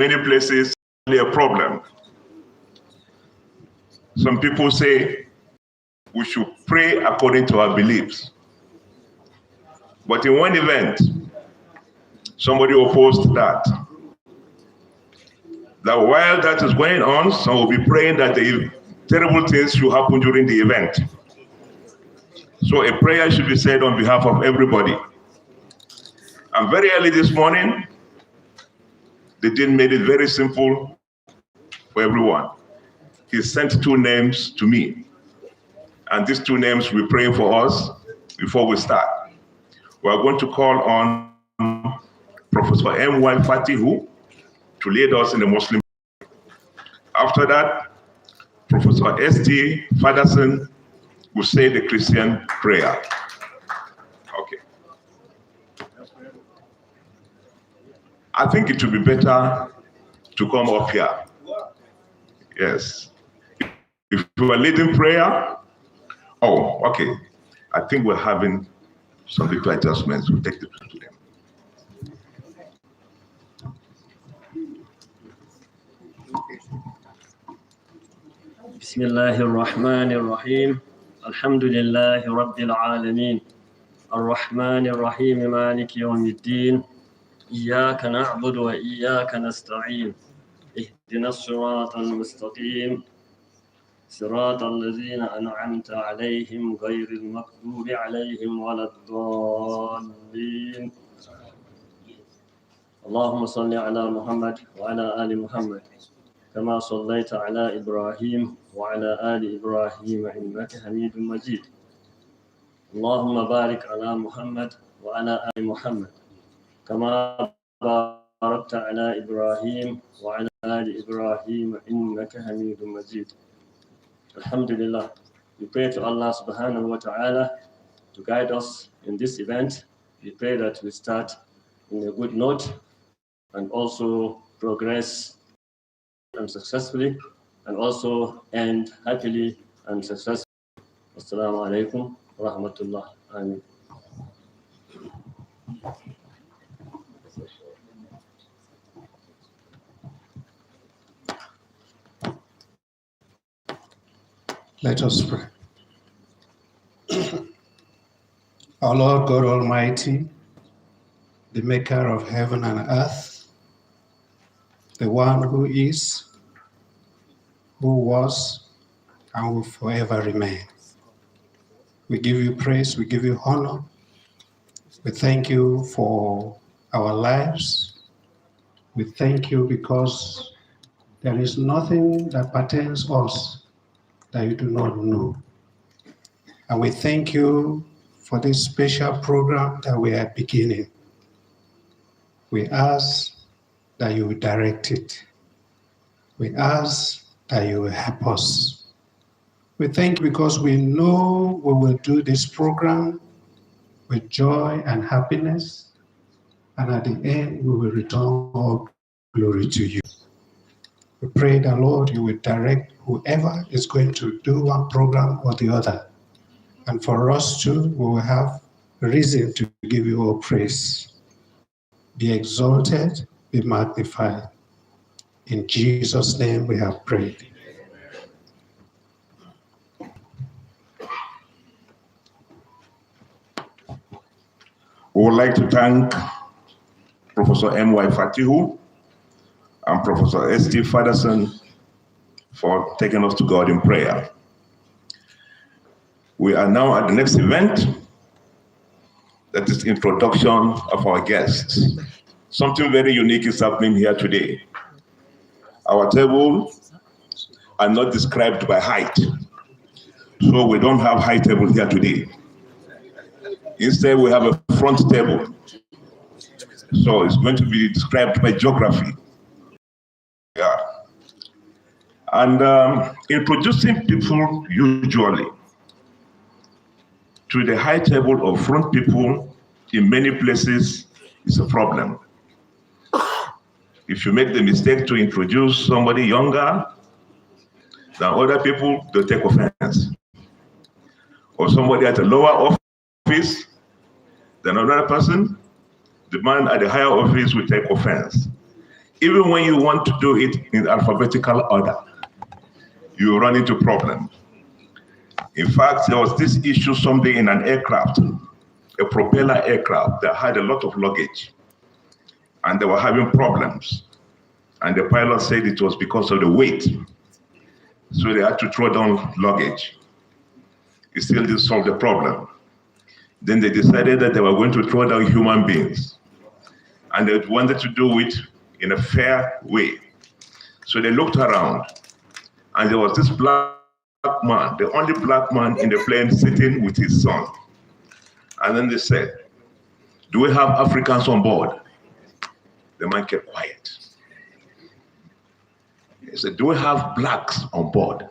many places a problem. Some people say we should pray according to our beliefs. But in one event, somebody opposed that. That while that is going on, some will be praying that the terrible things should happen during the event. So a prayer should be said on behalf of everybody. And very early this morning, they did made it very simple for everyone. He sent 2 names to me. And these 2 names will be praying for us before we start. We are going to call on Professor M.Y. Fatihu to lead us in the Muslim. After that, Professor S.T. Fadderson will say the Christian prayer. Okay. I think it would be better to come up here. Yes. If you are leading prayer, oh, okay. I think we're having some little adjustments. We'll take it to them. بسم الله الرحمن الرحيم الحمد لله رب العالمين الرحمن الرحيم مالك يوم الدين إياك نعبد وإياك نستعين اهدنا الصراط المستقيم صراط الذين أنعمت عليهم غير المغضوب عليهم ولا الضالين اللهم صل على محمد وعلى آل محمد كما صليت على إبراهيم وعلى آل إبراهيم إنك حميد مجيد اللهم بارك على محمد وعلى آل محمد كما باركت على إبراهيم وعلى آل إبراهيم إنك حميد مجيد Alhamdulillah, we pray to Allah subhanahu wa ta'ala to guide us in this event. We pray that we start in a good note and also progress and successfully and also end happily and successfully. Assalamu alaikum wa rahmatullah. Amin. Let us pray. Our Lord God Almighty, the maker of heaven and earth, the one who is, who was, and will forever remain. We give you praise, we give you honor. We thank you for our lives. We thank you because there is nothing that pertains to us that you do not know. And we thank you for this special program that we are beginning. We ask that you will direct it. We ask that you will help us. We thank you because we know we will do this program with joy and happiness, and at the end we will return all glory to you. We pray that, Lord, you will direct whoever is going to do one program or the other. And for us too, we will have reason to give you all praise. Be exalted, be magnified. In Jesus' name we have prayed. We would like to thank Professor M.Y. Fatihu and Professor S.T. Fadderson for taking us to God in prayer. We are now at the next event, that is introduction of our guests. Something very unique is happening here today. Our tables are not described by height, so we don't have high table here today. Instead, we have a front table, so it's going to be described by geography. Yeah. And introducing people usually to the high table or front people in many places is a problem. If you make the mistake to introduce somebody younger than other people, they'll take offense. Or somebody at a lower office than another person, the man at the higher office will take offense. Even when you want to do it in alphabetical order, you run into problems. In fact, there was this issue someday in an aircraft, a propeller aircraft that had a lot of luggage, and they were having problems. And the pilot said it was because of the weight. So they had to throw down luggage. It still didn't solve the problem. Then they decided that they were going to throw down human beings. And they wanted to do it in a fair way. So they looked around, and there was this black man, the only black man in the plane sitting with his son. And then they said, "Do we have Africans on board?" The man kept quiet. He said, "Do we have blacks on board?"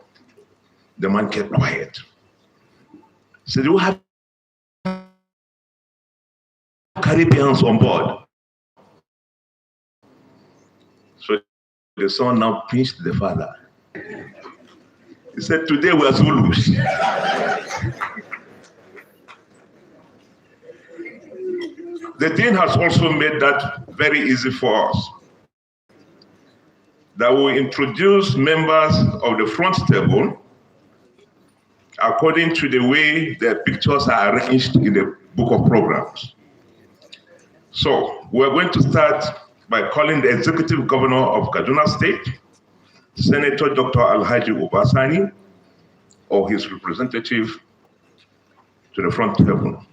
The man kept quiet. He said, "Do we have Caribbeans on board?" So the son now pinched the father. He said, "Today we are Zulus." The dean has also made that very easy for us. That we introduce members of the front table according to the way their pictures are arranged in the book of programs. So we're going to start by calling the executive governor of Kaduna State, Senator Dr. Alhaji Obasani, or his representative, to the front table.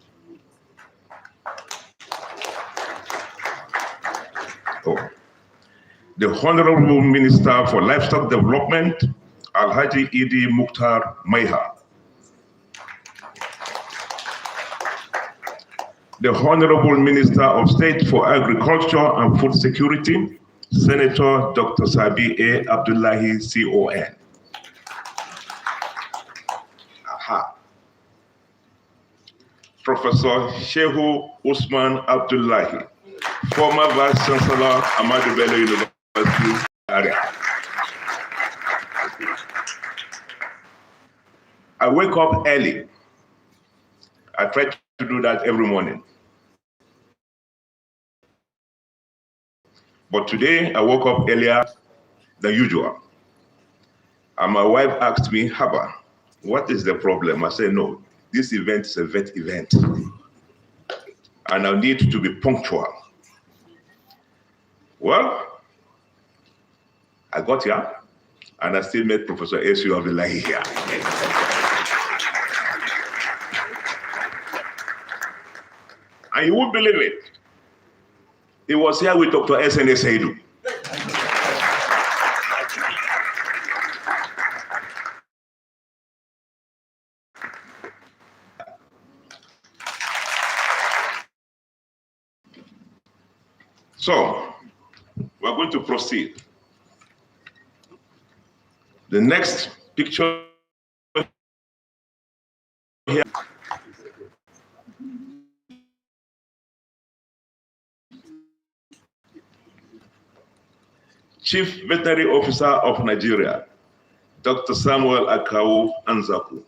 Oh. The Honorable Minister for Livestock Development, Alhaji Idi Mukhtar Maiha. The Honorable Minister of State for Agriculture and Food Security, Senator Dr. Sabi A. Abdullahi, CON. Aha. Professor Shehu Usman Abdullahi, former Vice Chancellor, Ahmadu Bello University, Zaria. I wake up early. I try to do that every morning. But today I woke up earlier than usual. And my wife asked me, "Haba, what is the problem?" I said, "No, this event is a vet event. And I need to be punctual." Well, I got here, and I still met Professor Esu Abdullahi here. And you won't believe it. He was here with Dr. S.N. Saidu. So, we're going to proceed. The next picture here. Chief Veterinary Officer of Nigeria, Dr. Samuel Akau Anzaku.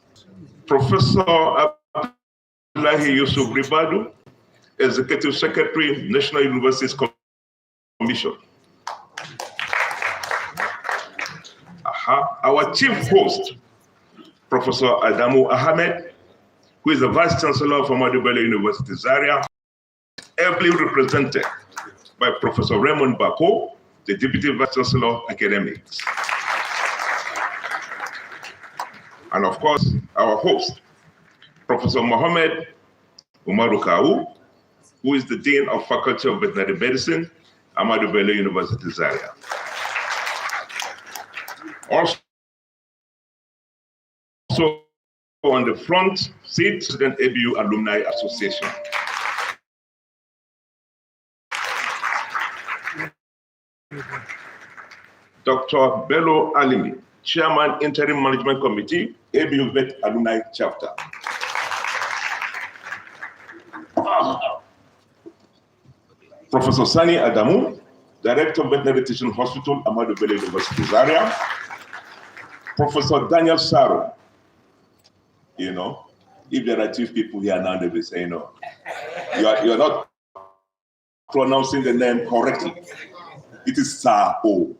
Professor Abdullahi Yusuf Ribadu, Executive Secretary, National Universities Commission. Our chief host, Professor Adamu Ahmed, who is the Vice Chancellor of Ahmadu Bello University, Zaria, ably represented by Professor Raymond Bako, the Deputy Vice Chancellor, Academics. And of course, our host, Professor Mohammed Umaru Kau, who is the Dean of Faculty of Veterinary Medicine, Ahmadu Bello University, Zaria. Also on the front seat, President ABU Alumni Association. Dr. Bello Alimi, Chairman, Interim Management Committee, ABU Vet Alumni Chapter. Professor Sani Adamu, Director of Veterinary Teaching Hospital, Ahmadu Bello University, Zaria. Professor Daniel Saro. You know, if there are two people here now, they will say, you're not pronouncing the name correctly. it is Sir O.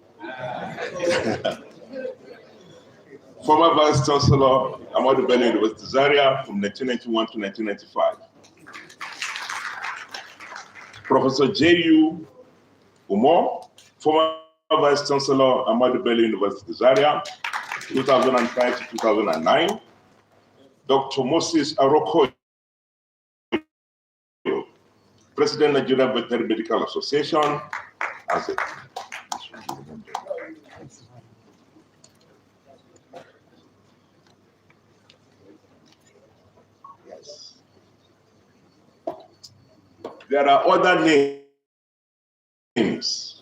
Former Vice Chancellor, Ahmadu Bello, University Zaria, from 1991 to 1995. Professor J.U. Umar, former Vice Chancellor, Ahmadu Bello, University Zaria, 2005 to 2009. Dr. Moses Aroko, President, Nigeria Veterinary Medical Association, as a There are other names.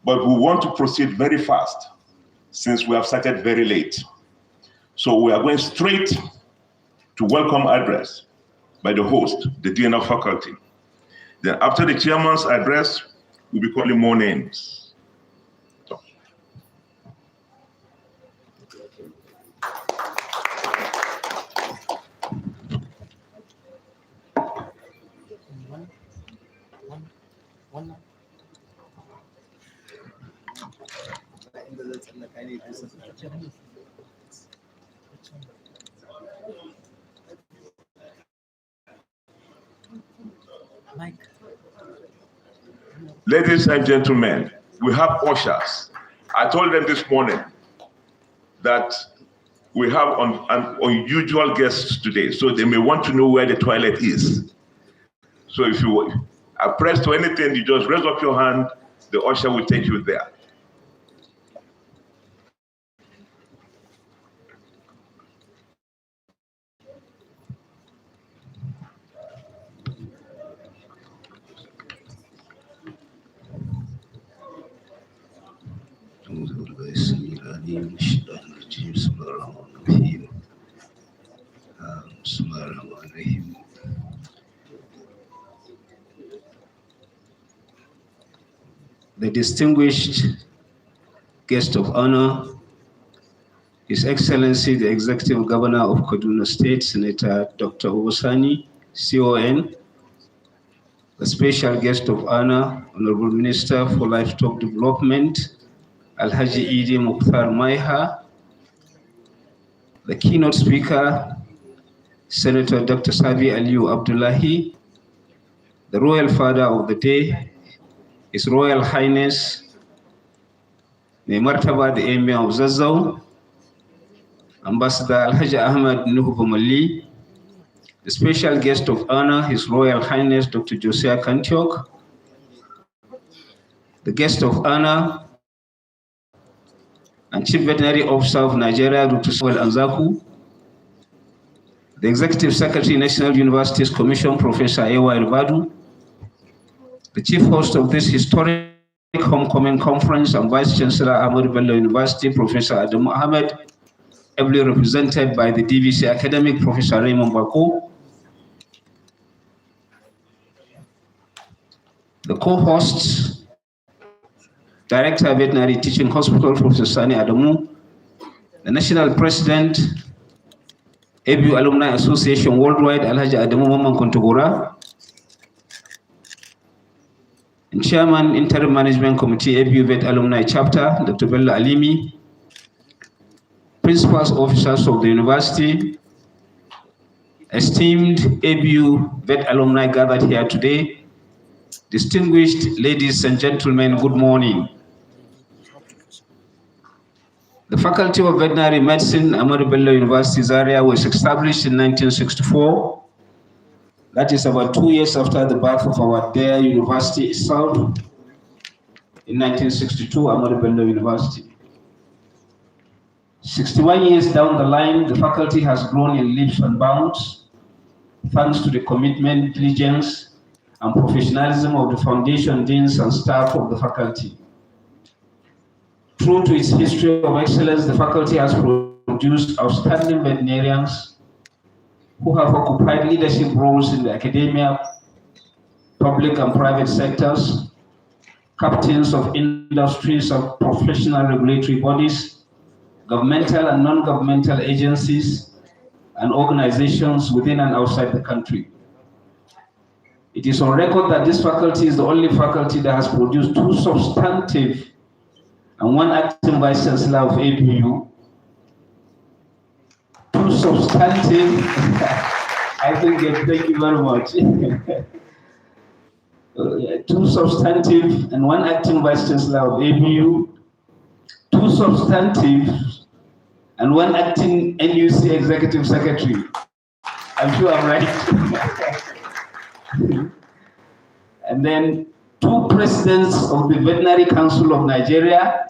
But we want to proceed very fast since we have started very late. So we are going straight to welcome address by the host, the Dean of Faculty. Then after the chairman's address, we'll be calling more names. Ladies and gentlemen, we have ushers. I told them this morning that we have an unusual guest today, so they may want to know where the toilet is. So if you are pressed to anything, you just raise up your hand, the usher will take you there. The distinguished guest of honor, His Excellency the Executive Governor of Kaduna State, Senator Dr. Obosani, CON, the special guest of honor, Honorable Minister for Livestock Development, Alhaji Idi Mukhtar Maiha, the keynote speaker, Senator Dr. Sabi Aliyu Abdullahi, the Royal Father of the Day, His Royal Highness, Mai Martaba the Emir of Zazzau, Ambassador Alhaji Ahmad Nuhu Bamali, the special guest of honor, His Royal Highness Dr. Josiah Kantiok, the guest of honor, and Chief Veterinary Officer of Nigeria, Dr. Samuel Anzaku, the Executive Secretary, National Universities Commission, Professor Ewa Irbadu, the Chief Host of this historic homecoming conference and Vice Chancellor, Ahmadu Bello University, Professor Adamu Ahmed, ably represented by the DVC academic, Professor Raymond Bako, the co-hosts, Director of Veterinary Teaching Hospital, Professor Sani Adamu, the National President, ABU Alumni Association Worldwide, Alhaji Adamu Maman Kontogora, and Chairman, Interim Management Committee, ABU Vet Alumni Chapter, Dr. Bello Alimi, Principals Officers of the University, esteemed ABU Vet Alumni gathered here today, distinguished ladies and gentlemen, good morning. The Faculty of Veterinary Medicine, Ahmadu Bello University Zaria, was established in 1964. That is about 2 years after the birth of our dear university itself. In 1962, Ahmadu Bello University. 61 years down the line, the faculty has grown in leaps and bounds, thanks to the commitment, diligence, and professionalism of the foundation deans and staff of the faculty. True to its history of excellence, the faculty has produced outstanding veterinarians who have occupied leadership roles in the academia, public and private sectors, captains of industries and professional regulatory bodies, governmental and non-governmental agencies, and organizations within and outside the country. It is on record that this faculty is the only faculty that has produced 2 substantive and 1 acting vice chancellor of ABU. 2 substantive, I think, thank you very much. 2 substantive and 1 acting vice chancellor of ABU, 2 substantive and 1 acting NUC executive secretary. I'm sure I'm right. And then 2 presidents of the Veterinary Council of Nigeria,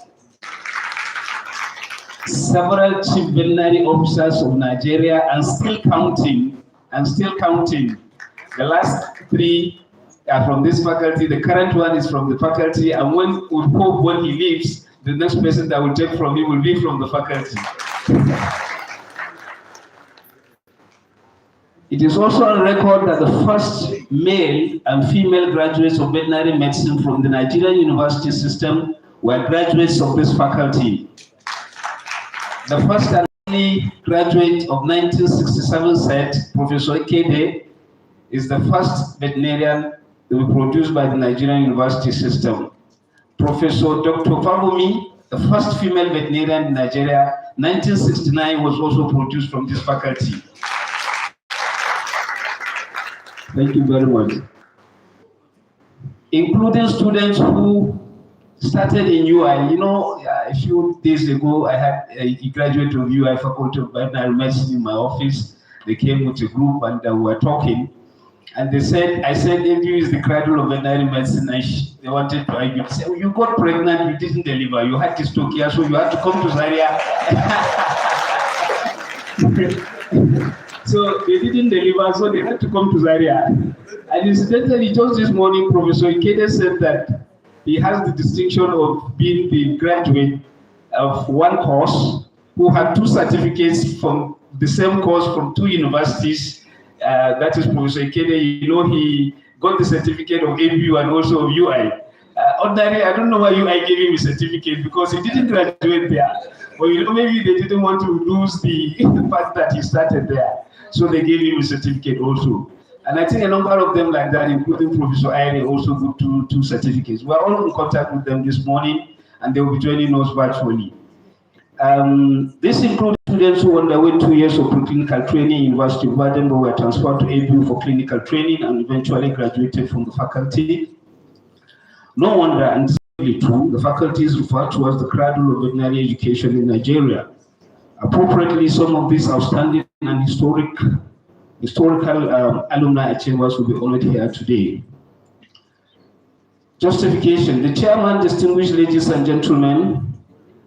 several chief veterinary officers of Nigeria, and still counting. The last 3 are from this faculty. The current one is from the faculty, and we hope when he leaves, the next person that will take from him will be from the faculty. It is also on record that the first male and female graduates of veterinary medicine from the Nigerian university system were graduates of this faculty. The first and only graduate of 1967 set, Professor Ikede, is the first veterinarian to be produced by the Nigerian university system. Professor Dr. Favomi, the first female veterinarian in Nigeria, 1969, was also produced from this faculty. Thank you very much. Including students who started in UI. You know, a few days ago, I had a graduate of UI Faculty of Veterinary Medicine in my office. They came with a group and we were talking. And they said, I said, ABU is the cradle of veterinary medicine. And they wanted to argue. They said, you got pregnant, you didn't deliver. You had dystocia, so you had to come to Zaria. So they didn't deliver, so they had to come to Zaria. And incidentally, just this morning, Professor Ikede said that he has the distinction of being the graduate of 1 course who had 2 certificates from the same course from 2 universities. That is Professor Ikede. You know, he got the certificate of ABU and also of UI. Ordinarily, I don't know why UI gave him a certificate because he didn't graduate there. But you know, maybe they didn't want to lose the fact that he started there. So they gave him a certificate also. And I think a number of them like that, including Professor Aire, also got 2 certificates. We're all in contact with them this morning, and they will be joining us virtually. This includes students who underwent 2 years of preclinical training in University of Baden, who were transferred to ABU for clinical training and eventually graduated from the faculty. No wonder, and this is really true, the faculty is referred to as the cradle of veterinary education in Nigeria. Appropriately, some of these outstanding and historical alumni achievers will be honored here today. Justification. The chairman, distinguished ladies and gentlemen,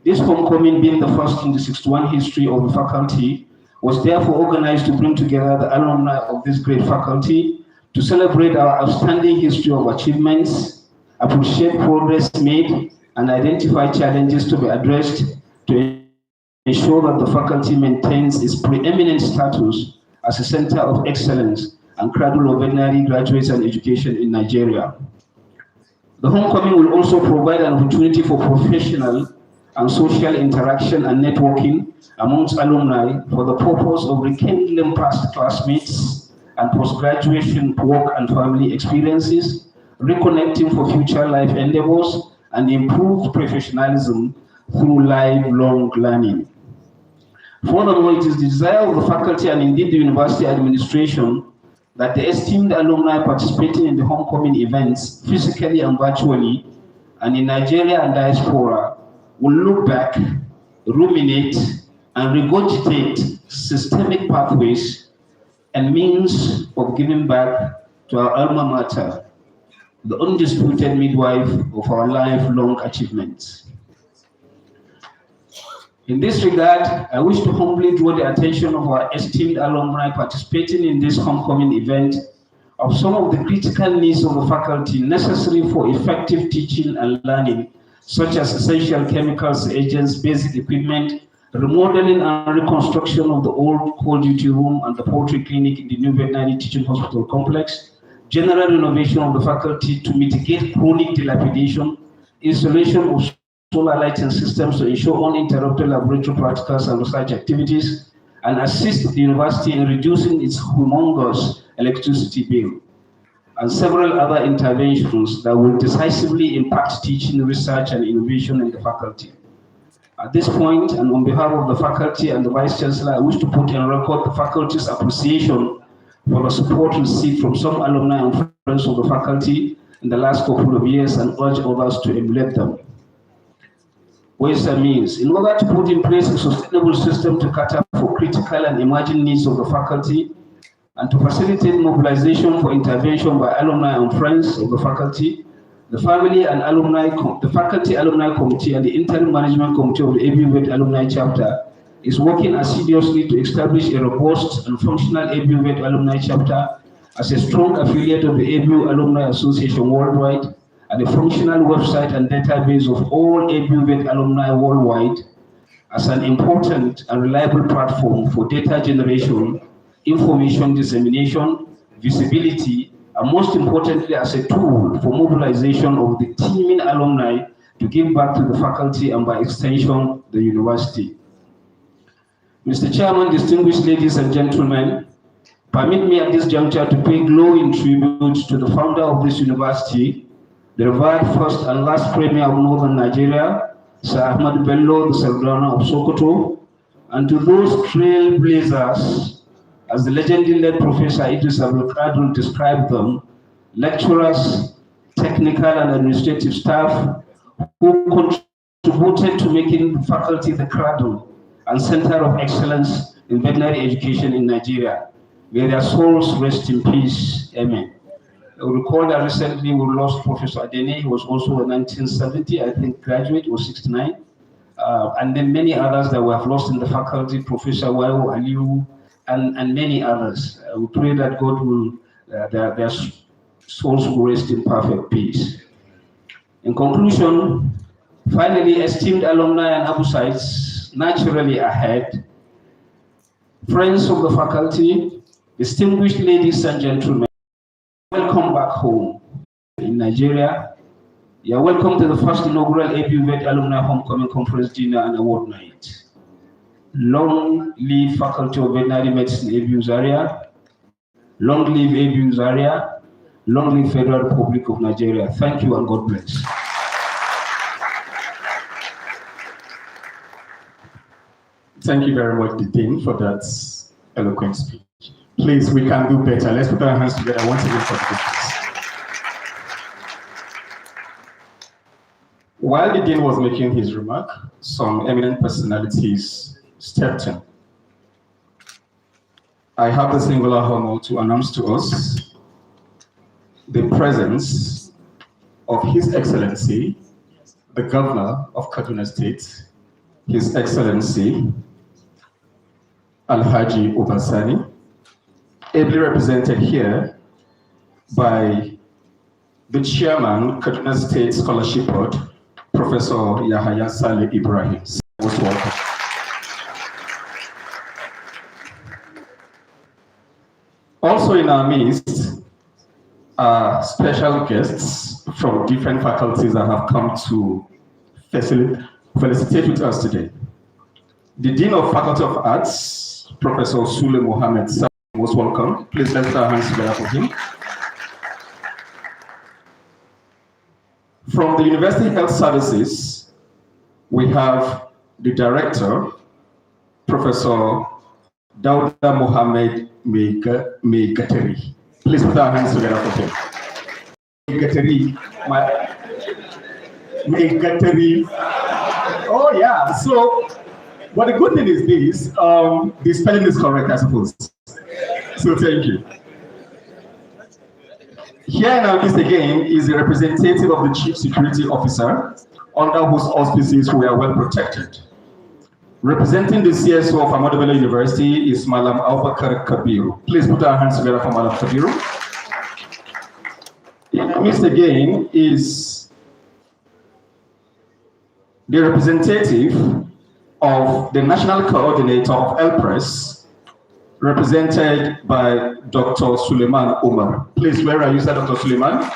this homecoming, being the first in the 61 history of the faculty, was therefore organized to bring together the alumni of this great faculty to celebrate our outstanding history of achievements, appreciate progress made, and identify challenges to be addressed to ensure that the faculty maintains its preeminent status as a center of excellence and cradle of veterinary graduates and education in Nigeria. The homecoming will also provide an opportunity for professional and social interaction and networking amongst alumni for the purpose of rekindling past classmates and post-graduation work and family experiences, reconnecting for future life endeavors, and improved professionalism through lifelong learning. Furthermore, it is the desire of the faculty and indeed the university administration that the esteemed alumni participating in the homecoming events, physically and virtually, and in Nigeria and diaspora, will look back, ruminate, and regurgitate systemic pathways and means of giving back to our alma mater, the undisputed midwife of our lifelong achievements. In this regard, I wish to humbly draw the attention of our esteemed alumni participating in this homecoming event of some of the critical needs of the faculty necessary for effective teaching and learning, such as essential chemicals, agents, basic equipment, remodeling and reconstruction of the old cold duty room and the poultry clinic in the new veterinary teaching hospital complex, general renovation of the faculty to mitigate chronic dilapidation, installation of solar lighting systems to ensure uninterrupted laboratory practicals and research activities, and assist the university in reducing its humongous electricity bill. and several other interventions that will decisively impact teaching, research, and innovation in the faculty. At this point, and on behalf of the faculty and the Vice Chancellor, I wish to put on record the faculty's appreciation for the support received from some alumni and friends of the faculty in the last couple of years, and urge others to emulate them. Ways and means. In order to put in place a sustainable system to cater for critical and emerging needs of the faculty, and to facilitate mobilization for intervention by alumni and friends of the faculty, the faculty alumni committee and the interim management committee of the ABU alumni chapter is working assiduously to establish a robust and functional ABU alumni chapter as a strong affiliate of the ABU Alumni Association worldwide, and a functional website and database of all ABU alumni worldwide, as an important and reliable platform for data generation, information dissemination, visibility, and most importantly, as a tool for mobilization of the teeming alumni to give back to the faculty and by extension, the university. Mr. Chairman, distinguished ladies and gentlemen, permit me at this juncture to pay glowing tribute to the founder of this university, the revered first and last Premier of Northern Nigeria, Sir Ahmadu Bello, the Sultan of Sokoto, and to those trailblazers, as the legendary late Professor Idris Abdul described them, lecturers, technical and administrative staff, who contributed to making the faculty the cradle and center of excellence in veterinary education in Nigeria. May their souls rest in peace. Amen. I recall that recently we lost Professor Adene. He was also a 1970, I think, graduate, or 69. And then many others that we have lost in the faculty, Professor Wayo Aliu, and many others. We pray that God will, their souls will rest in perfect peace. In conclusion, finally, esteemed alumni and Abusites, naturally ahead, friends of the faculty, distinguished ladies and gentlemen, welcome back home in Nigeria. You are welcome to the first inaugural ABU Alumni Homecoming Conference Dinner and Award Night. Long live Faculty of Veterinary Medicine ABU Zaria. Long live ABU Zaria. Long live Federal Republic of Nigeria. Thank you and God bless. Thank you very much, the Dean, for that eloquent speech. Please, we can do better. Let's put our hands together once again for the good. While the Dean was making his remark, some eminent personalities stepped in. I have the singular honor to announce to us the presence of His Excellency, the Governor of Kaduna State, His Excellency Alhaji Obasani, ably represented here by the Chairman, Kaduna State Scholarship Board, Professor Yahaya Saleh Ibrahim. Most welcome. Also in our midst are special guests from different faculties that have come to felicitate with us today. The Dean of Faculty of Arts, Professor Sule Mohammed, most welcome. Please let's put our hands together for him. From the University Health Services, we have the Director, Professor Dauda Mohammed Megateri. Please put our hands together for him. Megateri. Oh yeah, so, but the good thing is this, the spelling is correct, I suppose. So thank you. Here in our midst again is a representative of the Chief Security Officer, under whose auspices we are well protected. Representing the CSO of Ahmadu Bello University is Malam Abubakar Kabiru. Please put our hands together for Malam Kabiru. In our midst again is the representative of the National Coordinator of LPRES, represented by Dr. Suleiman Omar. Please, where are you, sir, Dr. Suleiman?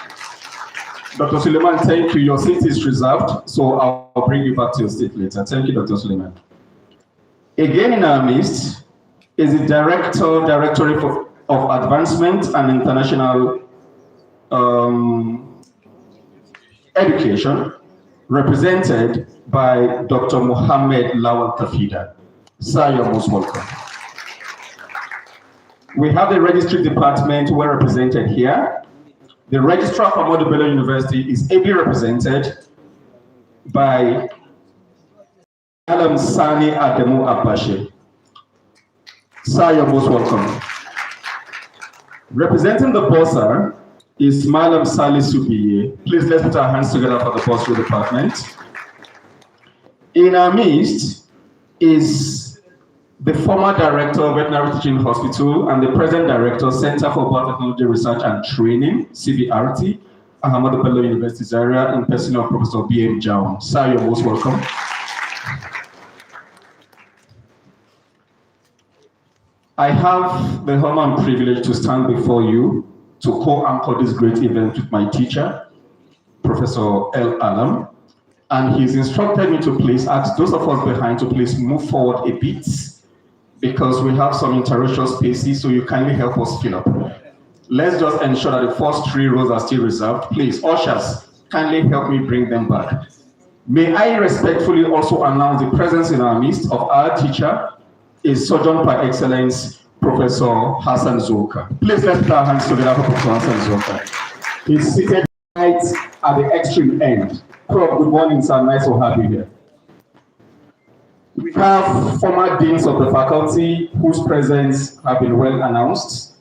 Dr. Suleiman, thank you. Your seat is reserved, so I'll bring you back to your seat later. Thank you, Dr. Suleiman. Again in our midst is the Directorate of Advancement and International Education, represented by Dr. Mohammed Lawal Tafida. Sir, you're most welcome. We have the registry department well represented here. The registrar for Ahmadu Bello University is ably represented by Alam Sani Ademu Abashe. Sir, you're most welcome. Representing the bursar is Malam Salisu Biye. Please let's put our hands together for the bursary department. In our midst is the former director of Veterinary Teaching Hospital and the present director, Center for Biotechnology Research and Training, CBRT, Ahmadu Bello University, Zaria, in person of Professor B.M. Jao. Sir, you're most welcome. I have the honor and privilege to stand before you to co-anchor this great event with my teacher, Professor L. Alam, and he's instructed me to please ask those of us behind to please move forward a bit because we have some interracial spaces, so you kindly help us fill up. Let's just ensure that the first 3 rows are still reserved. Please, ushers, kindly help me bring them back. May I respectfully also announce the presence in our midst of our teacher, is Surgeon par Excellence, Professor Hassan Zoka. Please let's put our hands together for Professor Hassan Zoka. He's seated right at the extreme end. Prof, good morning, sir. Nice to have you here. We have former deans of the faculty whose presence have been well announced.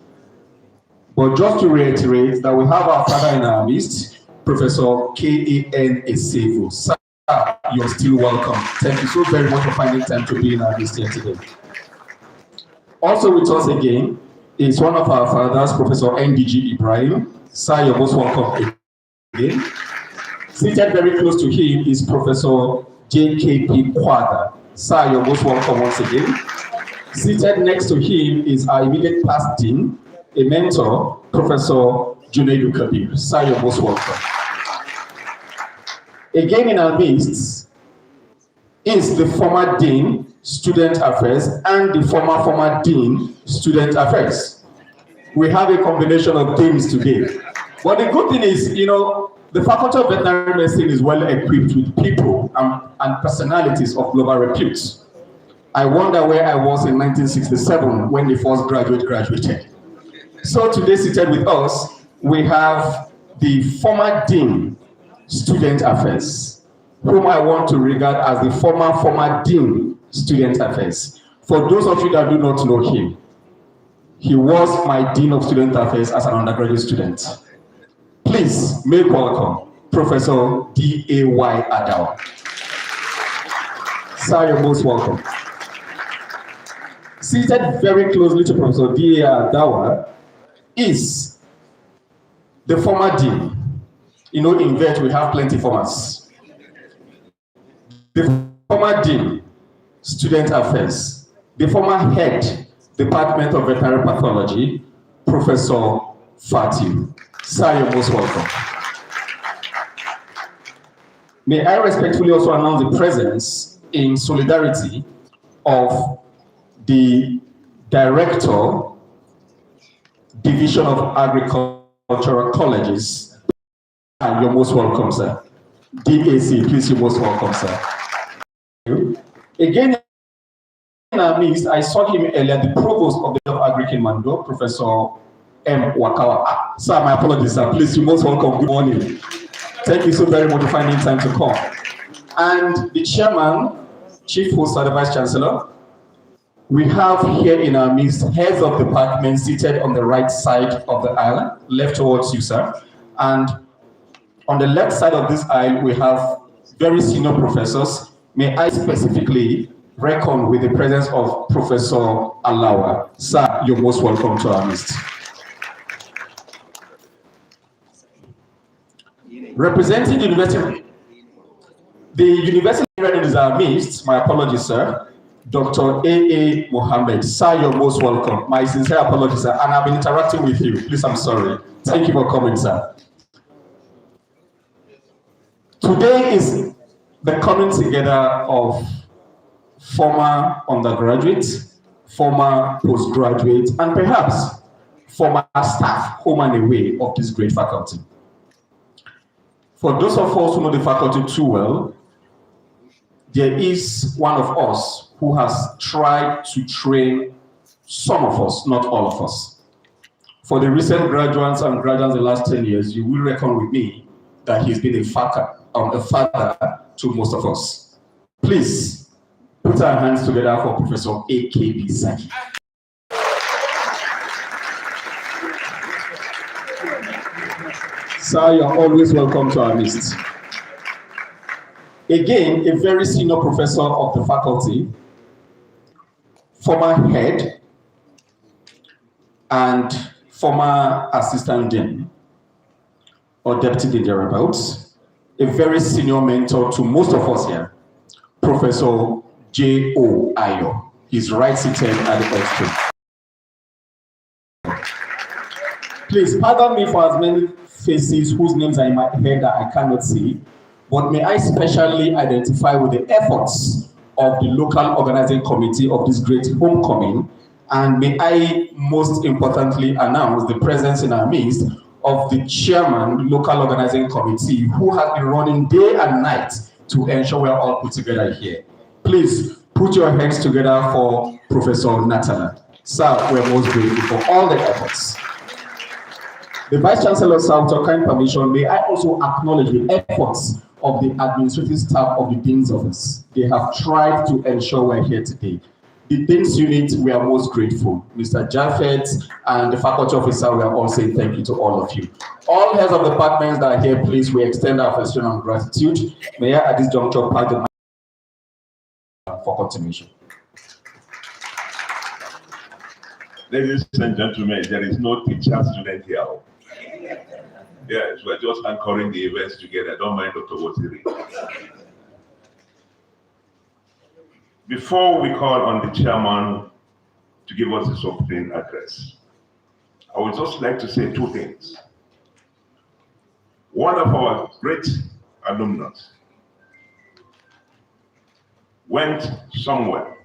But just to reiterate that we have our father in our midst, Professor K.A.N. Esevo. Sir, you're still welcome. Thank you so very much for finding time to be in our midst here today. Also with us again is one of our fathers, Professor N.D.G. Ibrahim. Sir, you're most welcome again. Seated very close to him is Professor J.K.P. Kwada. Sir, you're most welcome once again. Seated next to him is our immediate past dean, a mentor, Professor Junaidu Kabir. Sir, you're most welcome. Again in our midst is the former dean, Student Affairs, and the former dean, Student Affairs. We have a combination of deans today. But the good thing is, you know, the Faculty of Veterinary Medicine is well equipped with people and personalities of global repute. I wonder where I was in 1967 when the first graduate graduated. So today seated with us, we have the former dean, Student Affairs, whom I want to regard as the former dean, Student Affairs. For those of you that do not know him, he was my Dean of Student Affairs as an undergraduate student. Please make welcome Professor D.A.Y. Adawa. Sir, you're most welcome. Seated very closely to Professor D.A.Y. Adawa is the former dean. You know, in vet, we have plenty formers. The former dean, Student Affairs, the former head, Department of Veterinary Pathology, Professor Fatiu. Sir, you're most welcome. May I respectfully also announce the presence in solidarity of the Director, Division of Agricultural Colleges. You're most welcome, sir. DAC, please, you're most welcome, sir. Again, in our midst, I saw him earlier, the Provost of the Agric in Mando, Professor M. Wakawa. Sir, my apologies, sir. Please, you're most welcome. Good morning. Thank you so very much for finding time to come. And the Chairman, Chief Host, and the Vice Chancellor, we have here in our midst heads of departments seated on the right side of the aisle, left towards you, sir. And on the left side of this aisle, we have very senior professors. May I specifically reckon with the presence of Professor Alawa. Sir, you're most welcome to our midst. Representing the university is our midst, my apologies, sir, Dr. A.A. Mohammed. Sir, you're most welcome. My sincere apologies, sir, and I've been interacting with you. Please, I'm sorry. Thank you for coming, sir. Today is the coming together of former undergraduates, former postgraduates, and perhaps former staff home and away of this great faculty. For those of us who know the faculty too well, there is one of us who has tried to train some of us, not all of us. For the recent graduates and graduates the last 10 years, you will reckon with me that he's been a father to most of us. Please put our hands together for Professor A.K.B. Zaki. Sir, you're always welcome to our midst. Again, a very senior professor of the faculty, former head, and former assistant dean, or deputy dean thereabouts, a very senior mentor to most of us here, Professor J.O. Ayo. He's right seated at the extreme. Please pardon me for as many faces whose names are in my head that I cannot see, but may I specially identify with the efforts of the local organizing committee of this great homecoming, and may I most importantly announce the presence in our midst of the chairman, local organizing committee, who has been running day and night to ensure we're all put together here. Please put your hands together for Professor Natana. Sir, we're most grateful for all the efforts. The Vice Chancellor, sir, with your kind permission, may I also acknowledge the efforts of the administrative staff of the Dean's Office. They have tried to ensure we're here today. The Dean's Unit, we are most grateful. Mr. Jaffet and the faculty officer, we are all saying thank you to all of you. All heads of departments that are here, please, we extend our affection and gratitude. May I at this juncture pass the mic for continuation. Ladies and gentlemen, there is no teacher student here. Yes, we're just anchoring the events together. Don't mind Dr. Wotiri. Before we call on the chairman to give us his opening address, I would just like to say two things. One of our great alumni went somewhere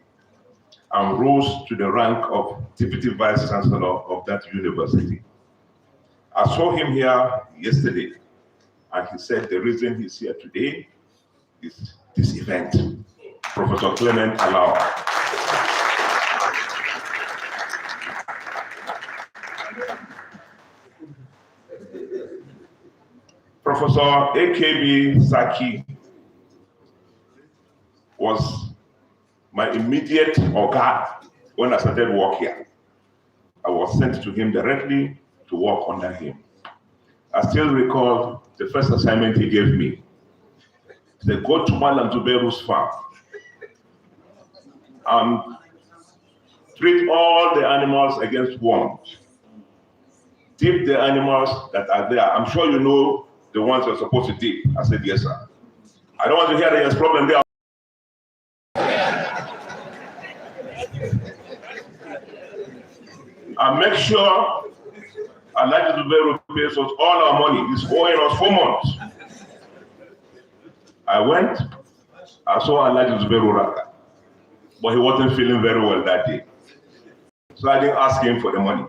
and rose to the rank of Deputy Vice Chancellor of that university. I saw him here yesterday, and he said the reason he's here today is this event. Professor Clement Alao. Professor A.K.B. Zaki was my immediate Oga when I started work here. I was sent to him directly to work under him. I still recall the first assignment he gave me. He said, go to Malam Zuberu's farm and treat all the animals against worms. Dip the animals that are there. I'm sure you know the ones you're supposed to dip. I said, yes, sir. I don't want to hear that there's a problem there. And make sure Alhaji Zuberu pays us all our money. He's owing us 4 months. I went, I saw Alhaji Zuberu Raka, but he wasn't feeling very well that day. So I didn't ask him for the money.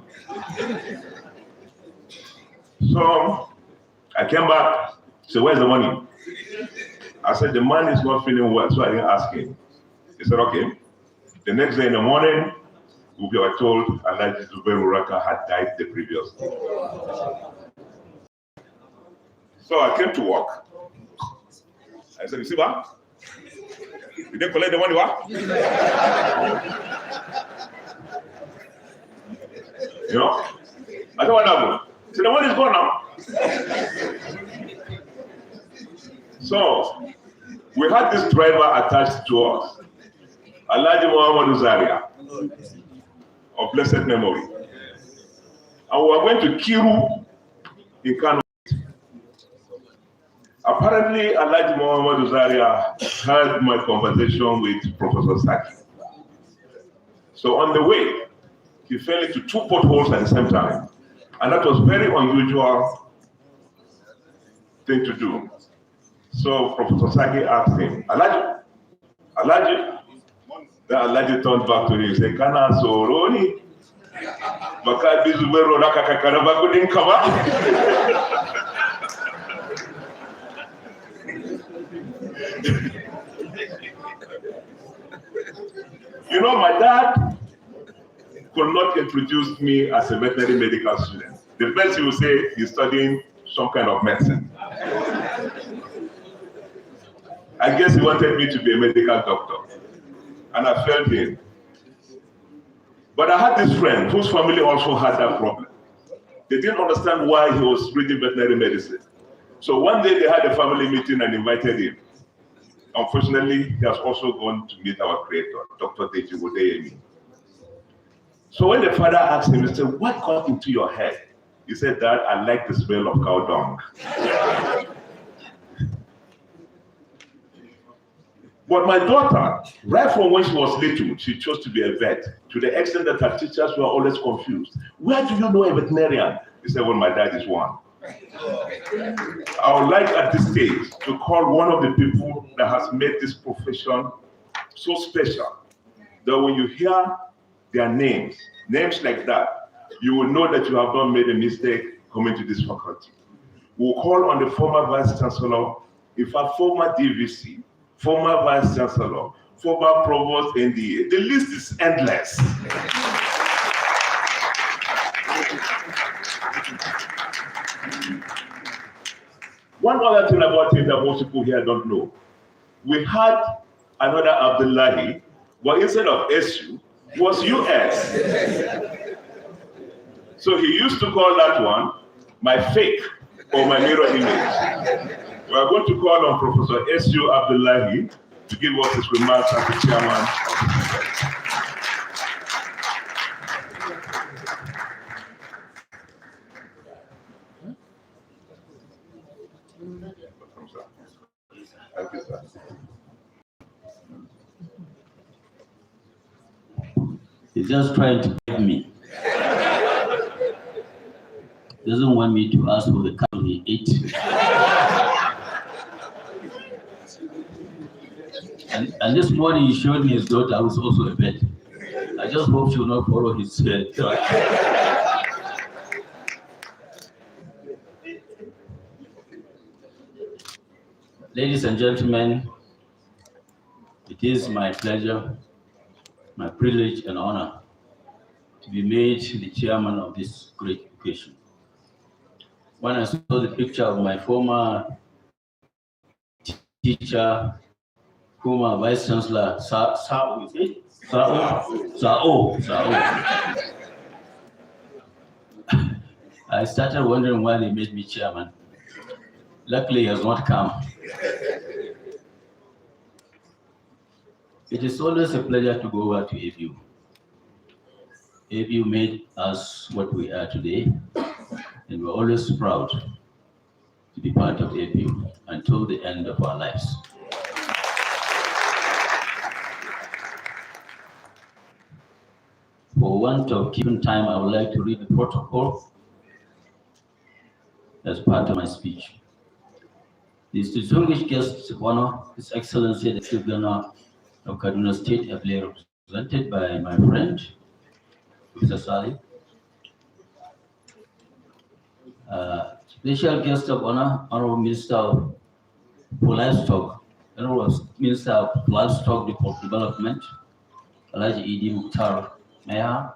So I came back, said, where's the money? I said, the man is not feeling well, so I didn't ask him. He said, okay. The next day in the morning, we were told Alhaji Zuberu Raka had died the previous day. So I came to work. I said, you see what? You didn't collect the money, what? You know? I said, what happened? So the money is gone now. So we had this driver attached to us, Alhaji Ahmadu Zaria, of blessed memory. And we were going to Kiru in Kano. Apparently, Alhaji Ahmadu Zaria heard my conversation with Professor Zaki. So on the way, he fell into 2 potholes at the same time. And that was very unusual thing to do. So Professor Zaki asked him, Alhaji, then Alhaji turned back to him and said, Kana Soroni? Maka bizuwero na kakakaraba kudin kama. You know, my dad could not introduce me as a veterinary medical student. The best he would say he's studying some kind of medicine. I guess he wanted me to be a medical doctor, and I failed him. But I had this friend whose family also had that problem. They didn't understand why he was reading veterinary medicine. So one day they had a family meeting and invited him. Unfortunately, he has also gone to meet our creator, Dr. Deji Wodeyemi. So when the father asked him, he said, "What got into your head?" He said, "Dad, I like the smell of cow dung." But my daughter, right from when she was little, she chose to be a vet, to the extent that her teachers were always confused. "Where do you know a veterinarian?" He said, "Well, my dad is one." I would like at this stage to call one of the people that has made this profession so special, that when you hear their names like that, you will know that you have not made a mistake coming to this faculty. We'll call on the former Vice Chancellor, in fact, former DVC, former Vice Chancellor, former Provost NDA. The list is endless. One other thing about him that most people here don't know. We had another Abdullahi, but instead of SU, was US. So he used to call that one my fake or my mirror image. We are going to call on Professor S.U. Abdullahi to give us his remarks as the chairman. Thank you, sir. He's just trying to get me. Doesn't want me to ask for the cow he ate. And this morning he showed me his daughter, who's also a vet. I just hope she will not follow his track. Ladies and gentlemen, it is my pleasure, my privilege and honor to be made the chairman of this great occasion. When I saw the picture of my former teacher, former Vice Chancellor, Sao, I started wondering why they made me chairman. Luckily, he has not come. It is always a pleasure to go over to ABU. ABU made us what we are today, and we're always proud to be part of ABU until the end of our lives. For want of keeping time, I would like to read the protocol as part of my speech. The distinguished guests of honor, His Excellency the Chief Governor of Kaduna State, ably represented by my friend, Mr. Salih. Special guest of honor, Honorable Minister for Livestock, Honorable Minister of Livestock Development, Alhaji Idi Mukhtar Meha.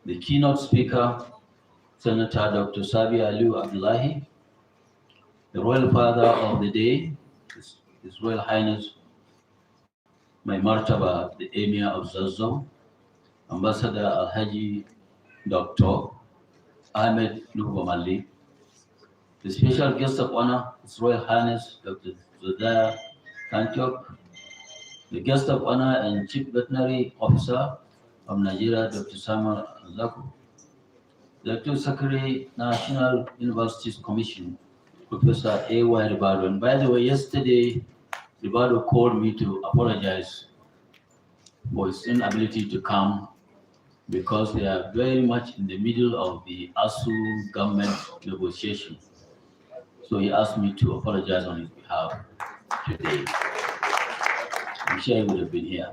The keynote speaker, Senator Dr. Sabi Aliu Abdullahi. The Royal Father of the Day, His Royal Highness, my Martaba, the Emir of Zazzau, Ambassador Alhaji Dr. Ahmed Nuhumali. The special guest of honor, His Royal Highness Dr. Zaria Kantiok. The guest of honor and Chief Veterinary Officer of Nigeria, Dr. Samuel Zaku. The Director Secretary, National Universities Commission, Professor A.Y. Ribado. And by the way, yesterday, Ribado called me to apologize for his inability to come because they are very much in the middle of the ASU government negotiation. So he asked me to apologize on his behalf today. I'm sure he would have been here.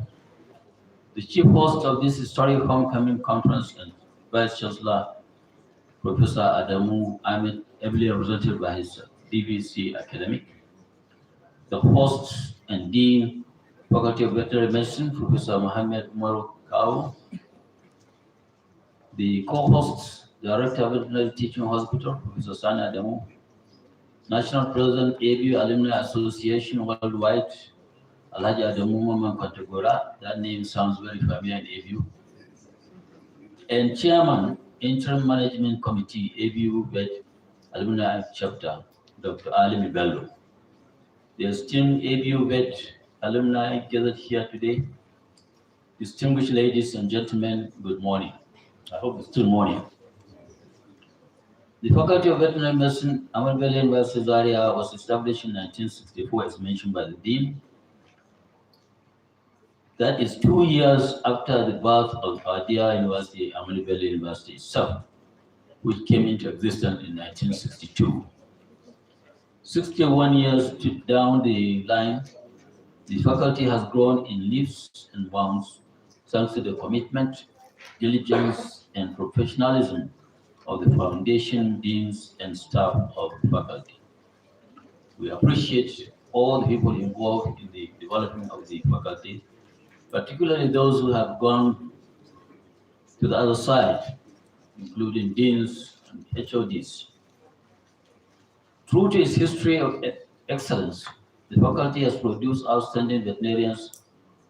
The chief host of this historic homecoming conference and Vice Chancellor Professor Adamu Ahmed, ably represented by his DVC academic. The host and Dean, Faculty of Veterinary Medicine, Professor Mohammed Umar Kao. The co-hosts, Director of Veterinary Teaching Hospital, Professor Sani Adamu. National President, ABU Alumni Association Worldwide, Alhaji Adamu Maman Kwantagora. That name sounds very familiar in ABU. And Chairman, Interim Management Committee, ABU Vet Alumni Chapter, Dr. Bello. The esteemed ABU Vet alumni gathered here today. Distinguished ladies and gentlemen, good morning. I hope it's still morning. The Faculty of Veterinary Medicine, Ahmadu University, Zaria, was established in 1964, as mentioned by the Dean. That is 2 years after the birth of our dear university, Ahmadu University itself, which came into existence in 1962. 61 years down the line, the faculty has grown in leaps and bounds thanks to the commitment, diligence, and professionalism of the foundation, deans, and staff of the faculty. We appreciate all the people involved in the development of the faculty, particularly those who have gone to the other side, including deans and HODs. True to its history of excellence, the faculty has produced outstanding veterinarians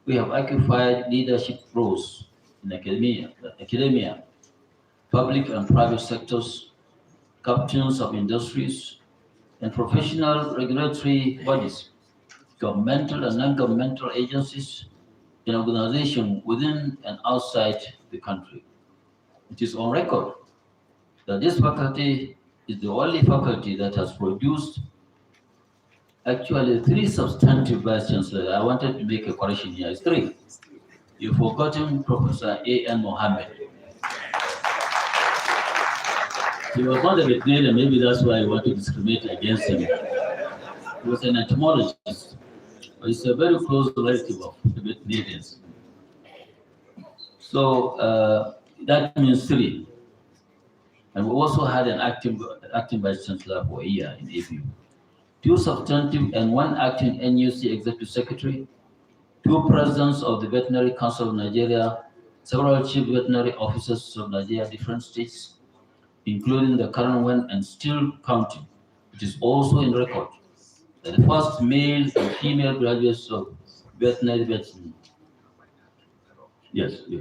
who have occupied leadership roles in academia, public and private sectors, captains of industries, and professional regulatory bodies, governmental and non-governmental agencies, and organizations within and outside the country. It is on record that this faculty is the only faculty that has produced actually 3 substantive vice chancellors. I wanted to make a correction here. It's 3. You've forgotten Professor A.N. Mohammed. He was not a veterinarian, maybe that's why I want to discriminate against him. He was an entomologist, but he's a very close relative of the veterinarians. So that means 3. And we also had an acting vice chancellor for a year in ABU. 2 substantive and 1 acting NUC executive secretary, 2 presidents of the Veterinary Council of Nigeria, several chief veterinary officers of Nigeria, different states, including the current one and still counting. It is also in record that the first male and female graduates of veterinary medicine. Yes. Yeah.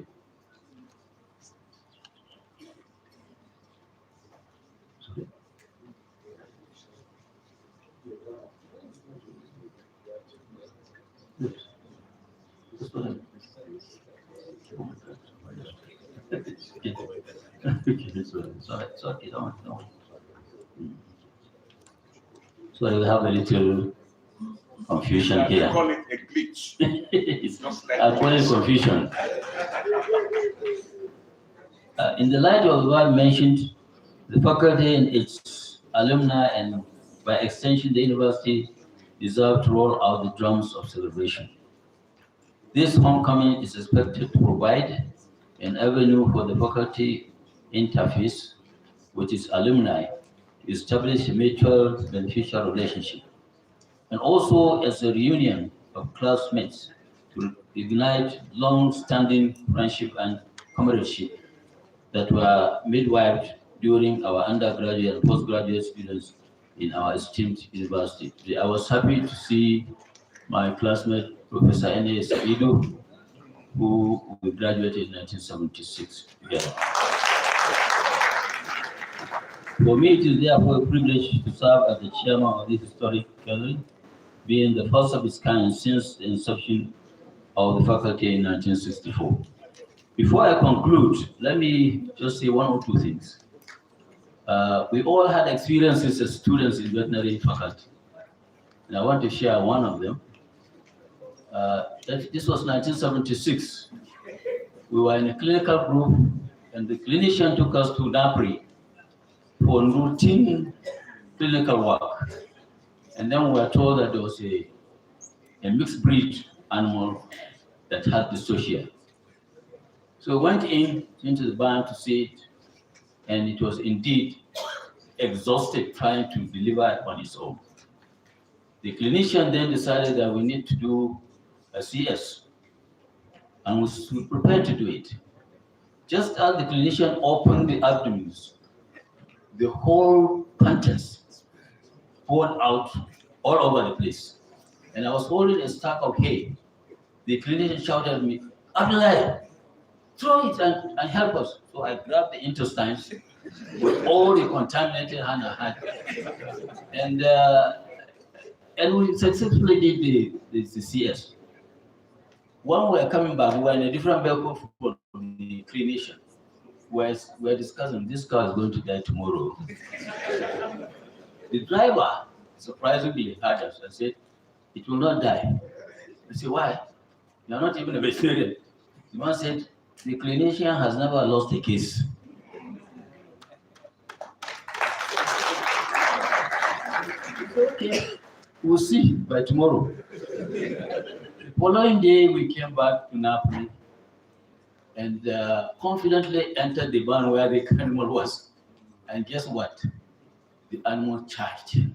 Sorry, we have a little confusion here. Call it a glitch. It's Just like I call it confusion. In the light of what I mentioned, the faculty and its alumni, and by extension the university, deserve to roll out the drums of celebration. This homecoming is expected to provide an avenue for the faculty interface with its alumni to establish a mutual beneficial relationship, and also as a reunion of classmates to ignite long-standing friendship and comradeship that were midwifed during our undergraduate and postgraduate students in our esteemed university. I was happy to see my classmate, Professor N.A. Sabidu, who we graduated in 1976 together. For me, it is therefore a privilege to serve as the chairman of this historic gathering, being the first of its kind since the inception of the faculty in 1964. Before I conclude, let me just say 1 or 2 things. We all had experiences as students in veterinary faculty, and I want to share one of them. This was 1976. We were in a clinical group, and the clinician took us to Napri for routine clinical work. And then we were told that there was a mixed breed animal that had dystocia. So we went into the barn to see it, and it was indeed exhausted trying to deliver on its own. The clinician then decided that we need to do a CS, and was prepared to do it. Just as the clinician opened the abdomens, the whole contents poured out all over the place. And I was holding a stack of hay. The clinician shouted at me, "Abdullah, throw it and help us." So I grabbed the intestines with all the contaminated hand I had. And we successfully did the CS. When we were coming back, we were in a different vehicle from the clinician. We're discussing, this car is going to die tomorrow. The driver surprisingly heard us and said, "It will not die." I said, "Why? You are not even a veterinarian." The man said, "The clinician has never lost a case." Okay, we'll see by tomorrow. The following day, we came back to Napoli and confidently entered the barn where the animal was. And guess what? The animal charged.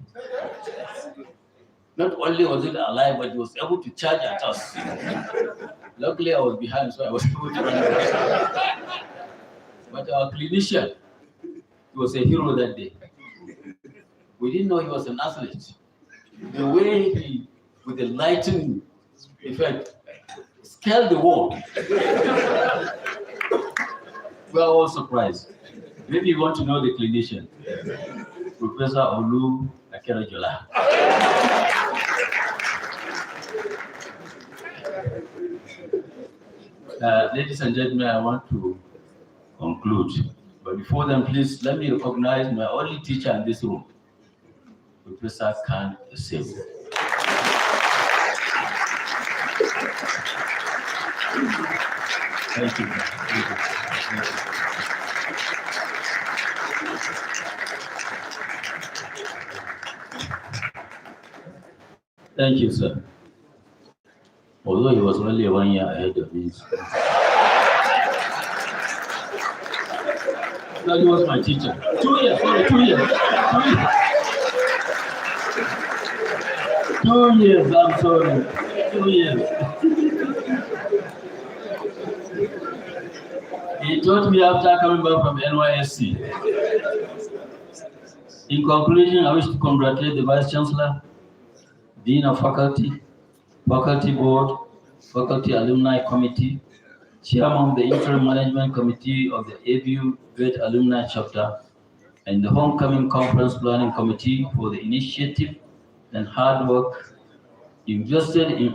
Not only was it alive, but it was able to charge at us. Luckily, I was behind, so I was able to run away. But our clinician, he was a hero that day. We didn't know he was an athlete. The way he, with the lightning effect, scaled the wall. We are all surprised. Maybe you want to know the clinician, Professor Olu Akerajola. Ladies and gentlemen, I want to conclude. But before then, please let me recognize my only teacher in this room, Professor Khan Sebu. Thank you. Thank you, sir. Although he was only 1 year ahead of me. No, he was my teacher. 2 years, sorry, 2 years. 2 years, I'm sorry. 2 years. He taught me after coming back from NYSC. In conclusion, I wish to congratulate the Vice Chancellor, Dean of Faculty, Faculty Board, Faculty Alumni Committee, Chairman of the Interim Management Committee of the ABU Vet Alumni Chapter, and the Homecoming Conference Planning Committee for the initiative and hard work invested in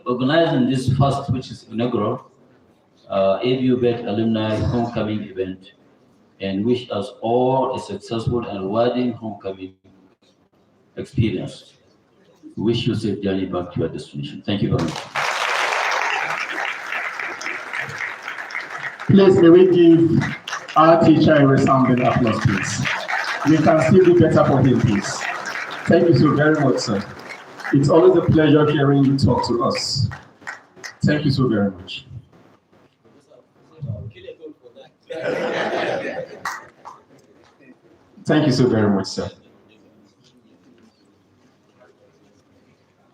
organizing this first, which is inaugural, ABU Vet Alumni Homecoming event, and wish us all a successful and rewarding homecoming experience. We wish you a safe journey back to your destination. Thank you very much. Please, may we give our teacher a resounding applause, please. We can still do better for him, please. Thank you so very much, sir. It's always a pleasure hearing you talk to us. Thank you so very much. Thank you so very much, sir.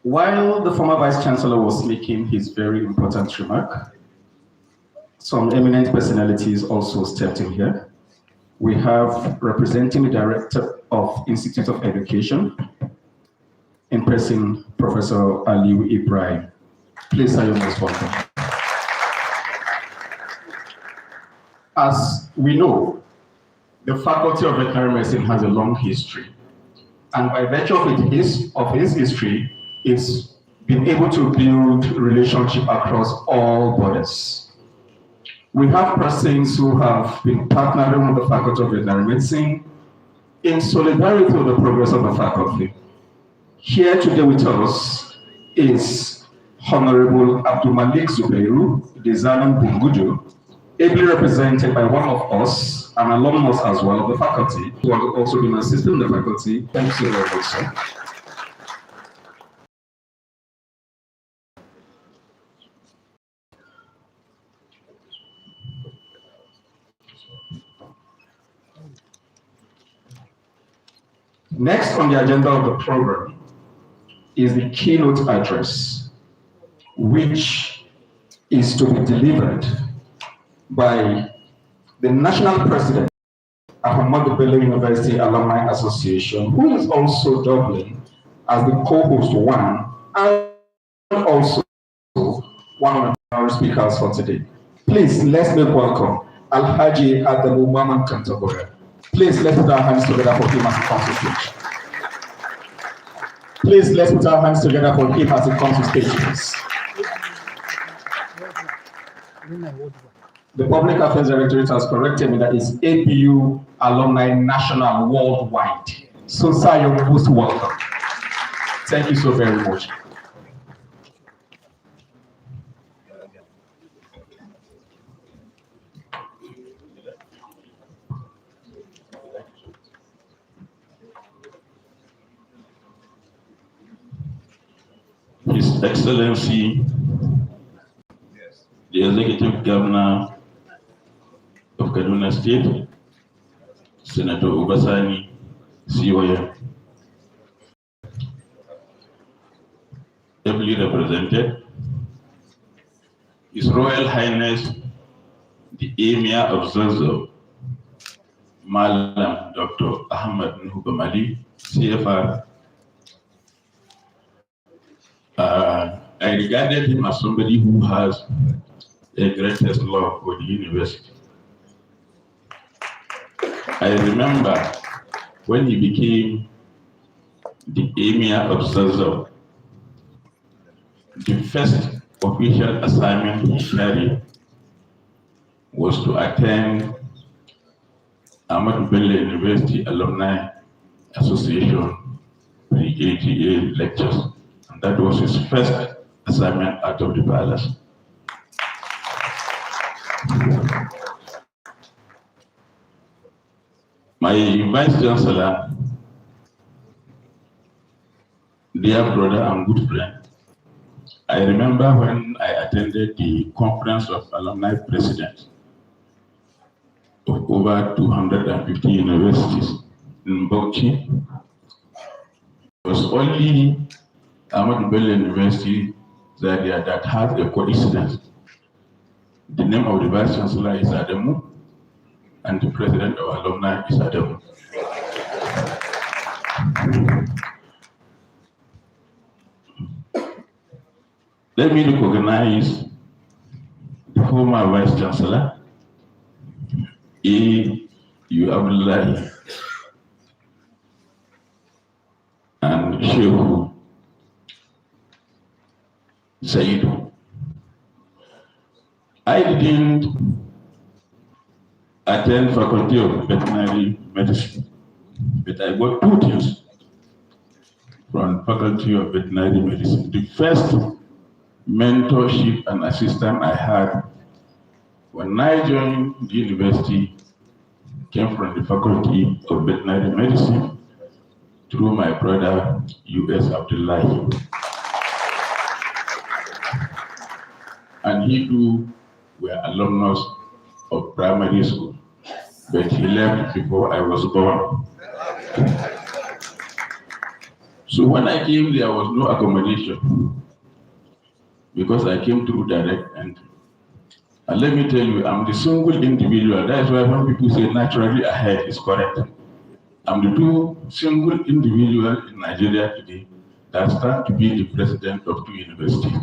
While the former Vice Chancellor was making his very important remark, some eminent personalities also stepped in here. We have representing the Director of Institute of Education, in person, Professor Aliu Ibrahim. Please, are you most welcome. As we know, the Faculty of Veterinary Medicine has a long history, and by virtue of his history, it's been able to build relationship across all borders. We have persons who have been partnering with the Faculty of Veterinary Medicine in solidarity with the progress of the faculty. Here today with us is Honorable Abdul Malik Zubeiru, Desalim Bungudu, ably represented by one of us, an alumnus as well of the faculty, who has also been assisting the faculty. Thank you very much, sir. Next on the agenda of the program is the keynote address, which is to be delivered by the National President, Ahmadu Bello University Alumni Association, who is also doubling as the co-host one and also one of our speakers for today. Please, let's make welcome Alhaji Adamu Maman Kantabora. Please, let's put our hands together for him as he comes to stage. Please, let's put our hands together for him as he comes to stage, please. The Public Affairs Directorate has corrected me that it's APU Alumni National Worldwide. So, sir, you're most welcome. Thank you so very much. His Excellency, the Executive Governor of Kaduna State, Senator Obasani COM, ably represented, His Royal Highness, the Emir of Zazzau, Malam Dr. Ahmadu Ali, CFR. I regarded him as somebody who has a greatest love for the university. I remember when he became the Emir of Zazzau, the first official assignment he carried was to attend Ahmadu Bello University Alumni Association pre-ATA lectures. And that was his first assignment out of the palace. My Vice Chancellor, dear brother and good friend, I remember when I attended the conference of alumni presidents of over 250 universities in Bauchi. It was only Ahmadu Bello University, Zaria, that had a coincidence. The name of the Vice Chancellor is Adamu, and the President of Alumni is Adamu. Let me recognize the former Vice Chancellor, A.U. Abdullahi, and Sheikh Saidu. I didn't attend Faculty of Veterinary Medicine, but I got 2 things from Faculty of Veterinary Medicine. The first mentorship and assistance I had when I joined the university came from the Faculty of Veterinary Medicine through my brother, U.S. Abdullahi. And he too were alumnus of primary school, but he left before I was born. So when I came, there was no accommodation because I came through direct entry. And let me tell you, I'm the single individual. That's why when people say naturally ahead, it's correct. I'm the 2 single individuals in Nigeria today that stand to be the president of 2 universities.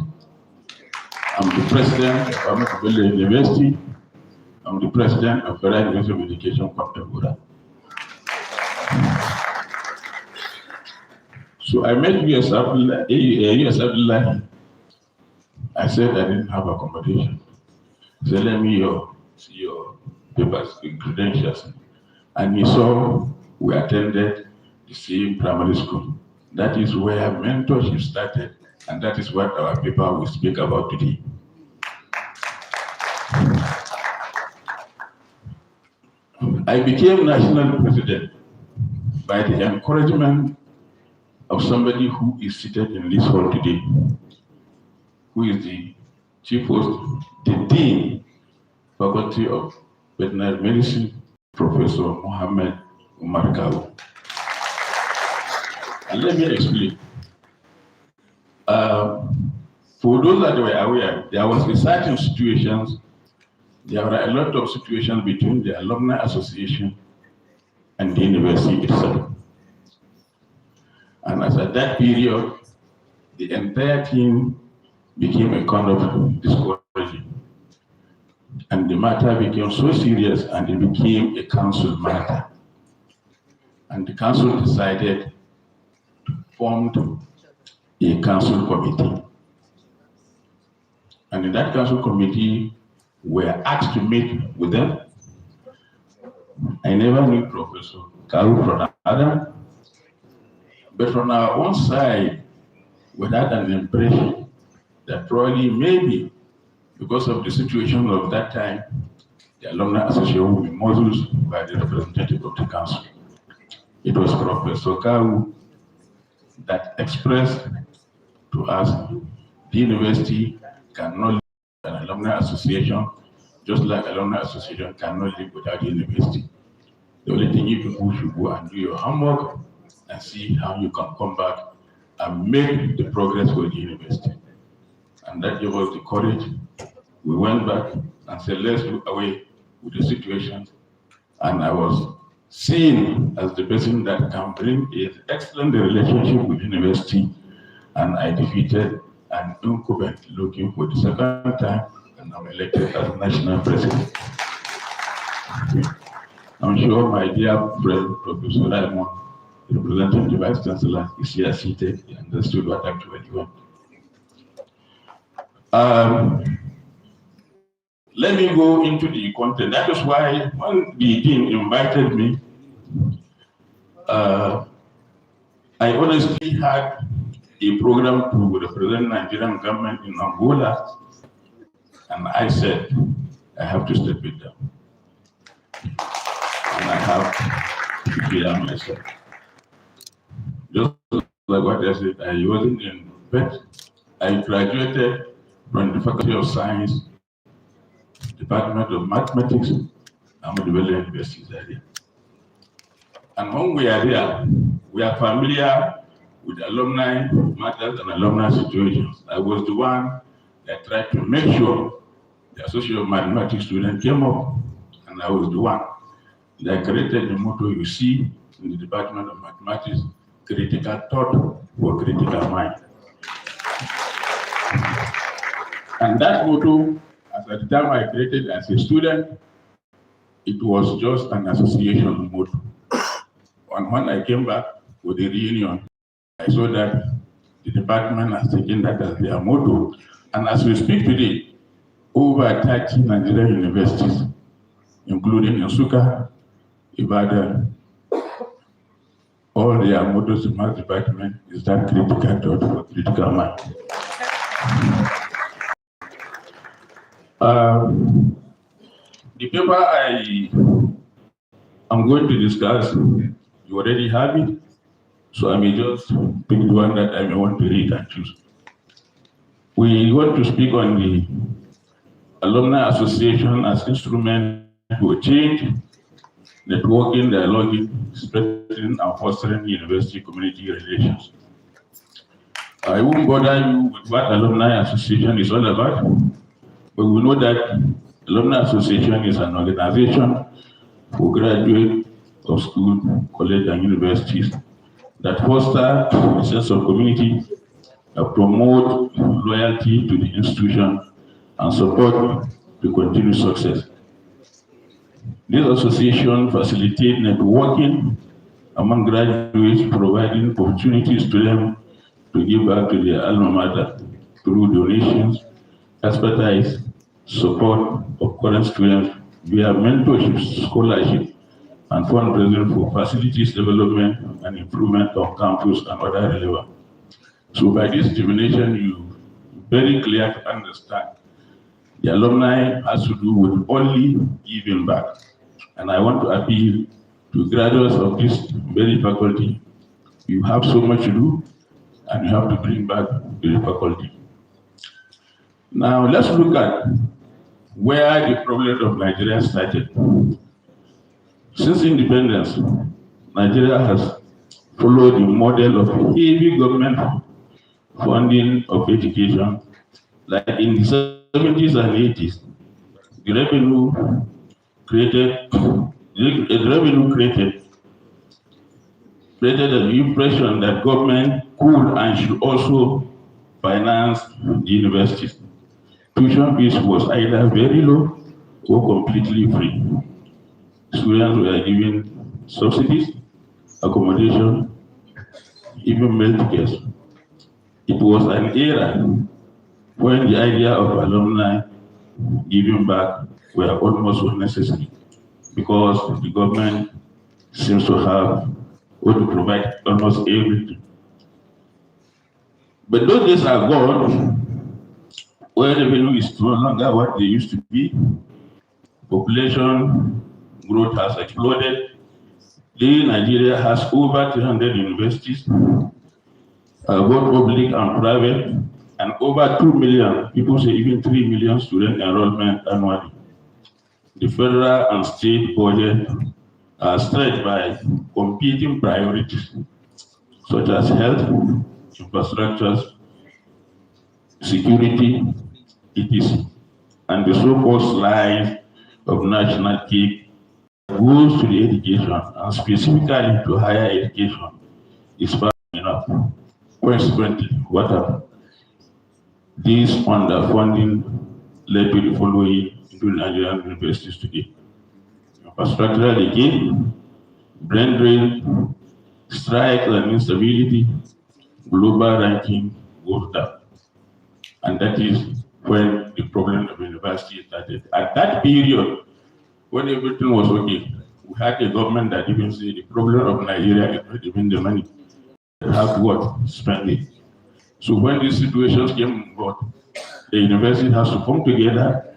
I'm the president of Ahmadu Bello University. I'm the president of Federal University of Education, Kwantagora. So I met U.S. Abdullahi. I said I didn't have accommodation. He said, let me see your papers, credentials. And he saw we attended the same primary school. That is where mentorship started, and that is what our paper will speak about today. I became national president by the encouragement of somebody who is seated in this hall today, who is the chief host, the dean, Faculty of Veterinary Medicine, Professor Mohammed Umar Kawu. And let me explain. For those that were aware, there was a certain situations, there were a lot of situations between the Alumni Association and the university itself. And as at that period, the entire team became a kind of discouraging. And the matter became so serious and it became a council matter. And the council decided to form a council committee. And in that council committee, we were asked to meet with them. I never knew Professor Karu from Adam, but from our own side, we had an impression that probably maybe because of the situation of that time, the Alumni Association will be muzzled by the representative of the council. It was Professor Karu that expressed to us the university cannot live without an alumni association, just like alumni association cannot live without the university. The only thing you people should go and do your homework and see how you can come back and make the progress for the university. And that gave us the courage. We went back and said, let's do away with the situation. And I was seen as the person that can bring an excellent relationship with the university. And I defeated an incumbent looking for the second time, and I'm elected as national president. I'm sure my dear friend, Professor Raymond, representing the Vice Chancellor, is here seated. He understood what actually went. Let me go into the content. That is why when the dean invited me, I honestly had a program to represent Nigerian government in Angola, and I said, I have to step it down. And I have to clear myself. Just like what I said, I wasn't in vet. I graduated from the Faculty of Science, Department of Mathematics, Ahmadu Bello University, Zaria. And when we are there, we are familiar with alumni matters and alumni situations. I was the one that tried to make sure the Association of Mathematics students came up, and I was the one that created the motto you see in the Department of Mathematics, critical thought for critical mind. And that motto, as at the time I created as a student, it was just an association motto. And when I came back for the reunion, I saw that the department has taken that as their motto. And as we speak today, over 30 Nigerian universities, including Nsukka, Ibadan, all their mottos in my department is that critical thought for critical mind. The paper I am going to discuss, you already have it, so I may just pick the one that I may want to read and choose. We want to speak on the Alumni Association as instrument to change, networking, dialoguing, strengthening and fostering university community relations. I won't bother you with what Alumni Association is all about, but we know that Alumni Association is an organization for graduates of school, college, and universities that foster a sense of community, that promote loyalty to the institution, and support the continued success. This association facilitates networking among graduates, providing opportunities to them to give back to their alma mater through donations, expertise, support of current students via mentorship, scholarship, and fundraising for facilities development and improvement of campus and other relevant. So by this definition, you very clear to understand the alumni has to do with only giving back. And I want to appeal to graduates of this very faculty. You have so much to do, and you have to bring back to the faculty. Now let's look at where the problem of Nigeria started. Since independence, Nigeria has follow the model of heavy government funding of education, like in the 70s and 80s. The revenue created created an impression that government could and should also finance the universities. Tuition fees was either very low or completely free. Students were given subsidies, accommodation, even meal tickets. It was an era when the idea of alumni giving back were almost unnecessary because the government seems to have or to provide almost everything. But those days are gone, where revenue is no longer what they used to be. Population growth has exploded. Nigeria has over 300 universities, both public and private, and over 2 million, people say even 3 million student enrollment annually. The federal and state budget are stretched by competing priorities, such as health, infrastructures, security, etc. And the so-called slice of national cake goes to the education, and specifically to higher education, is far enough. Consequently, what happened? This underfunding led to the following into Nigerian universities today: infrastructural decay, brain drain, strikes and instability, global ranking goes down. And that is when the problem of university started. At that period, when everything was okay, we had a government that even said the problem of Nigeria is not even the money. They have what? Spend it. So when these situations came about, the university has to come together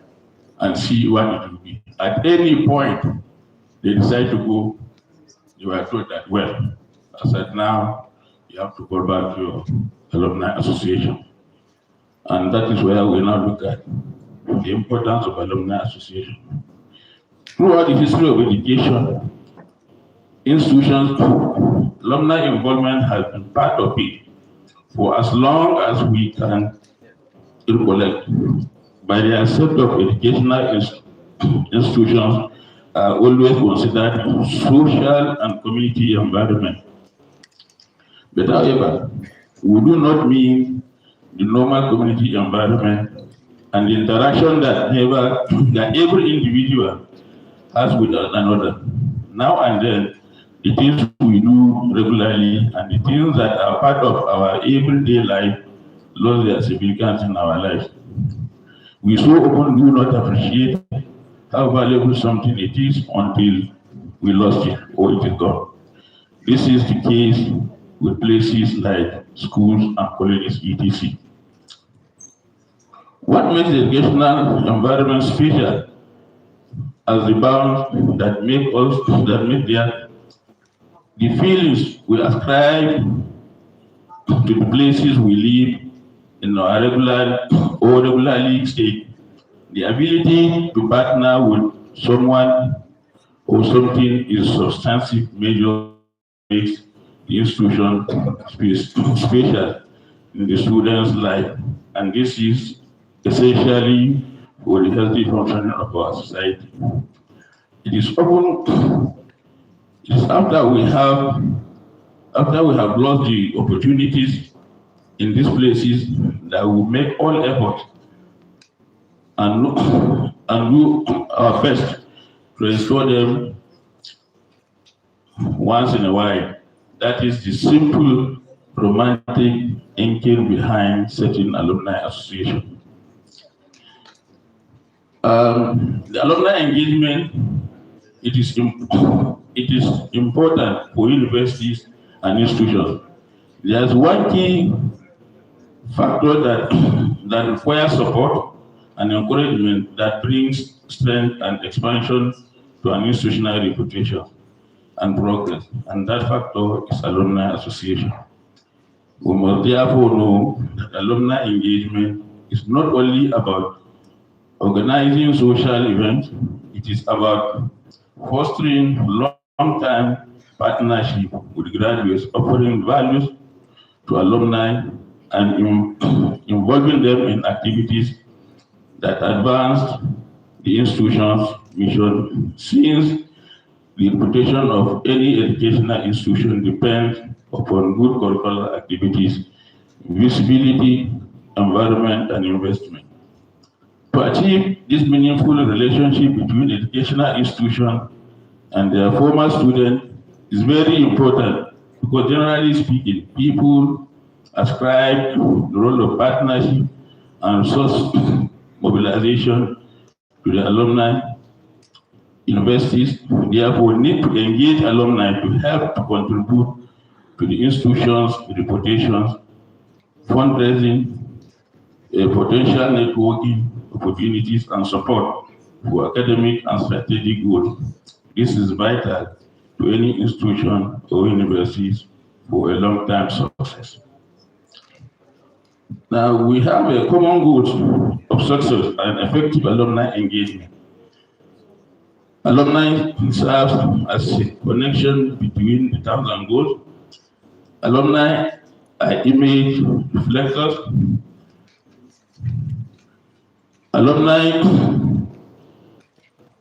and see what it will be. At any point, they decide to go, they were told that, well, I said, now you have to go back to your alumni association. And that is where we now look at the importance of alumni association. Throughout the history of education, institutions, alumni involvement has been part of it for as long as we can recollect. By the aspect of educational institutions are always considered social and community environment. But however, we do not mean the normal community environment and the interaction that every individual has with another. Now and then, the things we do regularly and the things that are part of our everyday life lose their significance in our lives. We so often do not appreciate how valuable something it is until we lost it or it is gone. This is the case with places like schools and colleges, etc. What makes the educational environment special as the bounds that make the feelings we ascribe to the places we live in our regularly state, the ability to partner with someone or something is substantive major makes the institution special in the student's life, and this is essentially for the healthy functioning of our society. It is after we have lost the opportunities in these places that we make all efforts and do our best to restore them once in a while. That is the simple romantic thinking behind setting alumni association. The alumni engagement, it is important for universities and institutions. There's one key factor that requires support and encouragement that brings strength and expansion to an institutional reputation and progress, and that factor is alumni association. We must therefore know that alumni engagement is not only about organizing social events, it is about fostering long-term partnership with graduates, offering values to alumni and involving them in activities that advance the institution's mission, since the reputation of any educational institution depends upon good curricular activities, visibility, environment, and investment. To achieve this meaningful relationship between educational institution and their former students is very important, because generally speaking, people ascribe the role of partnership and resource mobilization to the alumni. Universities therefore need to engage alumni to help to contribute to the institution's reputations, fundraising, potential networking opportunities, and support for academic and strategic goals. This is vital to any institution or universities for a long-term success. Now, we have a common goal of success and effective alumni engagement. Alumni serves as a connection between the terms and goals. Alumni are image reflectors. Alumni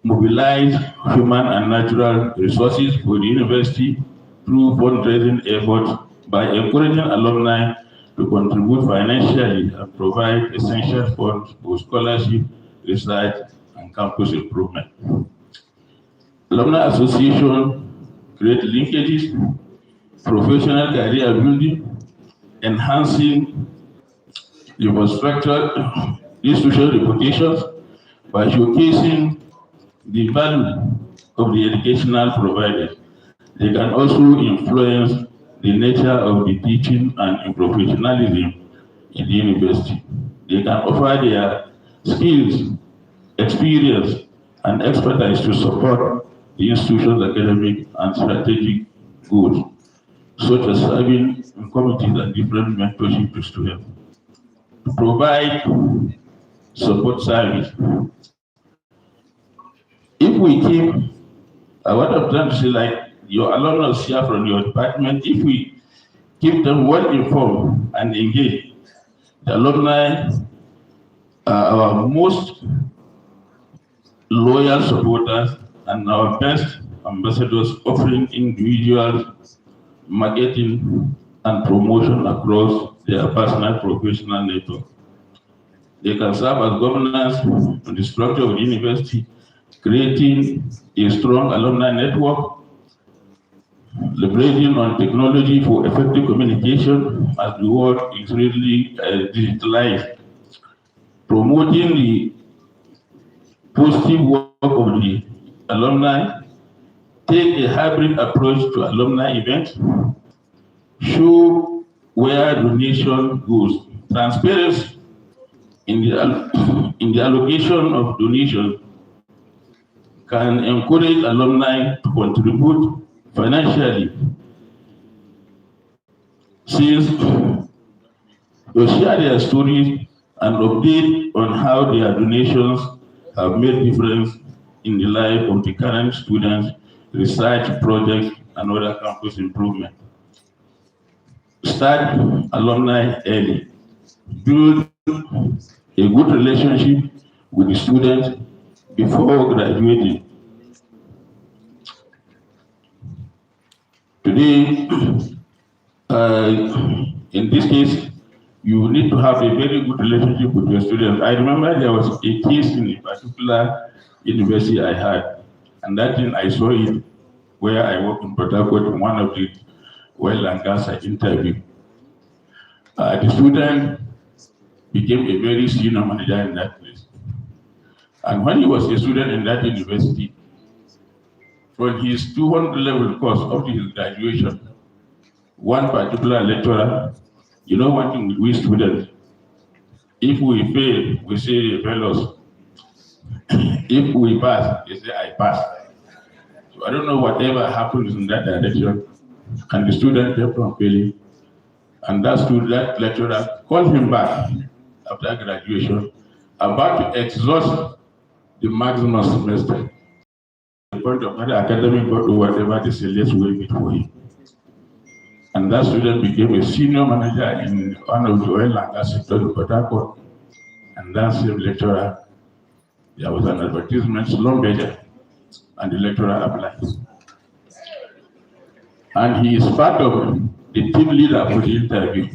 mobilize human and natural resources for the university through fundraising efforts by encouraging alumni to contribute financially and provide essential funds for scholarship, research, and campus improvement. Alumni association create linkages, professional career building, enhancing the infrastructure, institutional reputations by showcasing the value of the educational provided. They can also influence the nature of the teaching and professionalism in the university. They can offer their skills, experience, and expertise to support the institution's academic and strategic goals, such as serving in committees and different mentorship to students. To provide support service. If we keep, what I'm trying to say, like your alumni here from your department, if we keep them well informed and engaged, the alumni are our most loyal supporters and our best ambassadors, offering individual marketing and promotion across their personal professional network. They can serve as governors on the structure of the university, creating a strong alumni network, leveraging on technology for effective communication as the world is really digitalized, promoting the positive work of the alumni, take a hybrid approach to alumni events, show where donation goes, transparency in the allocation of donation can encourage alumni to contribute financially, since they share their stories and update on how their donations have made difference in the life of the current students, research projects, and other campus improvement. Start alumni early. Build a good relationship with the students before graduating. Today, in this case, you need to have a very good relationship with your students. I remember there was a case in a particular university I had, and that thing I saw it where I work in Port Harcourt in one of the oil and gas interview. The student became a very senior manager in that place. And when he was a student in that university, from his 200 level course up to his graduation, one particular lecturer, you know one thing we students, if we fail, we say Bello. If we pass, they say I pass. So I don't know whatever happens in that direction. And the student kept on failing. And that lecturer called him back after graduation, about to exhaust the maximum semester. point of whether academic or whatever, they say, let's waive it for him. And that student became a senior manager in one of the oil and gas sector in Port Harcourt. And that same lecturer, there was an advertisement, Slumberger, and the lecturer applied. And he is part of the team leader for the interview.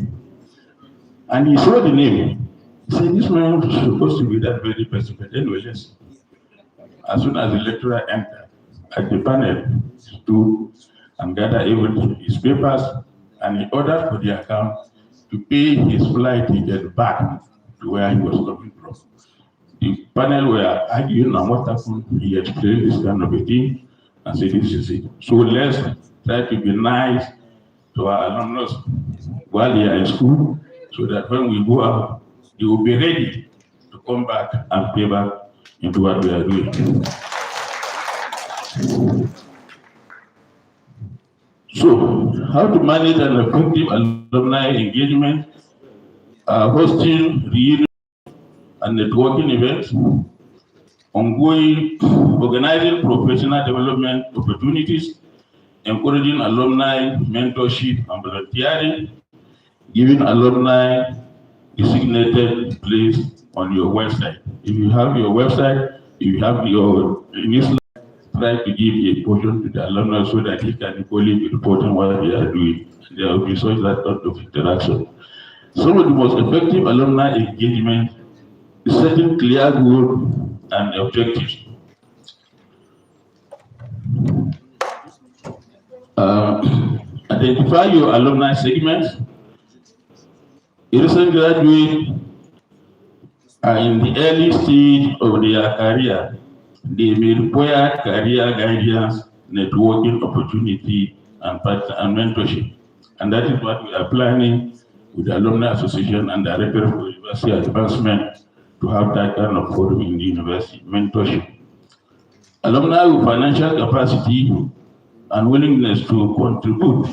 And he saw the name. He said, this man is supposed to be that very person, but anyway, let's see. As soon as the lecturer entered, at the panel, stood and gathered everything, his papers, and he ordered for the account to pay his flight ticket back to where he was coming from. The panel were arguing on what happened. He explained this kind of a thing and said, this is it. So let's try to be nice to our alumnus while they are in school, so that when we go out, they will be ready to come back and pay back into what we are doing. So, how to manage an effective alumni engagement, hosting reunion and networking events, ongoing organizing professional development opportunities, encouraging alumni mentorship and volunteering, giving alumni designated place on your website. If you have your website, if you have your newsletter, try to give a portion to the alumni so that he can equally be reporting what they are doing. There will be such that sort of interaction. Some of the most effective alumni engagement is setting clear goals and objectives. Identify your alumni segments. Recent graduates are in the early stage of their career. They may require career guidance, networking opportunity, and mentorship. And that is what we are planning with the Alumni Association and Director for University Advancement to have that kind of forum in the university, mentorship. Alumni with financial capacity and willingness to contribute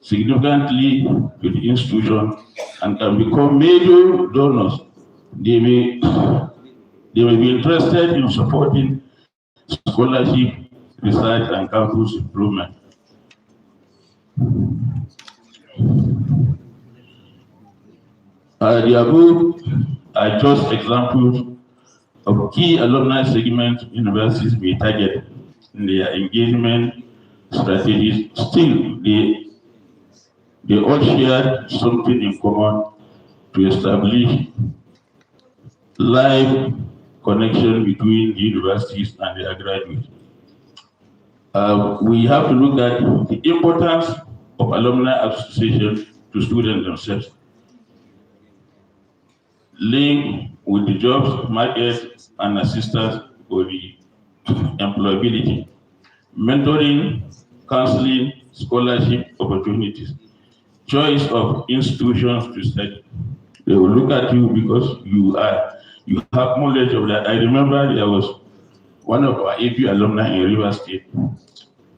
significantly to the institution and can become major donors. They may be interested in supporting scholarship, research, and campus improvement. The above are just examples of key alumni segments universities may target in their engagement strategies. Still, they all share something in common to establish live connection between the universities and their graduates. We have to look at the importance of alumni association to students themselves. Link with the jobs market and assistance for the employability, mentoring, counseling, scholarship opportunities, choice of institutions to study. They will look at you because you have knowledge of that. I remember there was one of our AP alumni in River State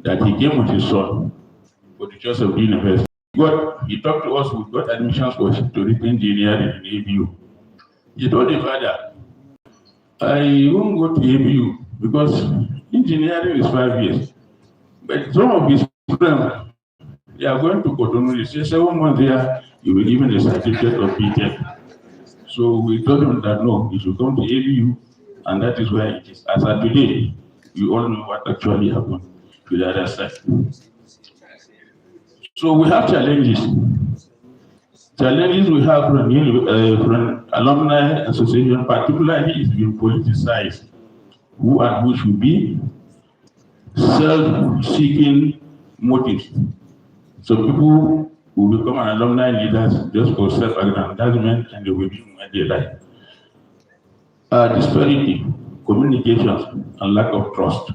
that he came with his son for the choice of the university. He talked to us, we got admissions for him to read engineering in ABU. He told the father, I won't go to ABU because engineering is 5 years. But some of his friends, they are going to Cotonou. They say 7 months there, you will give him a certificate of BTech. So we told him that no, he should come to ABU, and that is where it is. As of today, you all know what actually happened to the other side. So we have challenges. Challenges we have from alumni association, particularly is being politicized. Who and who should be self-seeking motives. So people will become an alumni leaders just for self-aggrandizement and they will be what they like. Disparity, communications, and lack of trust.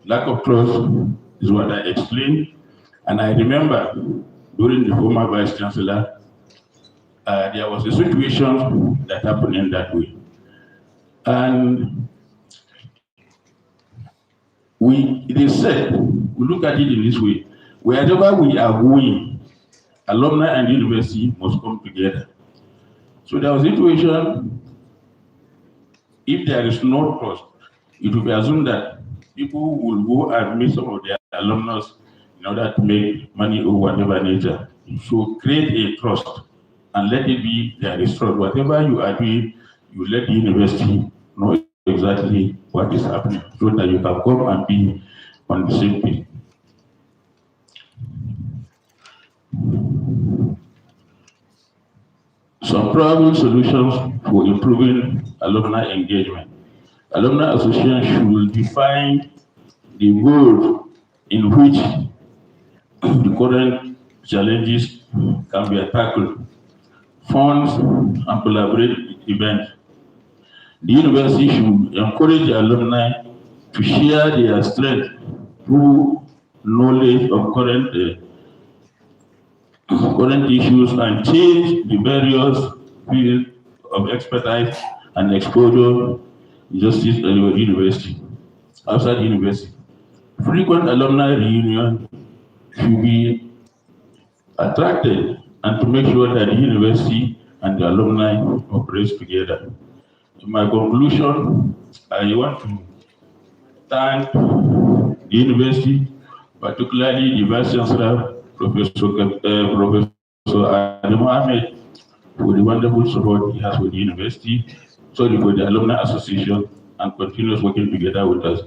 Lack of trust is what I explained. And I remember during the former Vice Chancellor, there was a situation that happened in that way. And they said, we look at it in this way, wherever we are going, alumni and university must come together. So there was a situation, if there is no trust, it will be assumed that people will go and meet some of their alumni in order to make money or whatever nature. So create a trust and let it be their trust. Whatever you are doing, you let the university know exactly what is happening so that you can come and be on the same page. Some probable solutions for improving alumni engagement. Alumni association should define the goal in which the current challenges can be tackled, funds and collaborate events. The university should encourage alumni to share their strength through knowledge of current issues and change the various fields of expertise and exposure justice at your university, outside the university. Frequent alumni reunion should be attracted and to make sure that the university and the alumni operate together. In my conclusion, I want to thank the university, particularly the Vice Chancellor, Professor Ahmadu, for the wonderful support he has for the university, for the Alumni Association, and continues working together with us.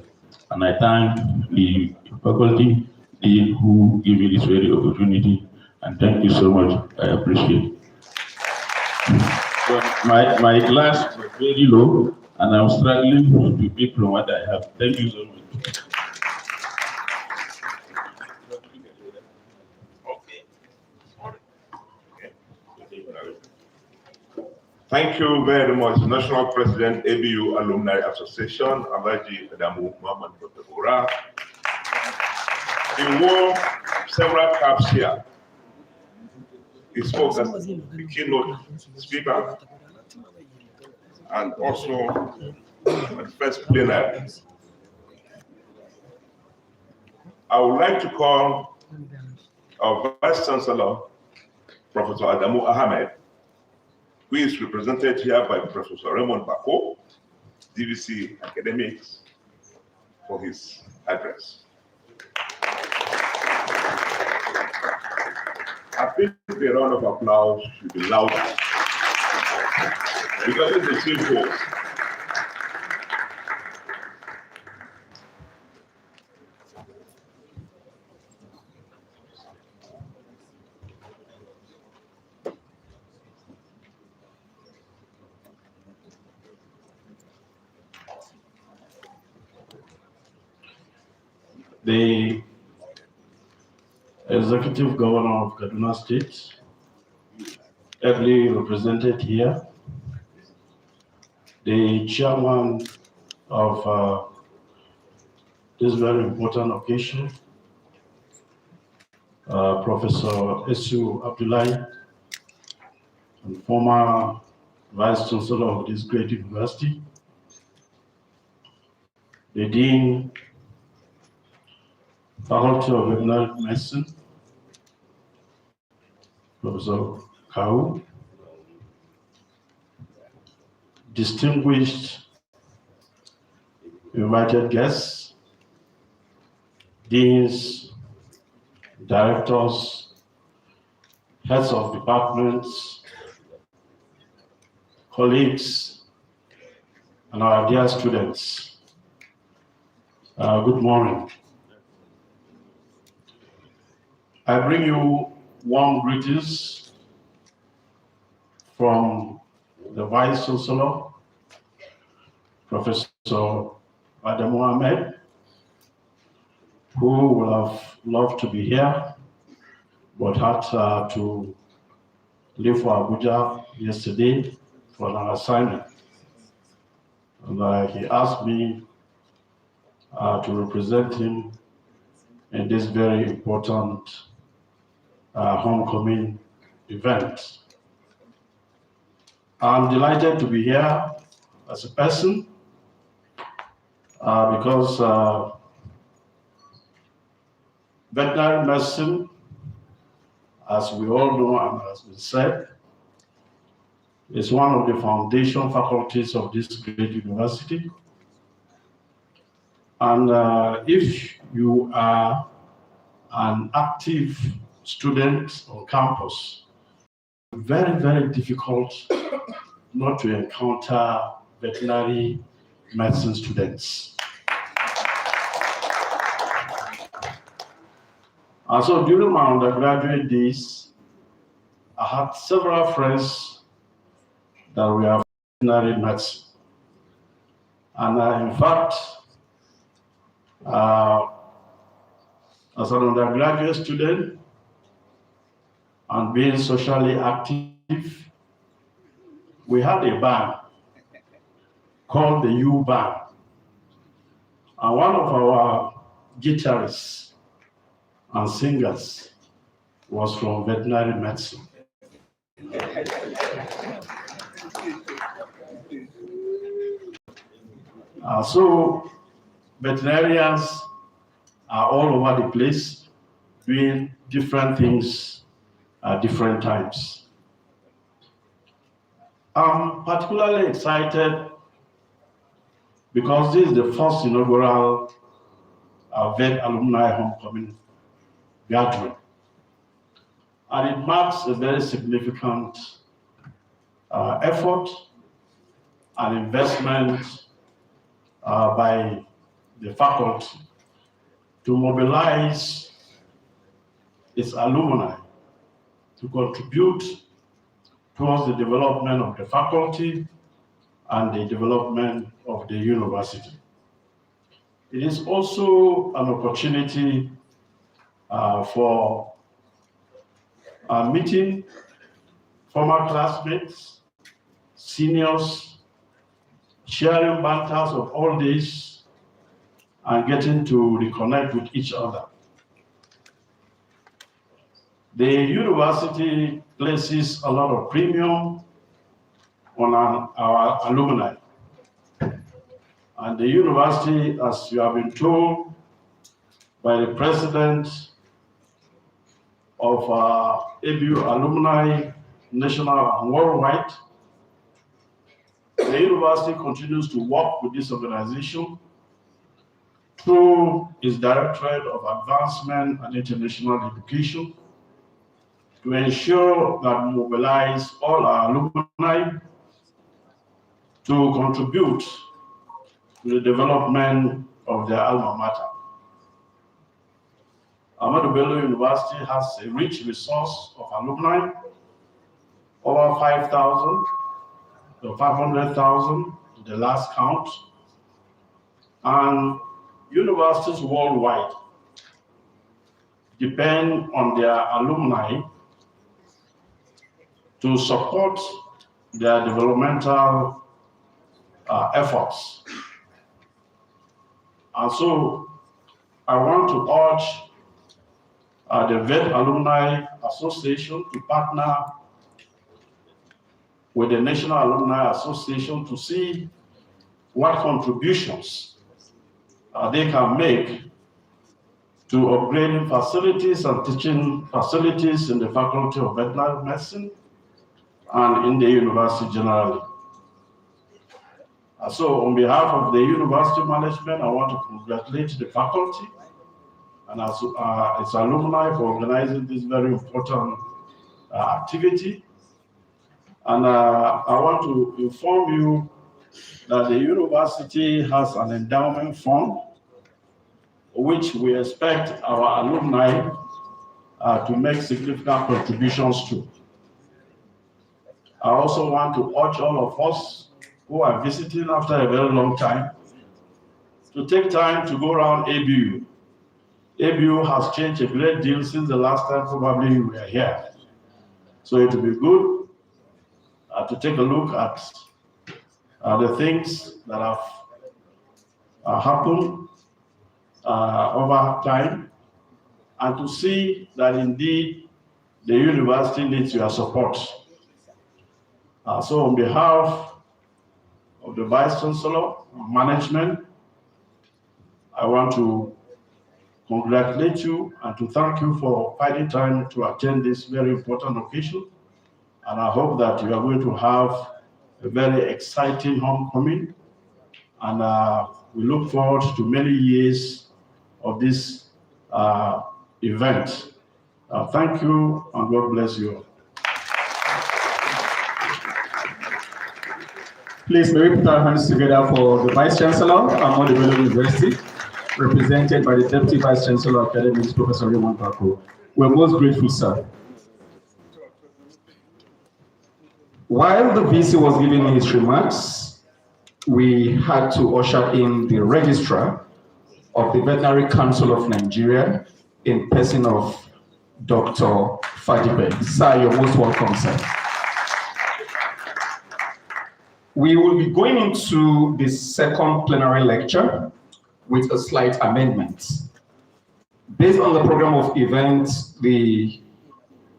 And I thank the faculty dean who gave me this very opportunity, and thank you so much. I appreciate it. So my class was very low, and I'm struggling to pick from what I have. Thank you so much. Thank you very much, National President, ABU Alumni Association, Ahmadu Adamu Muhammad Botagora. He wore several caps here. He spoke as the keynote speaker and also at the first plenary. I would like to call our Vice Chancellor, Professor Adamu Ahmed, who is represented here by Professor Raymond Bako, DVC Academics, for his address. I think the round of applause should be louder because it's the same force. The Executive Governor of Kaduna State, ably represented here, the Chairman of this very important occasion, Professor Esu Abdullahi, and former Vice Chancellor of this great university, the Dean, Faculty of Veterinary Medicine, Professor Kau, distinguished invited guests, deans, directors, heads of departments, colleagues, and our dear students. Good morning. I bring you warm greetings from the Vice Chancellor, Professor Adamu Ahmed, who would have loved to be here, but had to leave for Abuja yesterday for an assignment. And he asked me to represent him in this very important homecoming event. I'm delighted to be here as a person because veterinary medicine, as we all know and has been said, is one of the foundation faculties of this great university. And if you are an active student on campus, very, very difficult not to encounter veterinary medicine students. And so during my undergraduate days, I had several friends that were veterinary medicine. And in fact, as an undergraduate student and being socially active, we had a band called the U Band. And one of our guitarists and singers was from veterinary medicine. So veterinarians are all over the place doing different things at different times. I'm particularly excited because this is the first inaugural Vet Alumni Homecoming gathering. And it marks a very significant effort and investment by the faculty to mobilize its alumni to contribute towards the development of the faculty and the development of the university. It is also an opportunity for meeting former classmates, seniors, sharing banters of all this, and getting to reconnect with each other. The university places a lot of premium on our alumni. And the university, as you have been told by the president of ABU Alumni, national and worldwide, the university continues to work with this organization through its Directorate of Advancement and International Education to ensure that we mobilize all our alumni to contribute to the development of their alma mater. Ahmadu Bello University has a rich resource of alumni, over 5,000 to 500,000 the last count, and universities worldwide depend on their alumni to support their developmental efforts. And so I want to urge the Vet Alumni Association to partner with the National Alumni Association to see what contributions they can make to upgrading facilities and teaching facilities in the Faculty of Veterinary Medicine and in the university generally. So on behalf of the university management, I want to congratulate the faculty and its alumni for organizing this very important activity. And I want to inform you that the university has an endowment fund which we expect our alumni to make significant contributions to. I also want to urge all of us who are visiting after a very long time to take time to go around ABU. ABU has changed a great deal since the last time probably you were here. So it will be good to take a look at the things that have happened over time, and to see that indeed the university needs your support. So on behalf of the Vice Chancellor, management, I want to congratulate you and to thank you for finding time to attend this very important occasion. And I hope that you are going to have a very exciting homecoming And we look forward to many years of this event. Thank you, and God bless you. Please, may we put our hands together for the Vice Chancellor, Ahmadu Bello University, represented by the Deputy Vice Chancellor of Academics, Professor Raymond Bako. We're most grateful, sir. While the VC was giving his remarks, we had to usher in the Registrar of the Veterinary Council of Nigeria in person of Dr. Fadibe. Sir, you're most welcome, sir. We will be going into the second plenary lecture with a slight amendment. Based on the program of events, the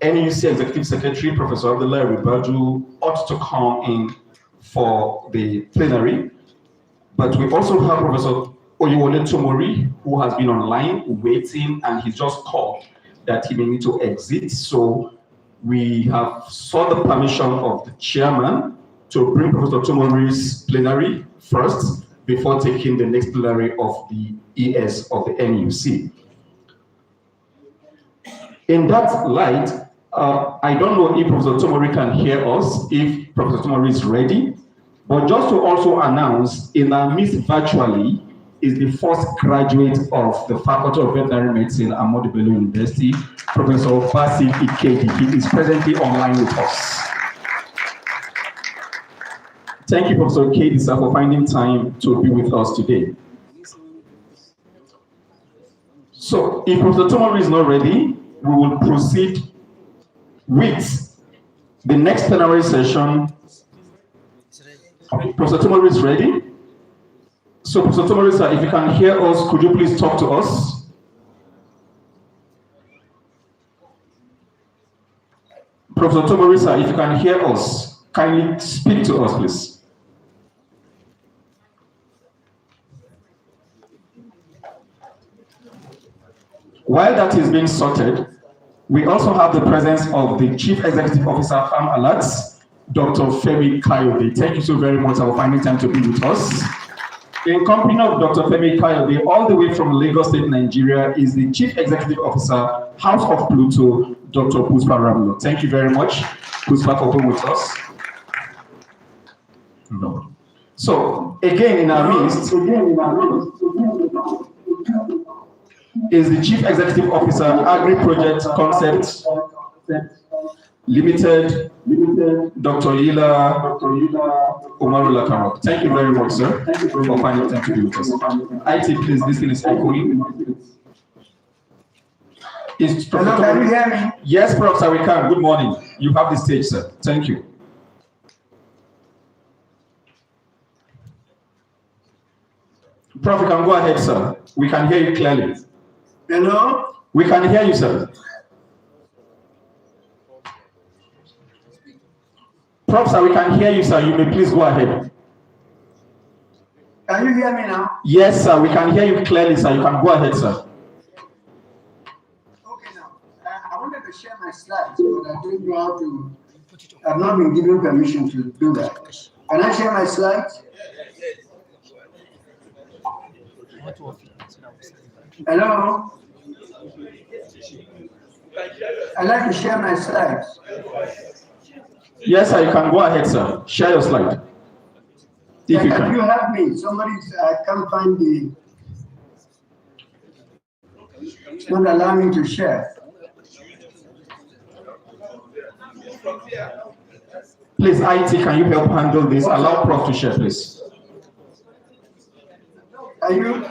NUC Executive Secretary, Professor Abdullah Ribadu, ought to come in for the plenary, but we also have Professor Oyewole Tomori, who has been online waiting, and he just called that he may need to exit. So we have sought the permission of the chairman to bring Professor Tomori's plenary first before taking the next plenary of the ES of the NUC. In that light, I don't know if Professor Tomori can hear us, if Professor Tomori is ready, but just to also announce, in our midst virtually is the first graduate of the Faculty of Veterinary Medicine at Ahmadu Bello University, Professor Basil Ikedi. He is presently online with us. Thank you, Professor Ikedi, sir, for finding time to be with us today. So, if Professor Tomori is not ready, we will proceed with the next plenary session. Okay, Professor Tomori is ready. So, Professor Tomori, sir, if you can hear us, could you please talk to us? Professor Tomori, sir, if you can hear us, kindly speak to us, please. While that is being sorted, we also have the presence of the Chief Executive Officer, Farm Alerts, Dr. Femi Kayode. Thank you so very much for finding time to be with us. In company of Dr. Femi Kayode, all the way from Lagos State, Nigeria, is the Chief Executive Officer, House of Pluto, Dr. Puspa Ramlo. Thank you very much, Puspa, for being with us. No. So, again in our midst, is the Chief Executive Officer, Agri Project Concept Limited, Dr. Yila Umaru Lakarok. Thank you very much, sir, for finding time to be with us. IT, please, this thing is echoing. Hello, can you hear me? Yes, Professor, we can. Good morning. You have the stage, sir. Thank you. Prof, you can go ahead, sir. We can hear you clearly. Hello? We can hear you, sir. Prof, sir, we can hear you, sir. You may please go ahead. Can you hear me now? Yes, sir. We can hear you clearly, sir. You can go ahead, sir. Okay, now. I wanted to share my slides, but I don't know how to. I've not been given permission to do that. Can I share my slides? Hello? I'd like to share my slides. Yes, sir. You can go ahead, sir. Share your slide. If you Can you can. help me? Somebody's, I can't find the. It's not allowing me to share. Please, IT, can you help handle this? Allow Prof to share, please. Are you?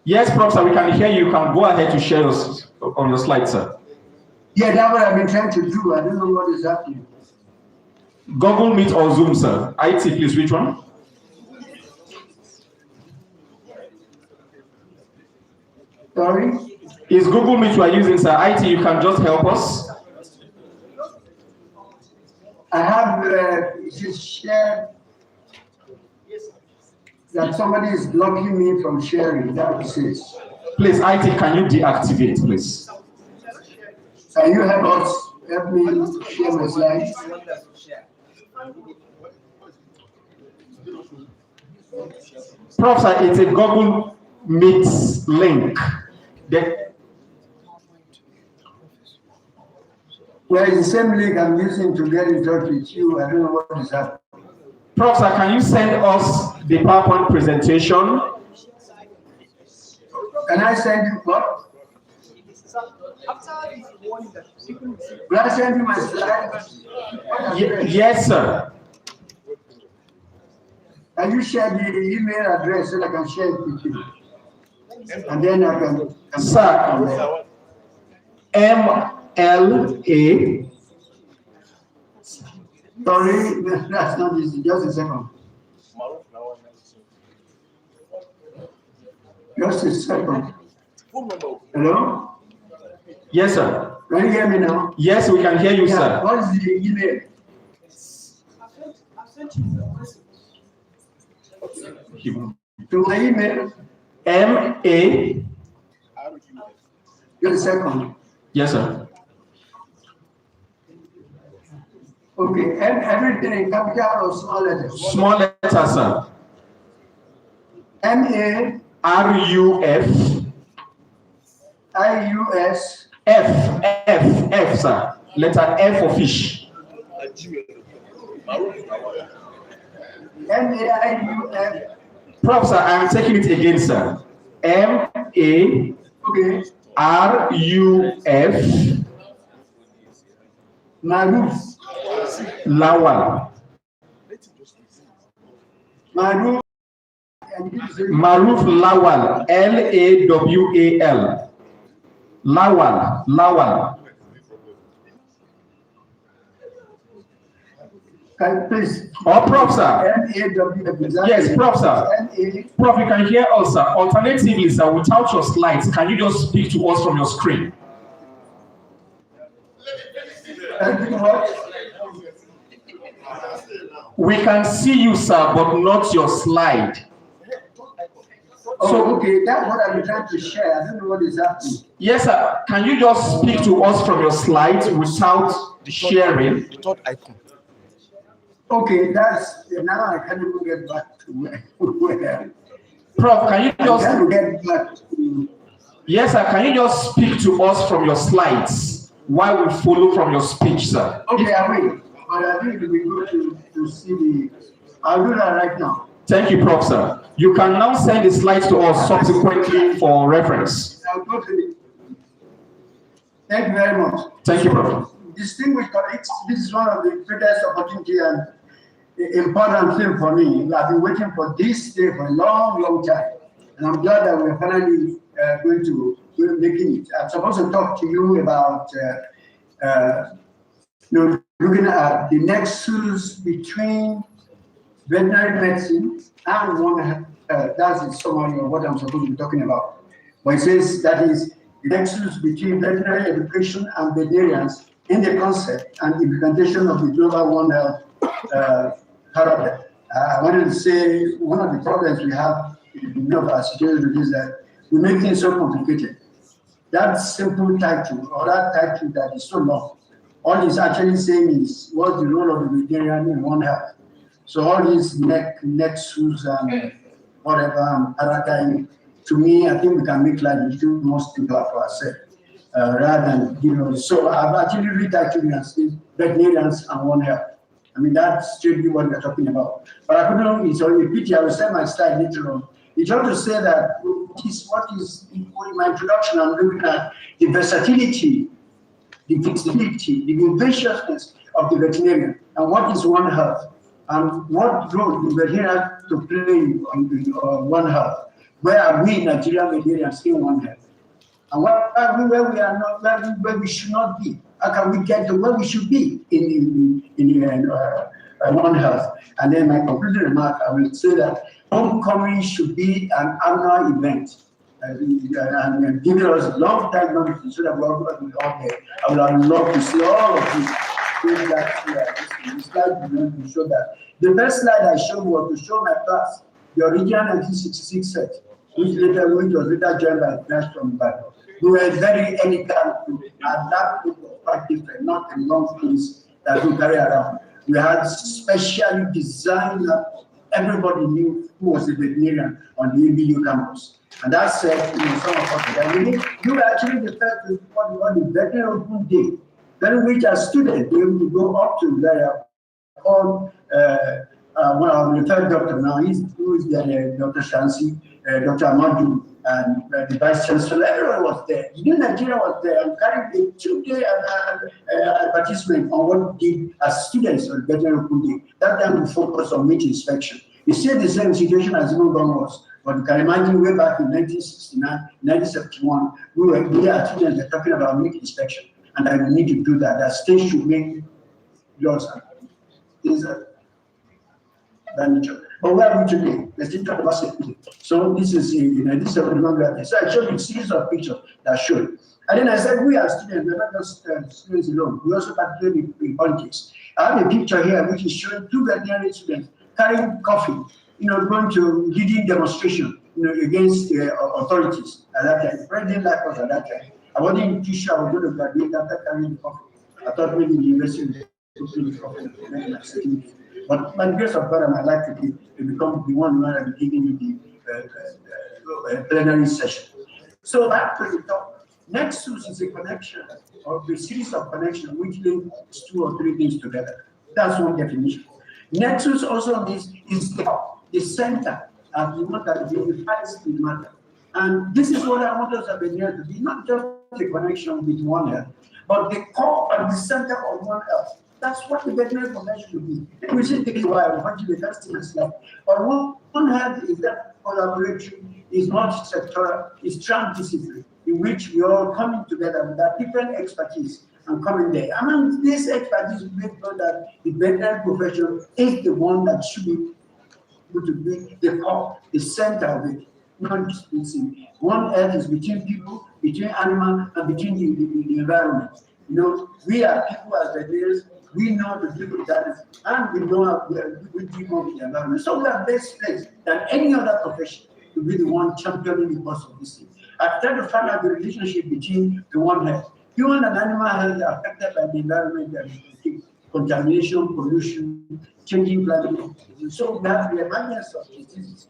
Yes, Prof, sir, we can hear you. You can go ahead to share us on your slide, sir. Yeah, that's what I've been trying to do. I don't know what is happening. Google Meet or Zoom, sir. IT, please, which one? Sorry? Is Google Meet you are using, sir? IT, you can just help us. I have just shared that somebody is blocking me from sharing. That what it says. Please, IT, can you deactivate, please? Can you help me share my slides? Prof, sir, it's a Google Meet link. Well, it's the same link I'm using to get in touch with you. I don't know what is happening. Prof, sir, can you send us the PowerPoint presentation? Can I send you what? Will I send you my slides? Yes, sir. Can you share the email address so I can share it with you? And then I can sir, MLA. Sorry, that's not easy. Just a second. Just a second. Hello? Yes, sir. Can you hear me now? Yes, we can hear you, sir. What is the email? To my email. MA. Just a second. Yes, sir. Okay, and everything in capital or small letters? Small letters, sir. MARUF. IUS. F, sir. Letter F for fish. MAIUF. Prof, sir, I am taking it again, sir. MARUF. Maruf. Lawal. Maruf. Maruf Lawal. LAWAL. Lawal. Please. Oh, Prof, sir. Yes, Prof, sir. Prof, you can hear us, sir. Alternatively, sir, without your slides, can you just speak to us from your screen? We can see you, sir, but not your slide. Oh, okay, that's what I'm trying to share. I don't know what is happening. Yes, sir. Can you just speak to us from your slides without sharing? The third icon. Okay, that's now I can't even get back to where. Prof, can you just get back to? Yes, sir. Can you just speak to us from your slides while we follow from your speech, sir? Okay, I will. But I think we go to see the. I'll do that right now. Thank you, Prof, sir. You can now send the slides to us subsequently for reference. I'll go to it. Thank you very much. Thank you, Prof. Distinguished colleagues, this is one of the greatest opportunity and important thing for me. I've been waiting for this day for a long time. And I'm glad that we're finally going to making it. I'm supposed to talk to you about looking at the nexus between veterinary medicine and one that's the summary of what I'm supposed to be talking about. But it says that is the nexus between veterinary education and veterinarians in the concept and implementation of the global One Health paradigm. I wanted to say one of the problems we have in our situation is that we make things so complicated. That simple title or that title that is so long, all it's actually saying is what's the role of the veterinarian in One Health. So all these nexus and whatever and paradigm, to me, I think we can make life a little more simpler for ourselves. Rather than, so I've actually retitled it as veterinarians and One Health. I mean, that's strictly what we're talking about. But I couldn't, it's only a pity, I will send my slide later on. It's just to say that what is in my introduction, I'm looking at the versatility, the flexibility, the invaciousness of the veterinarian, and what is One Health, and what role the veterinarian to play on One Health. Where are we Nigerian veterinarians in One Health? And where are we where we are not, where we should not be? How can we get to where we should be in One Health? And then my concluding remark, I will say that homecoming should be an annual event. And giving us a long time notice so that we're all there. I would love to see all of you doing that here. This slide to show that. The first slide I showed was to show my class the original 1966 set, which was later joined by class from Bello. We were very elegant group, and that group was quite different, not a long piece that we carry around. We had specially designed everybody knew who was the veterinarian on the ABU campus. And that said, some of us, you were actually the first to what the veterinary open day, then which as students, they would go up to Zaria, called the third doctor now, who is there, Dr. Shansi, Dr. Ahmadu, and the vice chancellor. Everyone was there. The new Nigeria was there and carried a 2-day advertisement on what we did as students on veterinary open day. That time we focused on meat inspection. It's still the same situation as even gone was. But you can imagine way back in 1969, 1971, we as students were talking about meat inspection. And I need to do that. That state should make laws. Is nature. But where are we today? Let's talk about safety. So this is this is a so I showed you a series of pictures that showed. And then I said, we as students, we're not just students alone. We also participate in politics. I have a picture here which is showing 2 veterinary students carrying coffee, going to leading demonstration, against the authorities at that time. The president like us at that time. I wasn't too sure I was going to graduate after carrying the coffee. I thought maybe the university would the coffee. But by the grace of God, I'd like to become the one who will be giving you the plenary session. So back to the top. Nexus is a connection or a series of connections which links 2 or 3 things together. That's one definition. Nexus also means is the center and the one that unifies the matter. And this is what I want us to be here to be, not just a connection with one health, but the core and the center of one health. That's what the veterinary profession should be. We should take it why I want you to customers like. But one health is that collaboration is multi-sectoral, is transdisciplinary, in which we are all coming together with our different expertise and coming there. Among this expertise, we make sure that the veterinary profession is the one that should be able to be the core, the center of it. Not dispensing. One health is between people, between animals, and between the environment. We are people as veterinarians. We know the deal with that, and we know how we deal with the environment. So we are best placed than any other profession to be the one championing the cause of this thing. I try to find out the relationship between the one health. Human and animal health are affected by the environment, contamination, pollution, changing climate. So we have the emergence of diseases,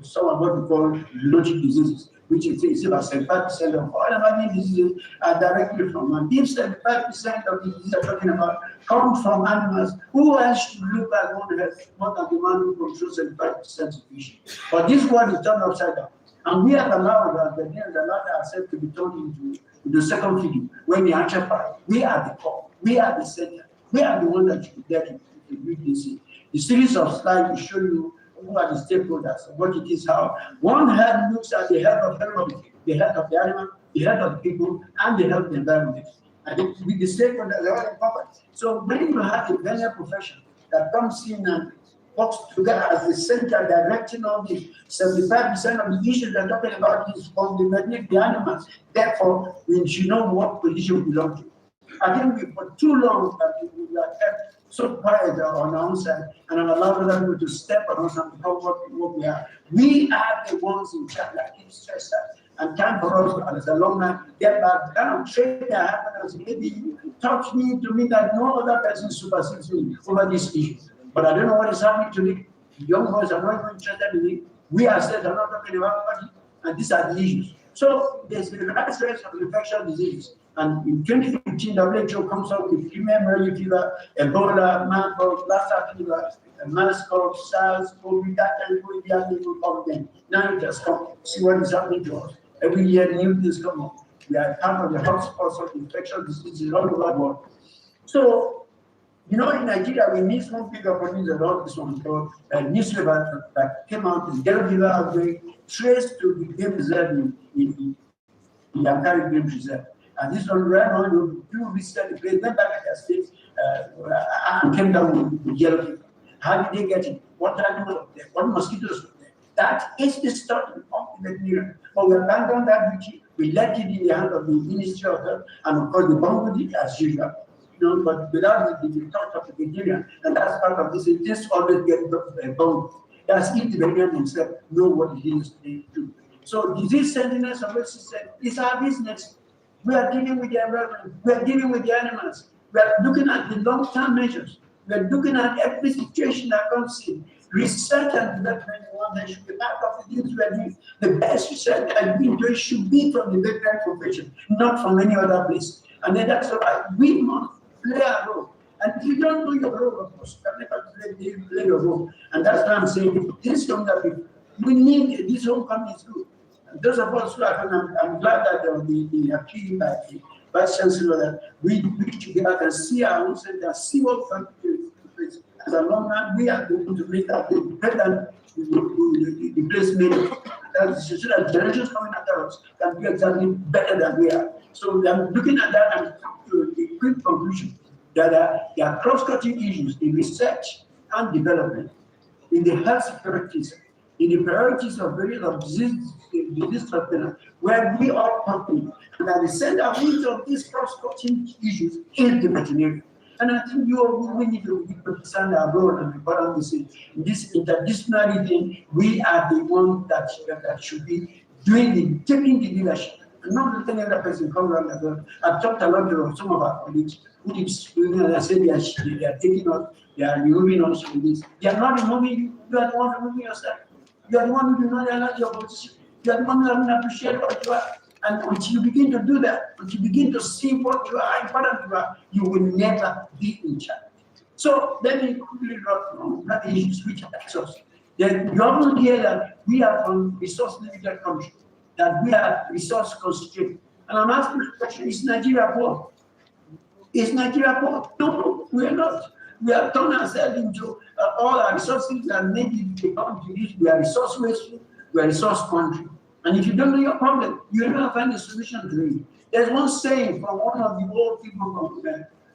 some of what we call zoonotic diseases, which is about 75% of all emerging diseases are directly from man. If 75% of the diseases are talking about come from animals, who else should look at one health more than the man who controls 75% of the issue? But this world is turned upside down. And we have allowed ourselves to be turned into the second fiddle when the actual part, we are the core, we are the center, we are the one that should be there to build this. The series of slides will show you who are the stakeholders, what it is, how one health looks at the health of everybody, the health of the animal, the health of the people, and the health of the environment. And with the stakeholders, they are important. So when you have a veterinary profession that comes in and works together as the center directing all the 75% of the issues they're talking about is from the veterinary, the animals. Therefore, we should know what position we belong to. I think we for too long we are kept so quiet on our own side and allowed other people to step on us and become what we are. We are the ones in charge that keep stressed out. And time for us as alumni get back kind of training that happens. Maybe touch me to me that no other person supersedes me over this issue. But I don't know what is happening to me. Young boys are not even interested in it. We ourselves are not talking about money, and these are the issues. So there's been a rise of infectious diseases. And in 2015, WHO comes up with female malaria fever, Ebola, Marburg, Lassa fever, MERS-CoV, SARS, COVID, that and COVID, will come again. Now it has come. See what is happening to us. Every year, new things come up. We are part of the hotspots of infectious diseases all over the world. So, in Nigeria, we need one big opportunity about this one called a newspaper that came out in Bello fever outbreak, traced to the game reserve in Yankari Game Reserve. And this one ran on to visit the place, went back at their states, and came down with yellow fever. How did they get it? What animals were there? What mosquitoes were there? That is the story of the veterinarian. But we abandoned that duty. We left it in the hand of the Ministry of Health, and of course, the bungled it as usual. But without the thought of the veterinarian, and that's part of this, it just always gets bound. That's if the veterinarian himself know what it is to do. So disease sentinels of the system is our business. We are dealing with the environment. We are dealing with the animals. We are looking at the long-term measures. We are looking at every situation that comes in. Research and development one that should be part of the things we are doing. The best research that we do should be from the veterinary profession, not from any other place. And then that's why we must play our role. And if you don't do your role, of course, you can never play your role. And that's why I'm saying this younger people, we need this homecoming is good. And those of us who are, I'm glad that the appeal by the Vice Chancellor that we together can see our own center, see what we can do. As a long run, we are going to make that better than the place made. So that generations coming after us can be exactly better than we are. So I'm looking at that and come to a quick conclusion that there are cross-cutting issues in research and development, in the health securities, in the priorities of various of disease structure, where we are talking, and at the center of these cross-cutting issues is the veterinarian. And I think we need to understand our role and importance in this interdisciplinary thing. We are the one that should be taking the leadership, and not letting another person come around as well. I've talked a lot to some of our colleagues who I said they are taking us, they are removing us from this. They are not removing you, you are the one removing yourself. You are the one who do not realize your position. You are the one who doesn't appreciate what you are. And until you begin to do that, until you begin to see what you are, important you are, you will never be in charge. So let me quickly run the issues which affect us. Then you often hear that we are from resource-limited country, that we are resource-constrained. And I'm asking the question, is Nigeria poor? Is Nigeria poor? No, we are not. We have turned ourselves into all our resources and made it become to this. We are resource wasteful, we are resource country. And if you don't know your problem, you will never find a solution to it. There's one saying from one of the old people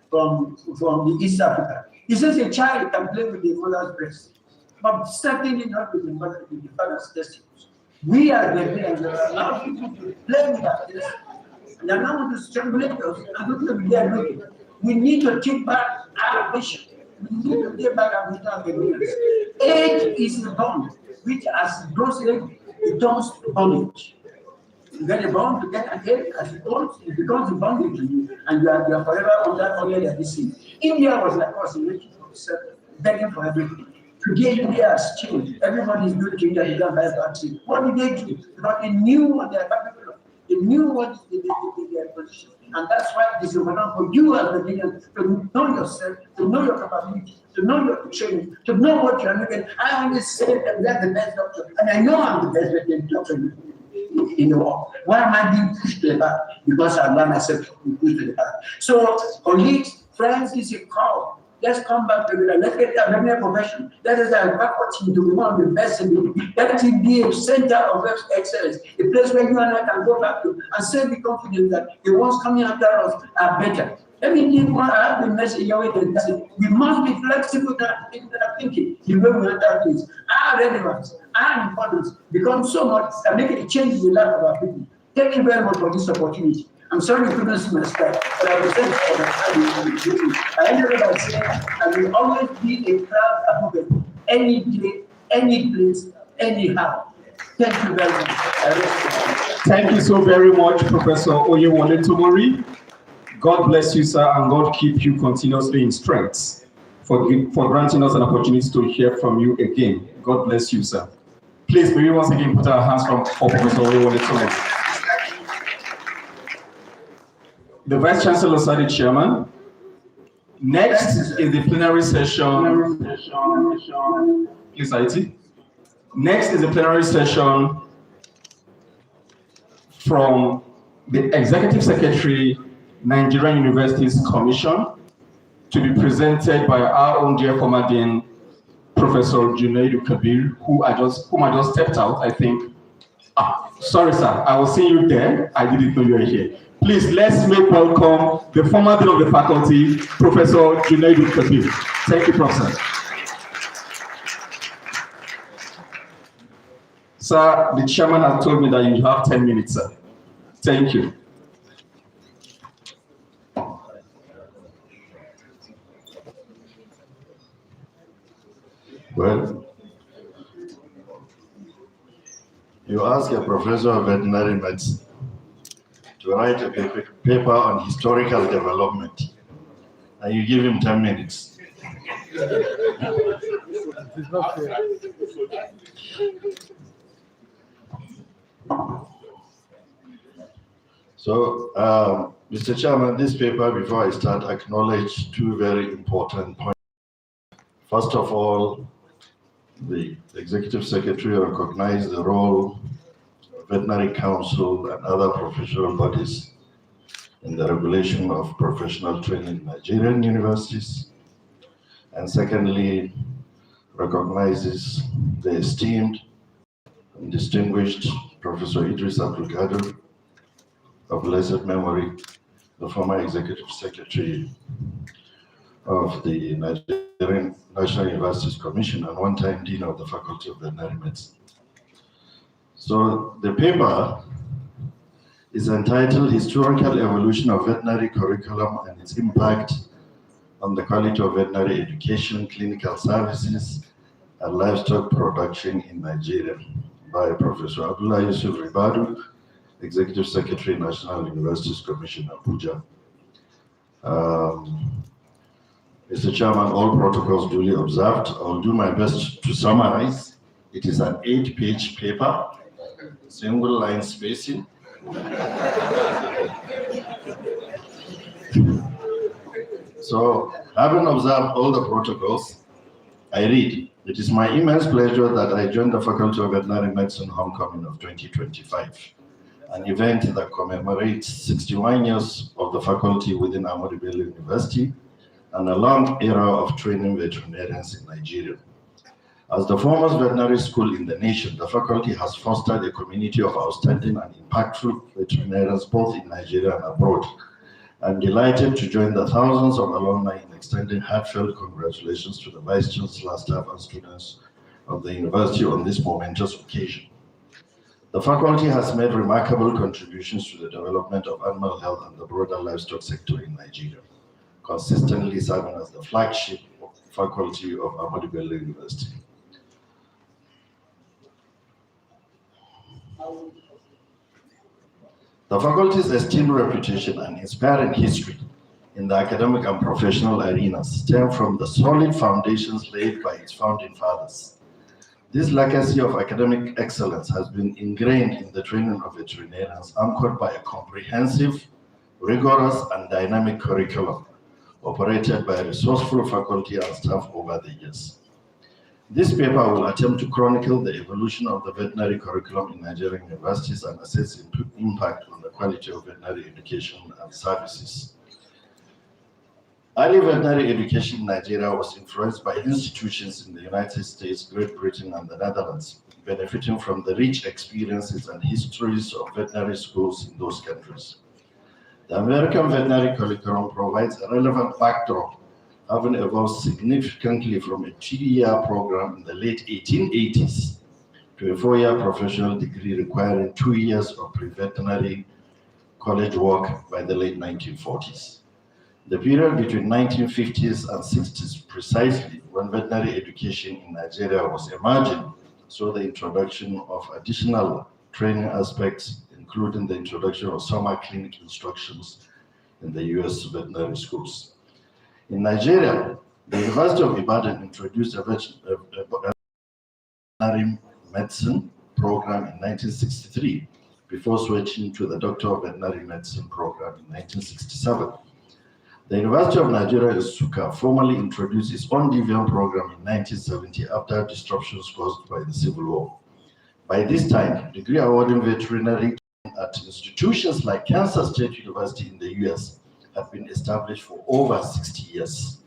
from the East Africa. He says a child can play with the mother's breast, but certainly not with the father's testicles. We are the players that allow people to play with our testicles. And they're not going to strangulate us and look to be there looking. We need to take back our vision. We need to take back our vision. Age is the bond, which as grows age, it turns to bondage. You get a bond, you get an age, as it goes, it becomes a bondage to you, and you are forever on that only that this is. India was like us in 1947, begging for everything. Today, India has changed. Everybody is doing things that they don't buy vaccine. What did they do? Because they knew what they are capable of. They knew what is their position. And that's why it is important for you as the leader to know yourself, to know your capability, to know your training, to know what you are looking. I always say that we are the best doctor, and I know I'm the best veterinary doctor in the world. Why am I being pushed to the back? Because I allow myself to be pushed to the back. So, colleagues, friends, this is a call. Let's come back to it. Let's get that veterinary profession. Let us backward to be one of the best in the world. Let it be a center of excellence, a place where you and I can go back to and say be confident that the ones coming after us are better. Let me give one. I have the message away that we must be flexible in that thinking. The way we enter things, our relevance, our importance become so much that make a change in the life of our people. Thank you very much for this opportunity. I'm sorry you couldn't see my slide, but I was saying for that I ended up by saying I will always be a proud advocate, any day, any place, anyhow. Thank you very much. Thank you so very much, Professor Oyewole Tomori. God bless you, sir, and God keep you continuously in strength for granting us an opportunity to hear from you again. God bless you, sir. Please, may we once again put our hands for Professor Oyewole Tomori. The Vice Chancellor, sir, the Chairman. Next is the plenary session. Please, IT. Next is the plenary session from the Executive Secretary, Nigerian Universities Commission, to be presented by our own dear former Dean, Professor Junaidu Kabir, whom I just stepped out, I think. Sorry, sir, I was seeing you there. I didn't know you were here. Please, let's make welcome the former Dean of the faculty, Professor Junaidu Kabir. Thank you, Professor. Sir, the chairman has told me that you have 10 minutes, sir. Thank you. Well, you ask a professor of veterinary medicine to write a paper on historical development, and you give him 10 minutes. is not fair. So, Mr. Chairman, this paper, before I start, acknowledge two very important points. First of all, the Executive Secretary recognized the role of Veterinary Council and other professional bodies in the regulation of professional training in Nigerian universities. And secondly, recognizes the esteemed and distinguished Professor Idris Abdulkader of blessed memory, the former Executive Secretary of the Nigerian National Universities Commission and one-time Dean of the Faculty of Veterinary Medicine. So the paper is entitled Historical Evolution of Veterinary Curriculum and its Impact on the Quality of Veterinary Education, Clinical Services, and Livestock Production in Nigeria by Professor Abdullah Yusuf Ribadu, Executive Secretary, National Universities Commission, Abuja. Mr. Chairman, all protocols duly observed. I'll do my best to summarize. It is an 8-page paper, single line spacing. So, having observed all the protocols, I read, it is my immense pleasure that I joined the Faculty of Veterinary Medicine Homecoming of 2025, an event that commemorates 61 years of the faculty within Ahmadu Bello University and a long era of training veterinarians in Nigeria. As the foremost veterinary school in the nation, the faculty has fostered a community of outstanding and impactful veterinarians both in Nigeria and abroad. I'm delighted to join the thousands of alumni in extending heartfelt congratulations to the Vice Chancellor, staff, and students of the university on this momentous occasion. The faculty has made remarkable contributions to the development of animal health and the broader livestock sector in Nigeria, consistently serving as the flagship faculty of Ahmadu Bello University. The faculty's esteemed reputation and inspiring history in the academic and professional arenas stem from the solid foundations laid by its founding fathers. This legacy of academic excellence has been ingrained in the training of veterinarians, anchored by a comprehensive, rigorous, and dynamic curriculum operated by a resourceful faculty and staff over the years. This paper will attempt to chronicle the evolution of the veterinary curriculum in Nigerian universities and assess its impact on the quality of veterinary education and services. Early veterinary education in Nigeria was influenced by institutions in the United States, Great Britain, and the Netherlands, benefiting from the rich experiences and histories of veterinary schools in those countries. The American veterinary curriculum provides a relevant backdrop, having evolved significantly from a 2-year program in the late 1880s to a 4-year professional degree requiring 2 years of pre-veterinary college work by the late 1940s. The period between 1950s and 60s, precisely when veterinary education in Nigeria was emerging, saw the introduction of additional training aspects, including the introduction of summer clinic instructions in the US veterinary schools. In Nigeria, the University of Ibadan introduced a veterinary medicine program in 1963 before switching to the Doctor of Veterinary Medicine program in 1967. The University of Nigeria, Nsukka, formally introduced its own DVM program in 1970 after disruptions caused by the Civil War. By this time, degree awarding veterinary at institutions like Kansas State University in the US have been established for over 60 years.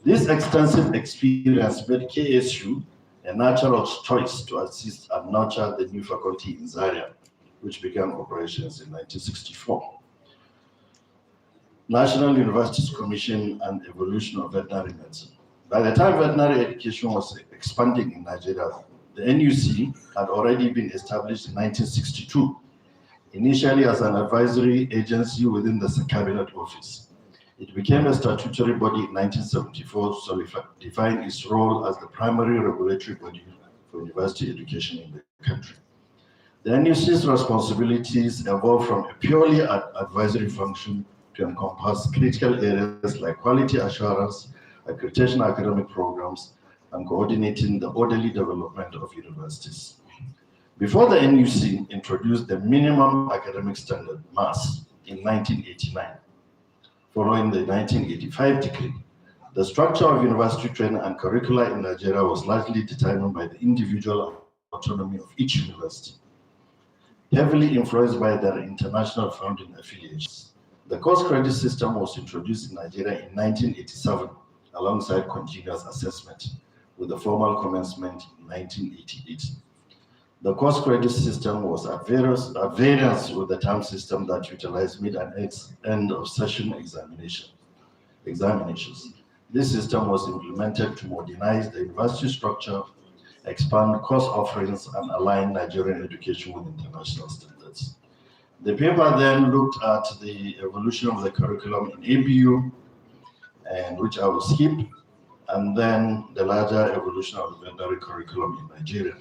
This extensive experience made KSU a natural choice to assist and nurture the new faculty in Zaria, which began operations in 1964. National Universities Commission and Evolution of Veterinary Medicine. By the time veterinary education was expanding in Nigeria, the NUC had already been established in 1962, initially as an advisory agency within the Cabinet Office. It became a statutory body in 1974, solidifying its role as the primary regulatory body for university education in the country. The NUC's responsibilities evolved from a purely advisory function to encompass critical areas like quality assurance, accreditation academic programs, and coordinating the orderly development of universities. Before the NUC introduced the minimum academic standard, MAS, in 1989, following the 1985 decree, the structure of university training and curricula in Nigeria was largely determined by the individual autonomy of each university, heavily influenced by their international founding affiliations. The course credit system was introduced in Nigeria in 1987 alongside continuous assessment, with a formal commencement in 1988. The course credit system was at variance with the term system that utilized mid and end of session examinations. This system was implemented to modernize the university structure, expand course offerings, and align Nigerian education with international standards. The paper then looked at the evolution of the curriculum in ABU, and which I will skip, and then the larger evolution of the veterinary curriculum in Nigeria.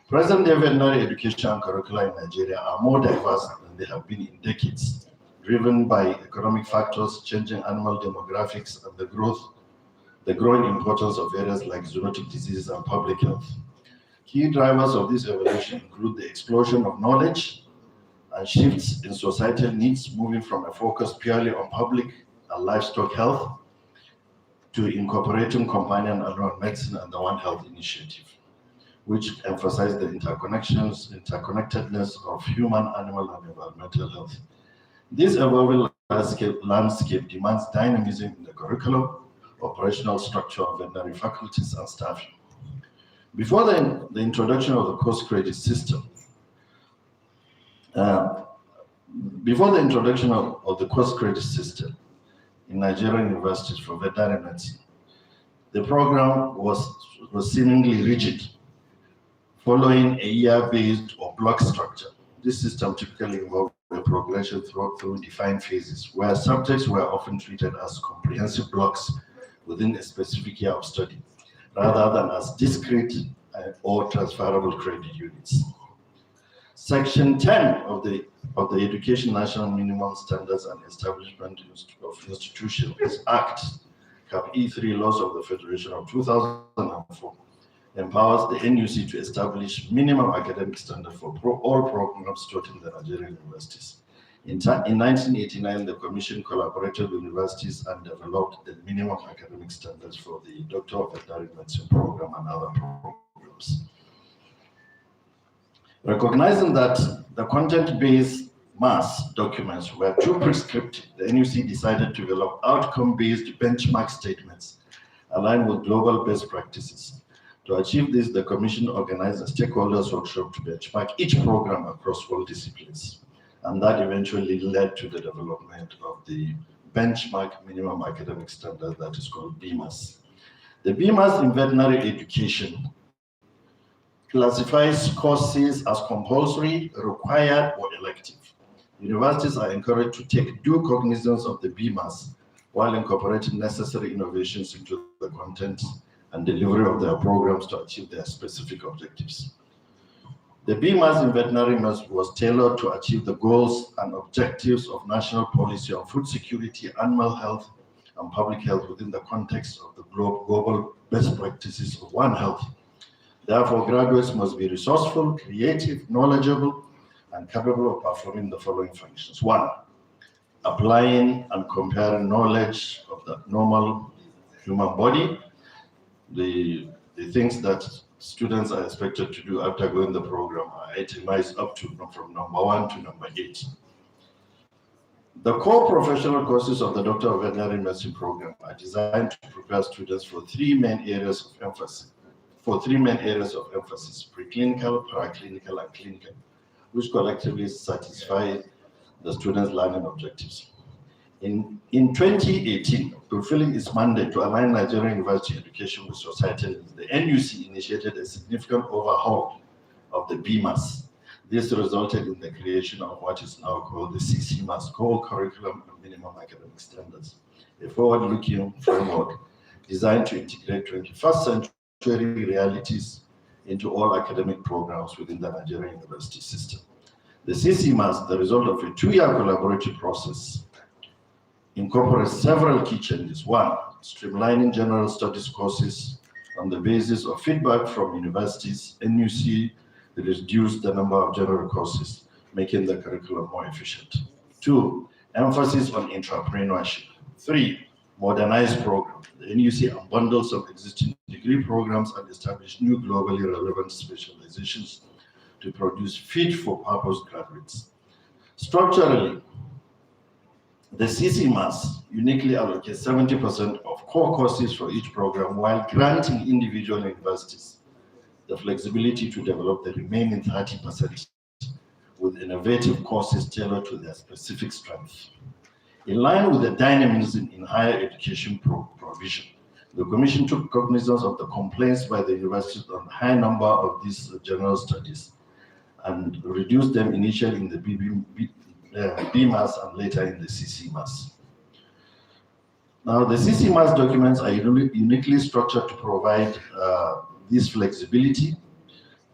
Present-day veterinary education curricula in Nigeria are more diverse than they have been in decades, driven by economic factors, changing animal demographics, and the growing importance of areas like zoonotic diseases and public health. Key drivers of this evolution include the explosion of knowledge and shifts in societal needs, moving from a focus purely on public and livestock health to incorporating companion animal medicine and the One Health initiative, which emphasize the interconnectedness of human, animal, and environmental health. This evolving landscape demands dynamism in the curriculum, operational structure of veterinary faculties, and staffing. Before the introduction of the course credit system, in Nigerian universities for veterinary medicine, the program was seemingly rigid, following a year-based or block structure. This system typically involved a progression through defined phases, where subjects were often treated as comprehensive blocks within a specific year of study, rather than as discrete or transferable credit units. Section 10 of the Education National Minimum Standards and Establishment of Institutions Act, Cap E3 Laws of the Federation of 2004, empowers the NUC to establish minimum academic standards for all programs taught in the Nigerian universities. In 1989, the Commission collaborated with universities and developed the minimum academic standards for the Doctor of Veterinary Medicine program and other programs. Recognizing that the content-based MAS documents were too prescriptive, the NUC decided to develop outcome-based benchmark statements aligned with global best practices. To achieve this, the Commission organized a stakeholders workshop to benchmark each program across all disciplines, and that eventually led to the development of the benchmark minimum academic standard that is called BMAS. The BMAS in veterinary education classifies courses as compulsory, required, or elective. Universities are encouraged to take due cognizance of the BMAS while incorporating necessary innovations into the content and delivery of their programs to achieve their specific objectives. The BMAS in veterinary medicine was tailored to achieve the goals and objectives of national policy on food security, animal health, and public health within the context of the global best practices of One Health. Therefore, graduates must be resourceful, creative, knowledgeable, and capable of performing the following functions. 1, applying and comparing knowledge of the normal human body, the things that students are expected to do after going the program are itemized up to from number 1 to number 8. The core professional courses of the Doctor of Veterinary Medicine program are designed to prepare students for three main areas of emphasis. Preclinical, paraclinical, and clinical, which collectively satisfy the students' learning objectives. In 2018, fulfilling its mandate to align Nigerian university education with societal needs, the NUC initiated a significant overhaul of the BMAS. This resulted in the creation of what is now called the CCMAS, Core Curriculum and Minimum Academic Standards, a forward-looking framework designed to integrate 21st century realities into all academic programs within the Nigerian university system. The CCMAS, the result of a 2-year collaborative process, incorporates several key changes. 1, streamlining general studies courses On the basis of feedback from universities, NUC reduced the number of general courses, making the curriculum more efficient. 2, emphasis on entrepreneurship. 3, modernized program. The NUC unbundled some existing degree programs and established new globally relevant specializations to produce fit-for-purpose graduates. Structurally, the CCMAS uniquely allocates 70% of core courses for each program while granting individual universities the flexibility to develop the remaining 30% with innovative courses tailored to their specific strengths. In line with the dynamism in higher education provision, the Commission took cognizance of the complaints by the universities on a high number of these general studies and reduced them initially in the BMAS and later in the CCMAS. Now, the CCMAS documents are uniquely structured to provide this flexibility,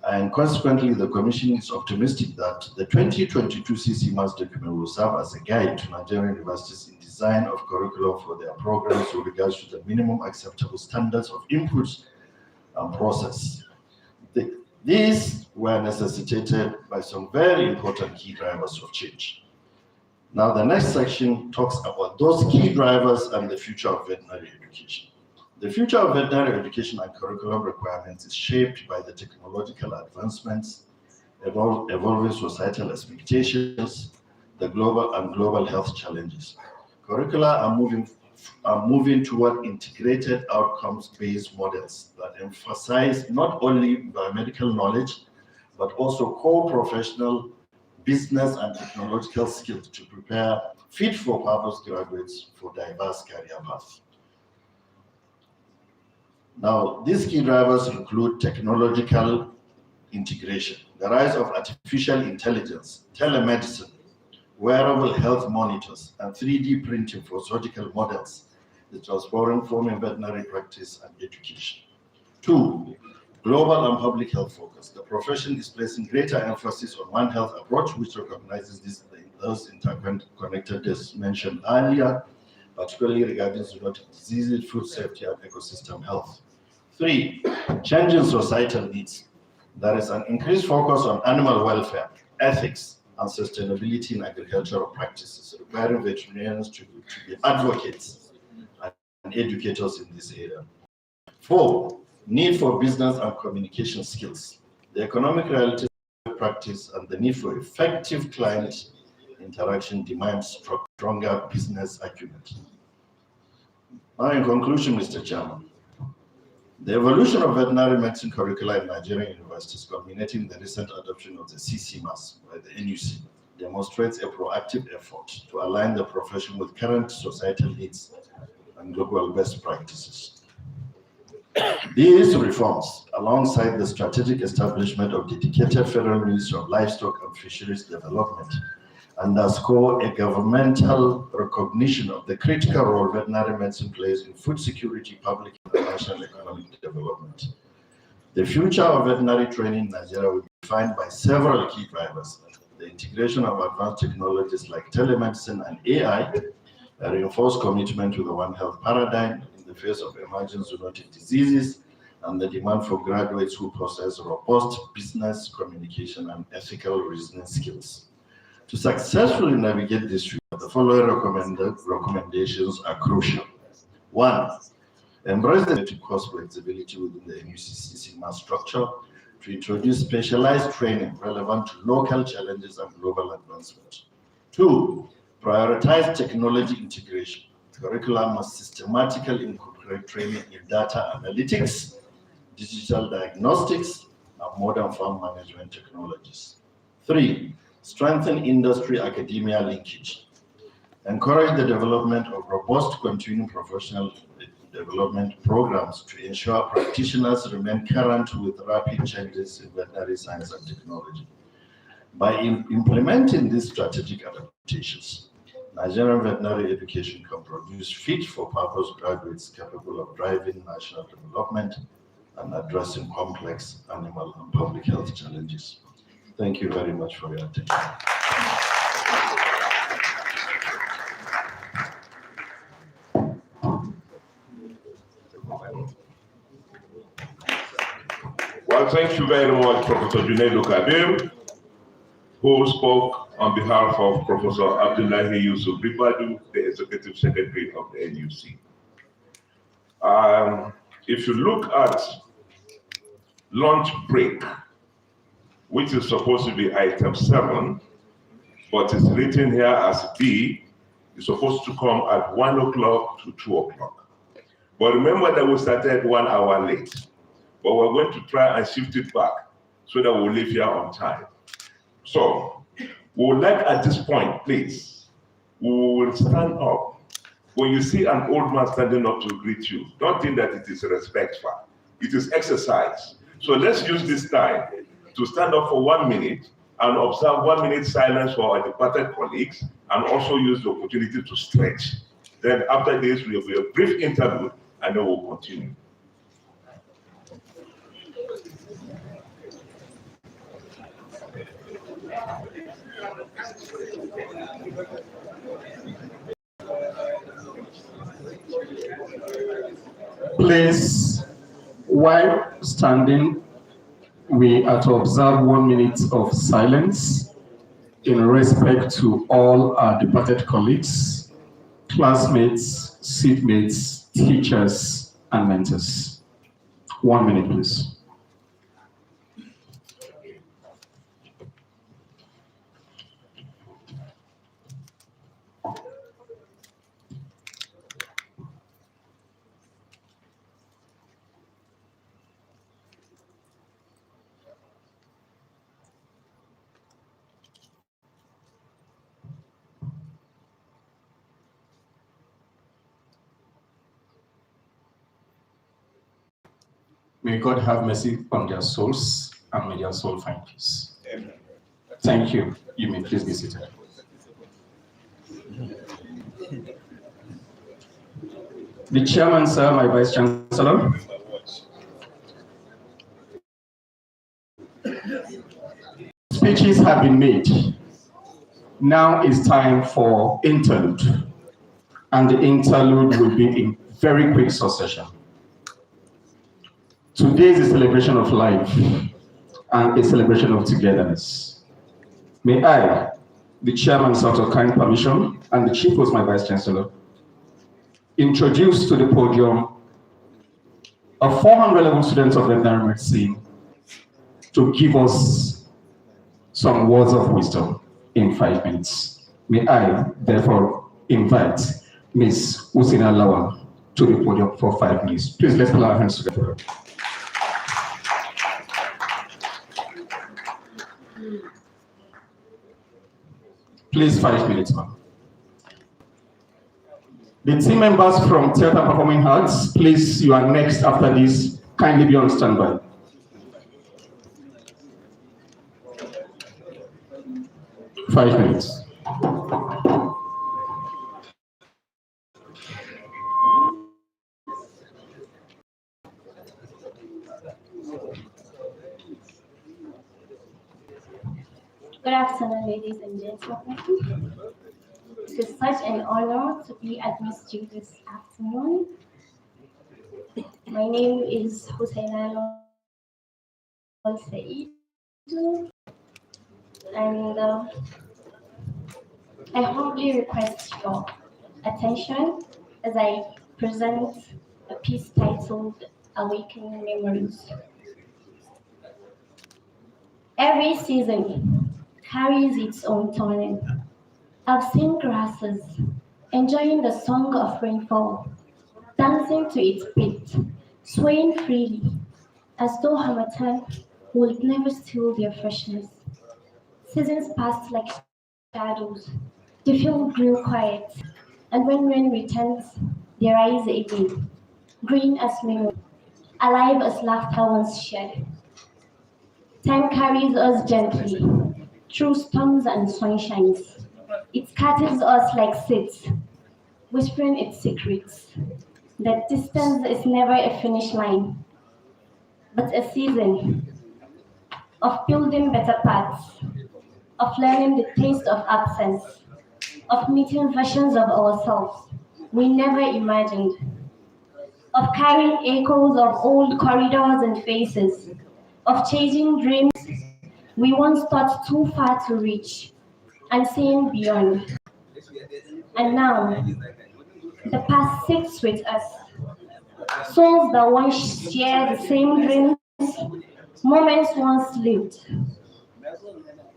and consequently, the Commission is optimistic that the 2022 CCMAS document will serve as a guide to Nigerian universities in design of curriculum for their programs with regards to the minimum acceptable standards of inputs and process. These were necessitated by some very important key drivers of change. Now, the next section talks about those key drivers and the future of veterinary education. The future of veterinary education and curriculum requirements is shaped by the technological advancements, evolving societal expectations, the global health challenges. Curricula are moving toward integrated outcomes-based models that emphasize not only biomedical knowledge, but also core professional, business, and technological skills to prepare fit-for-purpose graduates for diverse career paths. Now, these key drivers include technological integration, the rise of artificial intelligence, telemedicine, wearable health monitors, and 3D printing for surgical models, the transforming veterinary practice and education. 2, global and public health focus. The profession is placing greater emphasis on One Health approach, which recognizes those interconnectedness mentioned earlier, particularly regarding zoonotic diseases, food safety, and ecosystem health. 3, changing societal needs. There is an increased focus on animal welfare, ethics, and sustainability in agricultural practices, requiring veterinarians to be advocates and educators in this area. 4, need for business and communication skills. The economic realities of practice and the need for effective client interaction demands stronger business acumen. Now, in conclusion, Mr. Chairman, the evolution of veterinary medicine curricula in Nigerian universities, culminating in the recent adoption of the CCMAS by the NUC, demonstrates a proactive effort to align the profession with current societal needs and global best practices. These reforms, alongside the strategic establishment of dedicated Federal Ministry of Livestock and Fisheries Development, underscore a governmental recognition of the critical role veterinary medicine plays in food security, public and national economic development. The future of veterinary training in Nigeria will be defined by several key drivers: the integration of advanced technologies like telemedicine and AI, a reinforced commitment to the One Health paradigm in the face of emerging zoonotic diseases, and the demand for graduates who possess robust business, communication, and ethical reasoning skills. To successfully navigate this future, the following recommendations are crucial. 1, embrace the course flexibility within the NUCCC structure to introduce specialized training relevant to local challenges and global advancement. 2, prioritize technology integration. Curriculum must systematically incorporate training in data analytics, digital diagnostics, and modern farm management technologies. 3, strengthen industry-academia linkage. Encourage the development of robust continuing professional development programs to ensure practitioners remain current with rapid changes in veterinary science and technology. By implementing these strategic adaptations, Nigerian veterinary education can produce fit-for-purpose graduates capable of driving national development and addressing complex animal and public health challenges. Thank you very much for your attention. Well, thank you very much, Professor Junaidu Kabir, who spoke on behalf of Professor Abdullahi Yusuf Ribadu, the Executive Secretary of the NUC. If you look at lunch break, which is supposed to be item 7, but it's written here as B, it's supposed to come at 1 o'clock to 2 o'clock. But remember that we started 1 hour late. But we're going to try and shift it back so that we'll leave here on time. So, we would like at this point, please, we will stand up. When you see an old man standing up to greet you, don't think that it is respectful. It is exercise. So let's use this time to stand up for 1 minute and observe 1 minute silence for our departed colleagues, and also use the opportunity to stretch. Then after this, we will be a brief interlude, and then we'll continue. Please, while standing, we are to observe 1 minute of silence in respect to all our departed colleagues, classmates, seatmates, teachers, and mentors. 1 minute, please. May God have mercy on their souls, and may their soul find peace. Amen. Thank you. You may please be seated. The chairman, sir, my vice chancellor. Speeches have been made. Now is time for interlude. And the interlude will be in very quick succession. Today is a celebration of life and a celebration of togetherness. May I, the chairman, sought your kind permission, and the chief was my vice chancellor, introduce to the podium a 400 level students of veterinary medicine to give us some words of wisdom in 5 minutes. May I, therefore, invite Ms. Usina Lawal to the podium for 5 minutes. Please let's put our hands together. Please, 5 minutes, ma'am. The team members from Theatre Performing Arts, please, you are next after this. Kindly be on standby. Five minutes. Good afternoon, ladies and gentlemen. It is such an honor to be amidst you this afternoon. My name is Husseina Saeed, and I humbly request your attention as I present a piece titled Awakening Memories. Every season carries its own turning. I've seen grasses enjoying the song of rainfall, dancing to its beat, swaying freely, as though harmattan would never steal their freshness. Seasons passed like shadows. The field grew quiet, and when rain returns, they rise again, green as memory, alive as laughter once shared. Time carries us gently through storms and sunshines. It scatters us like seeds, whispering its secrets. That distance is never a finish line, but a season of building better paths, of learning the taste of absence, of meeting versions of ourselves we never imagined, of carrying echoes of old corridors and faces, of chasing dreams we once thought too far to reach and seeing beyond. And now, the past sits with us. Souls that once shared the same dreams, moments once lived,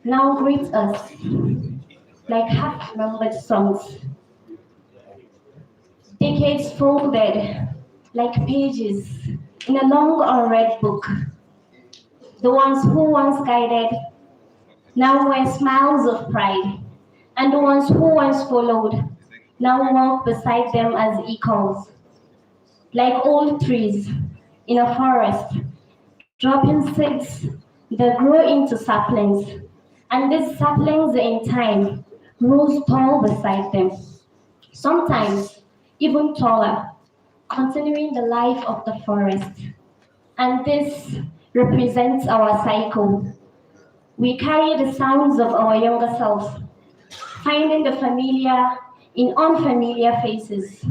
now greet us like half-remembered songs. Decades folded like pages in a long unread book. The ones who once guided now wear smiles of pride, and the ones who once followed now walk beside them as equals. Like old trees in a forest, dropping seeds that grow into saplings, and these saplings in time rose tall beside them, sometimes even taller, continuing the life of the forest. And this represents our cycle. We carry the sounds of our younger selves, finding the familiar in unfamiliar faces,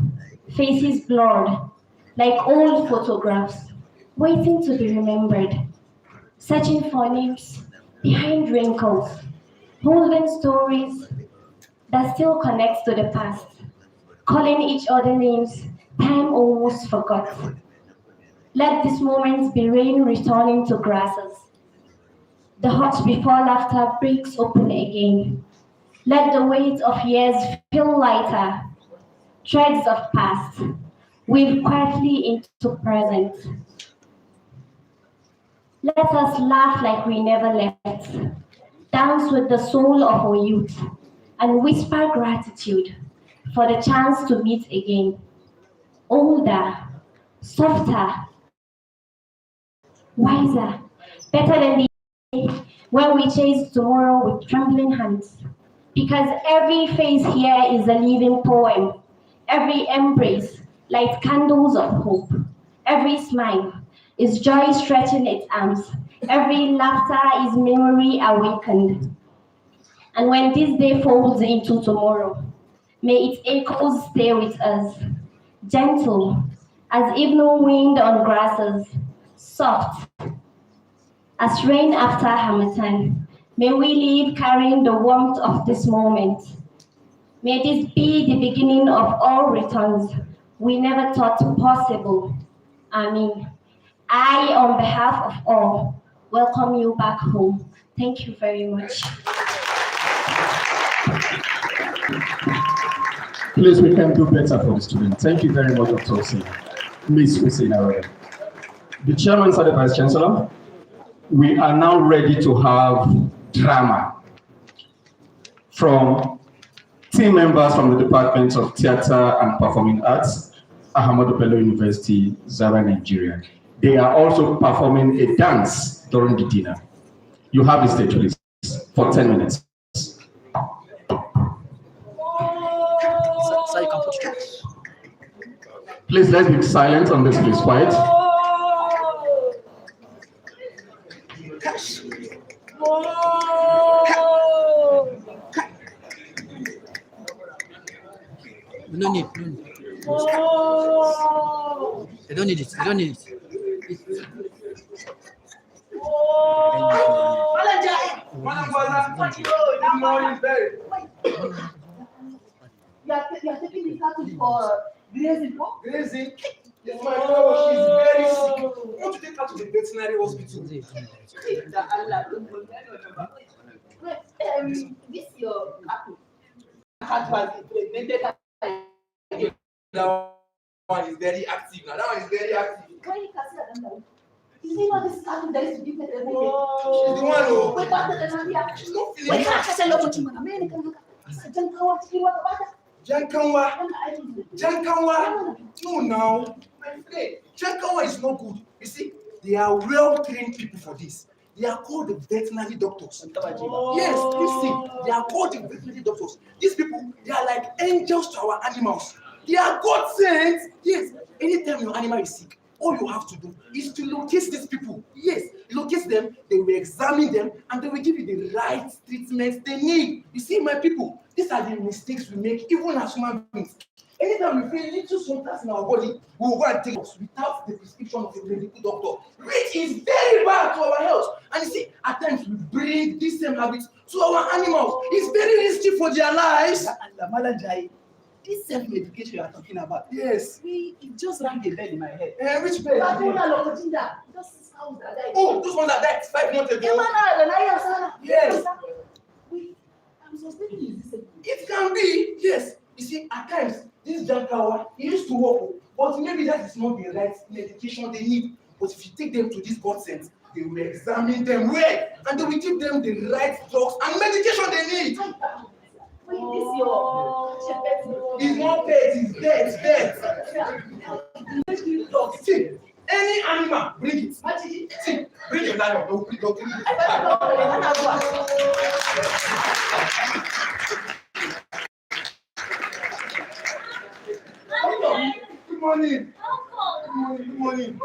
faces blurred, like old photographs, waiting to be remembered, searching for names behind wrinkles, holding stories that still connect to the past, calling each other names time almost forgot. Let these moments be rain returning to grasses. The heart before laughter breaks open again. Let the weight of years feel lighter, threads of past, weave quietly into present. Let us laugh like we never left, dance with the soul of our youth, and whisper gratitude for the chance to meet again. Older, softer, wiser, better than the day when we chase tomorrow with trembling hands. Because every face here is a living poem, every embrace lights candles of hope, every smile is joy stretching its arms, every laughter is memory awakened. And when this day folds into tomorrow, may its echoes stay with us, gentle as evening wind on grasses, soft as rain after Hamilton. May we live carrying the warmth of this moment. May this be the beginning of all returns we never thought possible. Amen. I, on behalf of all, welcome you back home. Thank you very much. Please, we can do better for the students. Thank you very much, Dr. Osi. Miss Hussein Arada. The chairman, Sir, the Vice Chancellor, we are now ready to have drama from team members from the Department of Theatre and Performing Arts, Ahmadu Bello University, Zaria, Nigeria. They are also performing a dance during the dinner. You have the stage, please, for 10 minutes. Please, let's be silent on this, please, quiet. No need. I don't need it. You are taking the cattle for grazing. Grazing? Yes, my daughter, she's very sick. Want to take her to the veterinary hospital? This your cattle. Cattle has been pregnant. That one is very active now. That one is very active. Why you can see that? You see what this cattle that is to give it every day? She's the one who. Wait, she's not feeling it. Jankanwa. No, now. My friend, Jankanwa is not good. You see, they are well-trained people for this. They are called the veterinary doctors. Yes, you see, they are called the veterinary doctors. These people, they are like angels to our animals. They are God sent. Yes, anytime your animal is sick, all you have to do is to locate these people. Yes, locate them, they will examine them, and they will give you the right treatment they need. You see, my people, these are the mistakes we make even as human beings. Anytime we feel little something in our body, we will go and take it without the prescription of a medical doctor, which is very bad to our health. And you see, at times we bring this same habit to our animals. It's very risky for their lives. This self-medication you are talking about, yes, it just rang a bell in my head. Which bell? Oh, those ones that died 5 months ago. Yes. I'm suspecting it's this. It can be, yes. You see, at times, this Jankawa, he used to work, but maybe that is not the right medication they need. But if you take them to this God center, they will examine them well, and they will give them the right drugs and medication they need. It's not pet, it's death. See, any animal, bring it. See, bring your lion. Don't bring it. Good morning. Good morning.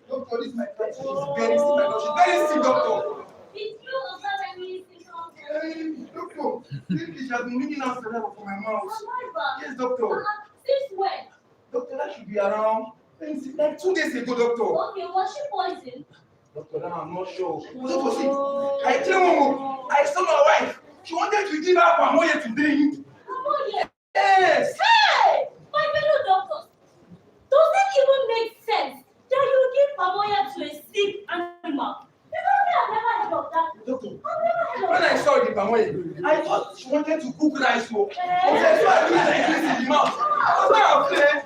Doctor, this is my cat. She's very sick. She's very sick, doctor. Doctor, she has been leaking out saliva from my mouth. Yes, doctor. Since when? Doctor, that should be around like 2 days ago, doctor. Okay, was she poisoned? Doctor, now I'm not sure. Doctor, see, I saw my wife. She wanted to give her pamoye to drink. Pamoye? Yes. Hey! My fellow doctors, does it even make sense that you give pamoye to a sick animal? Because I've never heard of that. Doctor, I've never heard of when that. I saw the pamoye, I thought she wanted to cook rice. So I saw her like this in the mouth. I was not afraid.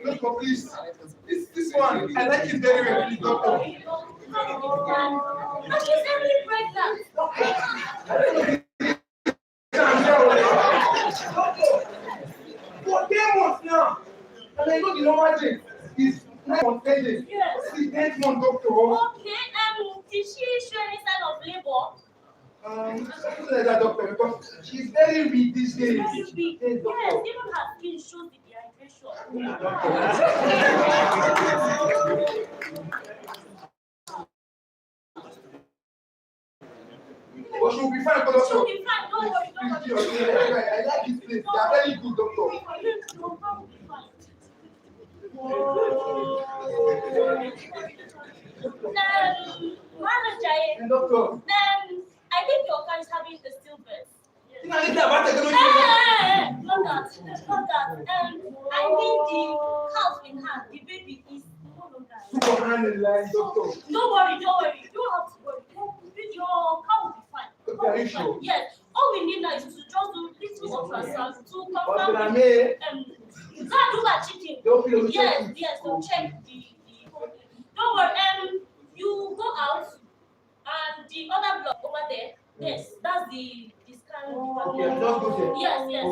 Doctor, please. This one, I like it very well, please, doctor. And she's only pregnant. For 10 months now, and I know the normal thing is 9 months, 10 days. Yes. This is 10th month, doctor. Okay, did she show any sign of labor? Something like that, doctor, because she's very weak these days. Very weak. Yes, Yes, doctor. even her skin shows the dehydration. But she will be fine, doctor. She'll be fine, don't worry, don't worry. I like this place. They are very good, doctor. Manager, Doctor. I think your car is having a stillbirth. Not that. Not that. I think the calf in hand, the baby is no longer. Doctor. Don't worry. You don't have to worry. Your car will be fine. Okay, are you sure? Yes. All we need now is to just do little ultrasound to confirm. That do that chicken. Yes. So check the whole thing. Don't worry. You go out and the other block over there. Yes, that's the scan. Okay, just go there. Yes.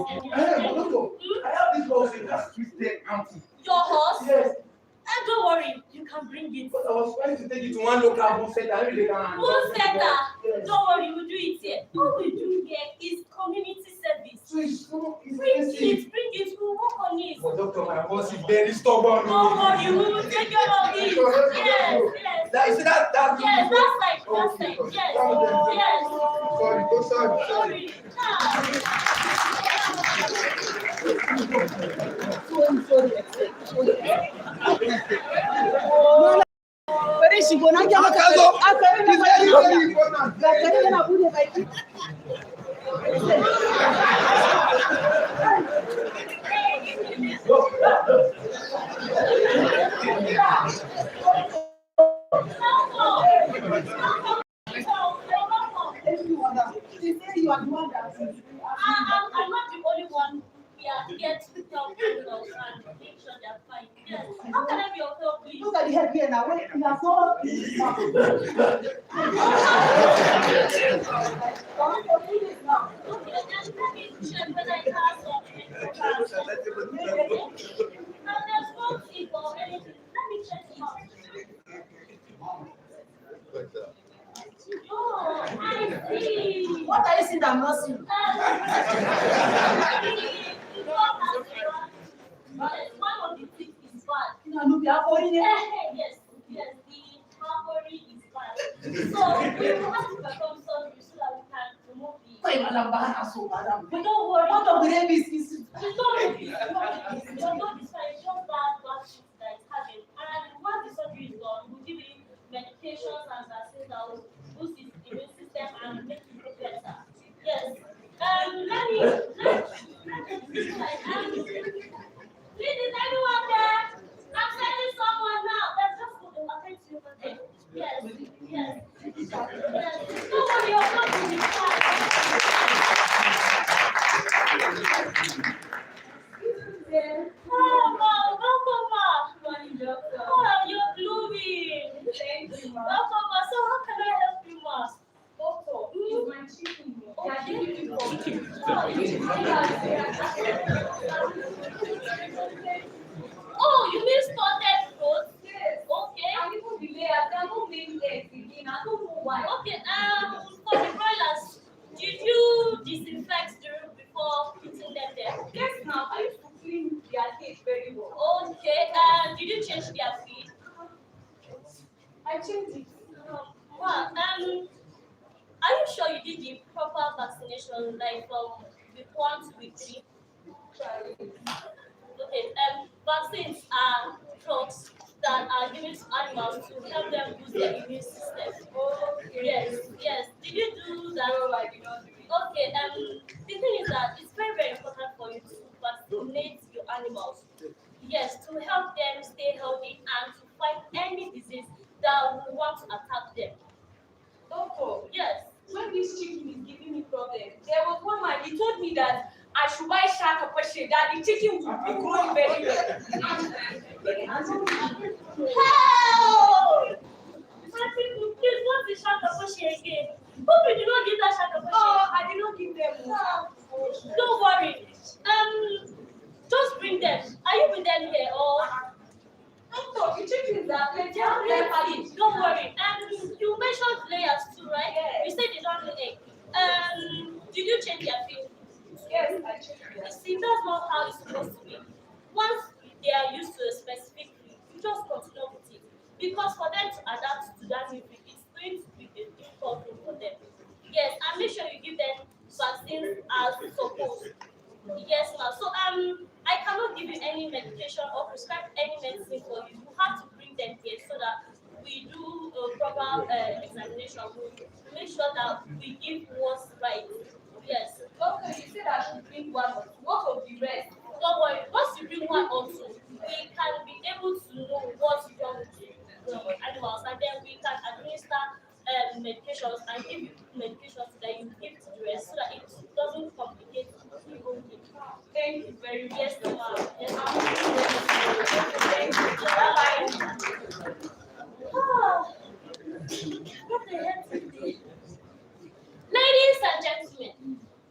Doctor, I have this horse in that twisted auntie. Your horse? Yes. And don't worry, you can bring it. But I was trying to take it to one local bone center. Bone center? Yes. Don't worry, we'll do it here. All we do here is community service. So it's so Bring it, we'll work on it. But doctor, my horse is very stubborn. Don't worry, we will take care of it. Yes. That's Yes, that's right. Okay. Yes. Sorry. I'm not the only one. We are here to help criminals and make sure they're fine. Yes. How can I be of help, please? Look at the head here now. When you are so Okay, then let me check whether it has something. And there's no tip or anything. Let me check it out. Oh, I see. what are you seeing that I'm not seeing? One of the things is bad. You know, we are holding it. Yes, the memory is bad. So we will have to perform surgery so that we can remove the Hey, madam, Bahana, so madam. But don't worry. What of the rabies is? It's not rabies. It's not this kind. It's just bad shit that it's having. And once the surgery is done, we'll give you medications and vaccines that will boost his immune system and make it grow better. Yes. Please, is anyone there? I'm sending someone now. Let's just put them attend to you for them. Yes. Don't worry, you're not going to be fine. Welcome back. Oh, you're blooming. Thank you, ma. Welcome back. So how can I help you, ma? Doctor, it's my chicken. Oh, you mean spotted fruit? Yes. Okay. And even the layers, they are not main eggs again. I don't know why. Okay. For the broilers, did you disinfect the room before putting them there? Yes, now I used to clean their cage very well. Okay. Did you change their feed? I changed it. Wow. Are you sure you did the proper vaccination, like from week 1 to week 3? Okay. Vaccines are drugs that are given to animals to help them boost their immune system. Okay. Yes. Did you do that? No, I did not do it. Okay. The thing is that it's very, very important for you to vaccinate your animals. Yes, to help them stay healthy and to fight any disease that will want to attack them. Doctor, Yes. when this chicken is giving me problem, there was one man, he told me that I should buy shark apashe, that the chicken will be growing very well. Help! My people, please, what's the shark apashe again? Hope you did not give that shark apashe. Oh, I did not give them. Don't worry. Just bring them. Are you with them here or? Doctor, the chickens are plenty. Don't worry. You mentioned layers too, right? Yes. You said they don't lay egg. Did you change their feed? Yes, I changed You it. see, that's not how it's supposed to be. Once they are used to a specific feed, you just continue with it. Because for them to adapt to that new feed, it's going to be a difficult thing for them. Yes, and make sure you give them vaccines as supposed. Yes, ma'am. So I cannot give you any medication or prescribe any medicine for you. You have to bring them here so that we do a proper examination. We make sure that we give what's right. Yes. Doctor, you said I should drink one or two. What of the rest? Don't worry. Once you bring one or two, we can be able to know what's wrong with the animals, and then we can administer medications and give you medications that you give to the rest so that it doesn't complicate the whole thing. Thank you very much. Yes, ma'am. Yes, ma'am. Thank you. Bye-bye. What the hell today? Ladies and gentlemen,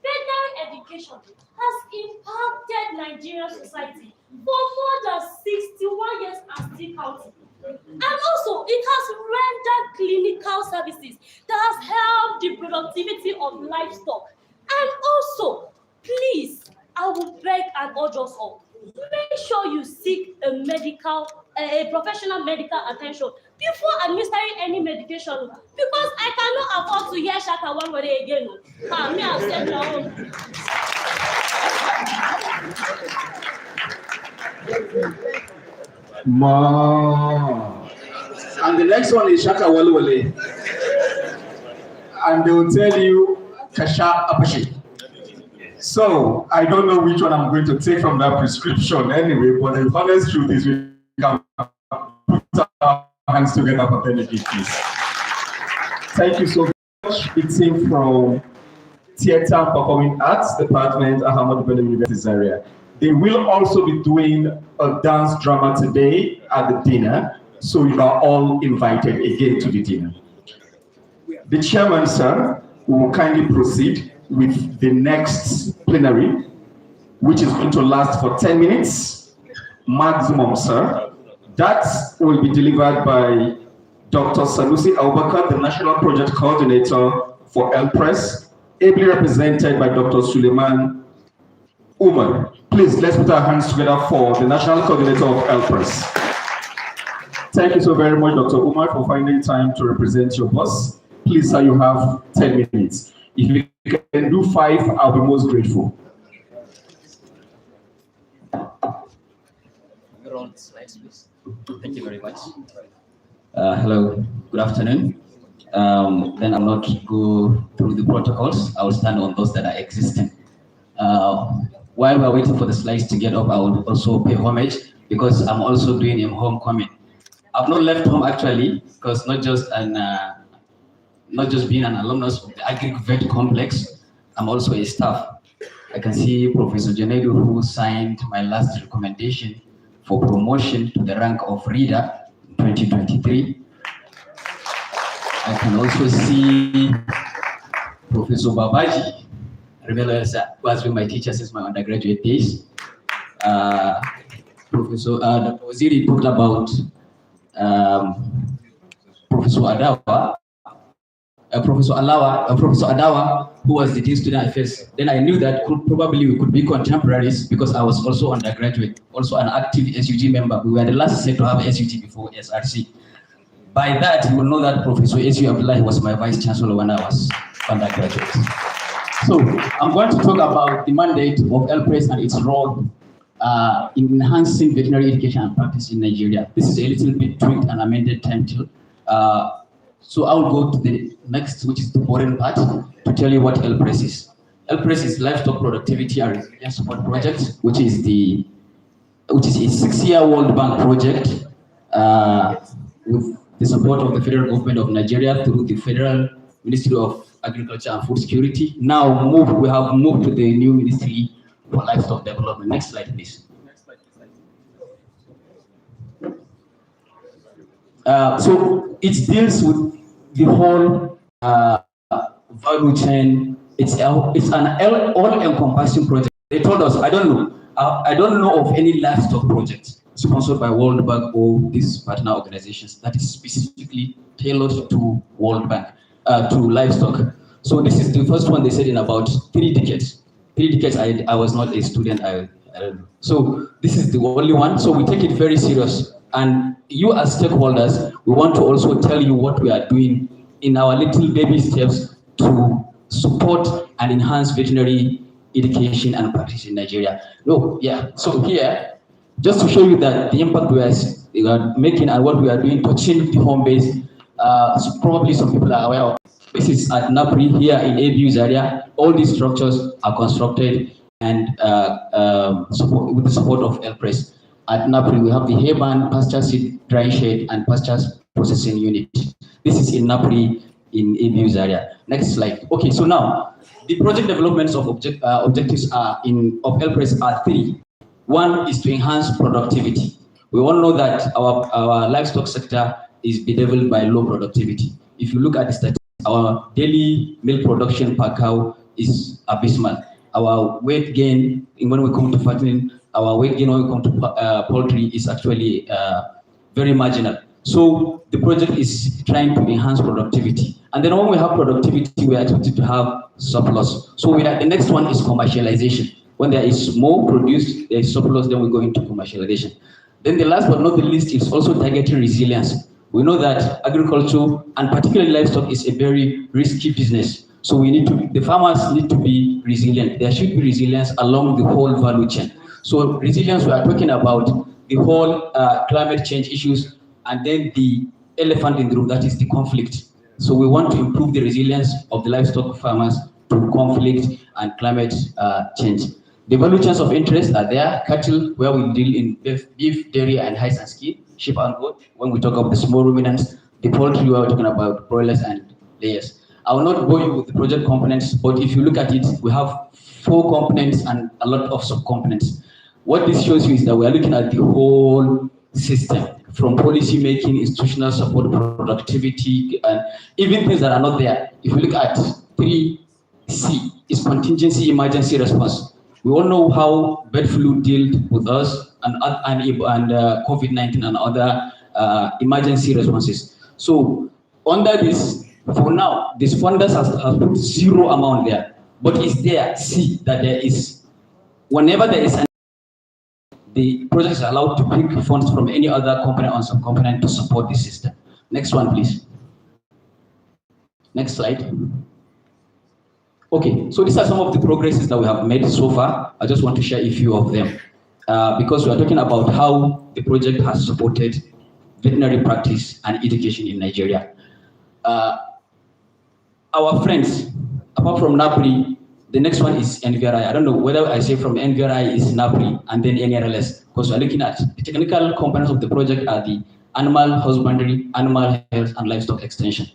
veterinary education has impacted Nigerian society for more than 61 years and still counting. And also, it has rendered clinical services that has helped the productivity of livestock. And also, please, I will beg and urge us all, make sure you seek a professional medical attention before administering any medication, because I cannot afford to hear Shaka one way again. Me, I'll send your own. Ma. And the next one is Shaka Walwale. And they will tell you Kasha Apashi. So I don't know which one I'm going to take from that prescription anyway, but the honest truth is we can put our hands together for benefit, please. Thank you so much. It's in from Theatre Performing Arts Department, Ahmadu Bello University, Zaria. They will also be doing a dance drama today at the dinner, so you are all invited again to the dinner. The chairman, sir, will kindly proceed with the next plenary, which is going to last for 10 minutes maximum, sir. That will be delivered by Dr. Sanusi Abubakar, the National Project Coordinator for LPRES, ably represented by Dr. Suleiman Umar. Please, let's put our hands together for the National Coordinator of LPRES. Thank you so very much, Dr. Umar, for finding time to represent your boss. Please, sir, you have 10 minutes. If you can do 5, I'll be most grateful. Roll the slides, please. Thank you very much. Hello, good afternoon. Then I'll not go through the protocols. I will stand on those that are existing. While we're waiting for the slides to get up, I will also pay homage because I'm also doing a homecoming. I've not left home actually, because not just being an alumnus of the Agri-Vet complex, I'm also a staff. I can see Professor Janedu, who signed my last recommendation for promotion to the rank of reader in 2023. I can also see Professor Babaji, Bello, who has been my teacher since my undergraduate days. Professor Dr. Waziri talked about Professor Adawa, Professor Adawa, who was the Dean Student Affairs. Then I knew that probably we could be contemporaries because I was also undergraduate, also an active SUG member. We were the last set to have SUG before SRC. By that, you will know that Professor S.U. Abdullahi was my Vice Chancellor when I was undergraduate. So I'm going to talk about the mandate of LPRES and its role in enhancing veterinary education and practice in Nigeria. This is a little bit tweaked and amended title. So I'll go to the next, which is the boring part, to tell you what LPRES is. LPRES is Livestock Productivity and Resilience Support Project, which is a 6-year World Bank project with the support of the federal government of Nigeria through the Federal Ministry of Agriculture and Food Security. Now we have moved to the new Ministry for Livestock Development. Next slide, please. So it deals with the whole value chain. It's an all-encompassing project. They told us, I don't know of any livestock project sponsored by World Bank or these partner organizations that is specifically tailored to World Bank, to livestock. So this is the first one they said in about 3 decades. 3 decades, I was not a student, I don't know. So this is the only one. So we take it very serious. And you as stakeholders, we want to also tell you what we are doing in our little baby steps to support and enhance veterinary education and practice in Nigeria. So here, just to show you that the impact we are making and what we are doing to change the home base, probably some people are aware of. This is at NAPRI here in ABU Zaria. All these structures are constructed and with the support of LPRES. At NAPRI, we have the hay barn, pasture seed drying shed, and pasture processing unit. This is in NAPRI in ABU Zaria. Next slide. Okay, so now the project developments of objectives of LPRES are 3. One is to enhance productivity. We all know that our livestock sector is bedeviled by low productivity. If you look at the statistics, our daily milk production per cow is abysmal. Our weight gain, when we come to fattening, our weight gain when we come to poultry is actually very marginal. So the project is trying to enhance productivity. And then when we have productivity, we are expected to have surplus. So the next one is commercialization. When there is more produced, there is surplus, then we go into commercialization. Then the last but not the least is also targeting resilience. We know that agriculture and particularly livestock is a very risky business. So the farmers need to be resilient. There should be resilience along the whole value chain. So resilience, we are talking about the whole climate change issues and then the elephant in the room, that is the conflict. So we want to improve the resilience of the livestock farmers to conflict and climate change. The value chains of interest are there. Cattle, where we deal in beef, dairy, and hides and skin. Sheep and goat, when we talk about the small ruminants. The poultry, where we're talking about broilers and layers. I will not bore you with the project components, but if you look at it, we have 4 components and a lot of sub-components. What this shows you is that we are looking at the whole system, from policy making, institutional support, productivity, and even things that are not there. If you look at 3C, is contingency emergency response. We all know how bird flu dealt with us and COVID-19 and other emergency responses. So under this, for now, this funders has put 0 amount there, but it's there. See that there is, whenever there is the project is allowed to pick funds from any other component or sub-component to support the system. Next one, please. Next slide. Okay, so these are some of the progresses that we have made so far. I just want to share a few of them because we are talking about how the project has supported veterinary practice and education in Nigeria. Our friends, apart from NAPRI, the next one is NVRI. I don't know whether I say from NVRI is NAPRI and then NRLS, because we're looking at the technical components of the project are the animal husbandry, animal health, and livestock extension.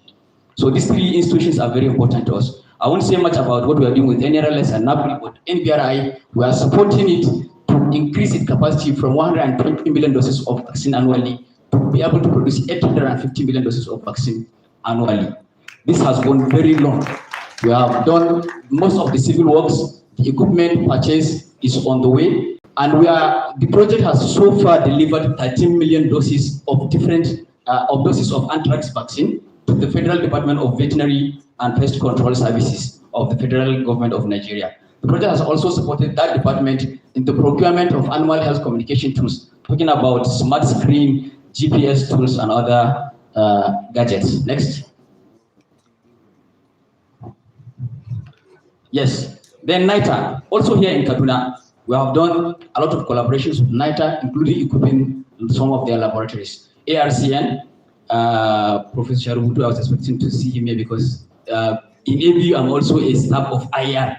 So these three institutions are very important to us. I won't say much about what we are doing with NRLS and NAPRI, but NVRI, we are supporting it to increase its capacity from 120 million doses of vaccine annually to be able to produce 850 million doses of vaccine annually. This has gone very long. We have done most of the civil works, the equipment purchase is on the way, and the project has so far delivered 13 million doses of doses of anthrax vaccine to the Federal Department of Veterinary and Pest Control Services of the Federal Government of Nigeria. The project has also supported that department in the procurement of animal health communication tools, talking about smart screen, GPS tools, and other gadgets. Next. Yes, then NITA, also here in Kaduna, we have done a lot of collaborations with NITA, including equipping some of their laboratories. ARCN, Professor Sharubutu, I was expecting to see him here because in ABU, I'm also a staff of IR,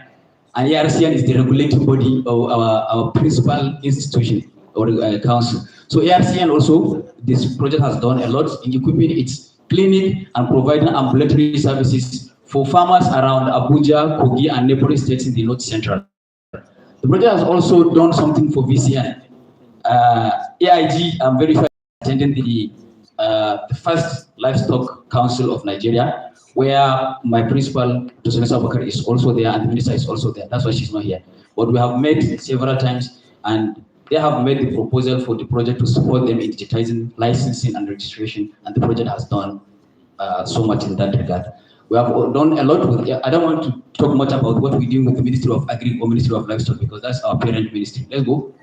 and ARCN is the regulating body of our principal institution or council. So ARCN also, this project has done a lot in equipping its clinic and providing ambulatory services for farmers around Abuja, Kogi, and neighboring states in the North Central. The project has also done something for VCN. AIG, I'm very sure attending the first Livestock Council of Nigeria, where my principal, Dr. Abubakar, is also there, and the minister is also there. That's why she's not here. But we have met several times, and they have made the proposal for the project to support them in digitizing licensing and registration, and the project has done so much in that regard. We have done a lot with, I don't want to talk much about what we do with the Ministry of Agri or Ministry of Livestock because that's our parent ministry. Let's go.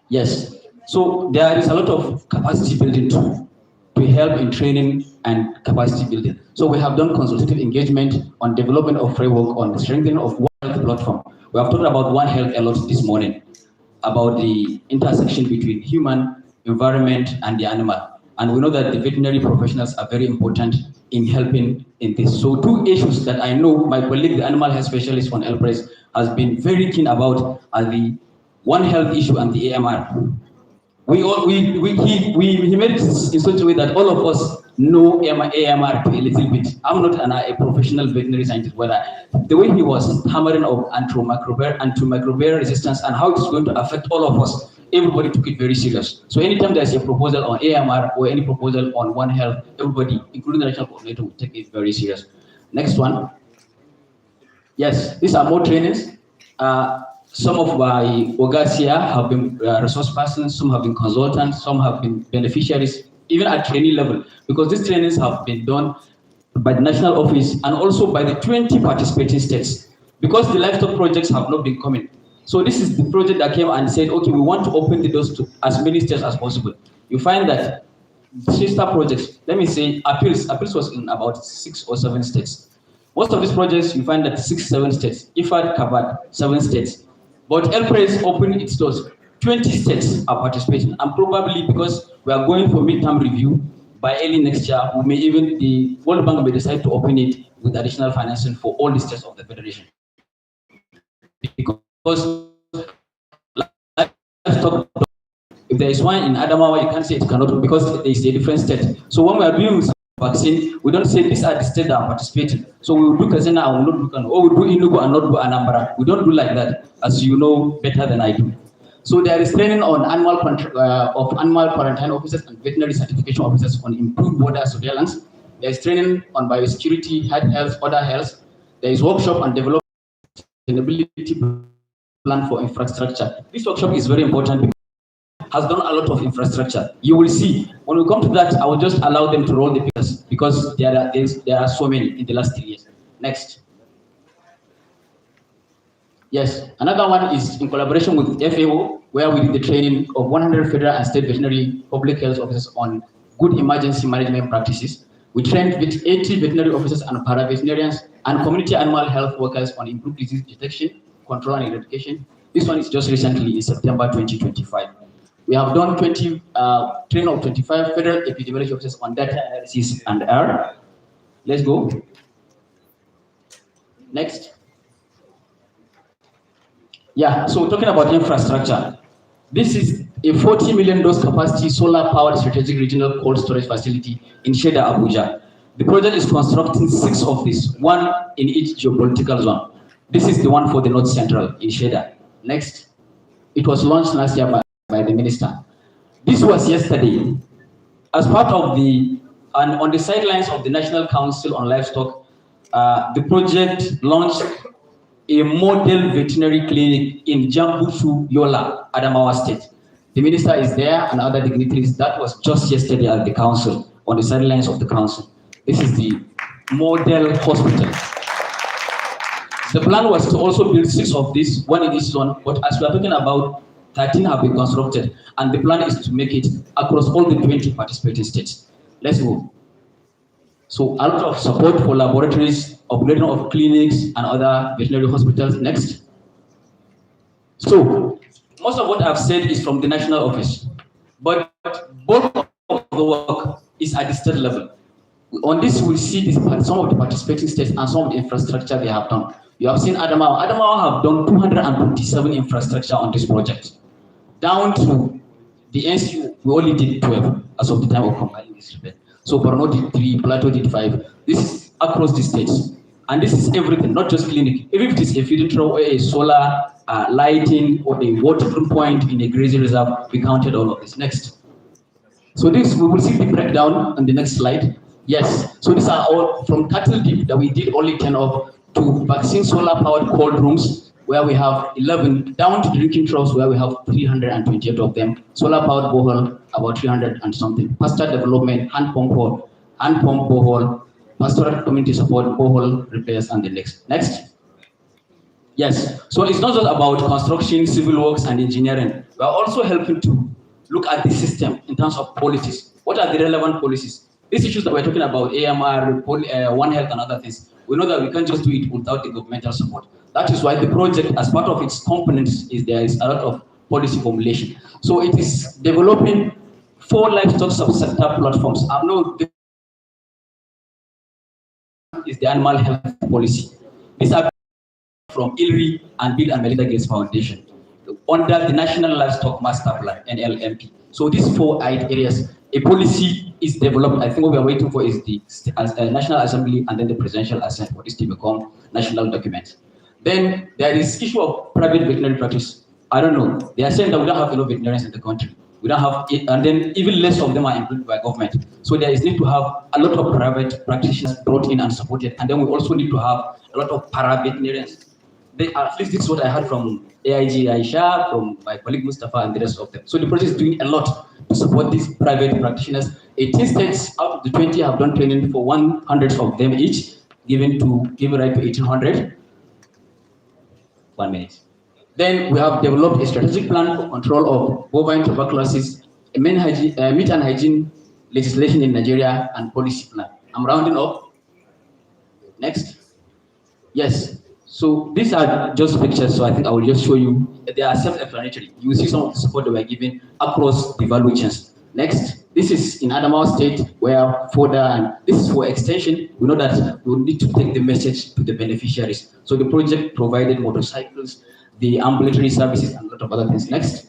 Yes, so there is a lot of capacity building to help in training and capacity building. So we have done consultative engagement on development of framework on the strengthening of One Health platform. We have talked about One Health a lot this morning, about the intersection between human, environment, and the animal. And we know that the veterinary professionals are very important in helping in this. So two issues that I know my colleague, the animal health specialist on ELPRES, has been very keen about are the One Health issue and the AMR. He made it in such a way that all of us know AMR a little bit. I'm not a professional veterinary scientist, but the way he was hammering of antimicrobial resistance and how it's going to affect all of us, everybody took it very serious. So anytime there's a proposal on AMR or any proposal on One Health, everybody, including the national coordinator, will take it very serious. Next one. Yes, these are more trainings. Some of my ogas here have been resource persons, some have been consultants, some have been beneficiaries, even at trainee level, because these trainings have been done by the national office and also by the 20 participating states, because the livestock projects have not been coming. So this is the project that came and said, okay, we want to open the doors to as many states as possible. You find that sister projects, let me say, appeals was in about 6 or 7 states. Most of these projects, you find that 6, 7 states. IFAD covered 7 states. But ELPRES opened its doors. 20 states are participating, and probably because we are going for midterm review by early next year, the World Bank may decide to open it with additional financing for all the states of the federation. Because if there is one in Adamawa, you can't say it cannot because there is a different state. So when we are doing vaccine, we don't say these are the states that are participating. So we will do Kazena and we will not do Kano, or we do Inugu and not do Anambra. We don't do like that, as you know better than I do. So there is training on animal quarantine officers and veterinary certification officers on improved border surveillance. There is training on biosecurity, health, other health. There is workshop on development sustainability plan for infrastructure. This workshop is very important because it has done a lot of infrastructure. You will see when we come to that, I will just allow them to roll the pictures because there are so many in the last 3 years. Next. Yes, another one is in collaboration with FAO, where we did the training of 100 federal and state veterinary public health officers on good emergency management practices. We trained with 80 veterinary officers and paraveterinarians and community animal health workers on improved disease detection, control, and eradication. This one is just recently in September 2025. We have done training of 25 federal epidemiology officers on data analysis and R. Let's go. Next. Yeah, so talking about infrastructure. This is a 40 million dose capacity solar-powered strategic regional cold storage facility in Sheda, Abuja. The project is constructing 6 of these, 1 in each geopolitical zone. This is the one for the North Central in Sheda. Next. It was launched last year by the minister. This was yesterday. As part of on the sidelines of the National Council on Livestock, the project launched a model veterinary clinic in Jambusu, Yola, Adamawa State. The minister is there and other dignitaries. That was just yesterday at the council, on the sidelines of the council. This is the model hospital. The plan was to also build 6 of these, 1 in each zone, but as we are talking about, 13 have been constructed, and the plan is to make it across all the 20 participating states. Let's go. So a lot of support for laboratories, upgrading of clinics and other veterinary hospitals. Next. So most of what I've said is from the national office, but bulk of the work is at the state level. On this, we see some of the participating states and some of the infrastructure they have done. You have seen Adamawa. Adamawa have done 227 infrastructure on this project. Down to the NCU, we only did 12 as of the time of compiling this report. So Borno did 3, Plateau did 5. This is across the states. And this is everything, not just clinic. Even if it is a feeding trough or a solar lighting or a watering point in a grazing reserve, we counted all of this. Next. So this, we will see the breakdown on the next slide. Yes, so these are all from cattle dip that we did only 10 of, to vaccine solar powered cold rooms where we have 11, down to drinking troughs where we have 328 of them, solar powered borehole about 300 and something, pasture development, hand pump borehole, pastoral community support, borehole repairs, and the next. Next. Yes, so it's not just about construction, civil works, and engineering. We are also helping to look at the system in terms of policies. What are the relevant policies? These issues that we're talking about, AMR, One Health, and other things, we know that we can't just do it without the governmental support. That is why the project, as part of its components, there is a lot of policy formulation. So it is developing 4 livestock subsector platforms. I know this is the animal health policy. These are from ILRI and Bill and Melinda Gates Foundation under the National Livestock Master Plan, NLMP. So these 4 areas, a policy is developed. I think what we are waiting for is the National Assembly and then the Presidential Assent for this to become national documents. Then there is issue of private veterinary practice. I don't know. They are saying that we don't have enough veterinarians in the country. We don't have it, and then even less of them are employed by government. So there is need to have a lot of private practitioners brought in and supported. And then we also need to have a lot of para-veterinarians. At least this is what I heard from AIG Aisha, from my colleague Mustafa, and the rest of them. So the project is doing a lot to support these private practitioners. 18 states out of the 20 have done training for 100 of them each, given right to 1,800. 1 minute. Then we have developed a strategic plan for control of bovine tuberculosis, a meat and hygiene legislation in Nigeria, and policy plan. I'm rounding up. Next. Yes. So these are just pictures, so I think I will just show you. They are self-explanatory. You will see some of the support that we are giving across the value chains. Next, this is in Adamawa State where further, and this is for extension. We know that we need to take the message to the beneficiaries. So the project provided motorcycles, the ambulatory services, and a lot of other things. Next,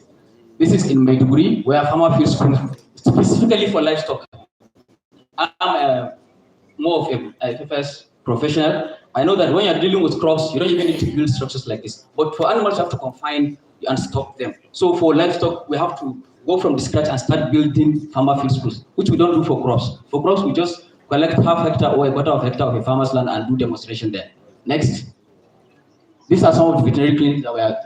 this is in Maiduguri where farmer field school specifically for livestock. I'm more of a FFS professional. I know that when you're dealing with crops, you don't even need to build structures like this. But for animals, you have to confine and stop them. So for livestock, we have to go from the scratch and start building farmer field schools, which we don't do for crops. For crops, we just collect half hectare or a quarter of hectare of a farmer's land and do demonstration there. Next. These are some of the veterinary clinics that we are.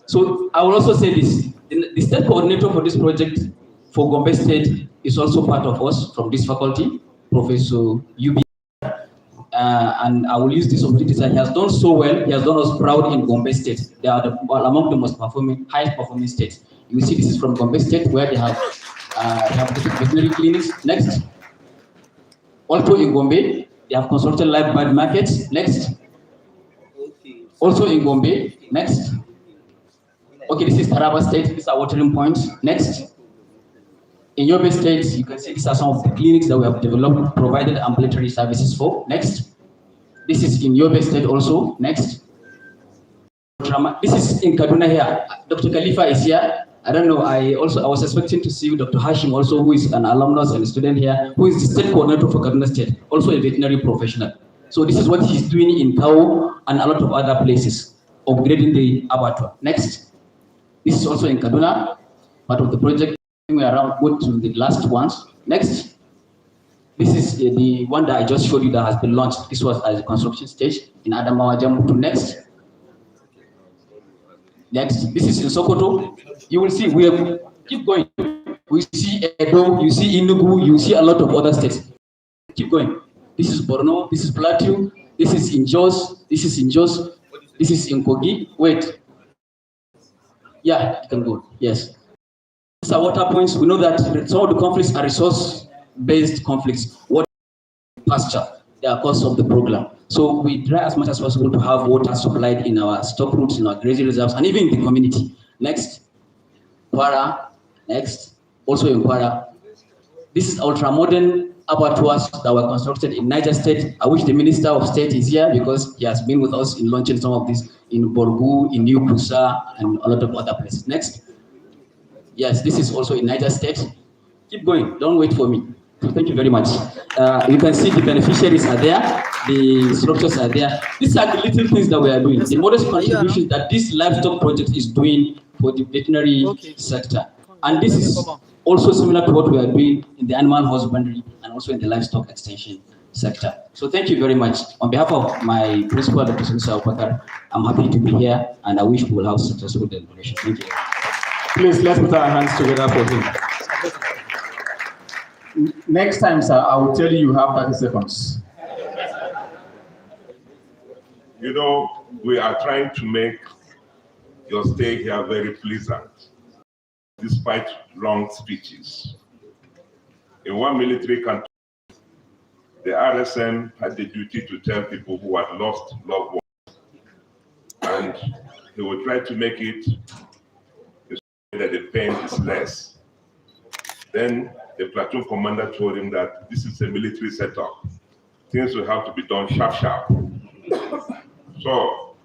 So I will also say this. The state coordinator for this project for Gombe State is also part of us from this faculty, Professor UB. And I will use this opportunity to say he has done so well. He has done us proud in Gombe State. They are among the most highest performing states. You will see this is from Gombe State where they have veterinary clinics. Next. Also in Gombe, they have constructed live bird markets. Next. Also in Gombe. Next. Okay, this is Taraba State. These are watering points. Next. In Yobe State, you can see these are some of the clinics that we have developed, provided ambulatory services for. Next. This is in Yobe State also. Next. This is in Kaduna here. Dr. Khalifa is here. I don't know. I was expecting to see Dr. Hashim also, who is an alumnus and a student here, who is the state coordinator for Kaduna State, also a veterinary professional. So this is what he's doing in Kao and a lot of other places, upgrading the abattoir. Next. This is also in Kaduna, part of the project. We are around, go to the last ones. Next. This is the one that I just showed you that has been launched. This was at the construction stage in Adamawa Jammu. Next. Next. This is in Sokoto. You will see, we have, keep going. We see Edo, you see Enugu, you see a lot of other states. Keep going. This is Borno, this is Plateau, this is in Jos, this is in Jos, this is in Kogi. Wait. Yeah, you can go. Yes. These are water points. We know that some of the conflicts are resource-based conflicts. Water, pasture, they are cause of the program. So we try as much as possible to have water supplied in our stock routes, in our grazing reserves, and even in the community. Next. Kwara. Next. Also in Kwara. This is ultra-modern abattoirs that were constructed in Niger State. I wish the Minister of State is here because he has been with us in launching some of these in Borgu, in New Kusa, and a lot of other places. Next. Yes, this is also in Niger State. Keep going. Don't wait for me. Thank you very much. You can see the beneficiaries are there. The structures are there. These are the little things that we are doing. The modest contribution that this livestock project is doing for the veterinary sector. And this is also similar to what we are doing in the animal husbandry and also in the livestock extension sector. So thank you very much. On behalf of my principal, Dr. Sunisa Opakar, I'm happy to be here and I wish we will have successful deliberation. Thank you. Please, let's put our hands together for him. Next time, sir, I will tell you have 30 seconds. You know, we are trying to make your stay here very pleasant, despite long speeches. In one military country, the RSM had the duty to tell people who had lost loved ones, and they would try to make it so that the pain is less. Then the platoon commander told him that this is a military setup. Things will have to be done sharp, sharp. So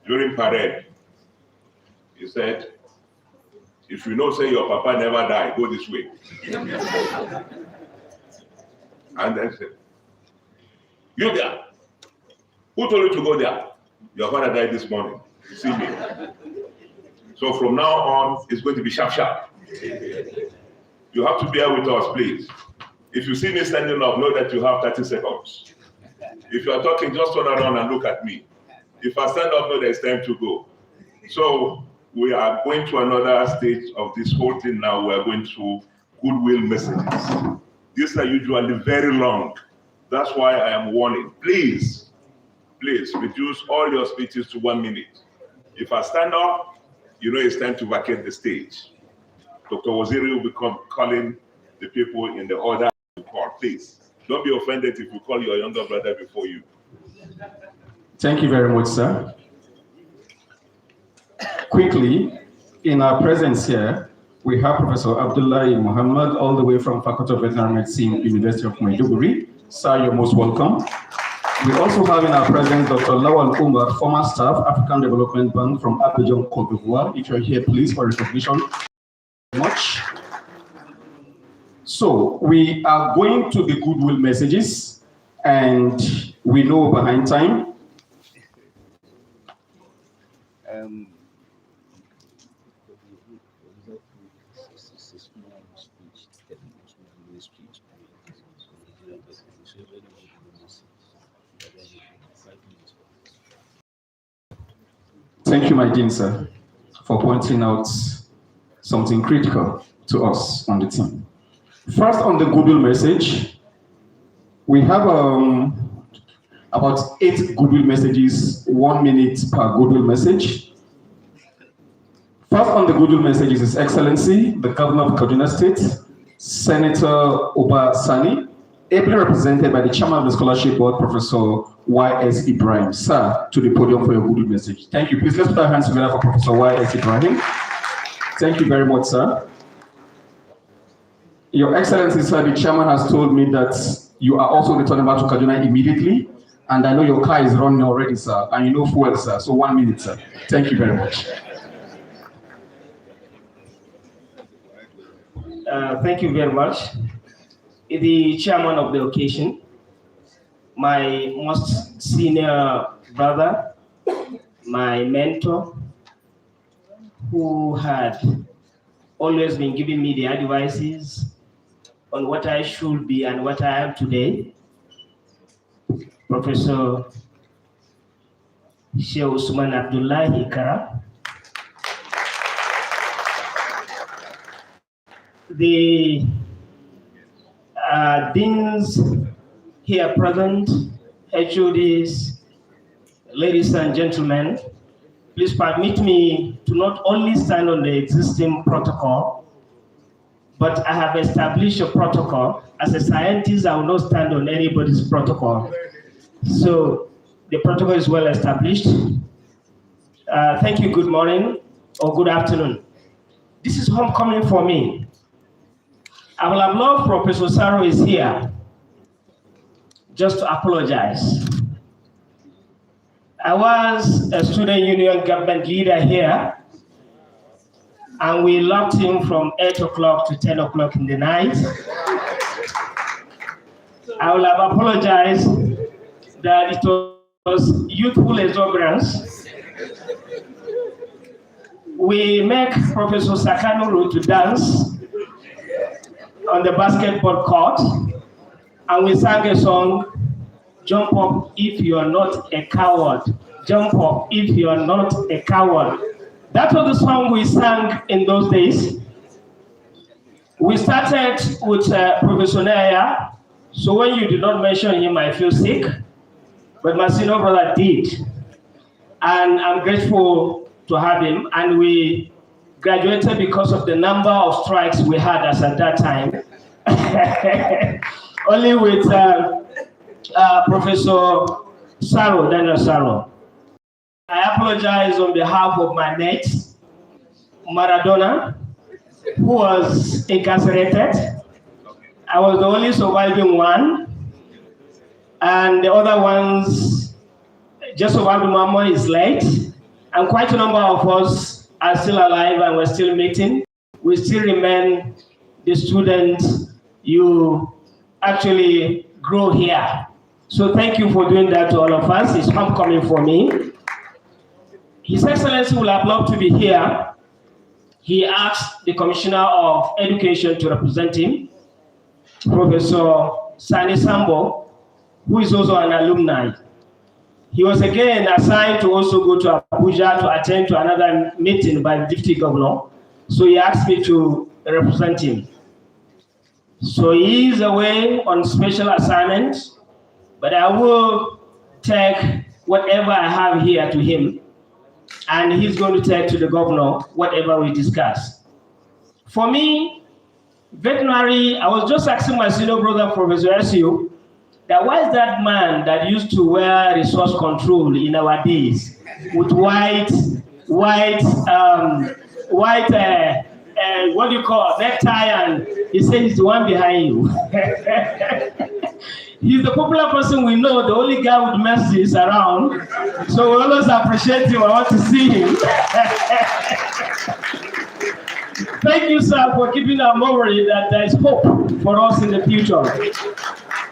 during parade, he said, if you know, say your papa never died, go this way. And then said, you there? Who told you to go there? Your father died this morning. See me. So from now on, it's going to be sharp, sharp. You have to bear with us, please. If you see me standing up, know that you have 30 seconds. If you are talking, just turn around and look at me. If I stand up, know that it's time to go. So we are going to another stage of this whole thing now. We are going through goodwill messages. These are usually very long. That's why I am warning. Please, please reduce all your speeches to 1 minute. If I stand up, you know it's time to vacate the stage. Dr. Waziri will be calling the people in the order to call. Please, don't be offended if you call your younger brother before you. Thank you very much, sir. Quickly, in our presence here, we have Professor Abdullahi Muhammad, all the way from Faculty of Veterinary Medicine, University of Maiduguri. Sir, you're most welcome. We also have in our presence Dr. Lawal Umar, former staff, African Development Bank from Abidjan, Côte d'Ivoire. If you're here, please, for recognition. Much. So we are going to the goodwill messages, and we know behind time. Thank you, my dean, sir, for pointing out something critical to us on the team. First, on the goodwill message, we have about 8 goodwill messages, 1 minute per goodwill message. First on the goodwill message is His Excellency, the Governor of Kaduna State, Senator Oba Sani, ably represented by the chairman of the scholarship board, Professor Y.S. Ibrahim. Sir, to the podium for your good message. Thank you. Please let's put our hands together for Professor Y.S. Ibrahim. Thank you very much, sir. Your Excellency, sir, the chairman has told me that you are also returning back to Kaduna immediately, and I know your car is running already, sir, and you know fuel, sir. So 1 minute, sir. Thank you very much. Thank you very much. The chairman of the occasion, my most senior brother, my mentor, who had always been giving me the advices on what I should be and what I am today, Professor Sheikh Usman Abdullahi Kara. The deans here present, HODs, ladies and gentlemen, please permit me to not only stand on the existing protocol, but I have established a protocol. As a scientist, I will not stand on anybody's protocol. So the protocol is well established. Thank you, good morning or good afternoon. This is homecoming for me. I will have loved Professor Saro is here just to apologize. I was a student union government leader here, and we locked him from 8 o'clock to 10 o'clock in the night. I will have apologized that it was youthful exuberance. We make Professor Sakanuru to dance on the basketball court, and we sang a song, "Jump up if you are not a coward. Jump up if you are not a coward." That was the song we sang in those days. We started with Professor Naya, so when you did not mention him, I feel sick, but my senior brother did. And I'm grateful to have him, and we graduated because of the number of strikes we had as at that time. Only with Professor Saro, Daniel Saro. I apologize on behalf of my mate, Maradona, who was incarcerated. I was the only surviving one, and the other ones just survived. Mama is late, and quite a number of us are still alive and we're still meeting. We still remain the students you actually grow here. So thank you for doing that to all of us. It's homecoming for me. His Excellency will have loved to be here. He asked the Commissioner of Education to represent him, Professor Sani Sambo, who is also an alumni. He was again assigned to also go to Abuja to attend to another meeting by the Deputy Governor. So he asked me to represent him. So he is away on special assignment, but I will take whatever I have here to him, and he's going to take to the governor whatever we discuss. For me, veterinary, I was just asking my senior brother, Professor Esio, that why is that man that used to wear resource control in our days with white, what do you call it, necktie, and he said he's the one behind you. He's the popular person we know, the only guy with messages around. So we always appreciate him. I want to see him. Thank you, sir, for keeping our memory that there is hope for us in the future.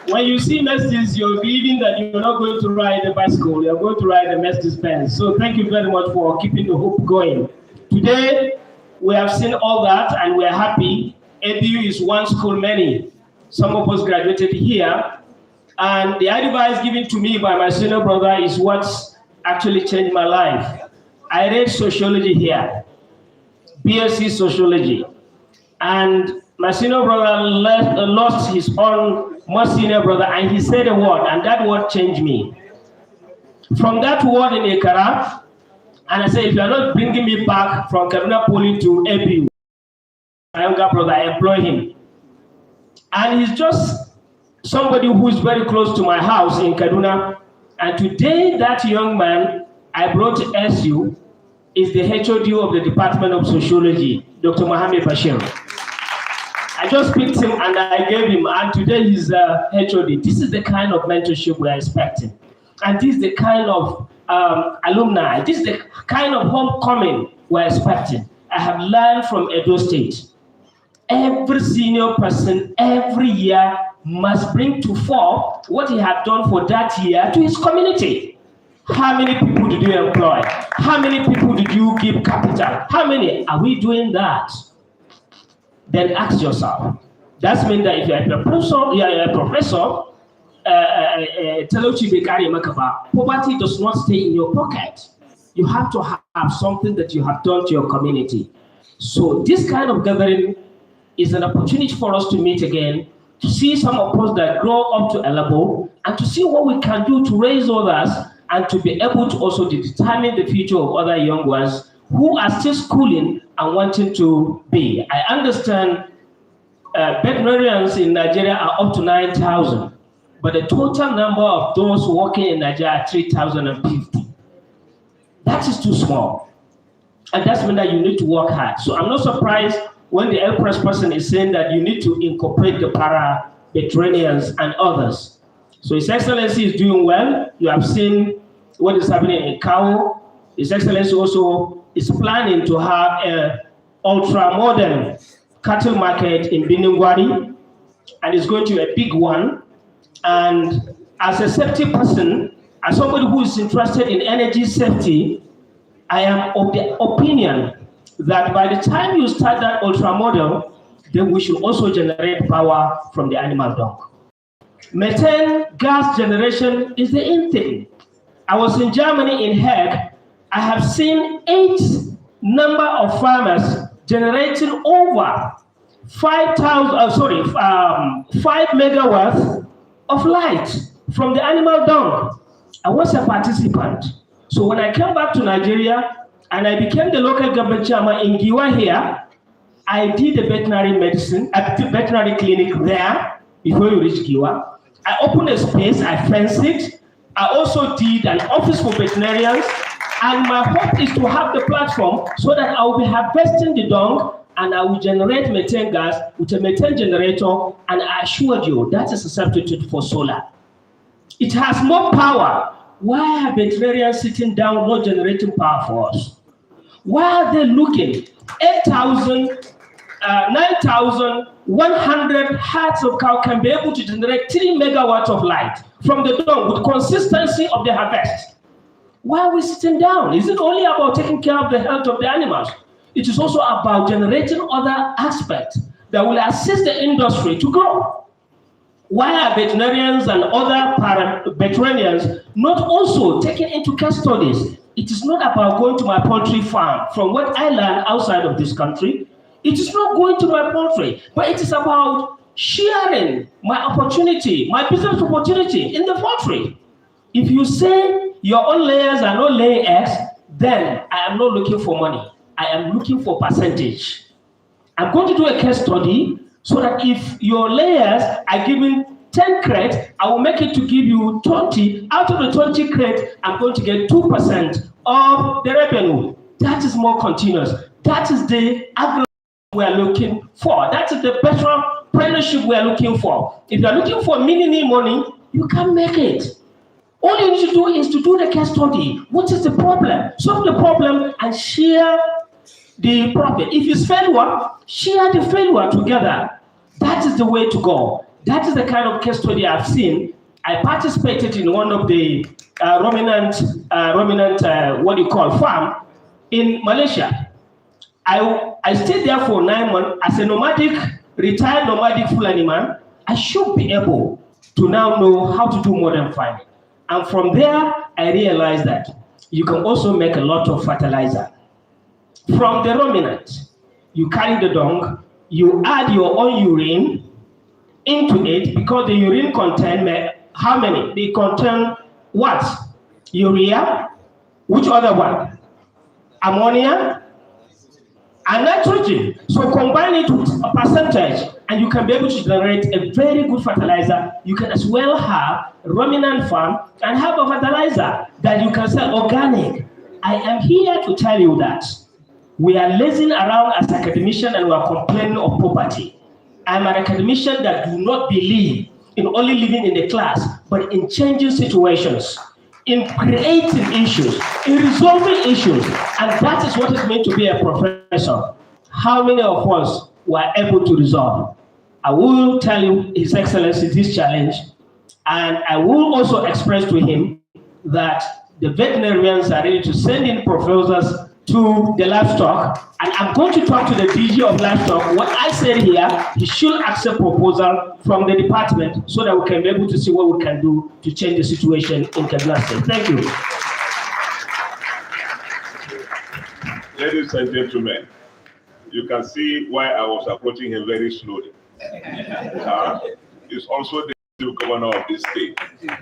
When you see messages, you're believing that you're not going to ride a bicycle, you're going to ride a Mercedes Benz. So thank you very much for keeping the hope going. Today, we have seen all that and we're happy. ABU is one school many. Some of us graduated here. And the advice given to me by my senior brother is what's actually changed my life. I read sociology here, BSc sociology. And my senior brother lost his own more senior brother, and he said a word, and that word changed me. From that word in Ekara, and I said, if you are not bringing me back from Kaduna Poly to ABU, my younger brother, I employ him. And he's just somebody who is very close to my house in Kaduna. And today, that young man I brought to SU is the HOD of the Department of Sociology, Dr. Mohammed Bashir. I just picked him and I gave him, and today he's HOD. This is the kind of mentorship we are expecting. And this is the kind of alumni, this is the kind of homecoming we're expecting. I have learned from Edo State. Every senior person every year must bring to fore what he had done for that year to his community. How many people did you employ? How many people did you give capital? How many? Are we doing that? Then ask yourself. That means that if you're a professor, poverty does not stay in your pocket. You have to have something that you have done to your community. So this kind of gathering is an opportunity for us to meet again, to see some of us that grow up to a level, and to see what we can do to raise others, and to be able to also determine the future of other young ones who are still schooling and wanting to be. I understand veterinarians in Nigeria are up to 9,000, but the total number of those working in Nigeria are 3,050. That is too small. And that's mean that you need to work hard. So I'm not surprised when the Empress person is saying that you need to incorporate the para-veterinarians and others. So His Excellency is doing well. You have seen what is happening in Kao. His Excellency also is planning to have an ultra-modern cattle market in Biningwari, and it's going to be a big one. And as a safety person, as somebody who is interested in energy safety, I am of the opinion that by the time you start that ultra-model, then we should also generate power from the animal dung. Methane gas generation is the in thing. I was in Germany in Hague. I have seen 8 number of farmers generating over 5 megawatts of light from the animal dung. I was a participant. So when I came back to Nigeria and I became the local government chairman in Giwa here, I did a veterinary medicine, a veterinary clinic there before you reach Giwa. I opened a space, I fenced it. I also did an office for veterinarians, and my hope is to have the platform so that I will be harvesting the dung and I will generate methane gas with a methane generator, and I assured you that is a substitute for solar. It has more power. Why are veterinarians sitting down not generating power for us? Why are they looking? 9,100 herds of cow can be able to generate 3 megawatts of light from the dung with consistency of the harvest. Why are we sitting down? Is it only about taking care of the health of the animals? It is also about generating other aspects that will assist the industry to grow. Why are veterinarians and other para-veterinarians not also taken into case studies? It is not about going to my poultry farm. From what I learned outside of this country, it is not going to my poultry, but it is about sharing my opportunity, my business opportunity in the poultry. If you say your own layers are not laying eggs, then I am not looking for money. I am looking for percentage. I'm going to do a case study so that if your layers are given 10 crates, I will make it to give you 20. Out of the 20 crates, I'm going to get 2% of the revenue. That is more continuous. That is the agro we are looking for. That is the entrepreneurship we are looking for. If you are looking for mini money, you can make it. All you need to do is to do the case study. What is the problem? Solve the problem and share the profit. If it's failure, share the failure together. That is the way to go. That is the kind of case study I've seen. I participated in one of the ruminant farm in Malaysia. I stayed there for 9 months as a retired nomadic Fulani man. I should be able to now know how to do modern farming. And from there, I realized that you can also make a lot of fertilizer. From the ruminant, you carry the dung, you add your own urine into it, because the urine contain how many? They contain what? Urea. Which other one? Ammonia and nitrogen. So combine it with a percentage and you can be able to generate a very good fertilizer. You can as well have ruminant farm and have a fertilizer that you can sell organic. I am here to tell you that we are lazing around as academicians and we are complaining of poverty. I'm an academician that do not believe in only living in the class, but in changing situations, in creating issues, in resolving issues, and that is what it means to be a professor. How many of us were able to resolve? I will tell you, His Excellency, this challenge, and I will also express to him that the veterinarians are ready to send in proposals to the livestock, and I'm going to talk to the DG of livestock. What I said here, he should accept proposal from the department so that we can be able to see what we can do to change the situation in Kaduna State. Thank you. Ladies and gentlemen, you can see why I was approaching him very slowly. He's also the governor of this state.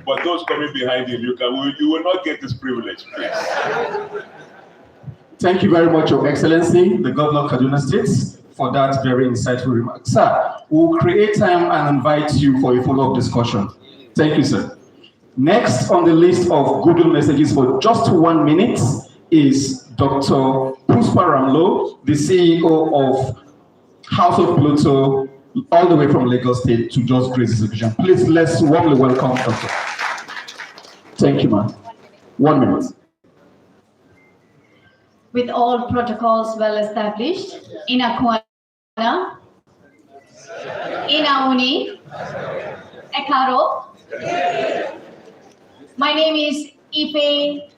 But those coming behind him, you will not get this privilege, please. Thank you very much, Your Excellency, the Governor of Kaduna State, for that very insightful remark. Sir, we'll create time and invite you for a follow-up discussion. Thank you, sir. Next on the list of Google messages for just 1 minute is Dr. Puspa Ramlo, the CEO of House of Pluto, all the way from Lagos State to just grace this occasion. Please, let's warmly welcome Dr. Thank you, ma'am. 1 minute. With all protocols well established, in Akwana, in Auni, Ekaro. My name is Ife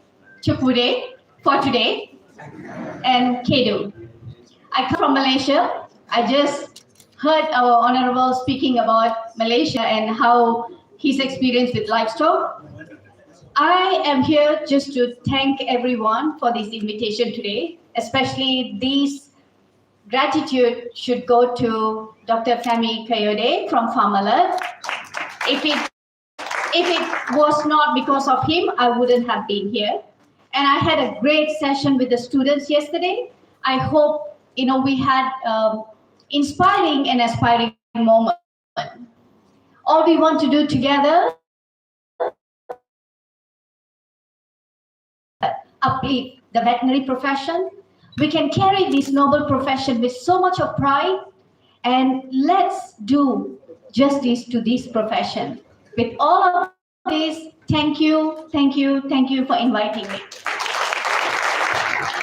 Chupude for today, and Kedu. I come from Malaysia. I just heard our Honorable speaking about Malaysia and how his experience with livestock. I am here just to thank everyone for this invitation today, especially this gratitude should go to Dr. Femi Kayode from Farm Alert. If it was not because of him, I wouldn't have been here. And I had a great session with the students yesterday. I hope, we had inspiring and aspiring moment. All we want to do together, uplift the veterinary profession. We can carry this noble profession with so much of pride, and let's do justice to this profession. With all of this, thank you for inviting me.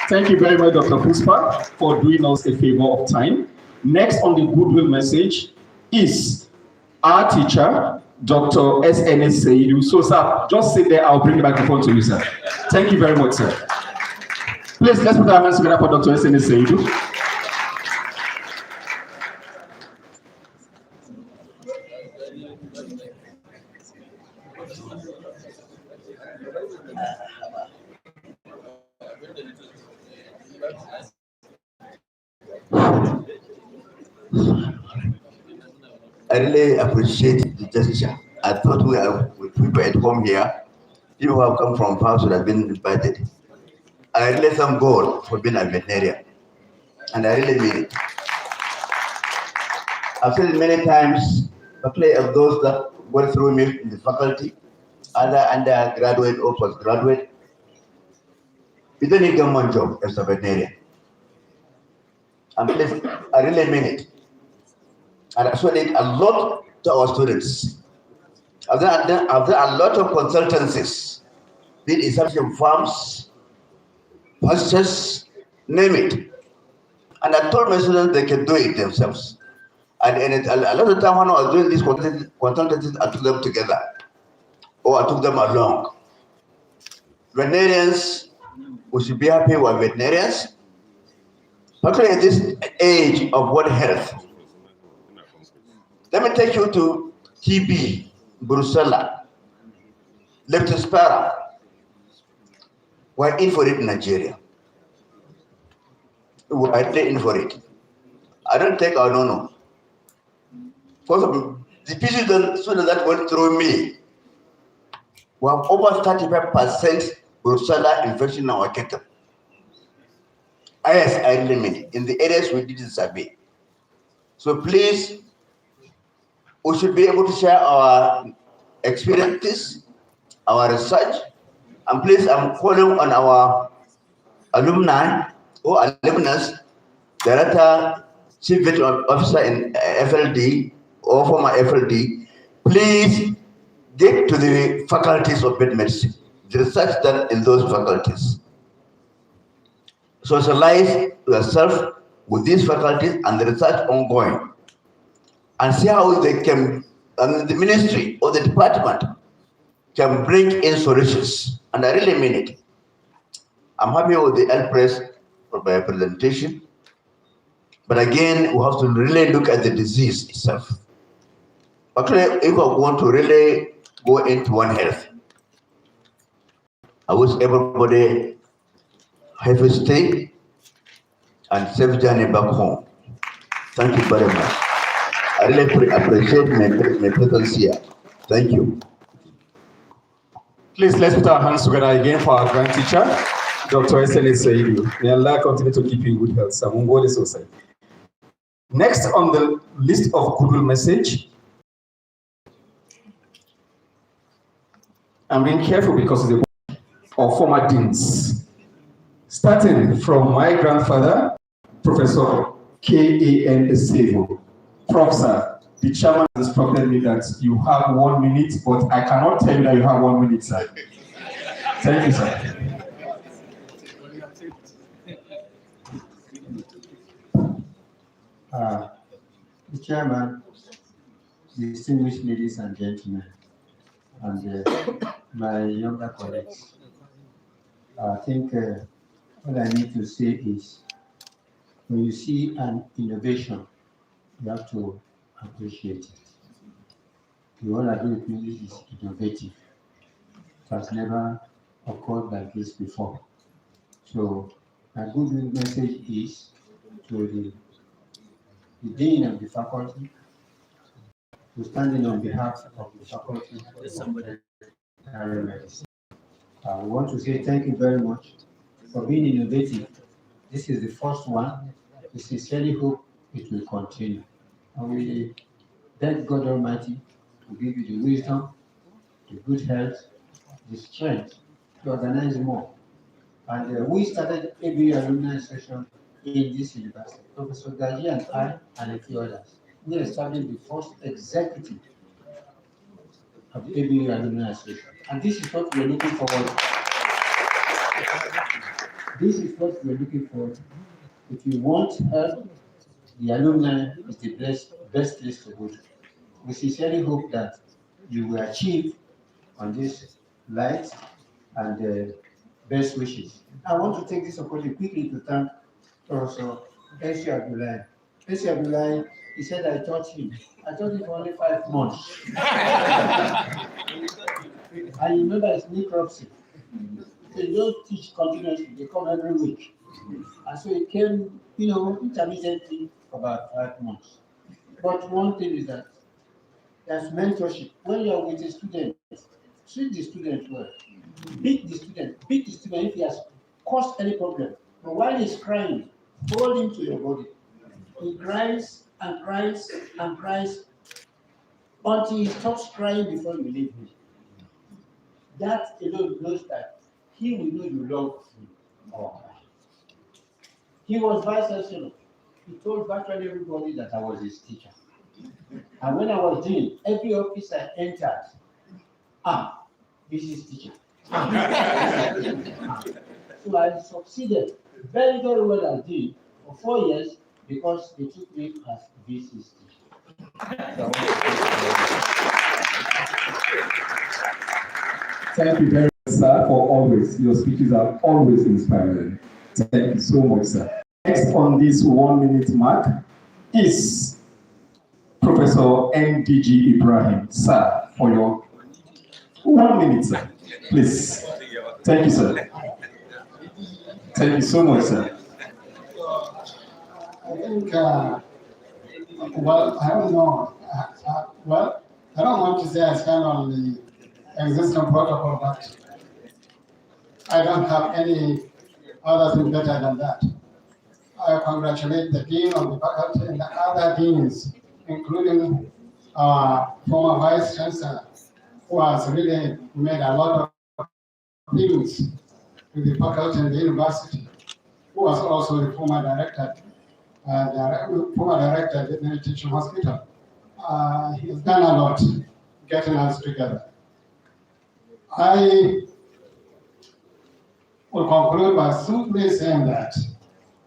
Thank you very much, Dr. Puspa, for doing us a favor of time. Next on the goodwill message is our teacher, Dr. S.N.S. Saidu. So, sir, just sit there. I'll bring the microphone to you, sir. Thank you very much, sir. Please, let's put our hands together for Dr. S.N.S. Saidu. I really appreciate the gesture. I thought we are with people at home here. People who have come from far should have been invited. I really thank God for being a veterinarian. And I really mean it. I've said it many times, particularly of those that went through me in the faculty, either undergraduate or postgraduate. You don't need government job as a veterinarian. And please, I really mean it. And I explained it a lot to our students. I've done a lot of consultancies, be it establishing farms, pastures, name it. And I told my students they can do it themselves. And a lot of time when I was doing these consultancies, I took them together, or I took them along. Veterinarians, we should be happy with veterinarians, particularly at this age of World Health. Let me take you to TB, Brucella, Leptospira. We're in for it in Nigeria. We're in for it. I don't take our no. Because of the pieces that went through me, we have over 35% Brucella infection in our cattle. Yes, I really mean it. In the areas we did the survey. So please, we should be able to share our experiences, our research, and please, I'm calling on our alumni or alumnus, director, chief veterinary officer in FLD or former FLD, please get to the faculties of vet medicine, the research done in those faculties. Socialize yourself with these faculties and the research ongoing, and see how they can, the ministry or the department can bring in solutions. And I really mean it. I'm happy with the L-Press presentation, but again, we have to really look at the disease itself. Actually, if I want to really go into One Health, I wish everybody have a stay and safe journey back home. Thank you very much. I really appreciate my presence here. Thank you. Please, let's put our hands together again for our grand teacher, Dr. S.L.A. Saidu. May Allah continue to keep you in good health. Samungole Society. Next on the list of goodwill message, I'm being careful because of the former deans. Starting from my grandfather, Professor K.A.N. Estavo. Professor, the chairman has instructed me that you have 1 minute, but I cannot tell you that you have 1 minute, sir. Thank you, sir. The chairman, distinguished ladies and gentlemen, and my younger colleagues, I think what I need to say is, when you see an innovation, you have to appreciate it. The one I do with English is innovative. It has never occurred like this before. So my good message is to the dean of the faculty, to standing on behalf of the faculty of veterinary medicine. I want to say thank you very much for being innovative. This is the first one. We sincerely hope it will continue. And we beg God Almighty to give you the wisdom, the good health, the strength to organize more. And we started every alumni session in this university. Professor Gaji and I, and a few others, we established the first executive of the ABU Alumni Association. And this is what we're looking forward to. This is what we're looking for. If you want help, the alumni is the best place to go to. We sincerely hope that you will achieve on this light and best wishes. I want to take this opportunity quickly to thank Professor S. Abdullahi. S. Abdullahi, he said I taught him. I taught him for only 5 months. I remember his necropsy. They don't teach continuously, they come every week. And so it came, intermittently for about 5 months. But one thing is that there's mentorship. When you're with a student, treat the student well. Beat the student if he has caused any problem. But while he's crying, hold him to your body. He cries and cries and cries until he stops crying before you leave him. That alone knows that he will know you love him. Oh. He was vice chancellor. He told virtually everybody that I was his teacher. And when I was doing, every office I entered, this is teacher. So I succeeded very, very well at it for 4 years because they took me as VC's teacher. Thank you very much, sir, for always. Your speeches are always inspiring. Thank you so much, sir. Next on this 1 minute mark is Professor NDG Ibrahim. Sir, for your 1 minute, sir. Please. Thank you, sir. Thank you so much, sir. I think, well, I don't know. Well, I don't want to say I stand on the existing protocol, but I don't have any other thing better than that. I congratulate the Dean of the faculty and the other deans, including our former Vice Chancellor, who has really made a lot of things with the faculty and the university, who was also the former director at Veterinary Teaching Hospital. He has done a lot getting us together. I will conclude by simply saying that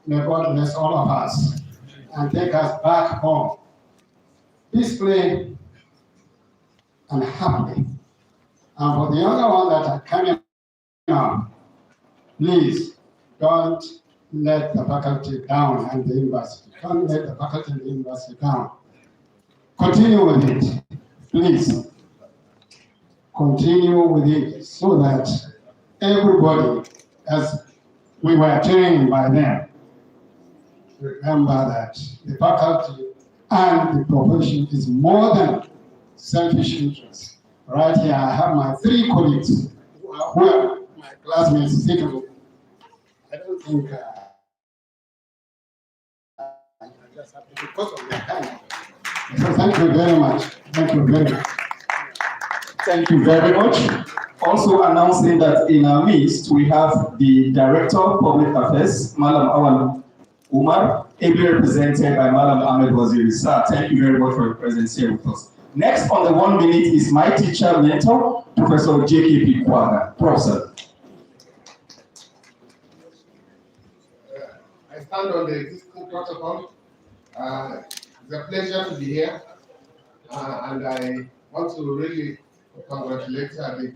may God bless all of us and take us back home peacefully and happily. And for the younger ones that are coming now, please don't let the faculty down and the university. Don't let the faculty and the university down. Continue with it, please. Continue with it so that everybody, as we were trained by them, remember that the faculty and the profession is more than selfish interest. Right here, I have my 3 colleagues who are my classmates sitting. I don't think because of their time. So thank you very much. Thank you very much. Thank you very much. Also announcing that in our midst, we have the Director of Public Affairs, Malam Awal Umar, ably represented by Malam Ahmed Waziri. Sir, thank you very much for your presence here with us. Next on the 1 minute is my teacher mentor, Professor JKP Kwaga. Professor. I stand on the existing protocol. It's a pleasure to be here. And I want to really congratulate the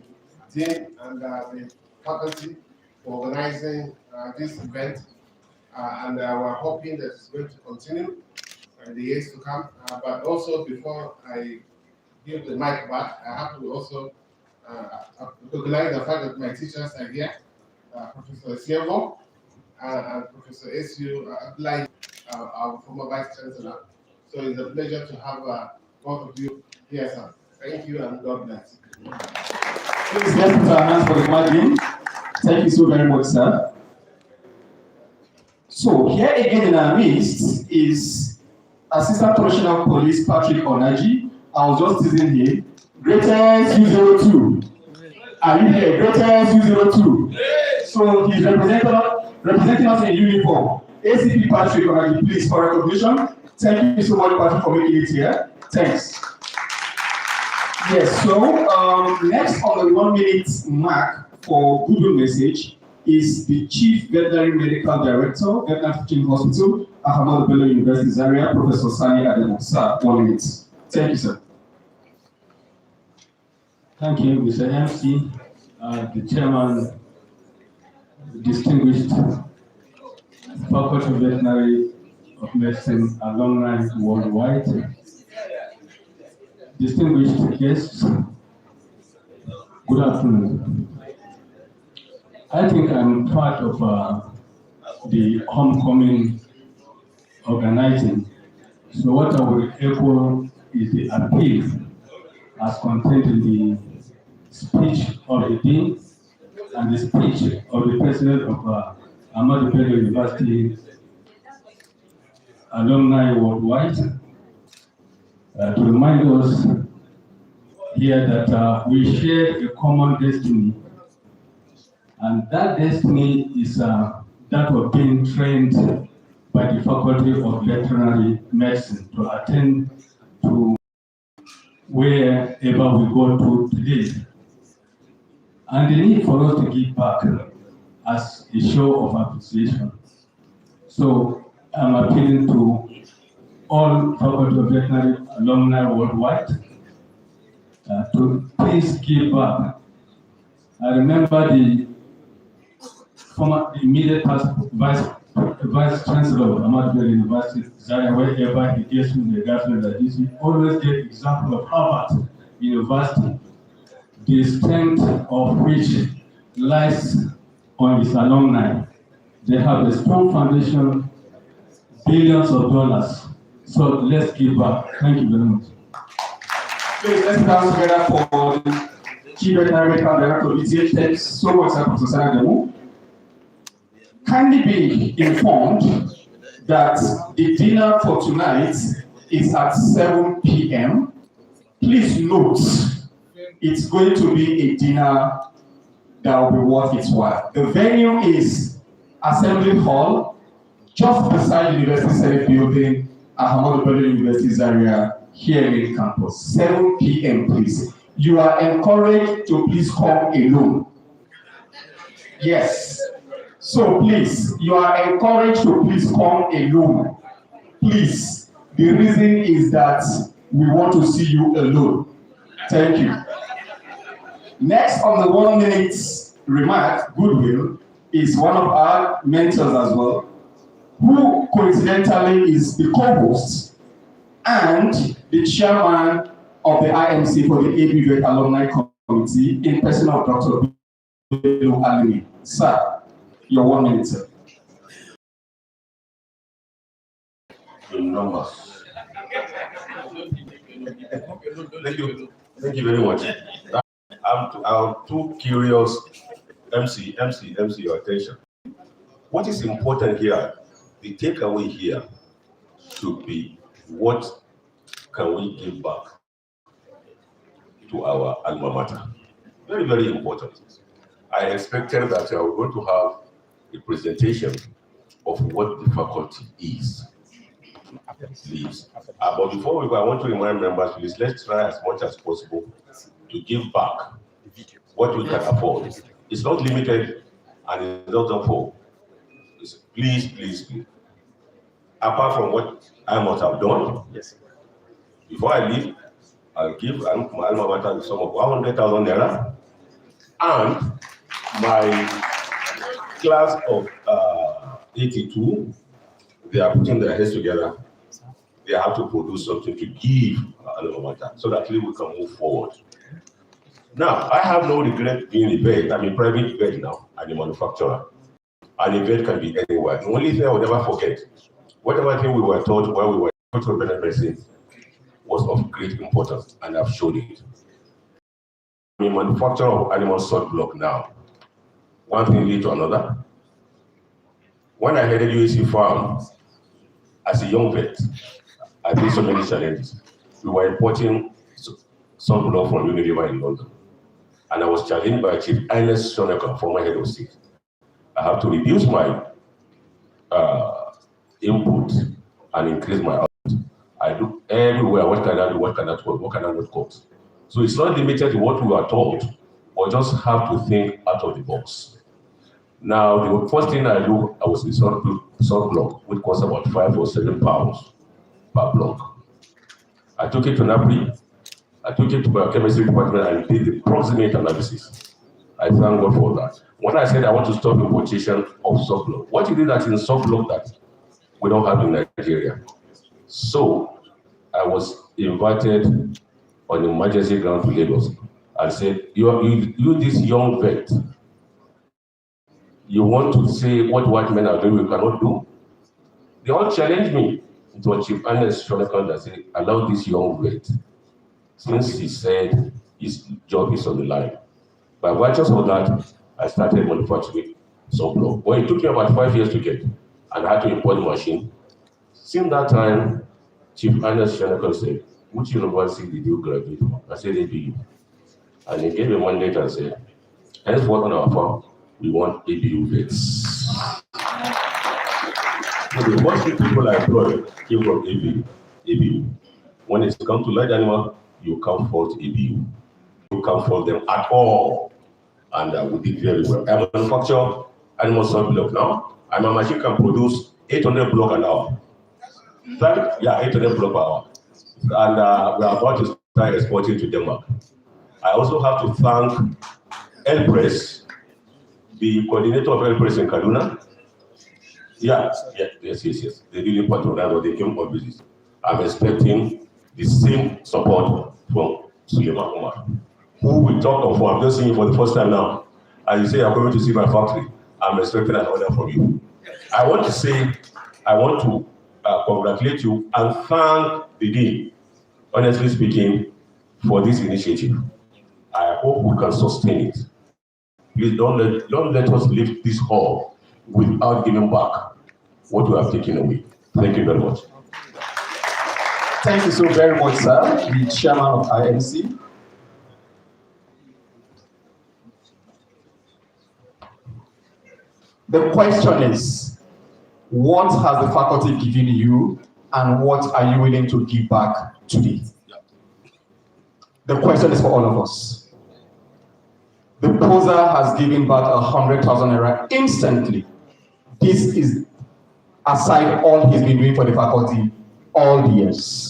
Dean and the faculty for organizing this event. And we're hoping that it's going to continue in the years to come. But also, before I give the mic back, I have to also recognize the fact that my teachers are here, Professor Sievo and Professor S.U. Abdullahi, our former Vice Chancellor. So it's a pleasure to have both of you here, sir. Thank you and God bless. Please let's put our hands for the Madin. Thank you so very much, sir. So here again in our midst is Assistant Commissioner of Police Patrick Onaji. I was just teasing him. Greatest U02. Are you here? Greatest U02. So he's representing us in uniform. ACP Patrick Onaji, please, for recognition. Thank you so much, Patrick, for making it here. Thanks. Yes, so next on the 1 minute mark for Google message is the Chief Veterinary Medical Director, Veterinary Teaching Hospital, Ahmadu Bello University, Zaria, Professor Sani Ademo. Sir, 1 minute. Thank you, sir. Thank you, Mr. MC, the Chairman, distinguished Faculty of Veterinary of Medicine alumni worldwide, distinguished guests, good afternoon. I think I'm part of the homecoming organizing. So what I will echo is the appeal as contained in the speech of the Dean and the speech of the President of Ahmadu Bello University alumni worldwide to remind us here that we share a common destiny, and that destiny is that of being trained by the Faculty of Veterinary Medicine to attend to wherever we go to today. And the need for us to give back as a show of appreciation. So I'm appealing to all Faculty of Veterinary alumni worldwide to please give back. I remember the former immediate past Vice Chancellor of Ahmadu Bello University, Zaria, wherever he gets in the government like this, we always get example of Harvard University, the strength of which lies on its alumni. They have a strong foundation, billions of dollars. So let's give back. Thank you very much. Please let's dance together for the Chief Veterinary Medical Director of ETH. Thanks so much, Professor Ademo. Kindly be informed that the dinner for tonight is at 7 p.m. Please note, it's going to be a dinner that will be worth its while. The venue is Assembly Hall, just beside the University Senate building, Ahmadu Bello University Zaria, here in campus. 7 p.m. please. You are encouraged to please come alone. Yes. So please, you are encouraged to please come alone. Please. The reason is that we want to see you alone. Thank you. Next on the 1 minute remark, goodwill, is one of our mentors as well, who coincidentally is the co-host and the chairman of the IMC for the ABVET Alumni Committee in person of Dr. Bello Alumni. Sir, your 1 minute, sir. In numbers. Thank you very much. I'm too curious. MC, your attention. What is important here, the takeaway here should be what can we give back to our alma mater? Very, very important. I expected that we're going to have a presentation of what the faculty is. Please. But before we go, I want to remind members, please, let's try as much as possible to give back what we can afford. It's not limited and it's not done for. Please. Apart from what I must have done, yes. Before I leave, I'll give my alma mater the sum of 100,000 naira, and my class of 82, they are putting their heads together. They have to produce something to give alma mater so that we can move forward. Now, I have no regret being a vet. I'm a private vet now. I'm a manufacturer. And a vet can be anywhere. The only thing I will never forget, whatever thing we were taught while we were taught to veterinary medicine was of great importance, and I've shown it. I'm a manufacturer of animal salt block now. One thing leads to another. When I headed UAC Farm as a young vet, I faced so many challenges. We were importing salt block from Unilever in London. And I was challenged by Chief Ernest Shonekan, former head of state. I have to reduce my input and increase my output. I do everywhere. What can I do? What can I do? What can I not cut? So it's not limited to what we are taught, but just have to think out of the box. Now, the first thing I do, I was in salt block, which costs about 5 or 7 pounds per block. I took it to NAPRI. I took it to my chemistry department and did the proximate analysis. I thank God for that. When I said I want to stop importation of salt block, what is it that in salt block that we don't have in Nigeria? So I was invited on emergency ground to Lagos and said, you this young vet, you want to say what white men are doing, we cannot do? They all challenged me. It was Chief Ernest Shonekan that said, allow this young vet, since he said his job is on the line. By virtue of that, I started manufacturing salt block. Well, it took me about 5 years to get, and I had to import the machine. Since that time, Chief Ernest Shonekan said, which university did you graduate from? I said, ABU. And he gave me a mandate and said, henceforth on our farm, we want ABU vets. So the most people I employed came from ABU. When it comes to large animal, you can't fault ABU. You can't fault them at all. And we did very well. I manufacture animal salt block now, and my machine can produce 800 block an hour. 800 block per hour. And we are about to start exporting to Denmark. I also have to thank Elpress, the coordinator of Elpress in Kaduna. Yes. They really patronize or they came for business. I'm expecting the same support from Suleiman Omar, who we talked of. I'm just seeing you for the first time now. And you say you're coming to see my factory. I'm expecting an order from you. I want to congratulate you and thank the Dean, honestly speaking, for this initiative. I hope we can sustain it. Please don't let us leave this hall without giving back what we have taken away. Thank you very much. Thank you so very much, sir, the chairman of IMC. The question is, what has the faculty given you and what are you willing to give back today? The question is for all of us. The poser has given back 100,000 naira instantly. This is aside all he's been doing for the faculty all the years.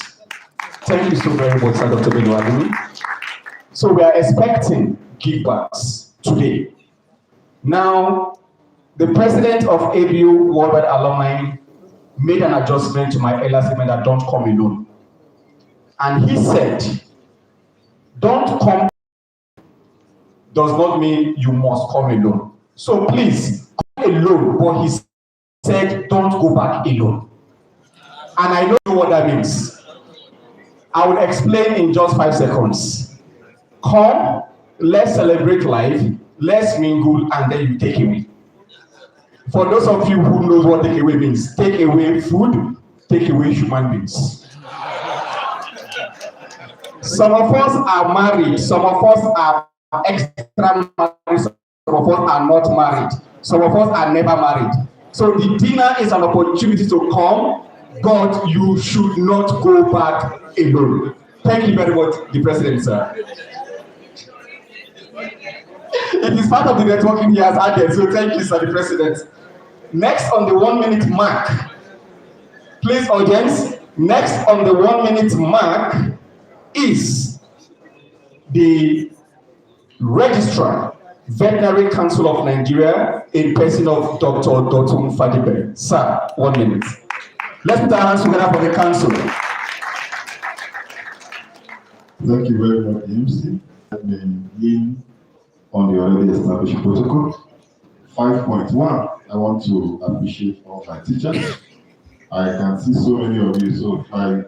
Thank you so very much, Sir Dr. Bello. So we are expecting givebacks today. Now, the president of ABU Worldwide Alumni made an adjustment to my earlier statement that don't come alone. And he said, don't come does not mean you must come alone. So please, come alone, but he said, don't go back alone. And I don't know what that means. I will explain in just 5 seconds. Come, let's celebrate life, let's mingle, and then you take away. For those of you who knows what take away means, take away food, take away human beings. Some of us are married, some of us are extra married, some of us are not married, some of us are never married. So the dinner is an opportunity to come, but you should not go back alone. Thank you very much, the president, sir. It is part of the networking he has added, so thank you, sir, the president. Next on the 1 minute mark, please, audience, next on the 1 minute mark is the registrar, Veterinary Council of Nigeria, in person of Dr. Dotun Fadibe. Sir, 1 minute. Let's put our hands together for the council. Thank you very much, MC. Let me lean on the already established protocol. 5.1, I want to appreciate all my teachers. I can see so many of you, so if I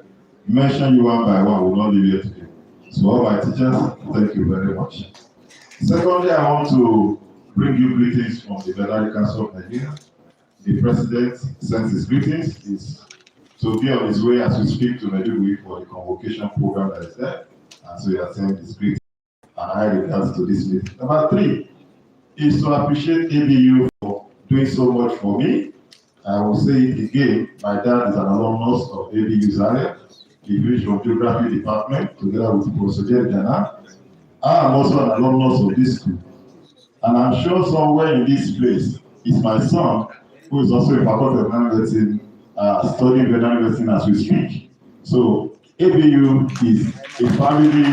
mention you one by one, I will not leave here today. So all my teachers, thank you very much. Secondly, I want to bring you greetings from the Veterinary Council of Nigeria. The president sends his greetings. He's to be on his way as we speak to Medugui for the convocation program that is there. And so he has sent his greetings and high regards to this meeting. Number 3 is to appreciate ABU for doing so much for me. I will say it again, my dad is an alumnus of ABU Zaria, the Division of Geography Department, together with Professor Jerry Jana. I am also an alumnus of this school. And I'm sure somewhere in this place is my son, who is also a faculty of veterinary medicine, studying veterinary medicine as we speak. So ABU is a family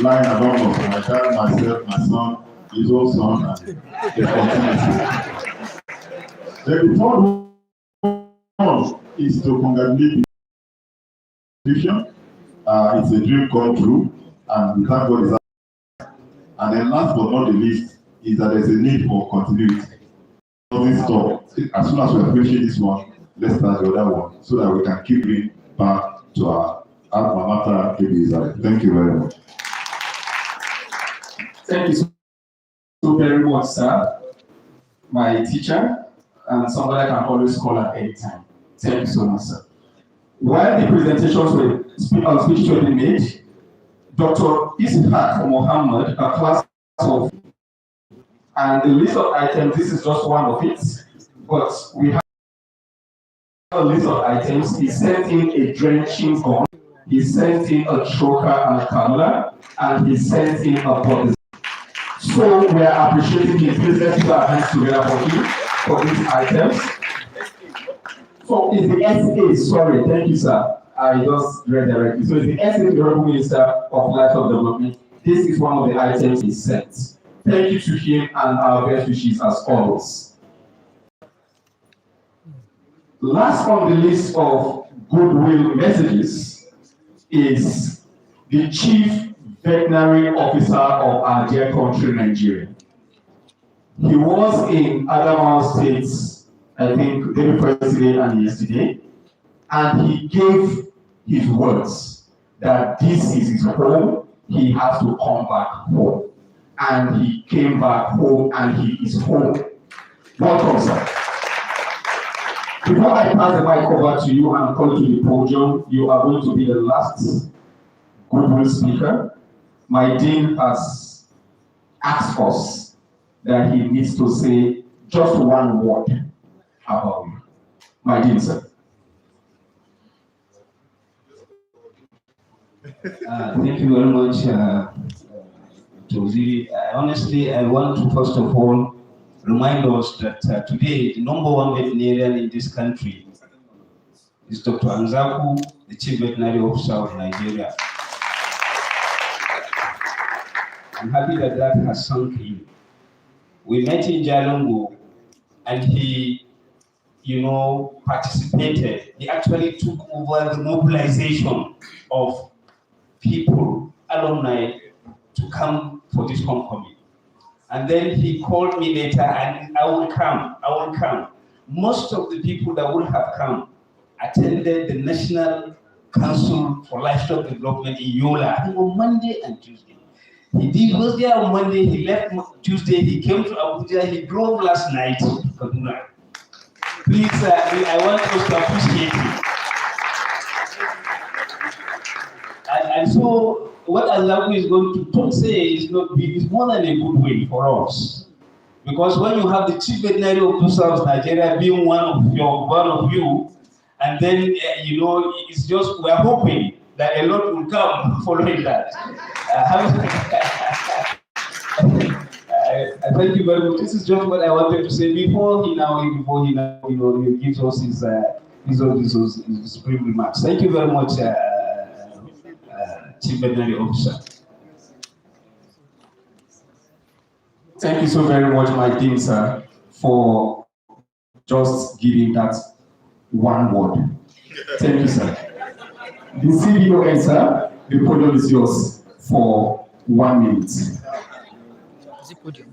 line alumnus. My dad, myself, my son, his own son, and the continuity. The third one is to congratulate the institution. It's a dream come true, and we thank God. And then last but not the least is that there's a need for continuity. Doesn't stop. As soon as we are finishing this one, let's start the other one so that we can keep it back to our alma mater ABU. Thank you very much. Thank you so very much, sir. My teacher, and somebody I can always call at any time. Thank you so much, sir. While the presentations were speeches were being made, Dr. Ishaq Mohammed, a class of, and the list of items, this is just one of it, but we have a list of items. He sent in a drenching gun, he sent in a choker and a cannula, and he sent in a body. So we are appreciating his business. Put our hands together for him for these items. So it's the SA, sorry, thank you, sir. I just read directly. So it's the SA, the Honorable Minister of Livestock Development. This is one of the items he sent. Thank you to him and our best wishes as always. Last on the list of goodwill messages is the Chief Veterinary Officer of our dear country, Nigeria. He was in Adamawa State, I think, day before yesterday and yesterday, and he gave his words that this is his home, he has to come back home. And he came back home and he is home. Welcome, sir. Before I pass the mic over to you and call to the podium, you are going to be the last group speaker. My dean has asked us that he needs to say just one word about you. My dean, sir. Thank you very much, Tozi. Honestly, I want to first of all remind us that today the #1 veterinarian in this country is Dr. Anzaku, the Chief Veterinary Officer of Nigeria. I'm happy that that has sunk in. We met in Jalungu and he, participated. He actually took over the mobilization of people, alumni, to come for this homecoming. And then he called me later and I will come. Most of the people that would have come attended the National Council for Livestock Development in Yola on Monday and Tuesday. He was there on Monday, he left Tuesday, he came to Abuja, he drove last night to Kaduna. Please, I want us to appreciate him. And so, what Alumni is going to say is more than a good way for us. Because when you have the Chief Veterinary Officer of Nigeria being one of you, and then, it's just, we're hoping that a lot will come following that. Thank you very much. This is just what I wanted to say before he gives us his brief remarks. Thank you very much, Chief Veterinary Officer. Thank you so very much, my dean, sir, for just giving that one word. Thank you, sir. The CBO, sir, the podium is yours for 1 minute.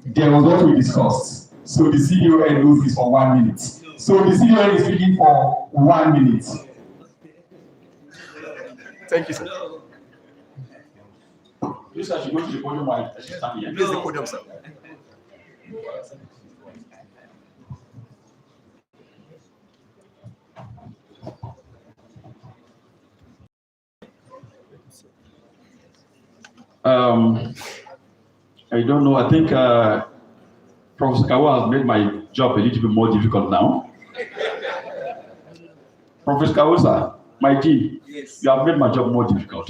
There was what we discussed. So the CBO knows this for 1 minute. So the CBO is speaking for 1 minute. Thank you, sir. You sir should go to the podium while I stand here. Please, the podium, sir. I don't know. I think Professor Kawa has made my job a little bit more difficult now. Professor Kawa, sir, my dean, yes. You have made my job more difficult.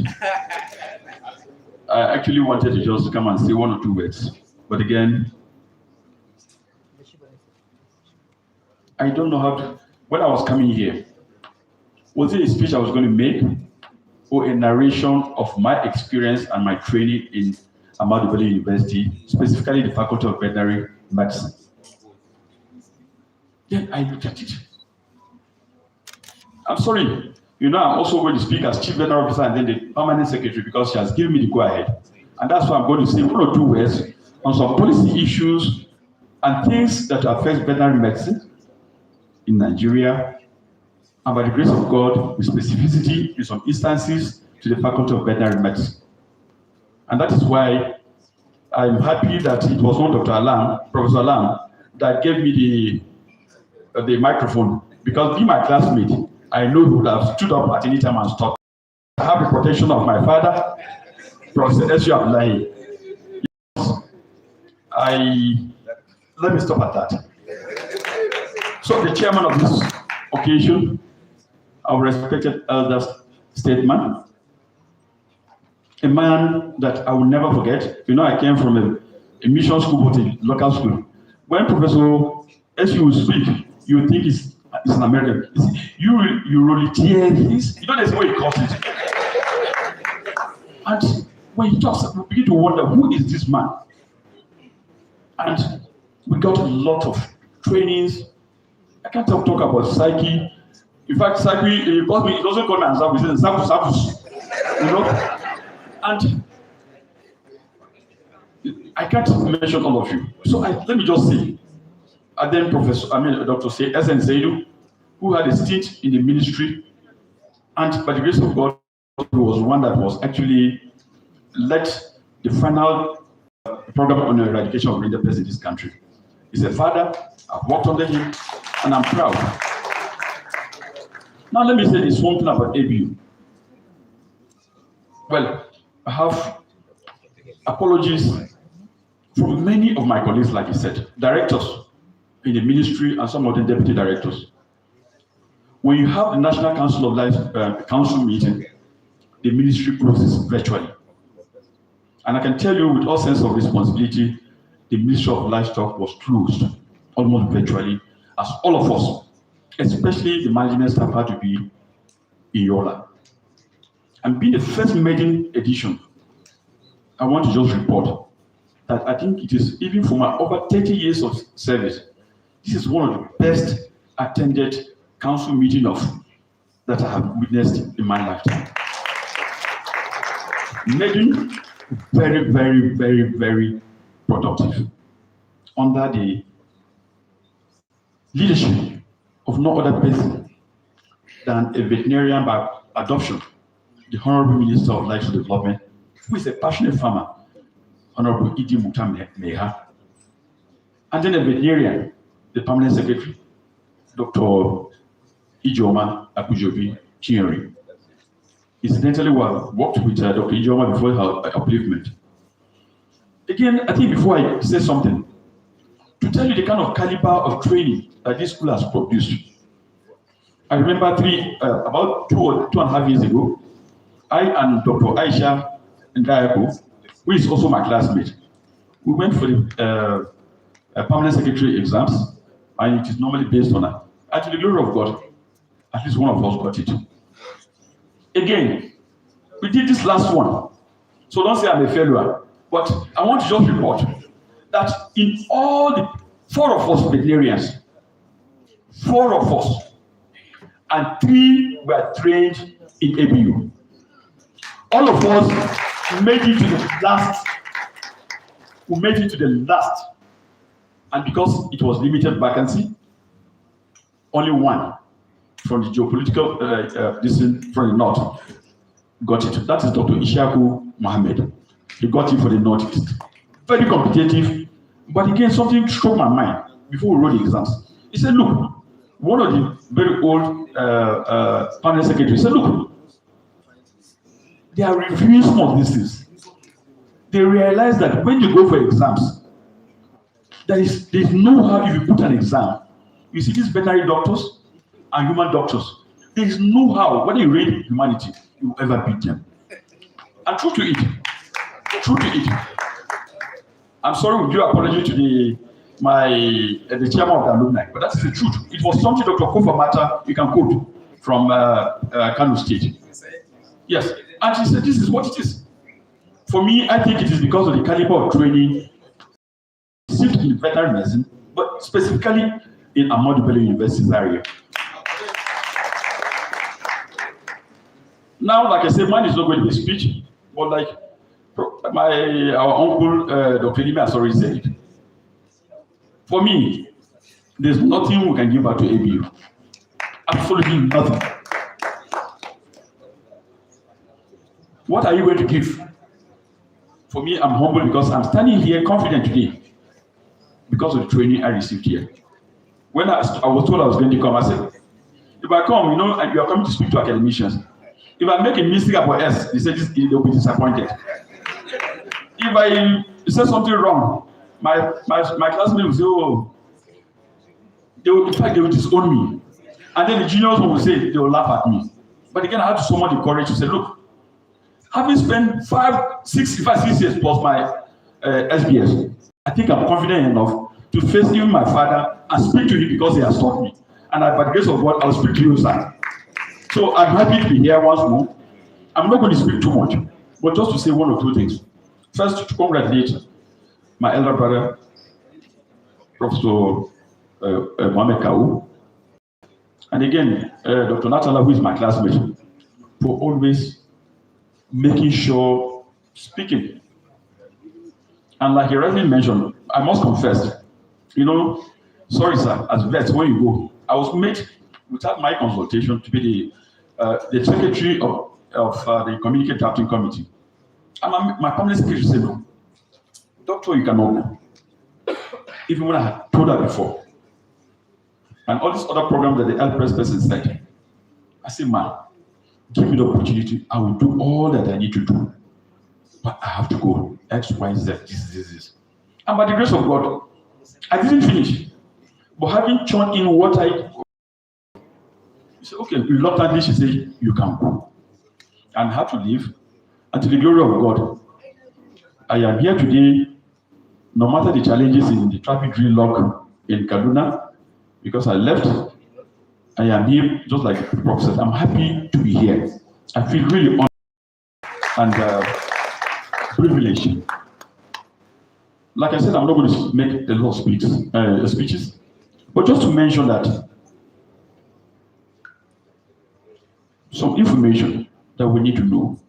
I actually wanted to just come and say 1 or 2 words, but again, I don't know how to. When I was coming here, was it a speech I was going to make, or a narration of my experience and my training in Ahmadu Bello University, specifically the Faculty of Veterinary Medicine? Then I looked at it. I'm sorry, I'm also going to speak as Chief Veterinary Officer and then the Permanent Secretary because she has given me the go-ahead. And that's why I'm going to say 1 or 2 words on some policy issues and things that affect veterinary medicine in Nigeria, and by the grace of God, with specificity in some instances to the Faculty of Veterinary Medicine. And that is why I'm happy that it was not Dr. Alam, Professor Alam, that gave me the microphone, because being my classmate, I know he would have stood up at any time and stopped. I have the protection of my father, Professor S. Abdullahi. Let me stop at that. So the chairman of this occasion, our respected elder statesman, a man that I will never forget. I came from a mission school, but a local school. When Professor S. will speak, you think it's an American. You really tear his, there's a way he calls it. And when he talks, we begin to wonder, who is this man? And we got a lot of trainings. I can't talk about psyche. In fact, psyche, it doesn't call me Anzaku, it says Zaku. And I can't mention all of you. So let me just say, and then Dr. S.N. Zaidu, who had a stint in the ministry, and by the grace of God, he was one that was actually led the final program on the eradication of reindeer pests in this country. He's a father, I've worked under him, and I'm proud. Now let me say this one thing about ABU. Well, I have apologies from many of my colleagues, like you said, directors in the ministry and some of the deputy directors. When you have the National Council of Life Council meeting, the ministry closes virtually. And I can tell you with all sense of responsibility, the Ministry of Livestock was closed almost virtually, as all of us, especially the management staff, had to be in Yola. And being the first maiden edition, I want to just report that I think it is, even for my over 30 years of service, this is one of the best attended council meeting that I have witnessed in my lifetime. Maiden, very, very, very, very productive under the leadership of no other person than a veterinarian by adoption, the Honorable Minister of Livestock Development, who is a passionate farmer, Honorable Idi Meha, and then a veterinarian, the Permanent Secretary, Dr. Ijoma Akujobi Chinyere. Incidentally, we worked with Dr. Ijoma before her upliftment. Again, I think before I say something, to tell you the kind of caliber of training that this school has produced. I remember about 2.5 years ago, I and Dr. Aisha Ndayako, who is also my classmate, we went for the permanent secretary exams, and it is normally based on, to the glory of God, at least one of us got it. Again, we did this last one, so don't say I'm a failure, but I want to just report that in all the 4 of us veterinarians, 4 of us, and 3 were trained in ABU. All of us made it to the last. We made it to the last. And because it was limited vacancy, only 1 from the geopolitical from the north got it. That is Dr. Ishaku Mohammed. He got it for the northeast. Very competitive. But again, something struck my mind before we wrote the exams. He said, look, one of the very old permanent secretaries said, look, they are reviewing some of these things. They realize that when you go for exams, there's no how if you put an exam. You see these veterinary doctors and human doctors, there is no how, when you rate humanity, you will ever beat them. And true to it. I'm sorry, with due apology to the chairman of the alumni, but that's the truth. It was something Dr. Kofa Mata, you can quote, from Kano State. Yes, and he said this is what it is. For me, I think it is because of the caliber of training received in veterinary medicine, but specifically in Ahmadu Bello University, Zaria. Now, like I said, mine is not going to be a speech, but like our uncle, Dr. Lima, has already said it. For me, there's nothing we can give out to ABU. Absolutely nothing. What are you going to give? For me, I'm humble because I'm standing here confident today because of the training I received here. When I was told I was going to come, I said, if I come, you know, and you are coming to speak to academicians. If I make a mistake about S, they say they'll be disappointed. If I say something wrong, my classmates will say, oh, in fact, they will disown me. And then the juniors will say, they will laugh at me. But again, I had to summon the courage to say, look, having spent 6 years plus my SBS, I think I'm confident enough to face even my father and speak to him because he has taught me. And by the grace of God, I'll speak to you, sir. So I'm happy to be here once more. I'm not going to speak too much, but just to say 1 or 2 things. First, to congratulate my elder brother, Professor Mohamed Kaou, and again, Dr. Natala, who is my classmate, for always making sure, speaking. And like he rightly mentioned, I must confess, you know, sorry sir, as vets, when you go, I was made, without my consultation, to be the secretary of the Communicate Drafting Committee. And my permanent secretary said, no, doctor, you cannot go. Even when I had told her before. And all these other programs that the health press person said. I said, man, give me the opportunity. I will do all that I need to do. But I have to go. X, Y, Z, this. And by the grace of God, I didn't finish. But having churned in what I... She said, okay, reluctantly, she said, you can go. And I had to leave. And to the glory of God, I am here today, no matter the challenges in the traffic gridlock in Kaduna, because I left, I am here just like the Prophet said. I'm happy to be here. I feel really honored and privileged. Like I said, I'm not going to make a lot of speeches, but just to mention that some information that we need to know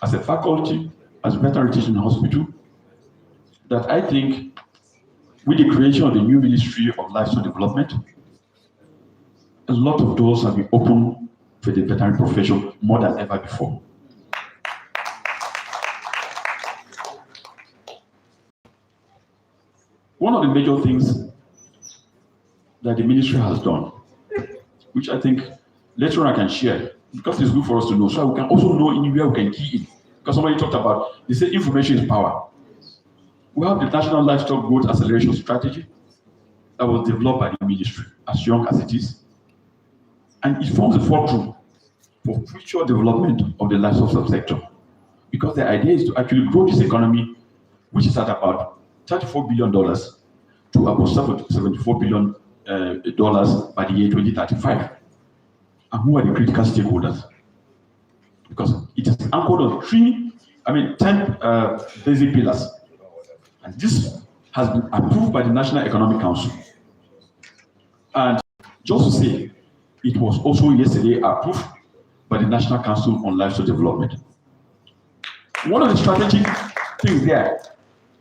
as a faculty, as a veterinary teaching hospital, that I think with the creation of the new Ministry of Livestock Development, a lot of doors have been opened for the veterinary profession more than ever before. One of the major things that the ministry has done, which I think later on I can share, because it's good for us to know, so we can also know anywhere we can key in. Because somebody talked about, they say information is power. We have the National Livestock Growth Acceleration Strategy that was developed by the ministry, as young as it is. And it forms a fulcrum for future development of the livestock subsector. Because the idea is to actually grow this economy, which is at about $34 billion to about $74 billion by the year 2035. And who are the critical stakeholders? Because it is anchored on 10 basic pillars. And this has been approved by the National Economic Council. And just to say, it was also yesterday approved by the National Council on Livestock Development. One of the strategic things there,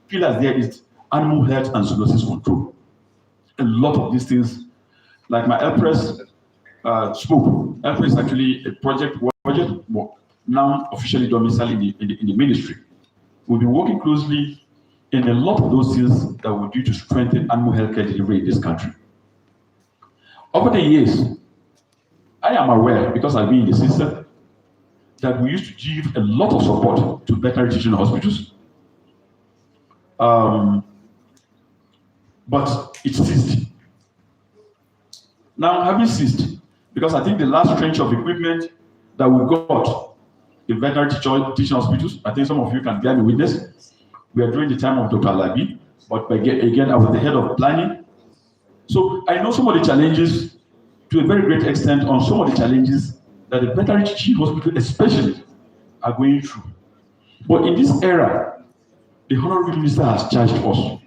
pillars there, is animal health and zoonosis control. A lot of these things, like my Elpress spoke. Elpress is actually a project now officially domiciled in the ministry. We'll be working closely in a lot of those things that we do to strengthen animal health care delivery in this country. Over the years, I am aware, because I've been in the system, that we used to give a lot of support to veterinary teaching hospitals. But it ceased. Now, having ceased, because I think the last tranche of equipment that we got in veterinary teaching hospitals, I think some of you can bear me witness, we are during the time of Dr. Alabi, but again, I was the head of planning. So I know some of the challenges, to a very great extent, on some of the challenges that the veterinary teaching hospital especially are going through. But in this era, the Honorable Minister has charged us.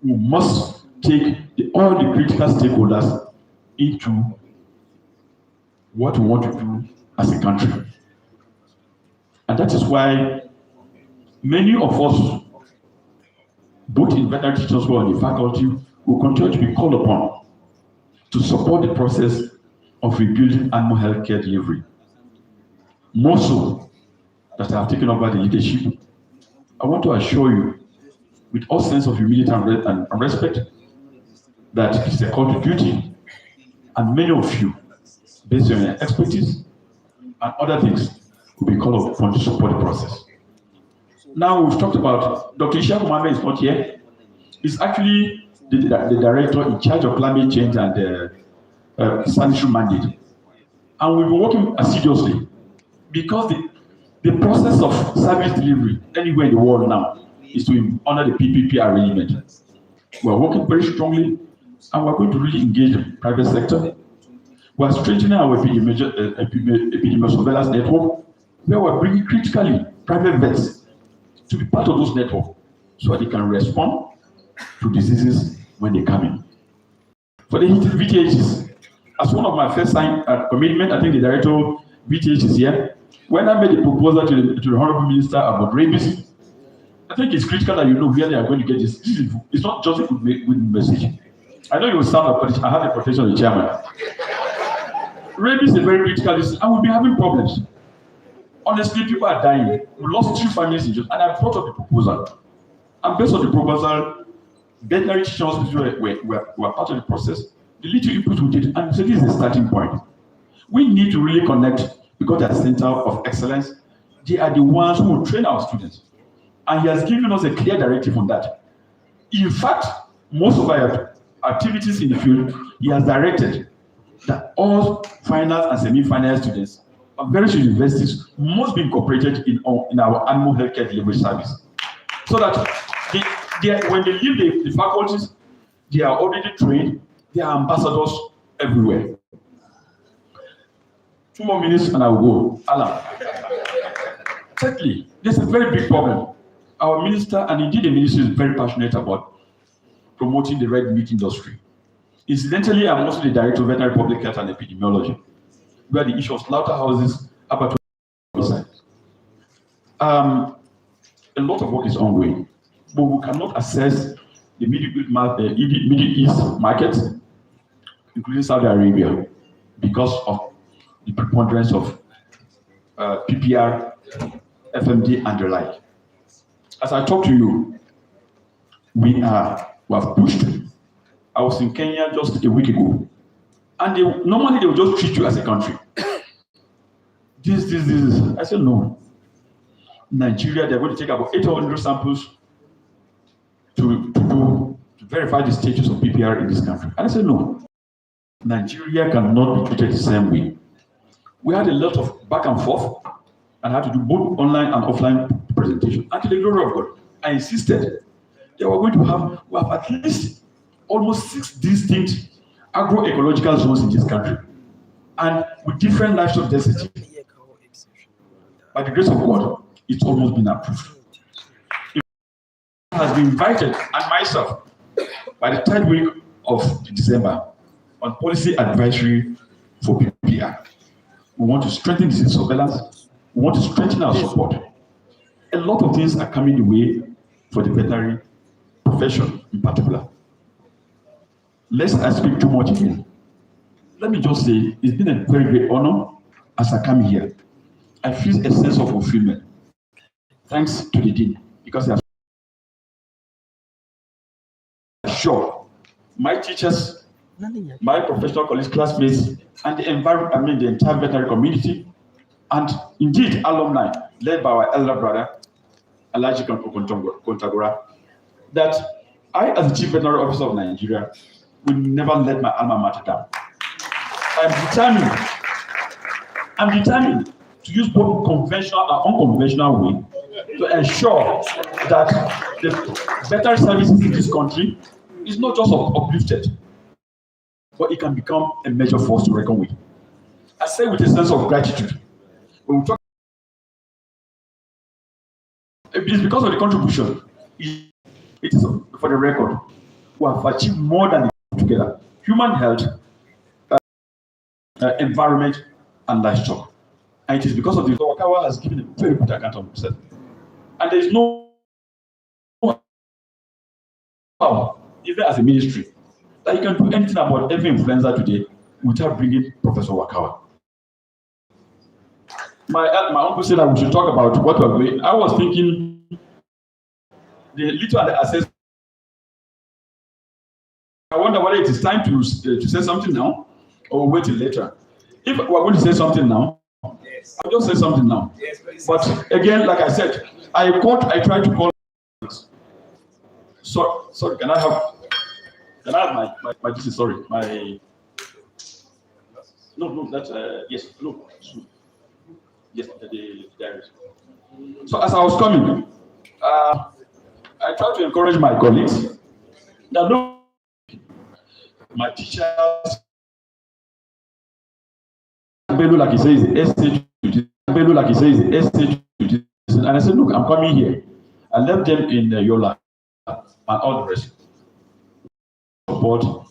We must take all the critical stakeholders into what we want to do as a country. And that is why many of us, both in veterinary teaching hospital and the faculty, will continue to be called upon to support the process of rebuilding animal health care delivery. More so that I have taken over the leadership, I want to assure you, with all sense of humility and respect, that it is a call to duty, and many of you, based on your expertise and other things, will be called upon to support the process. Now we've talked about Dr. Ishaku Mohammed is not here. He's actually the director in charge of climate change and sanitary mandate. And we've been working assiduously because the process of service delivery anywhere in the world now is to honor the PPP arrangement. We're working very strongly, and we're going to really engage the private sector. We're strengthening our epidemiological surveillance network, where we're bringing critically private vets to be part of those networks so that they can respond to diseases when they come in. For the VTHs, as one of my first signed commitment, I think the director of VTH is here. When I made the proposal to the Honorable Minister about rabies, I think it's critical that you know where they are going to get this. It's not just a good message. I know you will sound like I have the protection of the chairman. Rabies is a very critical issue, and we'll be having problems. Honestly, people are dying. We lost 2 families in just, and I brought up the proposal. And based on the proposal, veterinary teaching hospitals were part of the process. The little input we did, and so this is the starting point. We need to really connect because they are center of excellence. They are the ones who will train our students. And he has given us a clear directive on that. In fact, most of our activities in the field, he has directed that all finals and semi-final students of various universities must be incorporated in our animal healthcare delivery service. So that when they leave the faculties, they are already trained, they are ambassadors everywhere. 2 more minutes and I will go. Alan. Thirdly, this is a very big problem. Our minister, and indeed the ministry, is very passionate about promoting the red meat industry. Incidentally, I'm also the director of veterinary public health and epidemiology, where the issue of slaughterhouses, abattoirs. A lot of work is ongoing, but we cannot assess the Middle East market, including Saudi Arabia, because of the preponderance of PPR, FMD, and the like. As I talk to you, we have pushed. I was in Kenya just a week ago, and normally they will just treat you as a country. This. I said no. Nigeria, they're going to take about 800 samples to verify the status of PPR in this country. And I said no. Nigeria cannot be treated the same way. We had a lot of back and forth, and had to do both online and offline presentation. And to the glory of God, I insisted that we're going to have at least almost 6 distinct agroecological zones in this country, and with different livestock density. By the grace of God, it's almost been approved. It has been invited, and myself, by the 3rd week of December, on policy advisory for PPR. We want to strengthen disease surveillance. We want to strengthen our support. A lot of things are coming the way for the veterinary profession in particular. Lest I speak too much again, let me just say it's been a very great honor as I come here. I feel a sense of fulfillment. Thanks to the dean, because they are sure my teachers, my professional colleagues, classmates, and the environment, the entire veterinary community, and indeed alumni, led by our elder brother, Alhaji Kontagora, that I, as the Chief Veterinary Officer of Nigeria, will never let my alma mater down. I'm determined to use both conventional and unconventional way to ensure that the veterinary services in this country is not just uplifted, but it can become a major force to reckon with. I say with a sense of gratitude. When we talk, it is because of the contribution. It is for the record. We have achieved more than together: human health, environment, and livestock. And it is because of this. Wakawa has given a very good account of himself, and there is no power, even as a ministry, that you can do anything about every influencer today without bringing Professor Wakawa. My uncle said that we should talk about what we're doing. I was thinking the little and the access. I wonder whether it is time to say something now or wait till later. If we're going to say something now, yes, I'll just say something now. Yes, but again, like I said, I tried to call. Sorry, can I have my this is sorry, my no, that's yes, no. Yes, there is. So as I was coming, I tried to encourage my colleagues that no, my teachers, Bello, like he says, Bello, like he says, and I said, look, I'm coming here. I left them in Yola and all the rest. Support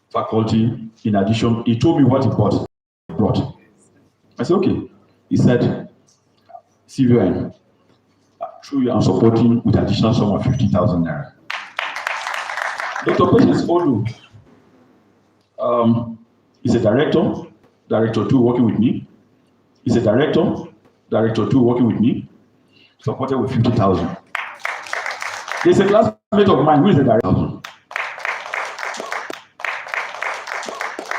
faculty. In addition, he told me what he brought. I said, okay. He said, CVN, through you, I'm supporting with additional sum of 50,000 naira. Dr. Patience Odu is a director 2 working with me. He's a director 2 working with me, supported with 50,000. There's a classmate of mine who is a director.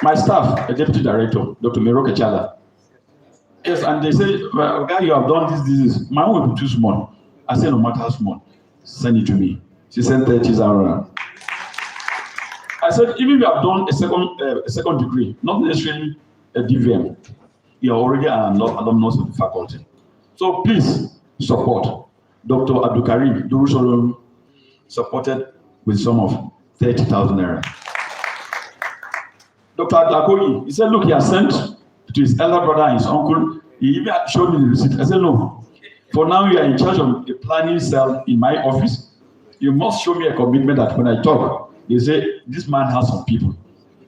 My staff, a deputy director, Dr. Mero Kachala. Yes, and they say, well, guy, you have done this. My own will be too small. I said, no matter how small, send it to me. She sent 30,000. I said, even if you have done a second degree, not necessarily a DVM, you are already an alumnus of the faculty. So please support. Dr. Abdulkarim Durusolom supported with sum of 30,000 naira. Dr. Adlakoyi, he said, look, he has sent to his elder brother and his uncle. He even showed me the receipt. I said, no, for now you are in charge of a planning cell in my office. You must show me a commitment that when I talk, they say, this man has some people.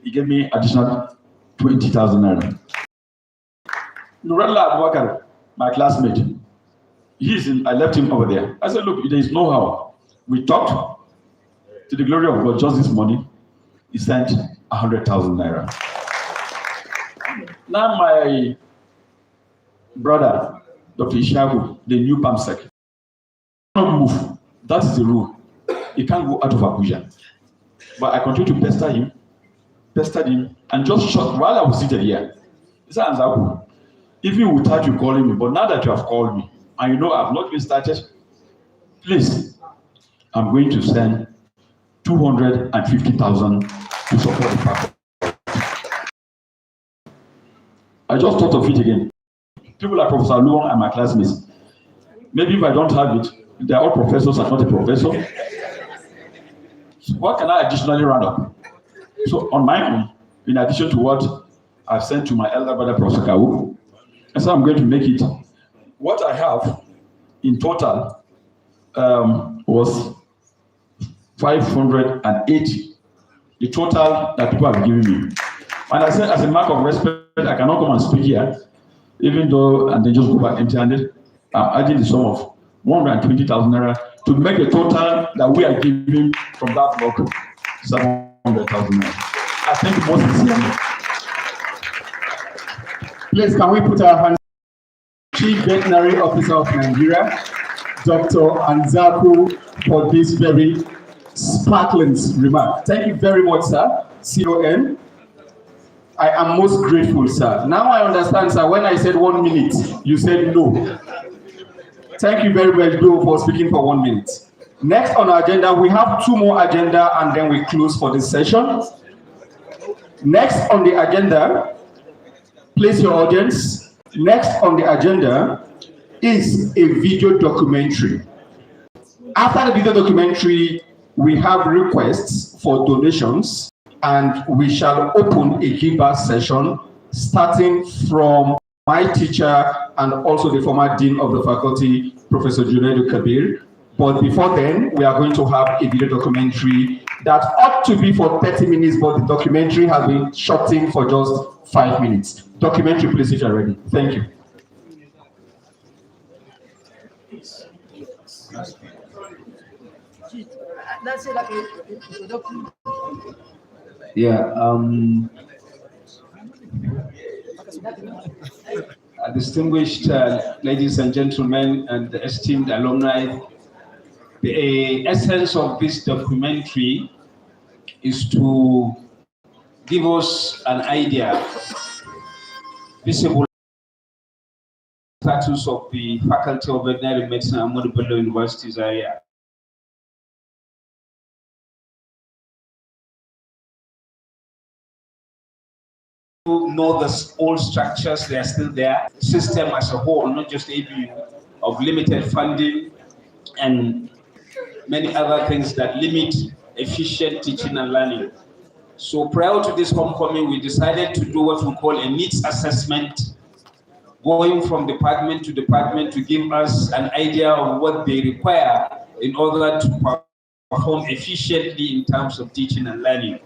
He gave me additional 20,000 naira. Nurella Abubakar, my classmate, I left him over there. I said, look, there is no how. We talked. To the glory of God, just this morning, he sent 100,000 naira. Now my brother, Dr. Ishagu, the new PAMSEC, cannot move. That is the rule. He can't go out of Abuja. But I continue to pestered him, and just short while I was seated here. He said, Anzaku, even without you calling me, but now that you have called me, and you know I've not been started, please, I'm going to send 250,000 to support the faculty. I just thought of it again. People like Professor Luong and my classmates. Maybe if I don't have it, they're all professors and not a professor. So what can I additionally round up? So on my own, in addition to what I've sent to my elder brother, Professor Kawu, and so I'm going to make it. What I have in total was 580. The total that people have given me. And I said, as a mark of respect, I cannot come and speak here, even though, and then just go back empty-handed. I'm adding the sum of 120,000 naira to make the total that we are giving from that block 700,000 naira. I thank you most sincerely. Please, can we put our hands? Chief Veterinary Officer of Nigeria, Dr. Anzaku, for this very sparkling remark. Thank you very much, sir. CON. I am most grateful, sir. Now I understand, sir, when I said 1 minute, you said no. Thank you very much, Joe, for speaking for 1 minute. Next on our agenda, we have 2 more agenda and then we close for this session. Next on the agenda, place your audience. Next on the agenda is a video documentary. After the video documentary, we have requests for donations, and we shall open a give-back session starting from my teacher and also the former dean of the faculty, Professor Junaidu Kabir. But before then, we are going to have a video documentary that ought to be for 30 minutes, but the documentary has been shortened for just 5 minutes. Documentary, please, if you're ready. Thank you. That's it. Yeah. Distinguished ladies and gentlemen, and the esteemed alumni, the essence of this documentary is to give us an idea, visible status of the Faculty of Veterinary Medicine at Ahmadu Bello University, Zaria. Know the old structures, they are still there. System as a whole, not just ABU, of limited funding and many other things that limit efficient teaching and learning. So prior to this homecoming, we decided to do what we call a needs assessment, going from department to department to give us an idea of what they require in order to perform efficiently in terms of teaching and learning.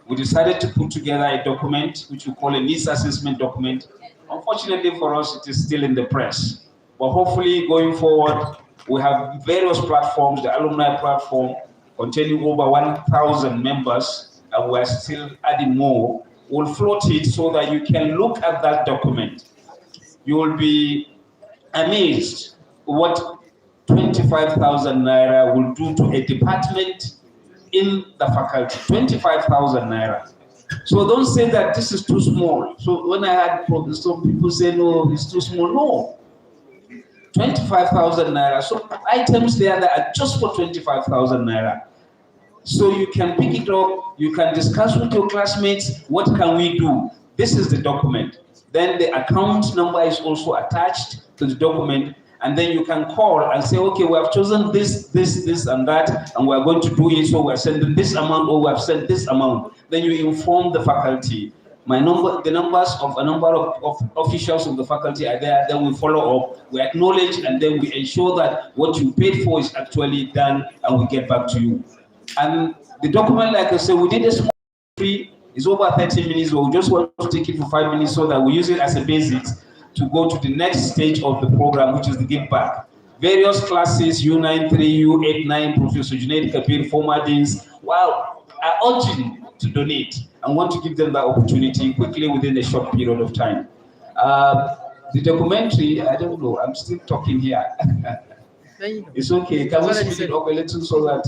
We decided to put together a document which we call a needs assessment document. Unfortunately for us, it is still in the press. But hopefully going forward, we have various platforms, the alumni platform containing over 1,000 members, and we're still adding more. We'll float it so that you can look at that document. You will be amazed what 25,000 naira will do to a department in the faculty. 25,000 naira. So don't say that this is too small. So when I had some people say, no, it's too small. No. 25,000 naira. So items there that are just for 25,000 naira. So you can pick it up, you can discuss with your classmates, what can we do? This is the document. Then the account number is also attached to the document, and then you can call and say, okay, we have chosen this, and that, and we're going to do it, so we're sending this amount, or we have sent this amount. Then you inform the faculty. The numbers of a number of officials of the faculty are there, then we follow up, we acknowledge, and then we ensure that what you paid for is actually done, and we get back to you. And the document, like I said, we did a small free, it's over 30 minutes, but we just want to take it for 5 minutes so that we use it as a basis to go to the next stage of the program, which is the give back. Various classes, U93, U89, Professor Junaid Kabir, former deans, are urging to donate and want to give them that opportunity quickly within a short period of time. The documentary, I don't know, I'm still talking here. It's okay, can we speed it up a little so that...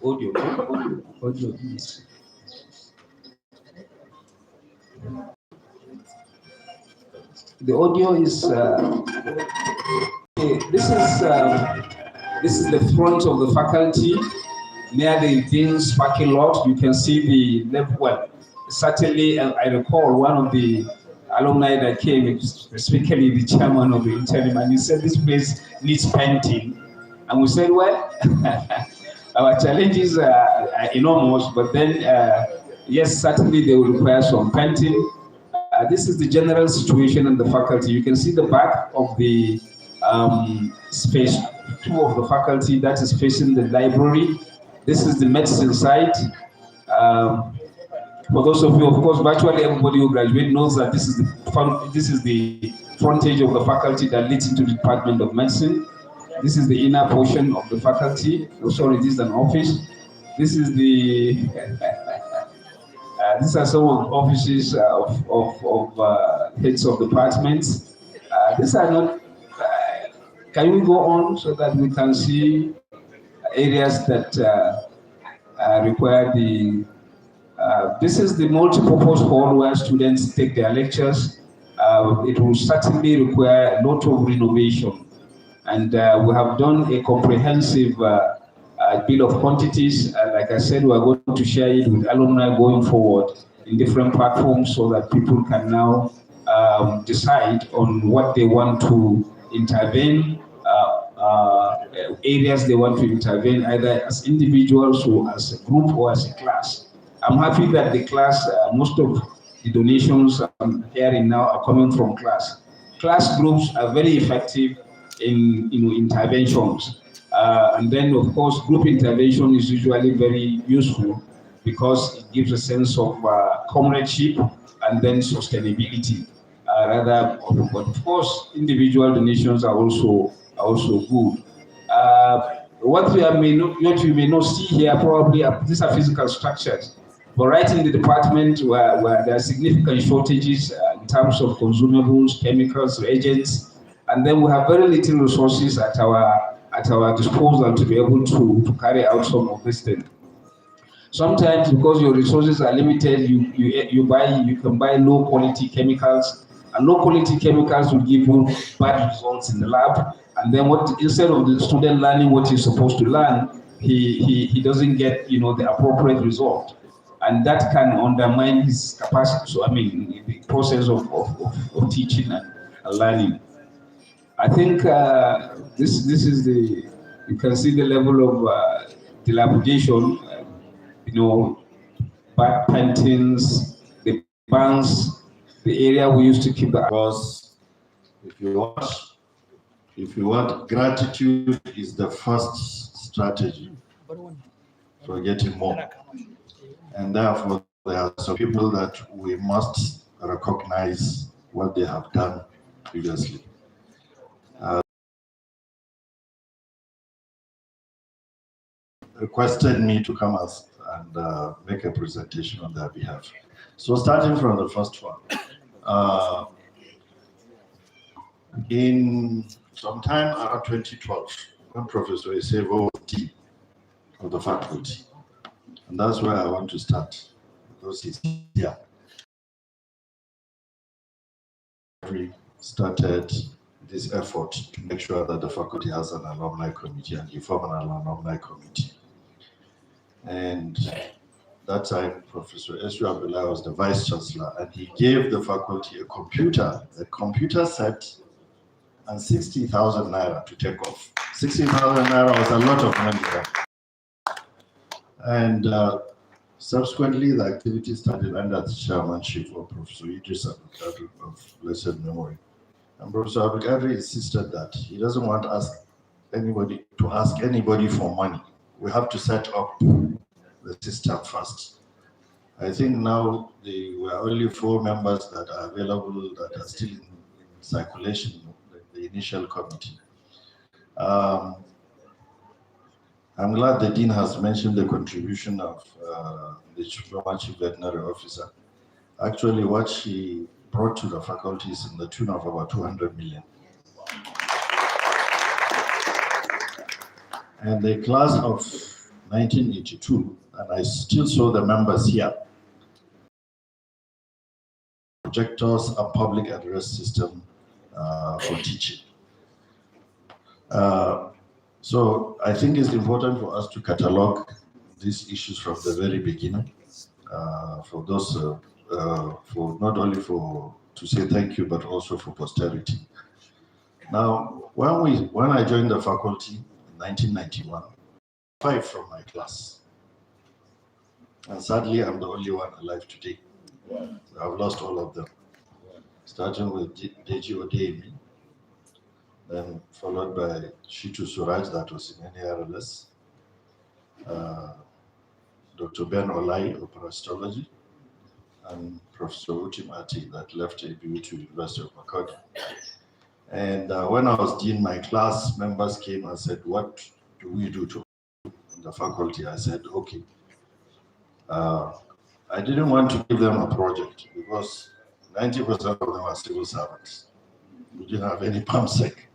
Audio. Yes. The audio is okay, this is the front of the faculty near the dean's parking lot. You can see the left. Well, certainly, I recall one of the alumni that came, specifically the chairman of the interim, and he said this place needs painting, and we said, well. Our challenges are enormous, but then, yes, certainly they will require some painting. This is the general situation in the faculty. You can see the back of the space 2 of the faculty that is facing the library. This is the medicine side. For those of you, of course, virtually everybody who graduate knows that this is the frontage of the faculty that leads into the Department of Medicine. This is the inner portion of the faculty. Oh, sorry, this is an office. This is the. These are some of the offices of heads of departments. These are not. Can we go on so that we can see areas that require the. This is the multi-purpose hall where students take their lectures. It will certainly require a lot of renovation. And we have done a comprehensive bill of quantities. Like I said, we are going to share it with alumni going forward in different platforms so that people can now decide on what they want to intervene, areas they want to intervene, either as individuals or as a group or as a class. I'm happy that the class, most of the donations I'm hearing now are coming from class. Class groups are very effective in interventions. And then, of course, group intervention is usually very useful because it gives a sense of comradeship and then sustainability. But of course, individual donations are also good. What you may not see here probably these are physical structures. But right in the department where there are significant shortages in terms of consumables, chemicals, reagents, and then we have very little resources at our disposal to be able to carry out some of these things. Sometimes because your resources are limited, you can buy low quality chemicals, and low quality chemicals will give you bad results in the lab. And then instead of the student learning what he's supposed to learn, he doesn't get the appropriate result. And that can undermine his capacity. So the process of teaching and learning. I think this is you can see the level of dilapidation, bad paintings, the banks, the area we used to keep. Because if you want, gratitude is the first strategy for getting more. And therefore, there are some people that we must recognize what they have done previously. Requested me to come and make a presentation on their behalf. So starting from the first one, in sometime around 2012, when Professor Esevo was dean of the faculty. And that's where I want to start, because he's here. We started this effort to make sure that the faculty has an alumni committee, and you form an alumni committee. And that time, Professor Esri Abdullah was the vice chancellor, and he gave the faculty a computer set, and 60,000 naira to take off. 60,000 naira was a lot of money there. And subsequently, the activity started under the chairmanship of Professor Idris Abdul of blessed memory. And Professor Abdul insisted that he doesn't want anybody to ask anybody for money. We have to set up the system first. I think now there were only 4 members that are available that are still in circulation, the initial committee. I'm glad the Dean has mentioned the contribution of the former Chief Veterinary Officer. Actually, what she brought to the faculty is in the tune of about 200 million. And the class of 1982, and I still saw the members here, projectors and public address system for teaching. So I think it's important for us to catalog these issues from the very beginning, for those, for not only to say thank you, but also for posterity. Now, when I joined the faculty in 1991, 5 from my class, and sadly, I'm the only one alive today. I've lost all of them, starting with Deji Odemi, then followed by Shitu Suraj, that was in NARLS, Dr. Ben Olai of parasitology, and Professor Utimati that left ABU to University of Makurdi. And when I was dean, my class members came and said, what do we do to the faculty? I said, okay. I didn't want to give them a project because 90% of them are civil servants. We didn't have any PAMSEC.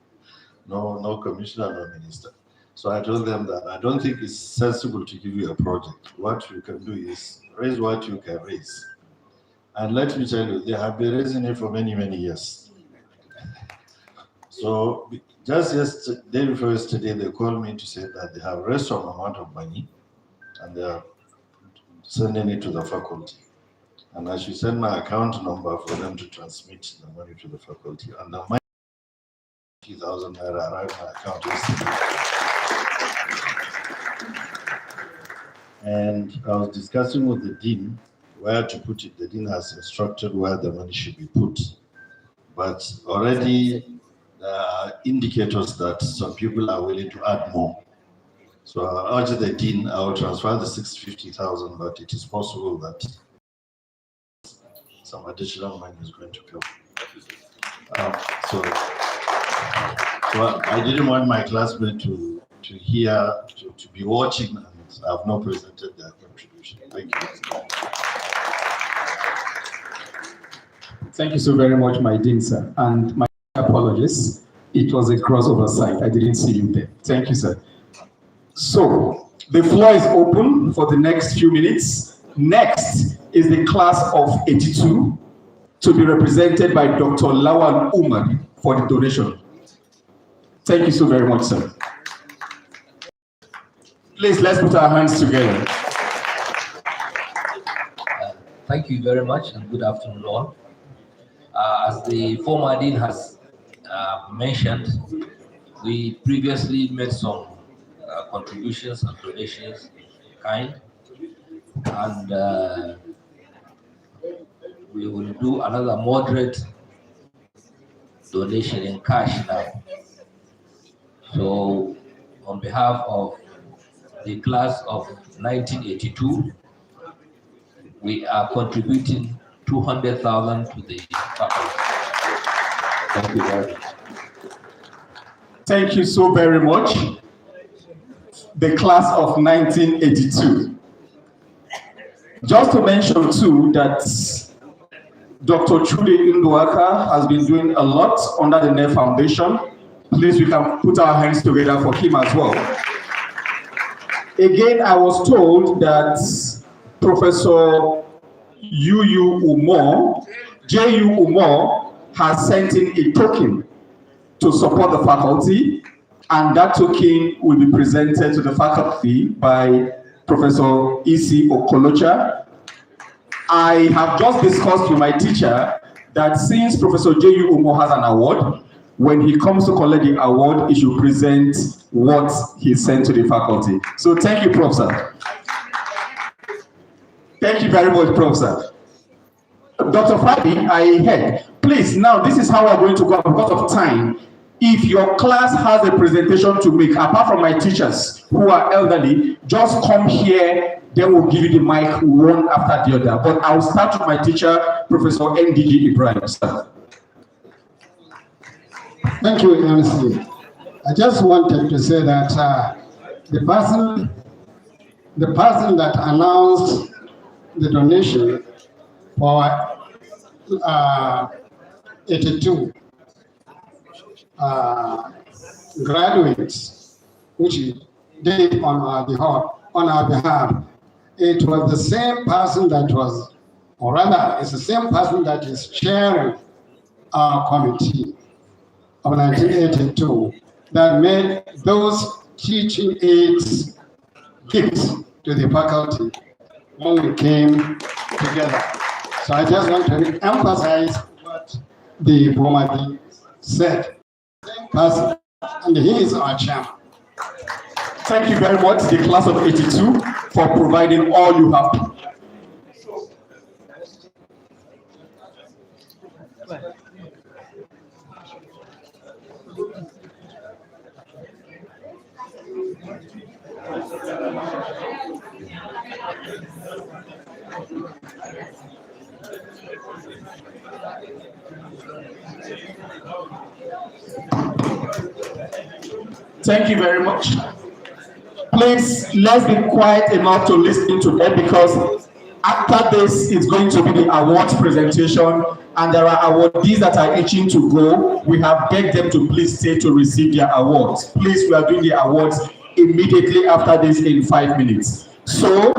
No commissioner, no minister. So I told them that I don't think it's sensible to give you a project. What you can do is raise what you can raise. And let me tell you, they have been raising it for many, many years. So just day before yesterday, they called me to say that they have raised some amount of money and they are sending it to the faculty. And I should send my account number for them to transmit the money to the faculty. And the money 50,000 naira arrived in my account yesterday. And I was discussing with the dean where to put it. The dean has instructed where the money should be put. But already there are indicators that some people are willing to add more. So I urge the dean, I will transfer the 650,000, but it is possible that some additional money is going to come. So I didn't want my classmates to be watching, and I have not presented their contribution. Thank you. Thank you so very much, my dean, sir. And my apologies. It was a gross oversight. I didn't see you there. Thank you, sir. So the floor is open for the next few minutes. Next is the class of 82 to be represented by Dr. Lawal Umar for the donation. Thank you so very much, sir. Please, let's put our hands together. Thank you very much and good afternoon all. As the former dean has mentioned, we previously made some contributions and donations in kind, and we will do another moderate donation in cash now. So on behalf of the class of 1982, we are contributing 200,000 to the faculty. Thank you very much. Thank you so very much. The class of 1982. Just to mention too that Dr. Chude Induaka has been doing a lot under the NEF Foundation. Please, we can put our hands together for him as well. Again, I was told that Professor J.U. Umar, has sent in a token to support the faculty, and that token will be presented to the faculty by Professor E.C. Okolocha. I have just discussed with my teacher that since Professor J.U. Umar has an award, when he comes to collect the award, he should present what he sent to the faculty. So thank you, Professor. Thank you very much, Professor. Dr. Fabi, I heard. Please, now this is how we're going to go because of time. If your class has a presentation to make, apart from my teachers who are elderly, just come here, then we'll give you the mic one after the other. But I'll start with my teacher, Professor NDG Ibrahim. Sir. Thank you, MC. I just wanted to say that the person that announced the donation for 82 graduates, which he did on our behalf, it was the same person that was, or rather, it's the same person that is chairing our committee of 1982 that made those teaching aids gifts to the faculty when we came together. So I just want to emphasize what the Bomadi said. Same person, and he is our chairman. Thank you very much, the class of 82, for providing all you have. Thank you very much. Please, let's be quiet enough to listen to them because after this is going to be the awards presentation and there are awardees that are itching to go. We have begged them to please stay to receive their awards. Please, we are doing the awards immediately after this in 5 minutes. So,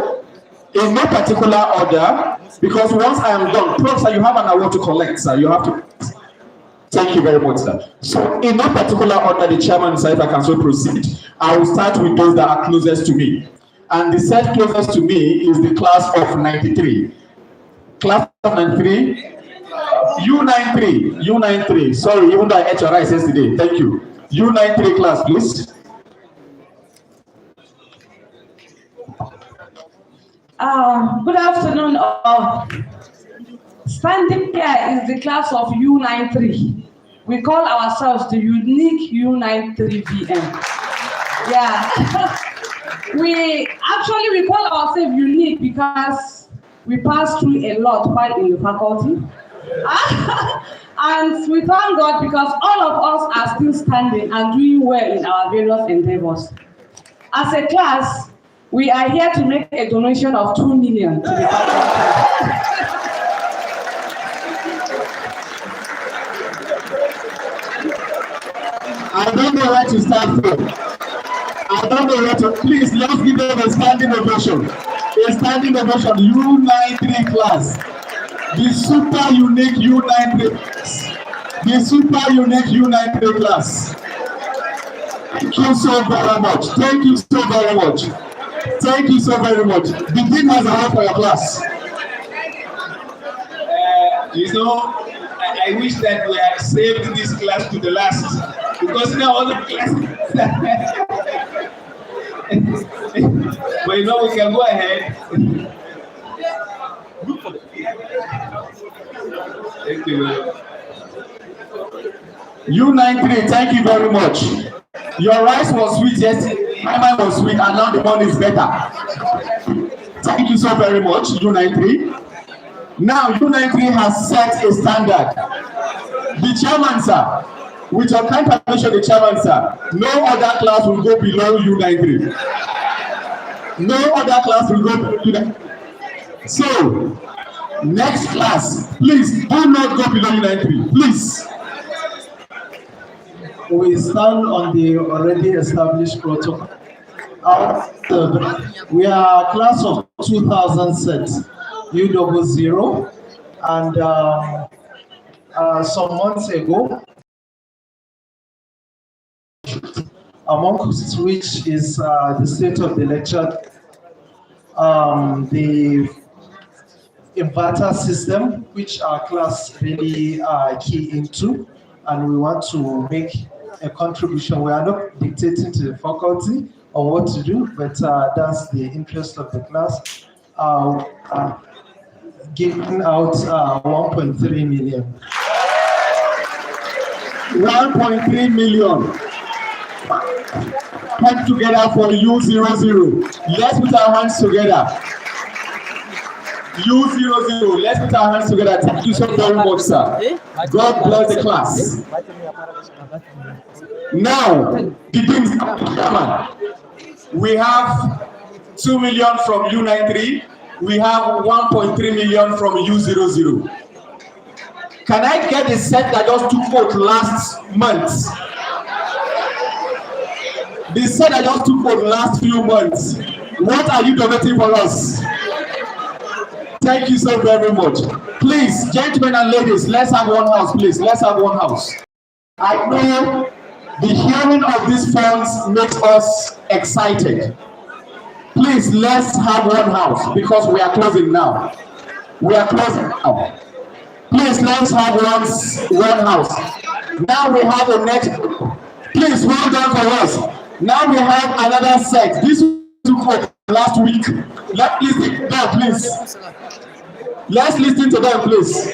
in no particular order, because once I am done, Professor, you have an award to collect, sir. You have to. Thank you very much, sir. So, in no particular order, the chairman, sir, if I can so proceed, I will start with those that are closest to me. And the set closest to me is the class of 93. Class of 93? U93. Sorry, even though I ate your rice yesterday. Thank you. U93 class, please. Good afternoon. Standing here is the class of U93. We call ourselves the unique U93 VM. Yeah. we call ourselves unique because we pass through a lot while in the faculty. And we thank God because all of us are still standing and doing well in our various endeavors. As a class, we are here to make a donation of 2 million to the faculty. I don't know where to start from. I don't know where to. Please, let's give them a standing ovation. A standing ovation, U93 class. The super unique U93 class. The super unique U93 class. Thank you so very much. Thank you so very much. Thank you so very much. The team has a hand for your class. I wish that we had saved this class to the last, because now all the classes. But we can go ahead. Thank you. U93, thank you very much. Your rice was sweet yesterday, my mind was sweet, and now the one is better. Thank you so very much, U93. Now, U93 has set a standard. The chairman, sir, with your kind permission, the chairman, sir, no other class will go below U93. No other class will go below U93. So, next class, please do not go below U93, please. we stand on the already established protocol. We are a class of 2000 sets, U00, and some months ago, amongst which is the state of the lecture, the inverter system, which our class really key into, and we want to make a contribution. We are not dictating to the faculty on what to do, but that's the interest of the class. Giving out 1.3 million. 1.3 million. Come together for U00. Let's put our hands together. U00. Let's put our hands together. Thank you so very much, sir. God bless the class. Now, we have 2 million from U93. We have 1.3 million from U00. Can I get the set that just took vote last month? The set that just took vote last few months. What are you donating for us? Thank you so very much. Please, gentlemen and ladies, let's have one house, please. Let's have one house. I know the hearing of these funds makes us excited. Please, let's have one house because we are closing now. We are closing now. Please, let's have one house. Now we have the next. Please, well done for us. Now we have another set. This took for last week. Let's listen to them, please. Let's listen to them, please.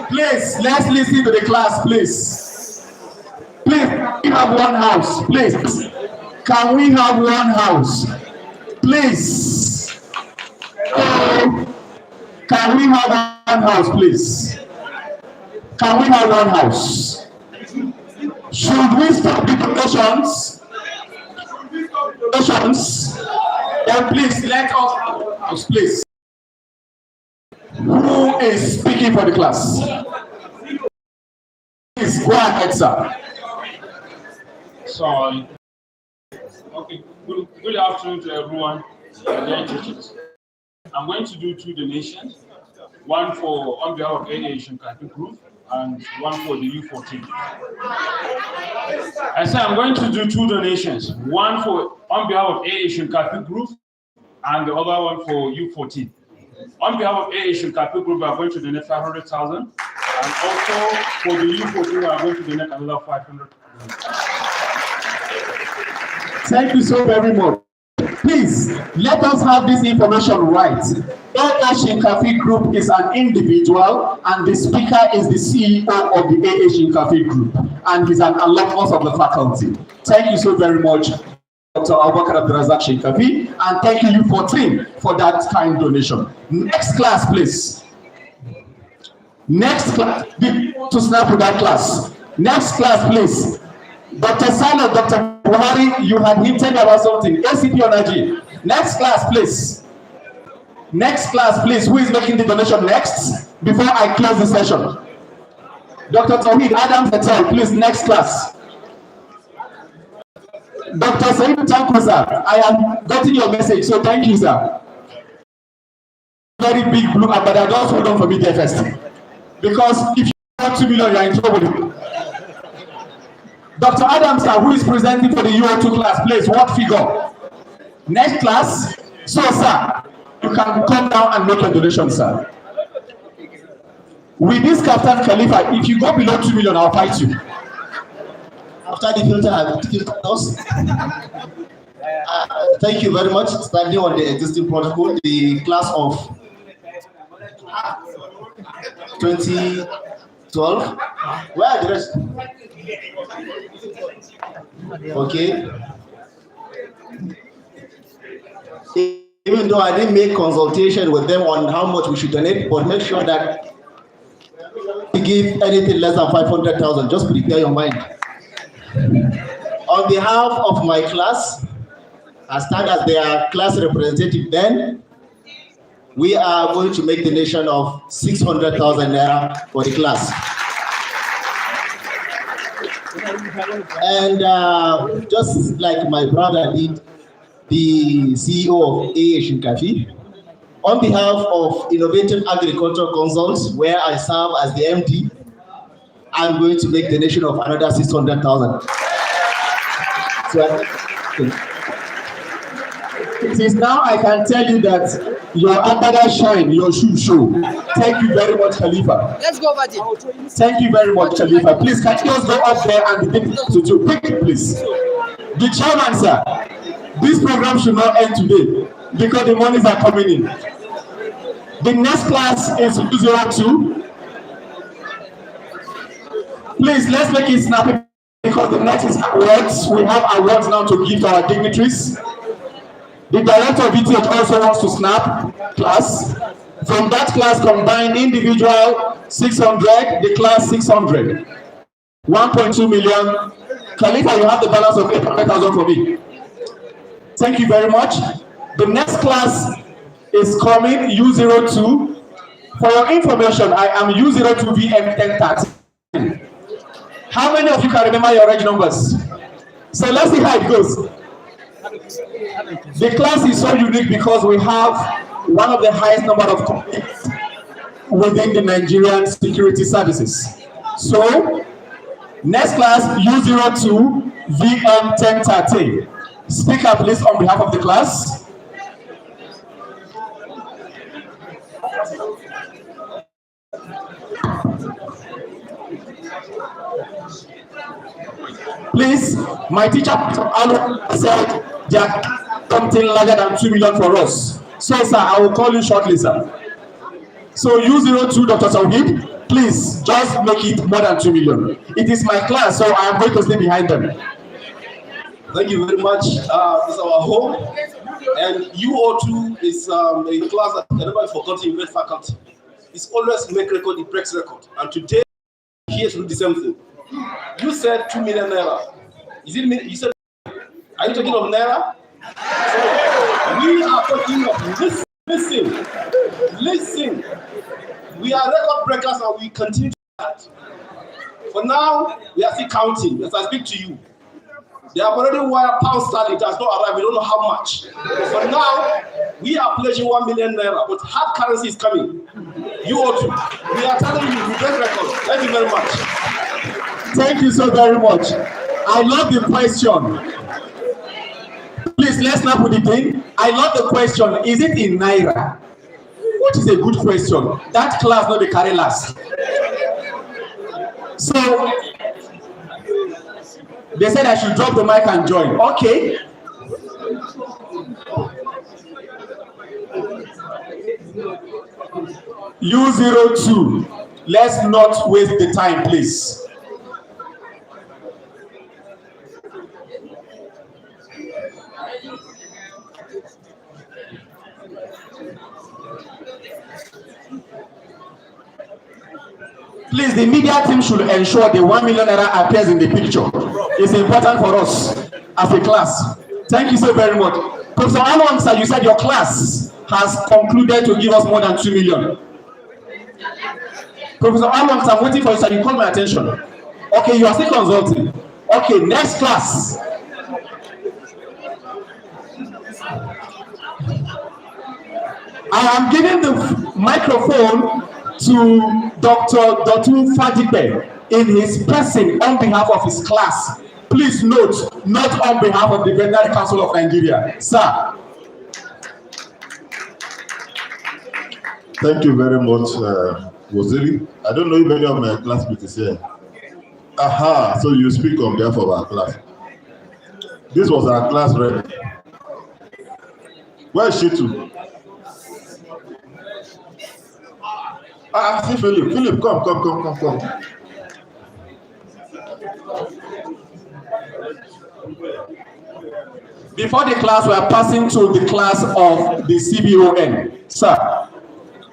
Please, let's listen to the class, please. Please, we have one house, please. Can we have one house? Please. Can we have one house, please? Can we have one house? Should we stop the donations? Then please let us have one house, please. Who is speaking for the class? Please go ahead, sir. So, okay, good afternoon to everyone. I'm going to do 2 donations. One on behalf of any Asian Catholic group and one for the U14. I said I'm going to do 2 donations. One on behalf of Asian Catholic group and the other one for U14. On behalf of Asian Catholic group, we are going to donate 500,000, and also for the U14, we are going to donate another 500,000. Thank you so very much. Please, let us have this information right. Asian Catholic Group is an individual, and the speaker is the CEO of the Asian Catholic Group, and he's an alumnus of the faculty. Thank you so very much, Dr. Abubakar Abdurazak Shinkafi, and thank you U14 for that kind donation. Next class, please. Next class, to snap with that class. Next class, please. Dr. Sano, Dr. Buhari, you had hinted about something. ACP Onaji. Next class, please. Next class, please. Who is making the donation next? Before I close the session. Dr. Tawhid Adams Patel, please, next class. Dr. Said Tanko, sir, I am getting your message, so thank you, sir. Very big blue, but I just hold on for me there first. Because if you have 2 million, you are in trouble. Dr. Adams, sir, who is presenting for the UO2 class, please, what figure? Next class? So, sir, you can come down and make your donation, sir. With this Captain Khalifa, if you go below 2 million, I'll fight you. After the filter, I will filter us. Thank you very much. Standing on the existing protocol, the class of 2012. Where are the rest? Okay. Even though I didn't make consultation with them on how much we should donate, but make sure that we give anything less than 500,000. Just prepare your mind. On behalf of my class, I stand as their class representative then, we are going to make donation of 600,000 naira for the class. And just like my brother did, the CEO of AA Shinkafi, on behalf of Innovative Agriculture Consults, where I serve as the MD, I'm going to make donation of another 600,000. Since now I can tell you that your agbada shine, your shoe show. Thank you very much, Khalifa. Let's go over there. Thank you very much, Khalifa. Please, can you just go up there and begin to do quickly, please? The chairman, sir, this program should not end today because the monies are coming in. The next class is 202. Please, let's make it snappy because the next is awards. We have awards now to give to our dignitaries. The director of ETH also wants to snap class. From that class combined, individual 600, the class 600. 1.2 million. Khalifa, you have the balance of 800,000 for me. Thank you very much. The next class is coming, U02. For your information, I am U02VM1030. How many of you can remember your reg numbers? So let's see how it goes. The class is so unique because we have one of the highest number of companies within the Nigerian security services. So, next class, U02 VM1030. Speaker, please, on behalf of the class. Please, my teacher Alumni said they are something larger than 2 million for us. So, sir, I will call you shortly, sir. So, U02, Dr. Tawhid, please just make it more than 2 million. It is my class, so I am going to stay behind them. Thank you very much. It's our home, and U02 is a class that I never forgotten in great faculty. It's always make record, it breaks record. And today, here to do the same thing. You said 2 million naira. Is it? You said? Are you talking of naira? So we are talking of listen. We are record breakers, and we continue to do that. For now, we are still counting as I speak to you. They have already wired pound sterling. It has not arrived. We don't know how much. But for now, we are pledging 1 million naira, but hard currency is coming. U02. We are telling you, we break records. Thank you very much. Thank you so very much. I love the question. Please, let's snap with the thing. I love the question. Is it in naira? What is a good question? That class not the carry last. So they said I should drop the mic and join. Okay. U02. Let's not waste the time, please. Please, the media team should ensure the 1 million naira appears in the picture. It's important for us as a class. Thank you so very much. Professor Alumni, sir, you said your class has concluded to give us more than 2 million. Professor Alumni, I'm waiting for you, sir. You called my attention. Okay, you are still consulting. Okay, next class. I am giving the microphone to Dr. Dotu Fadipe in his person on behalf of his class. Please note, not on behalf of the Veterinary Council of Nigeria. Sir. Thank you very much, Waziri. I don't know if any of my classmates is here. Aha, so you speak on behalf of our class. This was our class rep. Where is she to? See Philip. Philip, come. Before the class, we are passing to the class of the CBON. Sir.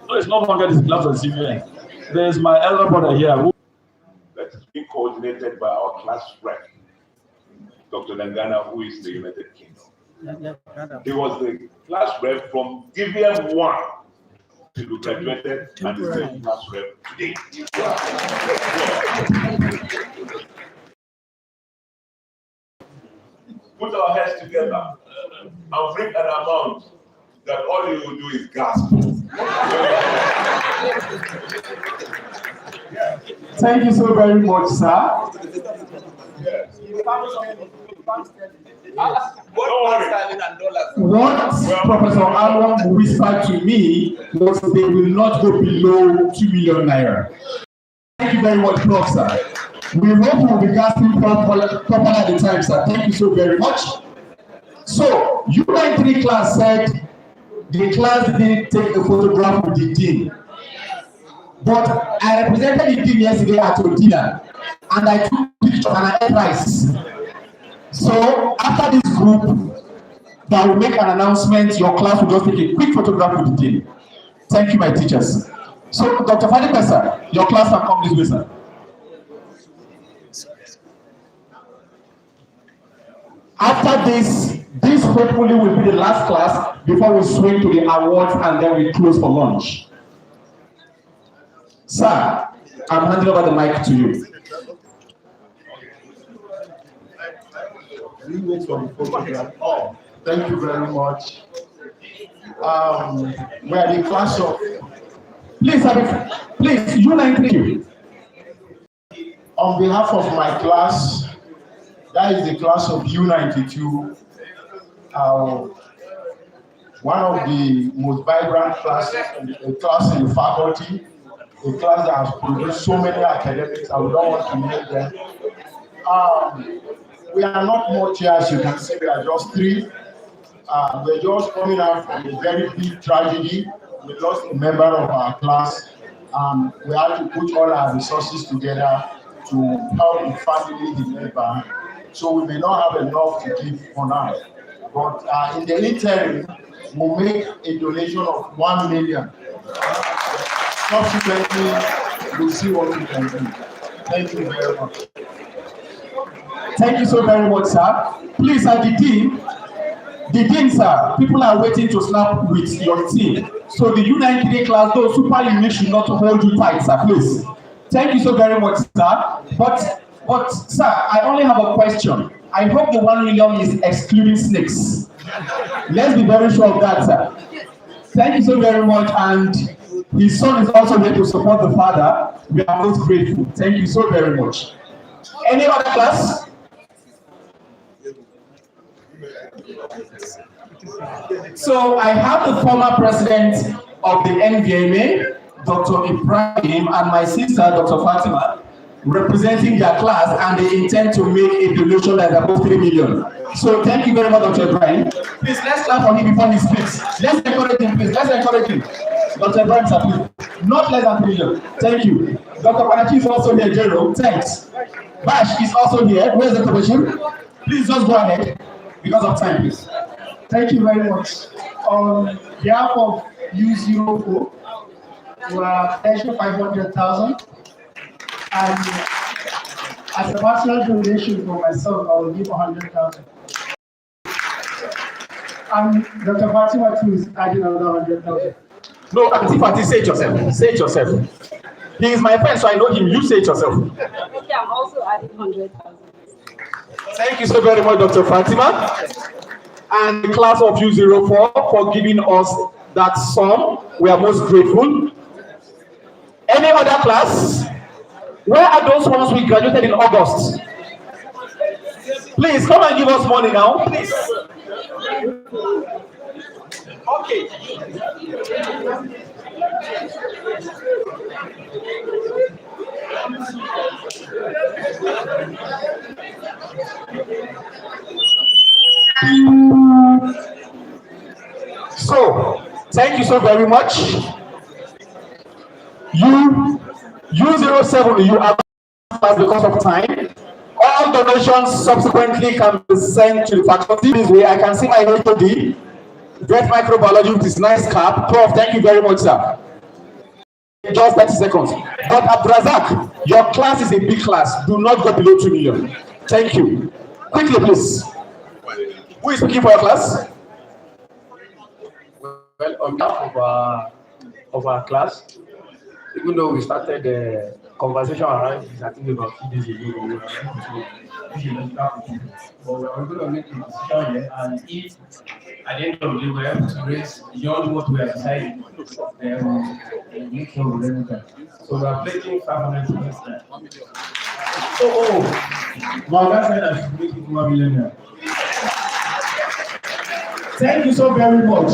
No, it's no longer the class of the CBON. There is my elder brother here. That is being coordinated by our class rep, Dr. Dangana, who is the United Kingdom. He was the class rep from DVM 1 who graduated and is taking class rep today. Put our heads together and bring an amount that all you will do is gasp. Thank you so very much, sir. What Professor Alumni whispered to me was they will not go below 2 million naira. Thank you very much, Prof, sir. We hope you will be gasping properly at the time, sir. Thank you so very much. So, U93 class said the class didn't take a photograph with the dean. But I represented the team yesterday at your dinner, and I took pictures and I ate rice. So after this group, that will make an announcement, your class will just take a quick photograph with the team. Thank you, my teachers. So Dr. Fadika, sir, your class can come this way, sir. After this hopefully will be the last class before we swing to the awards and then we close for lunch. Sir, I'm handing over the mic to you. We wait for the photograph. Oh, thank you very much. We are the class of. Please, U93. On behalf of my class, that is the class of U92. One of the most vibrant classes, a class in the faculty. A class that has produced so many academics, I don't want to name them. We are not much here, as you can see, we are just three. We're just coming out from a very big tragedy. We lost a member of our class. We had to put all our resources together to help the family, the member. So we may not have enough to give for now. But in the interim, we'll make a donation of 1 million. Subsequently, we'll see what we can do. Thank you very much. Thank you so very much, sir. Please, at the dean, sir, people are waiting to snap with your team. So the U93 class, those super units should not hold you tight, sir, please. Thank you so very much, sir. But sir, I only have a question. I hope the 1 million is excluding snakes. Let's be very sure of that, sir. Thank you so very much, and his son is also there to support the father. We are most grateful. Thank you so very much. Any other class? So I have the former president of the NVMA, Dr. Ibrahim, and my sister, Dr. Fatima, representing their class, and they intend to make a donation that is about 3 million. So thank you very much, Dr. Ibrahim. Please, let's clap for him before he speaks. Let's encourage him, please. Let's encourage him. Dr. Ibrahim, sir, please. Not less than 3 million. Thank you. Dr. Panachi is also here, General. Thanks. Bash is also here. Where's Dr. Bashir? Please just go ahead because of time, please. Thank you very much. On behalf of U04, we are pledging 500,000. And as a personal donation for myself, I will give 100,000. And Dr. Fatima too is adding another 100,000. No, Auntie Fati, say it yourself. Say it yourself. He is my friend, so I know him. You say it yourself. Okay, I'm also adding 100,000. Thank you so very much, Dr. Fatima. And the class of U04 for giving us that sum. We are most grateful. Any other class? Where are those ones we graduated in August? Please come and give us money now, please. Okay. So, thank you so very much. U07, you are because of time. All donations subsequently can be sent to the faculty this way. I can see my HOD, Vet Microbiology with his nice cap. Prof, thank you very much, sir. Just 30 seconds. But Abdrazak, your class is a big class. Do not go below 2 million. Thank you. Quickly, please. Who is speaking for your class? Well, on behalf of of our class. Even though we started the conversation around this, I think about 2 days ago, but we are going to make a decision here, and if at the end of the day we are able to raise beyond what we are deciding, then we'll make sure we raise that. So we are pledging 500 to this time. Well, that's why I should make it 1 million. Thank you so very much.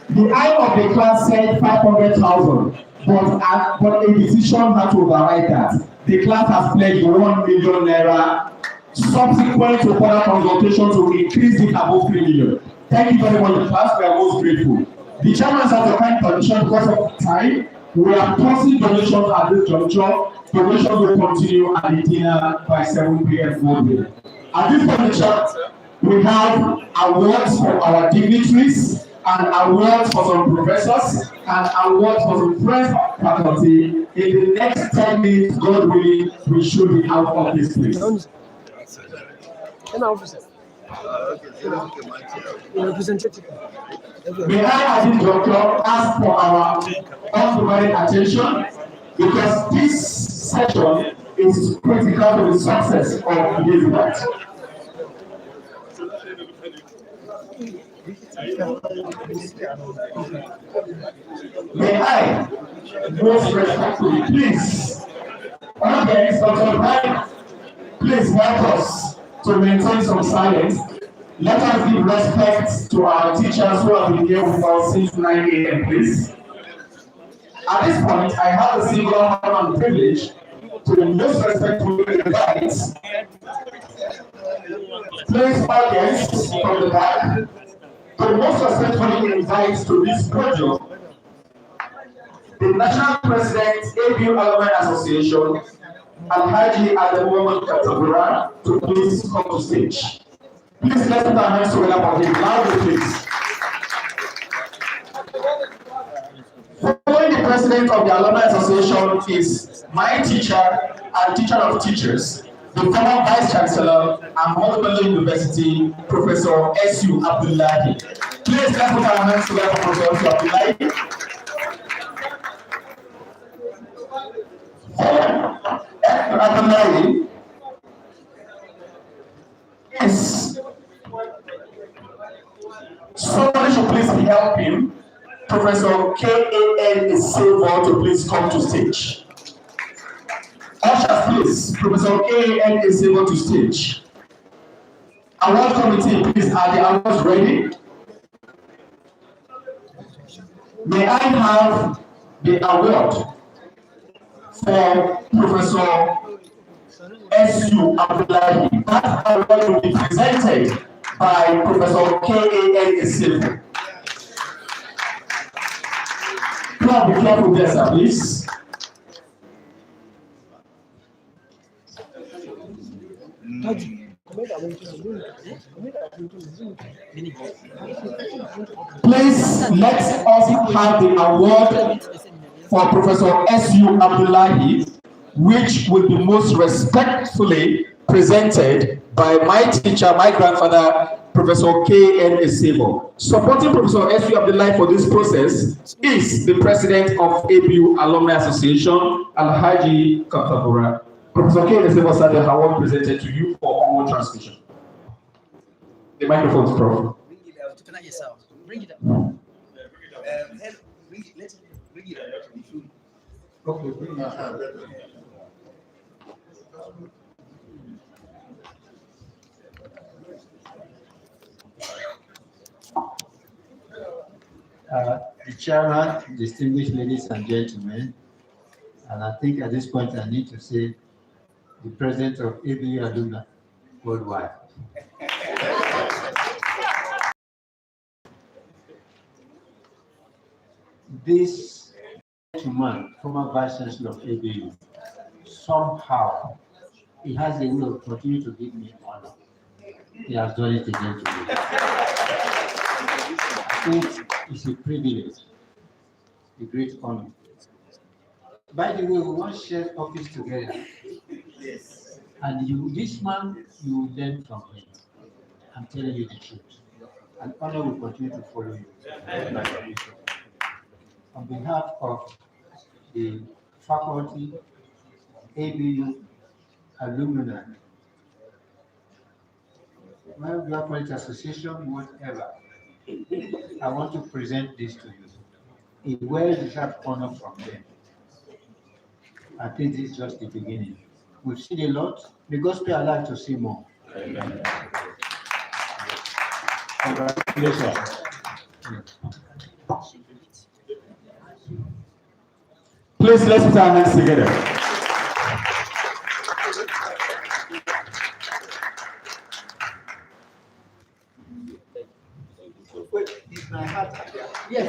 The eye of the class said 500,000, but a decision had to override that. The class has pledged 1 million naira, subsequent to further consultation to increase it above 3 million. Thank you very much, class. We are most grateful. The chairman has a kind permission because of time. We are pausing donations at this juncture. Donations will continue at the dinner by 7 p.m. Monday. At this juncture, we have awards for our dignitaries, and awards for some professors, and awards for some friends faculty. In the next 10 minutes, God willing, we should be out of this place. May I, as a doctor, ask for our undivided attention, because this session is critical to the success of today's event. May I, most respectfully, please, audience, Dr. Brian, please help us to maintain some silence. Let us give respect to our teachers who have been here with us since 9 a.m., please. At this point, I have the single honor and privilege to most respectfully invite, please, audience from the back, to most respectfully invite to this podium the National President, ABU Alumni Association, Alhaji Ahmadu, to please come to stage. Please let's put our hands together for him. Loudly, please. Following the president of the Alumni Association is my teacher and teacher of teachers, the former Vice Chancellor, Ahmadu Bello University, Professor S.U. Abdullahi. Please let's put our hands together for Professor Abdullahi. Abdullahi is somebody should please help him. Professor K.A.N. is Silver to please come to stage. Ushers, please. Professor K.A.N. is able to stage. Award committee, please, are the awards ready? May I have the award for Professor S.U. Abdullahi? That award will be presented by Professor K.A.N. Silver. Please be careful there, sir, please. Please let us have the award for Professor S.U. Abdullahi, which will be most respectfully presented by my teacher, my grandfather, Professor K.N. Esebo. Supporting Professor S.U. Abdullahi for this process is the president of ABU Alumni Association, Alhaji Katabura. Professor K.N. Esebo said the award presented to you for onward transmission. The microphone is Prof. Bring it up. Let's bring it up. Okay, bring it up. The chairman, distinguished ladies and gentlemen, and I think at this point I need to say the president of ABU Alumni worldwide. This gentleman, former vice chancellor of ABU, somehow he has a will continue to give me honor. He has done it again today. I think it's a privilege, a great honor. By the way, we once shared office together. Yes. And you, this man, you learn from him. I'm telling you the truth. And honor will continue to follow you. on behalf of the faculty, ABU, alumni, Welfare College Association, whatever, I want to present this to you. A well-deserved honor from them. I think this is just the beginning. We've seen a lot. May God spare our life to see more. Amen. Congratulations. Please, let's put our hands together. Wait, is my heart here? Yes.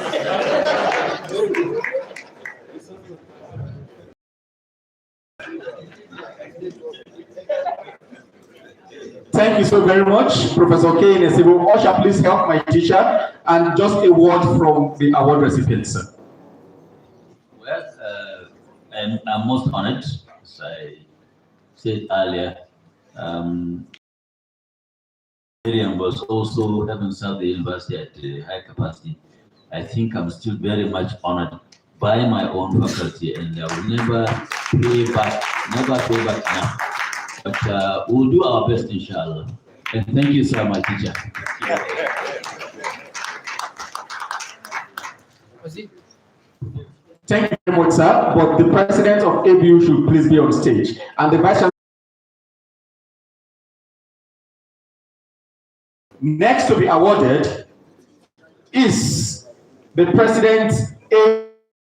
Thank you so very much, Professor K. Nesibu. Usher, please help my teacher, and just a word from the award recipients. Well, I'm most honored, as I said earlier. Interim was also having served the university at high capacity. I think I'm still very much honored by my own faculty, and I will never pay back now. But we'll do our best, inshallah. And thank you, sir, my teacher. Thank you very much, sir. But the president of ABU should please be on stage, and the vice chancellor. Next to be awarded is the president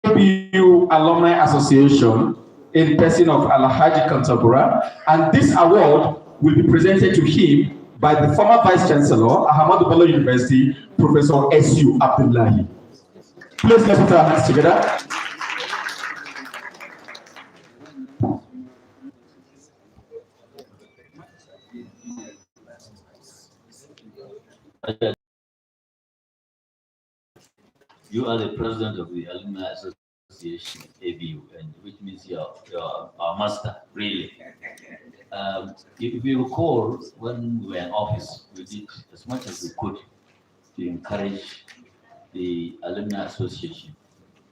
ABU Alumni Association in person of Alhaji Kantabura, and this award will be presented to him by the former Vice Chancellor, Ahmadu Bello University, Professor S.U. Abdullahi. Please let's put our hands together. You are the president of the Alumni Association, ABU, and which means you're our master, really. If you recall, when we were in office, we did as much as we could to encourage the Alumni Association.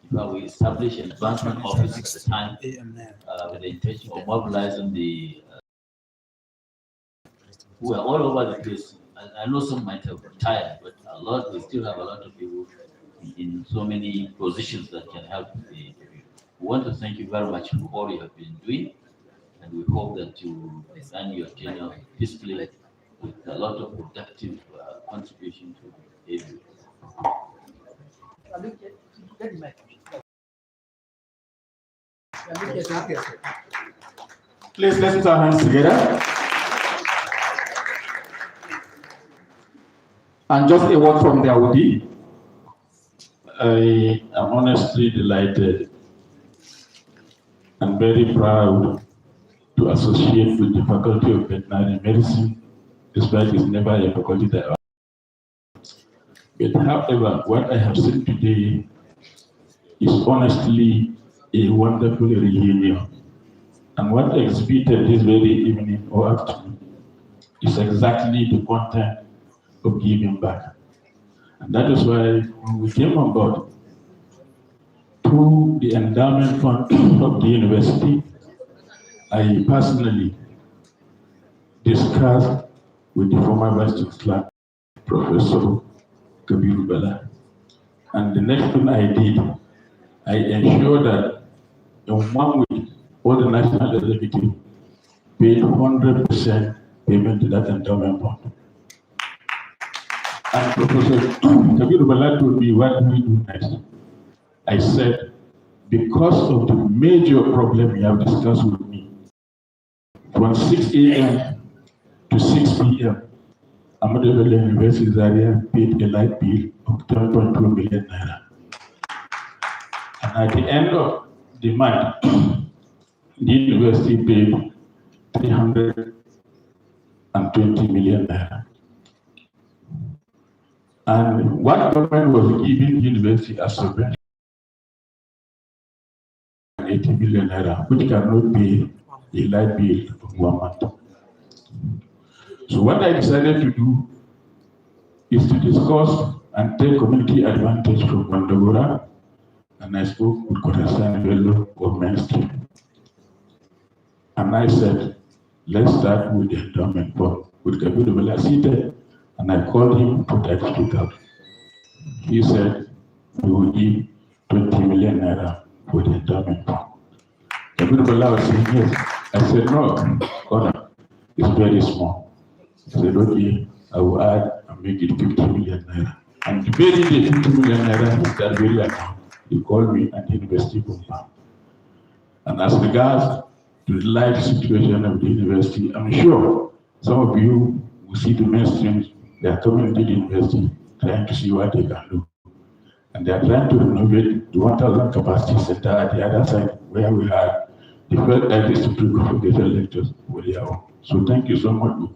In fact, we established an advancement office at the time with the intention of mobilizing the who are all over the place. I know some might have retired, but we still have a lot of people in so many positions that can help the. We want to thank you very much for all you have been doing, and we hope that you end your tenure peacefully with a lot of productive contribution to ABU. Please let's put our hands together. And just a word from the Audi. I am honestly delighted and very proud to associate with the Faculty of Veterinary Medicine, despite it's never a faculty that I. But however, what I have seen today is honestly a wonderful reunion. And what I exhibited this very evening or afternoon is exactly the content of giving back. And that is why when we came on board, through the endowment fund of the university, I personally discussed with the former Vice Chancellor, Professor Kabiru Bala. And the next thing I did, I ensured that in 1 week, all the national executive paid 100% payment to that endowment fund. And Professor Kabiru Bala told me, what do we do next? I said, because of the major problem you have discussed with me, from 6 a.m. to 6 p.m., Ahmadu Bello University Zaria paid a light bill of 12.2 million naira. And at the end of the month, the university paid 320 million naira. And what government was giving the university as subvention, 80 million naira, which cannot pay a light bill of 1 month. So what I decided to do is to discuss and take community advantage from Mandagora and I spoke with Corazon Bello of mainstream. And I said, let's start with the endowment fund with Kabiru Bella seated, and I called him to that speaker. He said, we will give 20 million naira for the endowment fund. Kabiru Bella was saying yes. I said, no, Connor, it's very small. He said, okay, I will add and make it 50 million naira. And debating the 50 million naira is that very account. He called me and the university confirmed. And as regards to the life situation of the university, I'm sure some of you will see the mainstream. They are coming to the university trying to see what they can do. And they are trying to renovate the 1,000 capacity center at the other side where we had the first eldest Supreme Congregational lectures with their own. So thank you so much.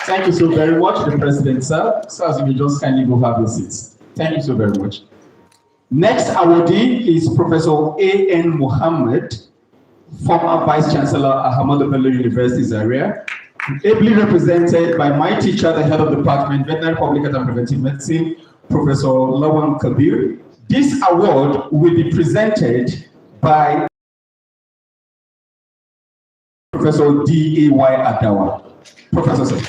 Thank you so very much, the President, sir. So as you may just kindly go have your seats. Thank you so very much. Next awardee is Professor A.N. Mohammed, former Vice Chancellor at Ahmadu Bello University, Zaria, ably represented by my teacher, the head of the department, Veterinary Public Health and Preventive Medicine, Professor Lawan Kabir. This award will be presented by Professor D.A.Y. Adawa. Professor, sir.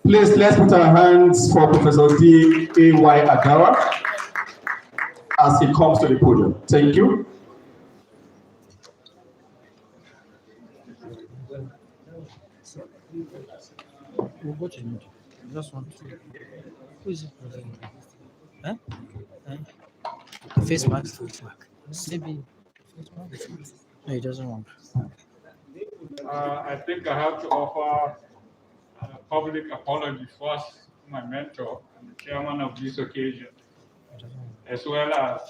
Please, let's put our hands for Professor D.A.Y. Adawa as he comes to the podium. Thank you. Just want to. Who is it? Huh? Face mask. Maybe. No, he doesn't want. I think I have to offer a public apology first to my mentor and the chairman of this occasion, as well as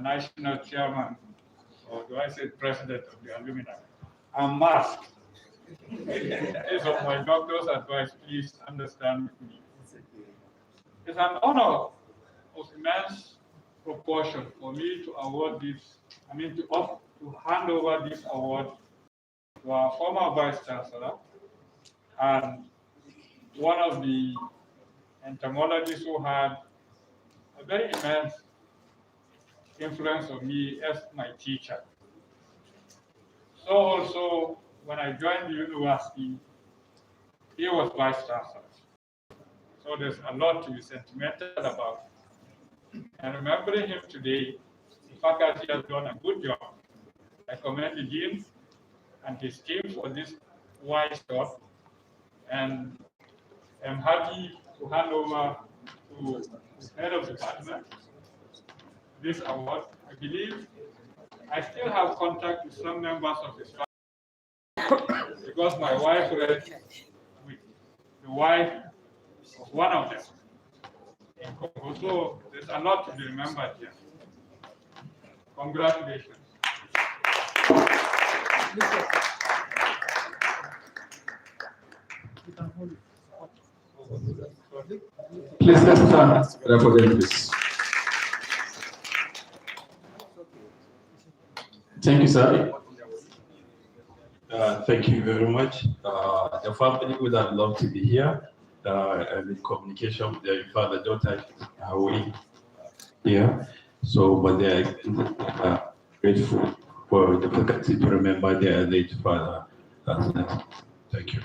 national chairman, or do I say president of the Alumni. I'm masked. Based on my doctor's advice, please understand with me. It's an honor of immense proportion for me to award this, to hand over this award to our former Vice Chancellor and one of the entomologists who had a very immense influence on me as my teacher. So also, when I joined the university, he was Vice Chancellor. So there's a lot to be sentimental about. And remembering him today, the faculty has done a good job. I commend the dean and his team for this wise job, and I'm happy to hand over to the head of the department this award. I believe I still have contact with some members of his family because my wife read with the wife of one of them. So there's a lot to be remembered here. Congratulations. Please let's stand for them, please. Thank you, sir. Thank you very much. The family would have loved to be here. I'm in communication with their father, daughter, away here. So, but they are grateful for the faculty to remember their late father. Thank you.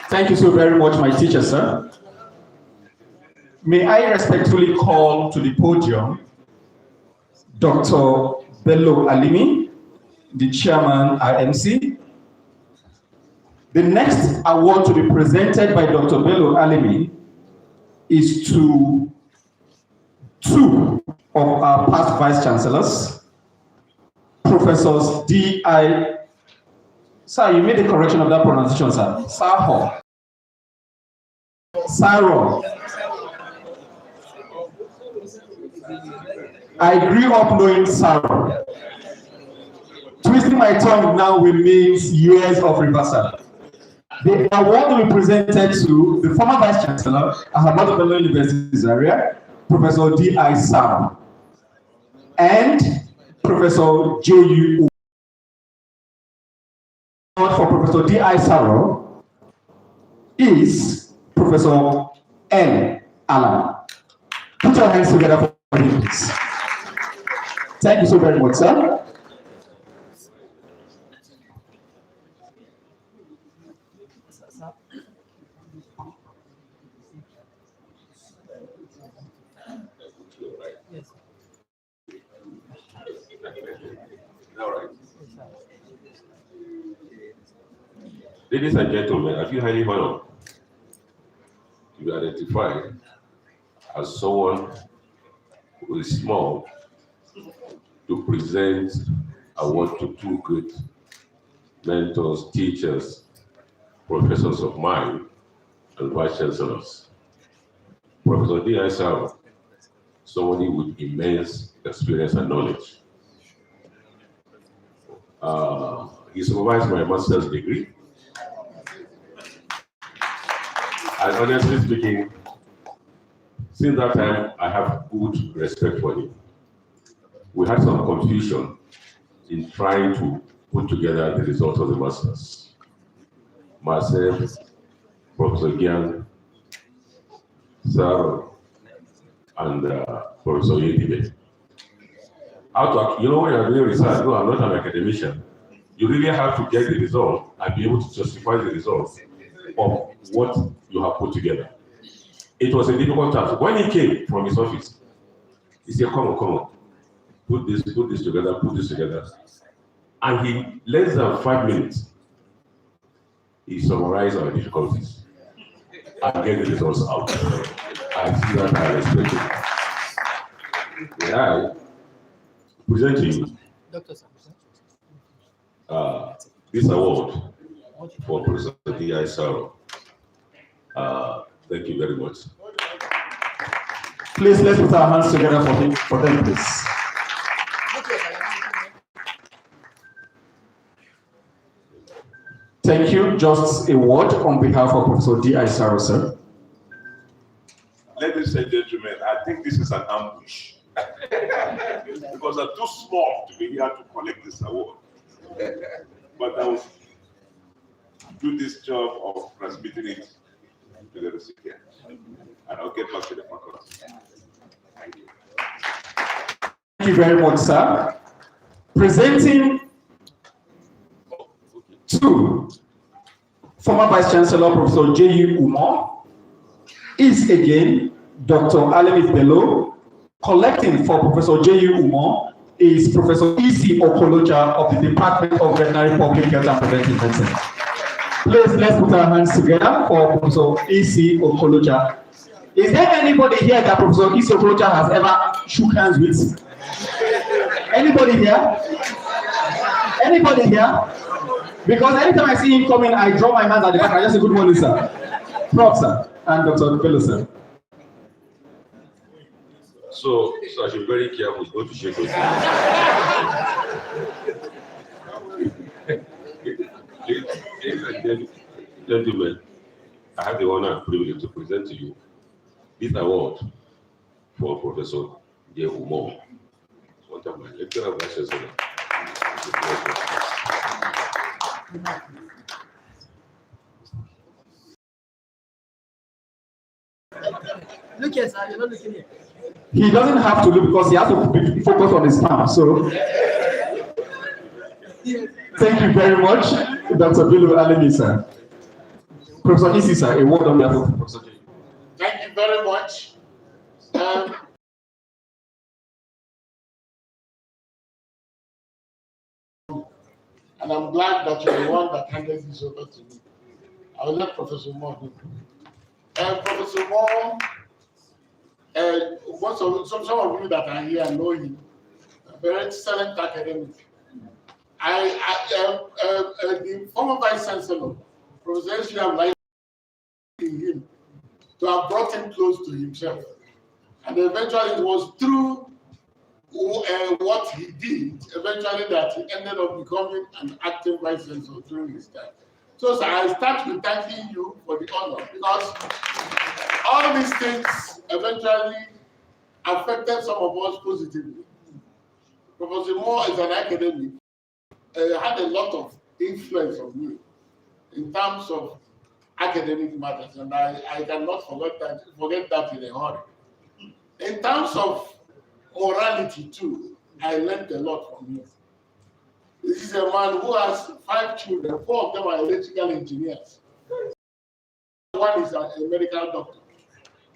Thank you so very much, my teacher, sir. May I respectfully call to the podium Dr. Bello Alimi, the chairman IMC. The next award to be presented by Dr. Bello Alimi is to two of our past vice chancellors, Professors D.I. Sir, you made a correction of that pronunciation, sir. Sarho. Saro. I grew up knowing Saro. Twisting my tongue now will mean years of reversal. The award will be presented to the former Vice Chancellor at Ahmadu Bello University, Zaria, Professor D.I. Saro, and Professor J.U. For Professor D.I. Saro is Professor N. Allen. Put your hands together for him, please. Thank you so very much, sir. All right. Ladies and gentlemen, I feel highly honored to be identified as someone who is small to present award to two good mentors, teachers, professors of mine, and vice chancellors. Professor D.I. somebody with immense experience and knowledge. He supervised my master's degree. And honestly speaking, since that time, I have good respect for him. We had some confusion in trying to put together the results of the masters. Myself, Professor Gian, Sir, and Professor Yedibe. You know, when you're doing research, no, I'm not an academician. You really have to get the result and be able to justify the results of what you have put together. It was a difficult task. When he came from his office, he said, come on, put this together. And he, less than 5 minutes, he summarized our difficulties and get the results out. I see that I respect it. Yeah, I present to you this award for Professor D.I. Thank you very much. Please, let's put our hands together for them, please. Thank you. Just a word on behalf of Professor D.I. sir. Ladies and gentlemen, I think this is an ambush. Because I'm too small to be here to collect this award. But I will do this job of transmitting it to the recipient. And I'll get back to the faculty. Thank you. Thank you very much, sir. Presenting to former Vice Chancellor Professor J.U. Umar is again Dr. Alumni Bello. Collecting for Professor J.U. Umar is Professor E.C. Okolocha of the Department of Veterinary Public Health and Preventive Medicine. Please, let's put our hands together for Professor E.C. Okolocha. Is there anybody here that Professor E.C. Okolocha has ever shook hands with? Anybody here? Anybody here? Because anytime I see him coming, I draw my hands at the back. I just say, good morning, sir. Prof, sir. And Dr. Bello, sir. So I should be very careful not to shake your Ladies and gentlemen, I have the honor and privilege to present to you this award for Professor J. Umar. One of my lecturer vice chancellor. Look here, sir. You're not looking here. He doesn't have to look because he has to be focused on his palm. So, thank you very much, Dr. Bello Alumni, sir. Professor Isi, sir, a word on behalf of Professor J. Thank you very much. And I'm glad that you're the one that handed this over to me. I will let Professor Moore do. Professor Moore, some of you that are here know him, a very excellent academic. The former Vice Chancellor, Professor should have liked him to have brought him close to himself. And eventually it was through what he did, eventually that he ended up becoming an acting Vice Chancellor during his time. So I start with thanking you for the honor, because all these things eventually affected some of us positively. Professor Moore is an academic, had a lot of influence on me in terms of academic matters, and I cannot forget that in a hurry. In terms of morality too, I learned a lot from him. This is a man who has 5 children, 4 of them are electrical engineers. One is a medical doctor.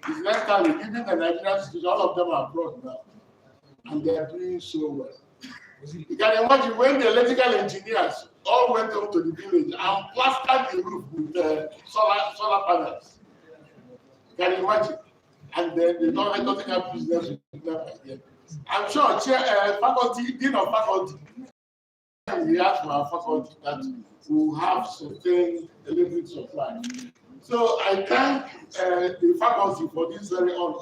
His next time, even the Nigerian students, all of them are abroad now, and they are doing so well. You can imagine when the electrical engineers all went home to the village and plastered the roof with solar panels. You can imagine. And then the government doesn't have business with them again. I'm sure dean of faculty, we ask for our faculty that will have certain electric supply. So I thank the faculty for this very honor.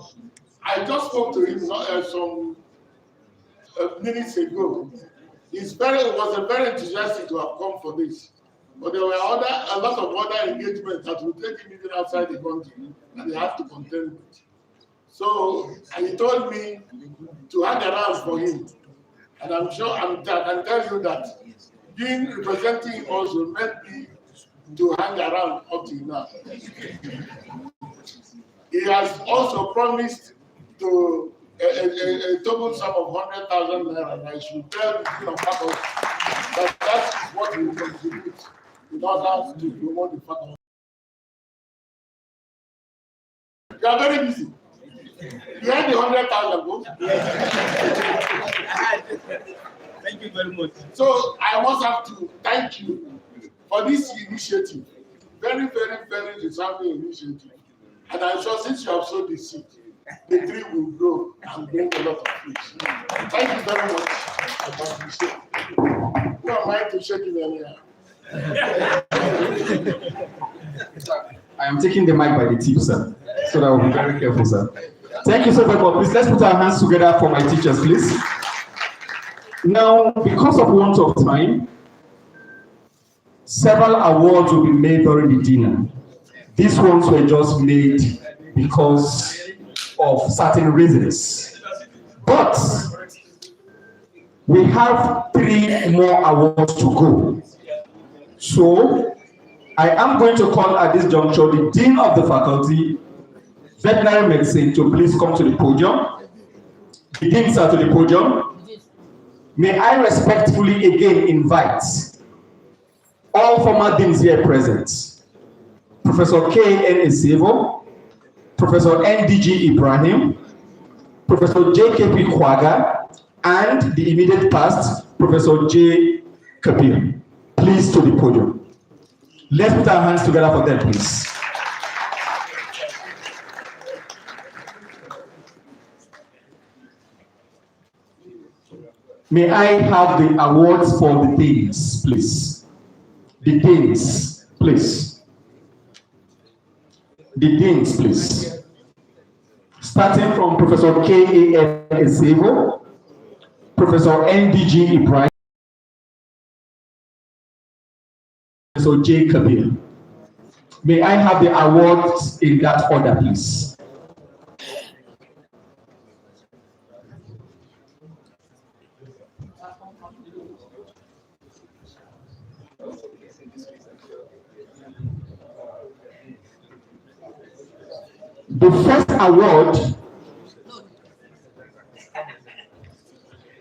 I just spoke to him some minutes ago. He was very enthusiastic to have come for this. But there were a lot of other engagements that would take him even outside the country, and they had to contend with. So he told me to hang around for him. And I'm sure I can tell you that being representing him also made me to hang around up to now. He has also promised to a total sum of 100,000 naira, and I should tell the dean of faculty that that's what we contribute in order to promote the faculty. You are very busy. You had the 100,000 votes. Thank you very much. So I must have to thank you for this initiative. Very, very, very deserving initiative. And I'm sure since you have sowed the seed, the tree will grow and bring a lot of fruits. Thank you very much. I appreciate it. Who am I to shake in earlier? I am taking the mic by the tip, sir. So that I will be very careful, sir. Thank you so very much. Please let's put our hands together for my teachers, please. Now, because of want of time, several awards will be made during the dinner. These ones were just made because of certain reasons. But we have 3 more awards to go. So I am going to call at this juncture the Dean of the Faculty, Veterinary Medicine, to please come to the podium. The deans are to the podium. May I respectfully again invite all former deans here present. Professor K.N. Esevo, Professor N.D.G. Ibrahim, Professor J.K.P. Kwaga, and the immediate past, Professor J. Kabir. Please to the podium. Let's put our hands together for them, please. May I have the awards for the deans, please? The deans, please. The deans, please. Starting from Professor K.A.N. Esevo, Professor N.D.G. Ibrahim, Professor J. Kabir. May I have the awards in that order, please?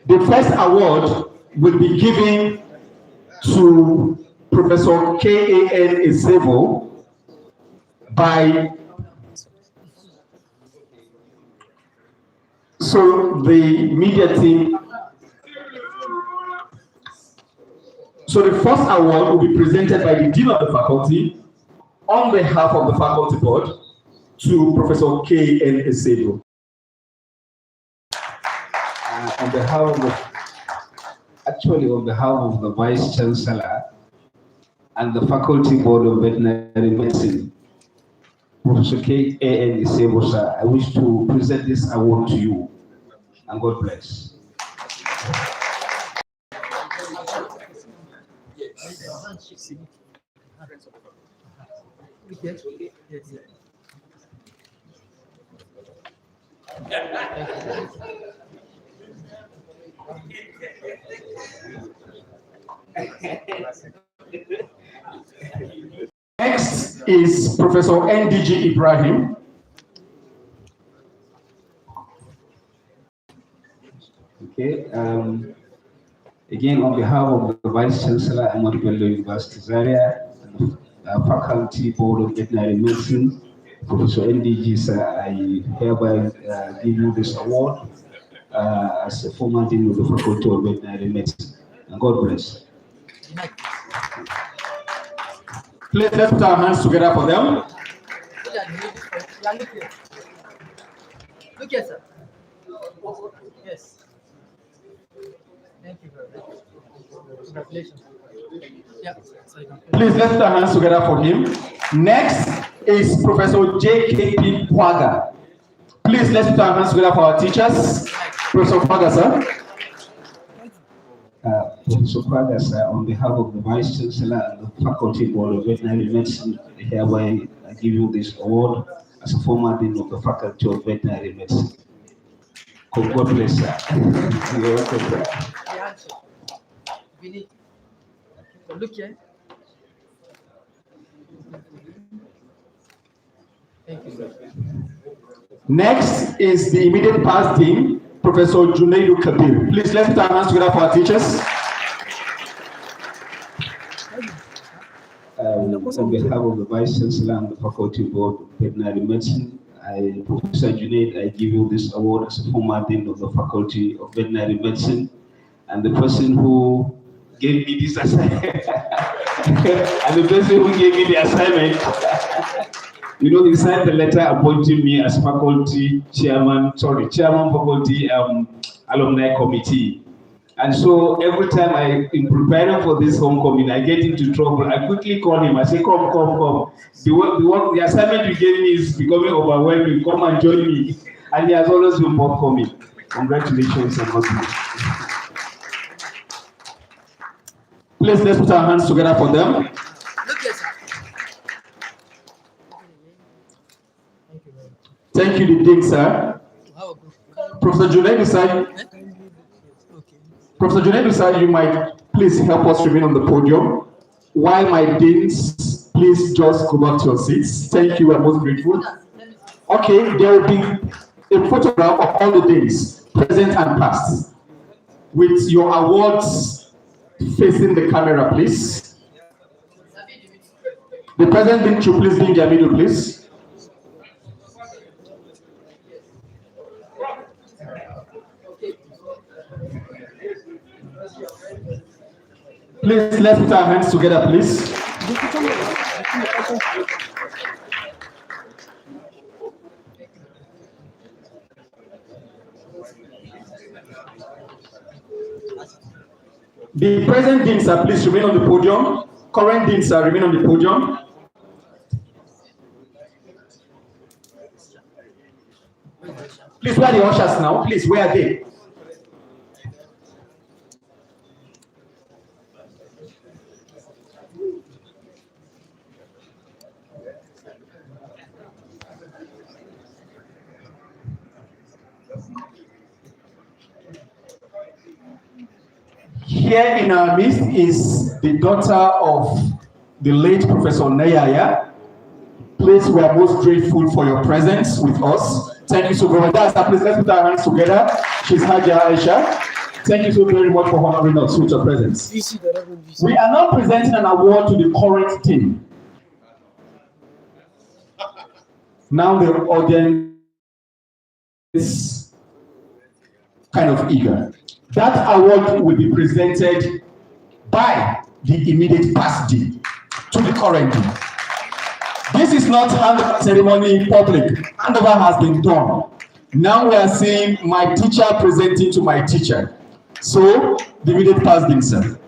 The first award will be given to Professor K.A.N. Esevo by the media team. So the first award will be presented by the Dean of the Faculty on behalf of the Faculty Board to Professor K.N. Esevo. On behalf of the Vice Chancellor and the Faculty Board of Veterinary Medicine, Professor K.A.N. Esevo, sir, I wish to present this award to you, and God bless. Next is Professor NDG Ibrahim. Okay. Again, on behalf of the Vice Chancellor, Ahmadu Bello University Zaria, and the Faculty Board of Veterinary Medicine, Professor NDG, sir, I hereby give you this award as a former dean of the Faculty of Veterinary Medicine. And God bless. Please let's put our hands together for them. Look here, sir. Yes. Thank you very much. Congratulations. Yeah. Please let's put our hands together for him. Next is Professor JKP Kwaga. Please let's put our hands together for our teachers. Professor Kwaga, sir. Professor Kwaga, sir, on behalf of the Vice Chancellor and the Faculty Board of Veterinary Medicine, hereby I give you this award as a former dean of the Faculty of Veterinary Medicine. God bless, sir. You're welcome, sir. So look here. Thank you, sir. Next is the immediate past dean, Professor Junaidu Kabir. Please let's put our hands together for our teachers. On behalf of the Vice Chancellor and the Faculty Board of Veterinary Medicine, Professor Junaid, I give you this award as a former dean of the Faculty of Veterinary Medicine, and the person who gave me this assignment, you know, he signed the letter appointing me as faculty chairman faculty alumni committee. And so every time in preparing for this homecoming, I get into trouble. I quickly call him. I say, come. The assignment you gave me is becoming overwhelming. Come and join me. And he has always been forthcoming. Congratulations and God bless. Please let's put our hands together for them. Look here, sir. Thank you, the dean, sir. Professor Junaidu, sir. Professor Junaidu, sir, you might please help us remain on the podium. While my deans, please just go back to your seats. Thank you, I'm most grateful. Okay, there will be a photograph of all the deans, present and past, with your awards facing the camera, please. The present dean should please be in their middle, please. Please, let's put our hands together, please. The present deans, sir, please remain on the podium. Current deans, sir, remain on the podium. Please, where are the ushers now? Please, where are they? Here in our midst is the daughter of the late Professor Nayaya. Please, we are most grateful for your presence with us. Thank you so very much. Please, let's put our hands together. She's Haja Aisha. Thank you so very much for honoring us with your presence. We are now presenting an award to the current team. Now the audience is kind of eager. That award will be presented by the immediate past dean to the current dean. This is not handover ceremony in public. Handover has been done. Now we are seeing my teacher presenting to my teacher. So, the immediate past dean, sir.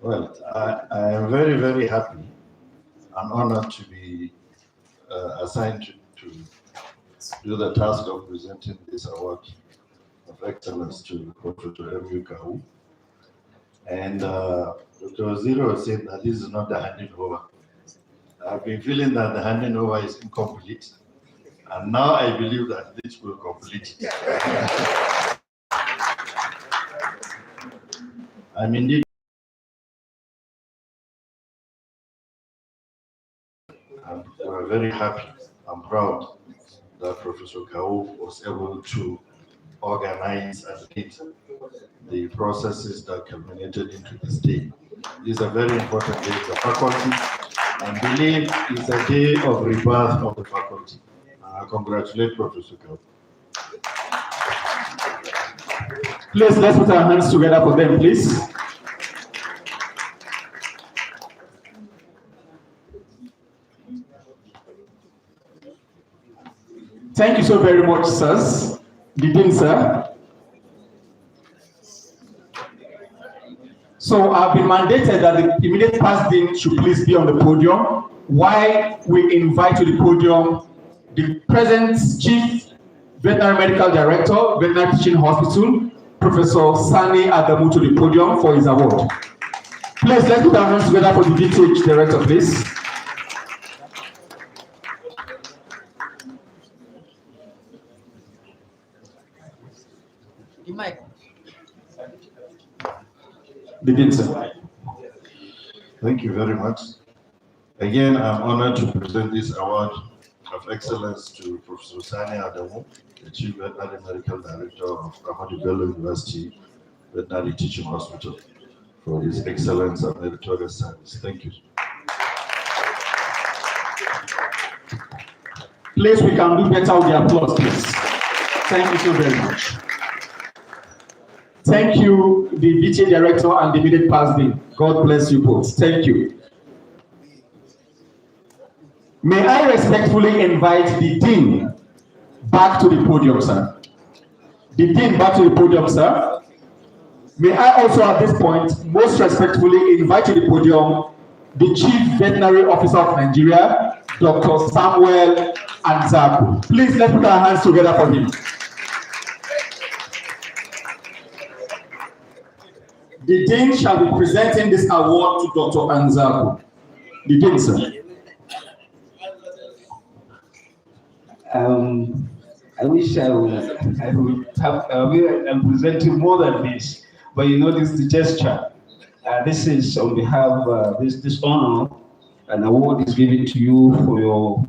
Well, I am very, very happy and honored to be assigned to do the task of presenting this award of excellence to Professor M. Kahu. And Dr. Zero said that this is not the handing over. I've been feeling that the handing over is incomplete. And now I believe that this will complete it. I'm indeed. And we're very happy and proud that Professor Kao was able to organize and lead the processes that culminated into this day. This is a very important day for the faculty, and believe it's a day of rebirth of the faculty. I congratulate Professor Kao. Please, let's put our hands together for them, please. Thank you so very much, sirs. The Dean, sir. So I've been mandated that the immediate past Dean should please be on the podium while we invite to the podium the present Chief Veterinary Medical Director, Veterinary Teaching Hospital, Professor Sani Adamu, to the podium for his award. Please, let's put our hands together for the DTH Director, please. The mic. The Dean, sir. Thank you very much. Again, I'm honored to present this award of excellence to Professor Sani Adamu, the Chief Veterinary Medical Director of Ahmadu Bello University Veterinary Teaching Hospital, for his excellence and meritorious service. Thank you. Please, we can do better with the applause, please. Thank you so very much. Thank you, the VTA Director and the immediate past Dean. God bless you both. Thank you. May I respectfully invite the Dean back to the podium, sir. The Dean back to the podium, sir. May I also at this point most respectfully invite to the podium the Chief Veterinary Officer of Nigeria, Dr. Samuel Anzaku. Please, let's put our hands together for him. The Dean shall be presenting this award to Dr. Anzaku. The Dean, sir. I wish I would have I'm presenting more than this, but you know, this is the gesture. This is on behalf of this honor. An award is given to you for your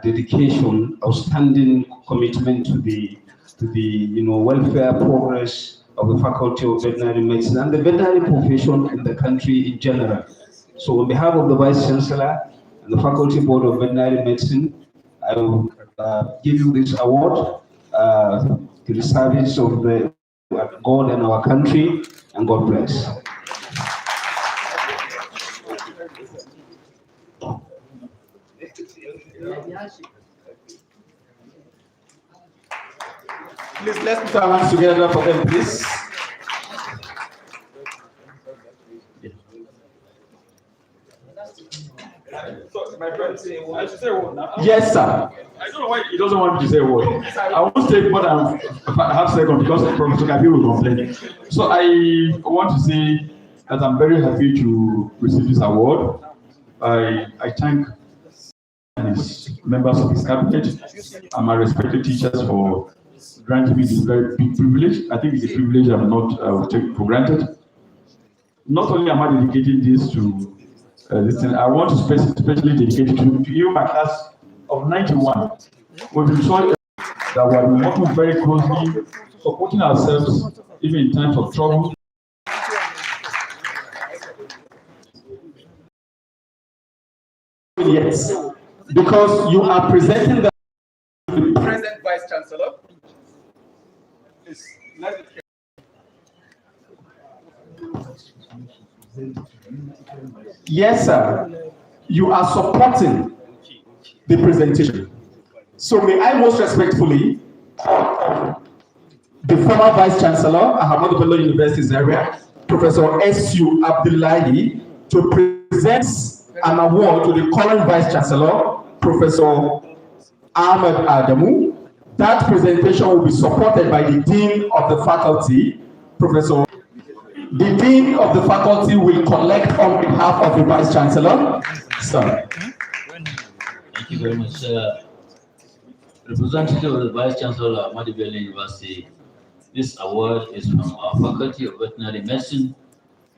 dedication, outstanding commitment to the welfare progress of the Faculty of Veterinary Medicine and the veterinary profession in the country in general. So on behalf of the Vice Chancellor and the Faculty Board of Veterinary Medicine, I will give you this award to the service of God and our country, and God bless. Please, let's put our hands together for them, please. So, my friend, I should say a word now. Yes, sir. I don't know why he doesn't want me to say a word. I won't take more than half second because Professor Kabi will complain. So I want to say that I'm very happy to receive this award. I thank his members of his cabinet and my respected teachers for granting me this very big privilege. I think it's a privilege I will not take for granted. Not only am I dedicating this to this thing, I want to especially dedicate it to you, my class of 91. We've been showing that we are working very closely, supporting ourselves even in times of trouble. Yes, because you are presenting the Present Vice Chancellor. Yes, sir. You are supporting the presentation. So may I most respectfully the former Vice Chancellor, Ahmadu Bello University, Zaria, Professor S.U. Abdullahi, to present an award to the current Vice Chancellor, Professor Ahmad Adamu. That presentation will be supported by the Dean of the Faculty, Professor. The Dean of the Faculty will collect on behalf of the Vice Chancellor. Sir. Thank you very much. Representative of the Vice Chancellor of Ahmadu Bello University, this award is from our Faculty of Veterinary Medicine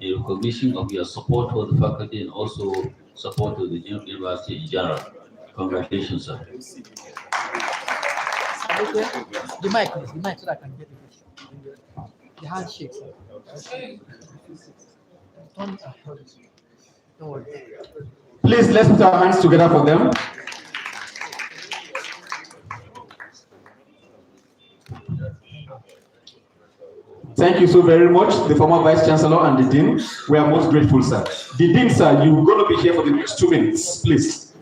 in recognition of your support for the faculty and also support of the university in general. Congratulations, sir. The mic, please. The mic, so that I can get the handshake, sir. Don't worry. Please, let's put our hands together for them. Thank you so very much, the former Vice Chancellor and the Dean. We are most grateful, sir. The Dean, sir, you're going to be here for the next 2 minutes, please.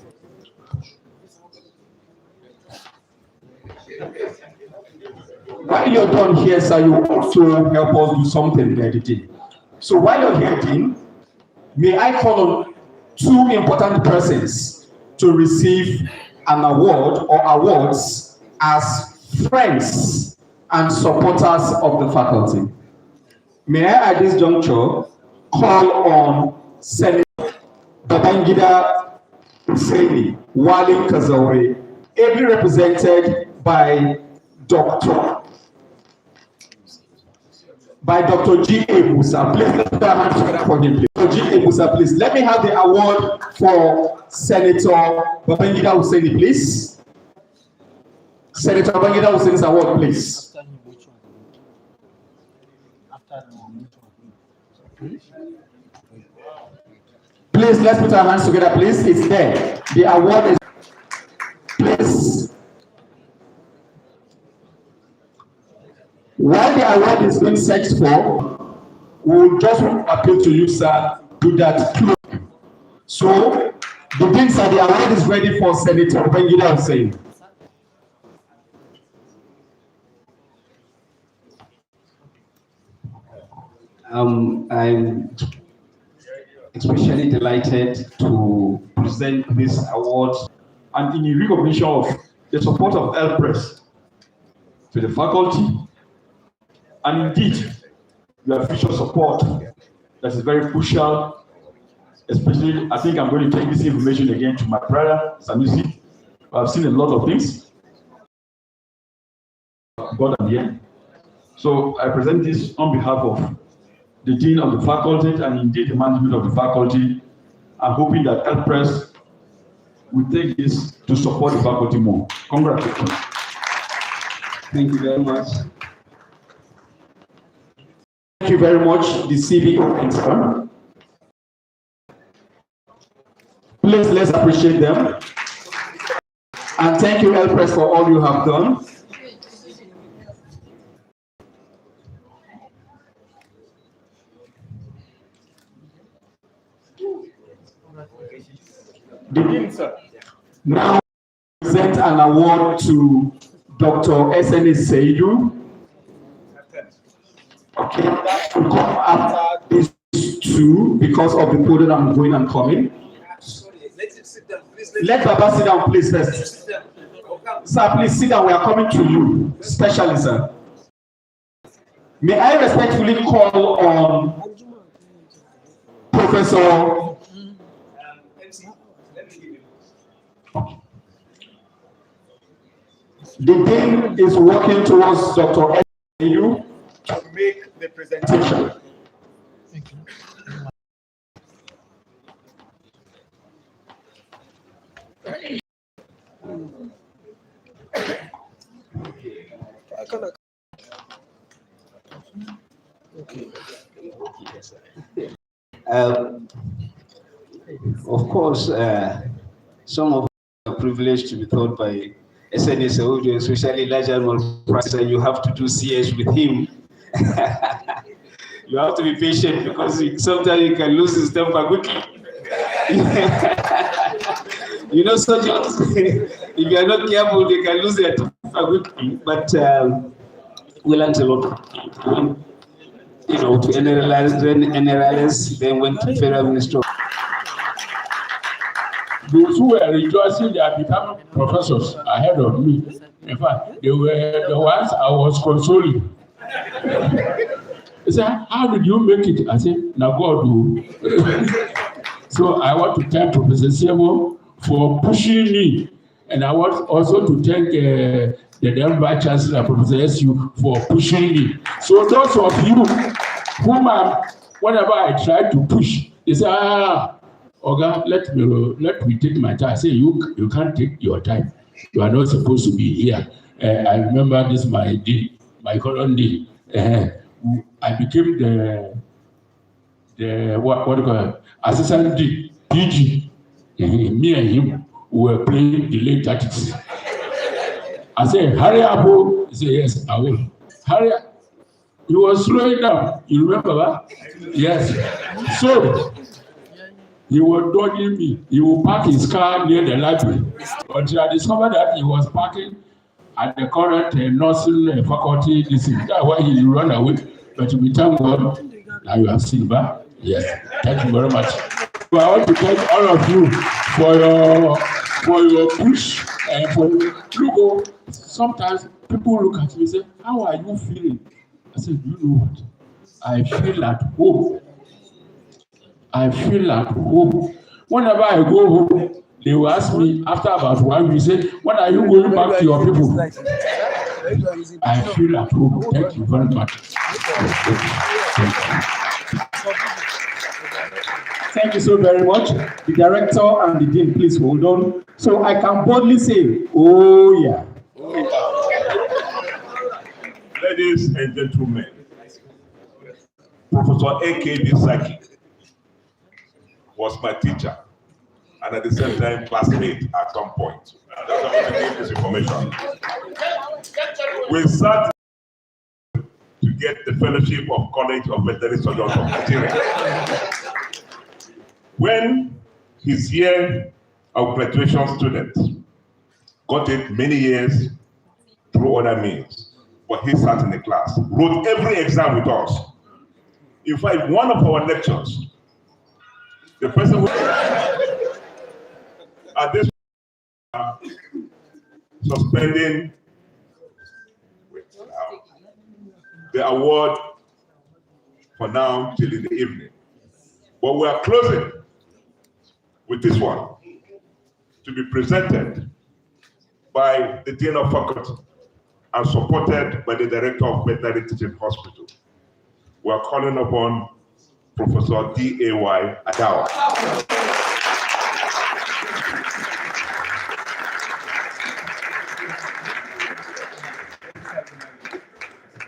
While you're done here, sir, you also help us do something, the Dean. So while you're here, Dean, may I call on 2 important persons to receive an award or awards as friends and supporters of the faculty. May I, at this juncture, call on Senator Babangida Hussaini Wali Kazaure, ably represented by Dr. G.A. Musa. Please let's put our hands together for him, please. Dr. G.A. Musa, please. Let me have the award for Senator Babangida Hussaini, please. Senator Babangida Hussaini's award, please. Please, let's put our hands together, please. It's there. The award is, please. While the award is being searched for, we will just appeal to you, sir, to that. So, the Dean, sir, the award is ready for Senator Babangida Hussaini. I'm especially delighted to present this award and in recognition of the support of L-Press to the faculty and indeed your future support that is very crucial, especially I think I'm going to take this information again to my brother Sanusi. I've seen a lot of things. God I'm here. So I present this on behalf of the Dean of the faculty and indeed the management of the faculty. I'm hoping that L-Press will take this to support the faculty more. Congratulations. Thank you very much. Thank you very much, the CBO intern. Please, let's appreciate them. And thank you, L-Press, for all you have done. The Dean, sir, now present an award to Dr. S.N.A. Seidu. Okay, that will come after these 2 because of the podium I'm going and coming. Let Baba sit down, please, first. Sir, please sit down. We are coming to you, especially, sir. May I respectfully call on Professor. The Dean is working towards Dr. S.U. to make the presentation. Of course, some of are privileged to be taught by SNA Saudi, especially large animal practice, and you have to do CS with him. You have to be patient because sometimes you can lose his temper quickly. You know, soldiers, if you are not careful, they can lose their temper quickly. But we learned a lot. You know, to NRLS, then went to Federal Ministry. Those who were rejoicing, they are becoming professors ahead of me. In fact, they were the ones I was consoling. They said, how did you make it? I said, now God do. So I want to thank Professor Sebo for pushing me And I want also to thank the then Vice Chancellor, Professor SU, for pushing me. So those of you whom whenever I try to push, they say, Oga, let me take my time. I say, you can't take your time. You are not supposed to be here. I remember this my current day. I became the what do you call it? Assistant PG. Me and him were playing the late 30s. I said, hurry up. He said, yes, I will. Hurry up. He was slowing down. You remember that? Yes. So he was dodging me. He would park his car near the library. Until I discovered that he was parking at the current nursing faculty. That's why he ran away. But we thank God now you have seen that. Yes. Thank you very much. So I want to thank all of you for your push and for look. Sometimes people look at me and say, "How are you feeling?" I said, "You know what? I feel at home. I feel at home. Whenever I go home, they will ask me after about 1 week, say, when are you going back to your people?" I feel at home. Thank you very much. Thank you so very much. The director and the dean, please hold on. So I can boldly say, oh yeah. Ladies and gentlemen, Professor A.K.B. Saki was my teacher and at the same time classmate at some point. That's why I want to give this information. We sat to get the fellowship of College of Veterinary Surgeons of Nigeria. When his year of graduation students got it many years through other means, but he sat in the class, wrote every exam with us. In fact, one of our lectures, the person who at this suspending the award for now till in the evening. But we are closing with this one to be presented by the Dean of Faculty and supported by the Director of Veterinary Teaching Hospital. We are calling upon Professor D.A.Y. Adawa.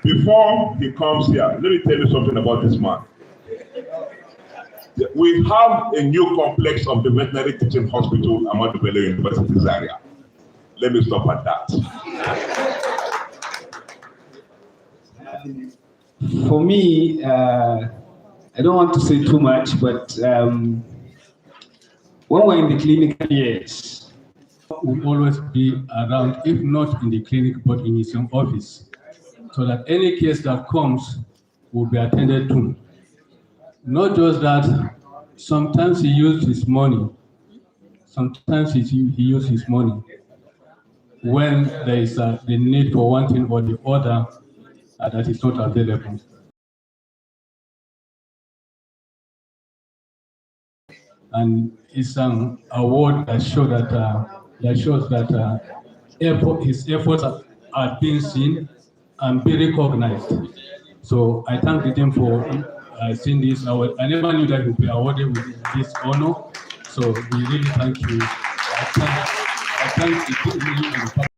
Before he comes here, let me tell you something about this man. We have a new complex of the Veterinary Teaching Hospital, Ahmadu Bello University, Zaria. Let me stop at that. For me, I don't want to say too much, but when we're in the clinical years, we'll always be around, if not in the clinic, but in his own office, so that any case that comes will be attended to. Not just that, sometimes he used his money. Sometimes he used his money when there is the need for one thing or the other that is not available. And it's an award that shows that his efforts are being seen and be recognized. So I thank the team for seeing this award. I never knew that you'd be awarded with this honor. So we really thank you. I thank the team and the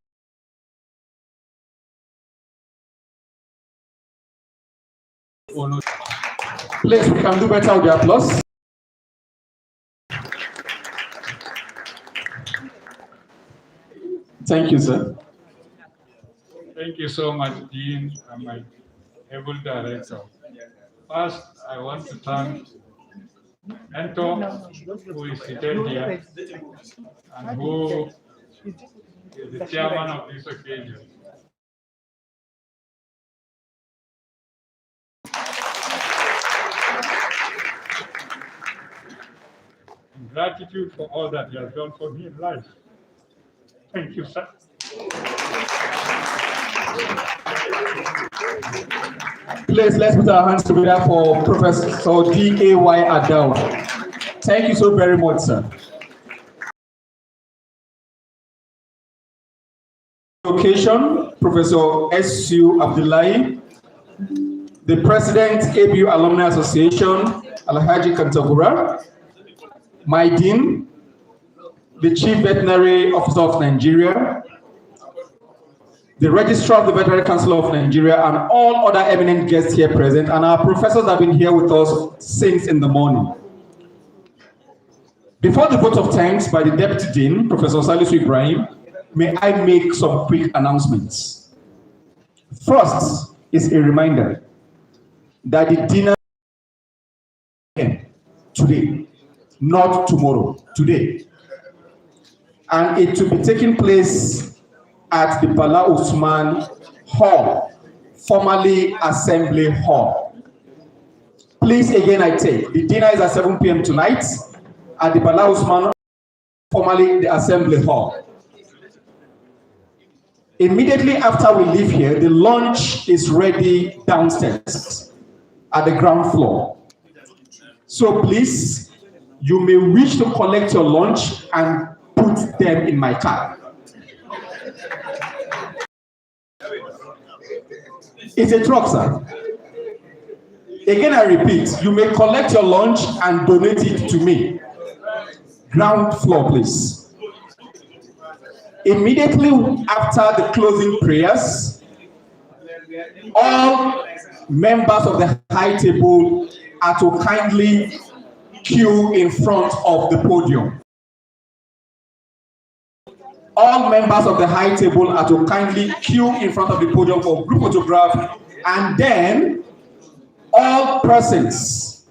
honor. Please, we can do better with the applause. Thank you, sir. Thank you so much, Dean, and my able director. First, I want to thank Anton, who is seated here, and who is the chairman of this occasion. In gratitude for all that he has done for me in life. Thank you, sir. Please, let's put our hands together for Professor D.A.Y. Adawa. Thank you so very much, sir. occasion, Professor S.U. Abdullahi, the President, ABU Alumni Association, Alhaji Kantagura, my Dean, the Chief Veterinary Officer of Nigeria, the Registrar of the Veterinary Council of Nigeria, and all other eminent guests here present, and our professors have been here with us since in the morning. Before the vote of thanks by the Deputy Dean, Professor Salisu Ibrahim, may I make some quick announcements. First is a reminder that the dinner today, not tomorrow, today. And it will be taking place at the Bala Usman Hall, formerly Assembly Hall. Please, again, I take, the dinner is at 7 p.m. tonight at the Bala Usman, formerly the Assembly Hall. Immediately after we leave here, the lunch is ready downstairs at the ground floor. So please, you may wish to collect your lunch and put them in my car. It's a truck, sir. Again, I repeat, you may collect your lunch and donate it to me. Ground floor, please. Immediately after the closing prayers, all members of the high table are to kindly queue in front of the podium. All members of the high table are to kindly queue in front of the podium for group photograph, and then all persons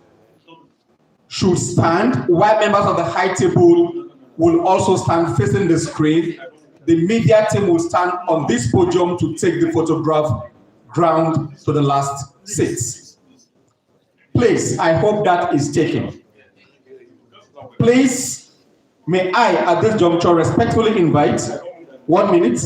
should stand while members of the high table will also stand facing the screen. The media team will stand on this podium to take the photograph ground to the last seats. Please, I hope that is taken. Please, may I, at this juncture, respectfully invite 1 minute.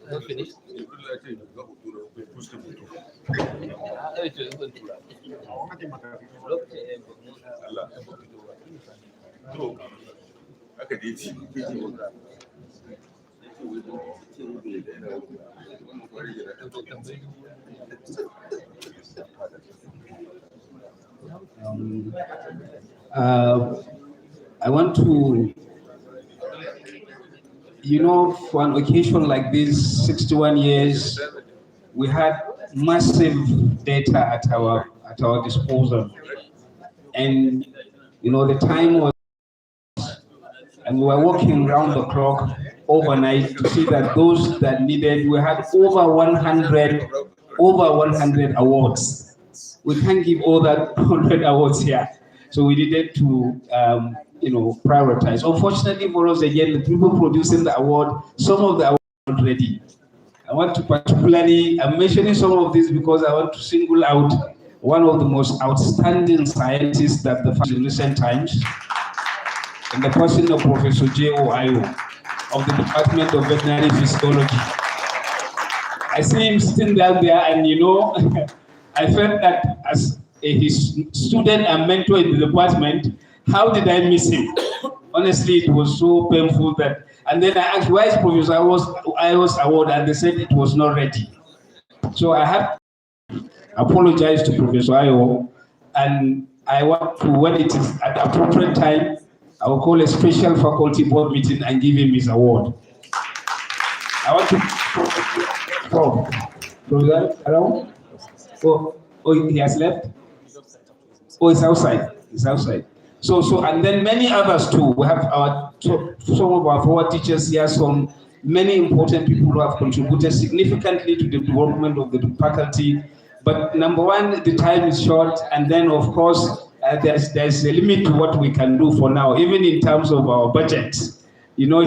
Not finished. I want to, for an occasion like this, 61 years, we had massive data at our disposal, and the time was, and we were working round the clock overnight to see that those that needed, we had over 100 awards. We can't give all that 100 awards here, so we needed to prioritize. Unfortunately for us, again, the people producing the award, some of the awards are not ready. I want to particularly, I'm mentioning some of this because I want to single out one of the most outstanding scientists that the in recent times, in the person of Professor J.O. Ayo of the Department of Veterinary Physiology. I see him sitting down there, and I felt that as his student and mentor in the department, how did I miss him? Honestly, it was so painful that, and then I asked, why is Professor Ayo's award? And they said it was not ready. So I have to apologize to Professor Ayo, and I want to, when it is at the appropriate time, I will call a special faculty board meeting and give him his award. I want to, around? Oh, he has left? Oh, it's outside. It's outside. So, and then many others too. We have some of our former teachers here, many important people who have contributed significantly to the development of the faculty. But number one, the time is short, and then of course there's a limit to what we can do for now, even in terms of our budget, you know.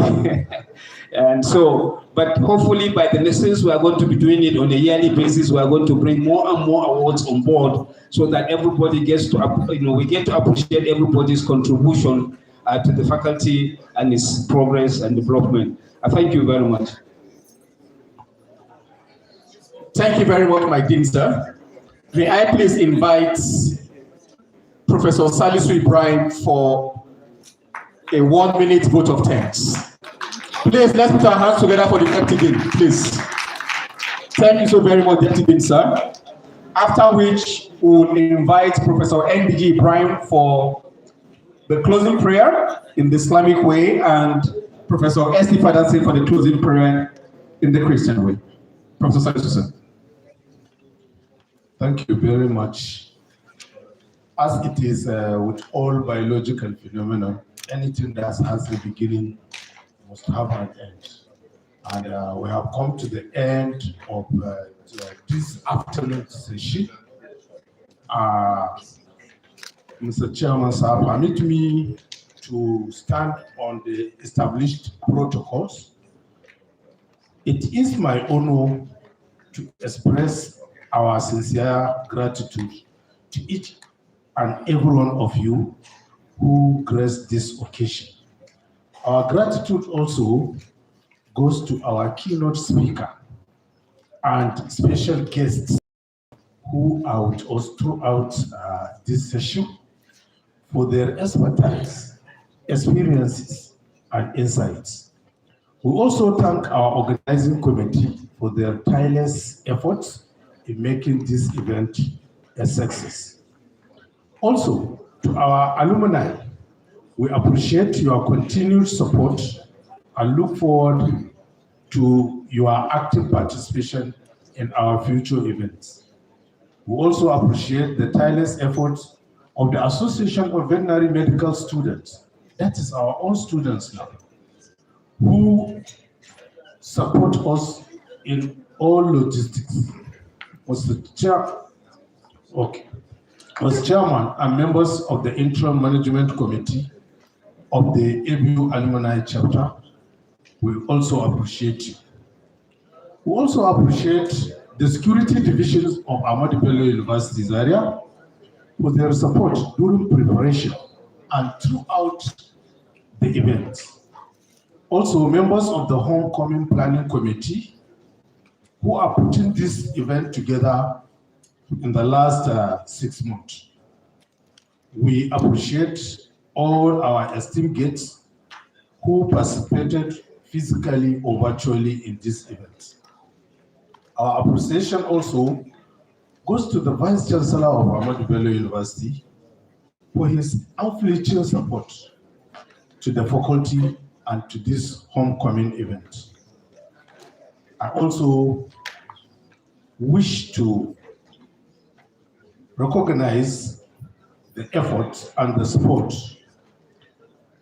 And so, but hopefully by the next, since we are going to be doing it on a yearly basis, we are going to bring more and more awards on board so that everybody gets to, we get to appreciate everybody's contribution to the faculty and its progress and development. Thank you very much. Thank you very much, my dear sir. May I please invite Professor Salisu Ibrahim for a 1-minute vote of thanks. Please, let's put our hands together for the Deputy Dean, please. Thank you so very much, Deputy Dean, sir. After which, we'll invite Professor NDG Ibrahim for the closing prayer in the Islamic way, and Professor S.D. Fadansi for the closing prayer in the Christian way. Professor Salisu, sir. Thank you very much. As it is with all biological phenomena, anything that has a beginning must have an end. And we have come to the end of this afternoon session. Mr. Chairman, sir, permit me to stand on the established protocols. It is my honor to express our sincere gratitude to each and every one of you who graced this occasion. Our gratitude also goes to our keynote speaker and special guests who are with us throughout this session for their expertise, experiences, and insights. We also thank our organizing committee for their tireless efforts in making this event a success. Also, to our alumni, we appreciate your continued support and look forward to your active participation in our future events. We also appreciate the tireless efforts of the Association of Veterinary Medical Students, that is our own students now, who support us in all logistics. As chairman and members of the Interim Management Committee of the ABU Alumni Chapter, we also appreciate you. We also appreciate the security divisions of Ahmadu Bello University Zaria for their support during preparation and throughout the event. Also, members of the Homecoming Planning Committee who are putting this event together in the last 6 months. We appreciate all our esteemed guests who participated physically or virtually in this event. Our appreciation also goes to the Vice Chancellor of Ahmadu Bello University for his unflinching support to the faculty and to this homecoming event. I also wish to recognize the effort and the support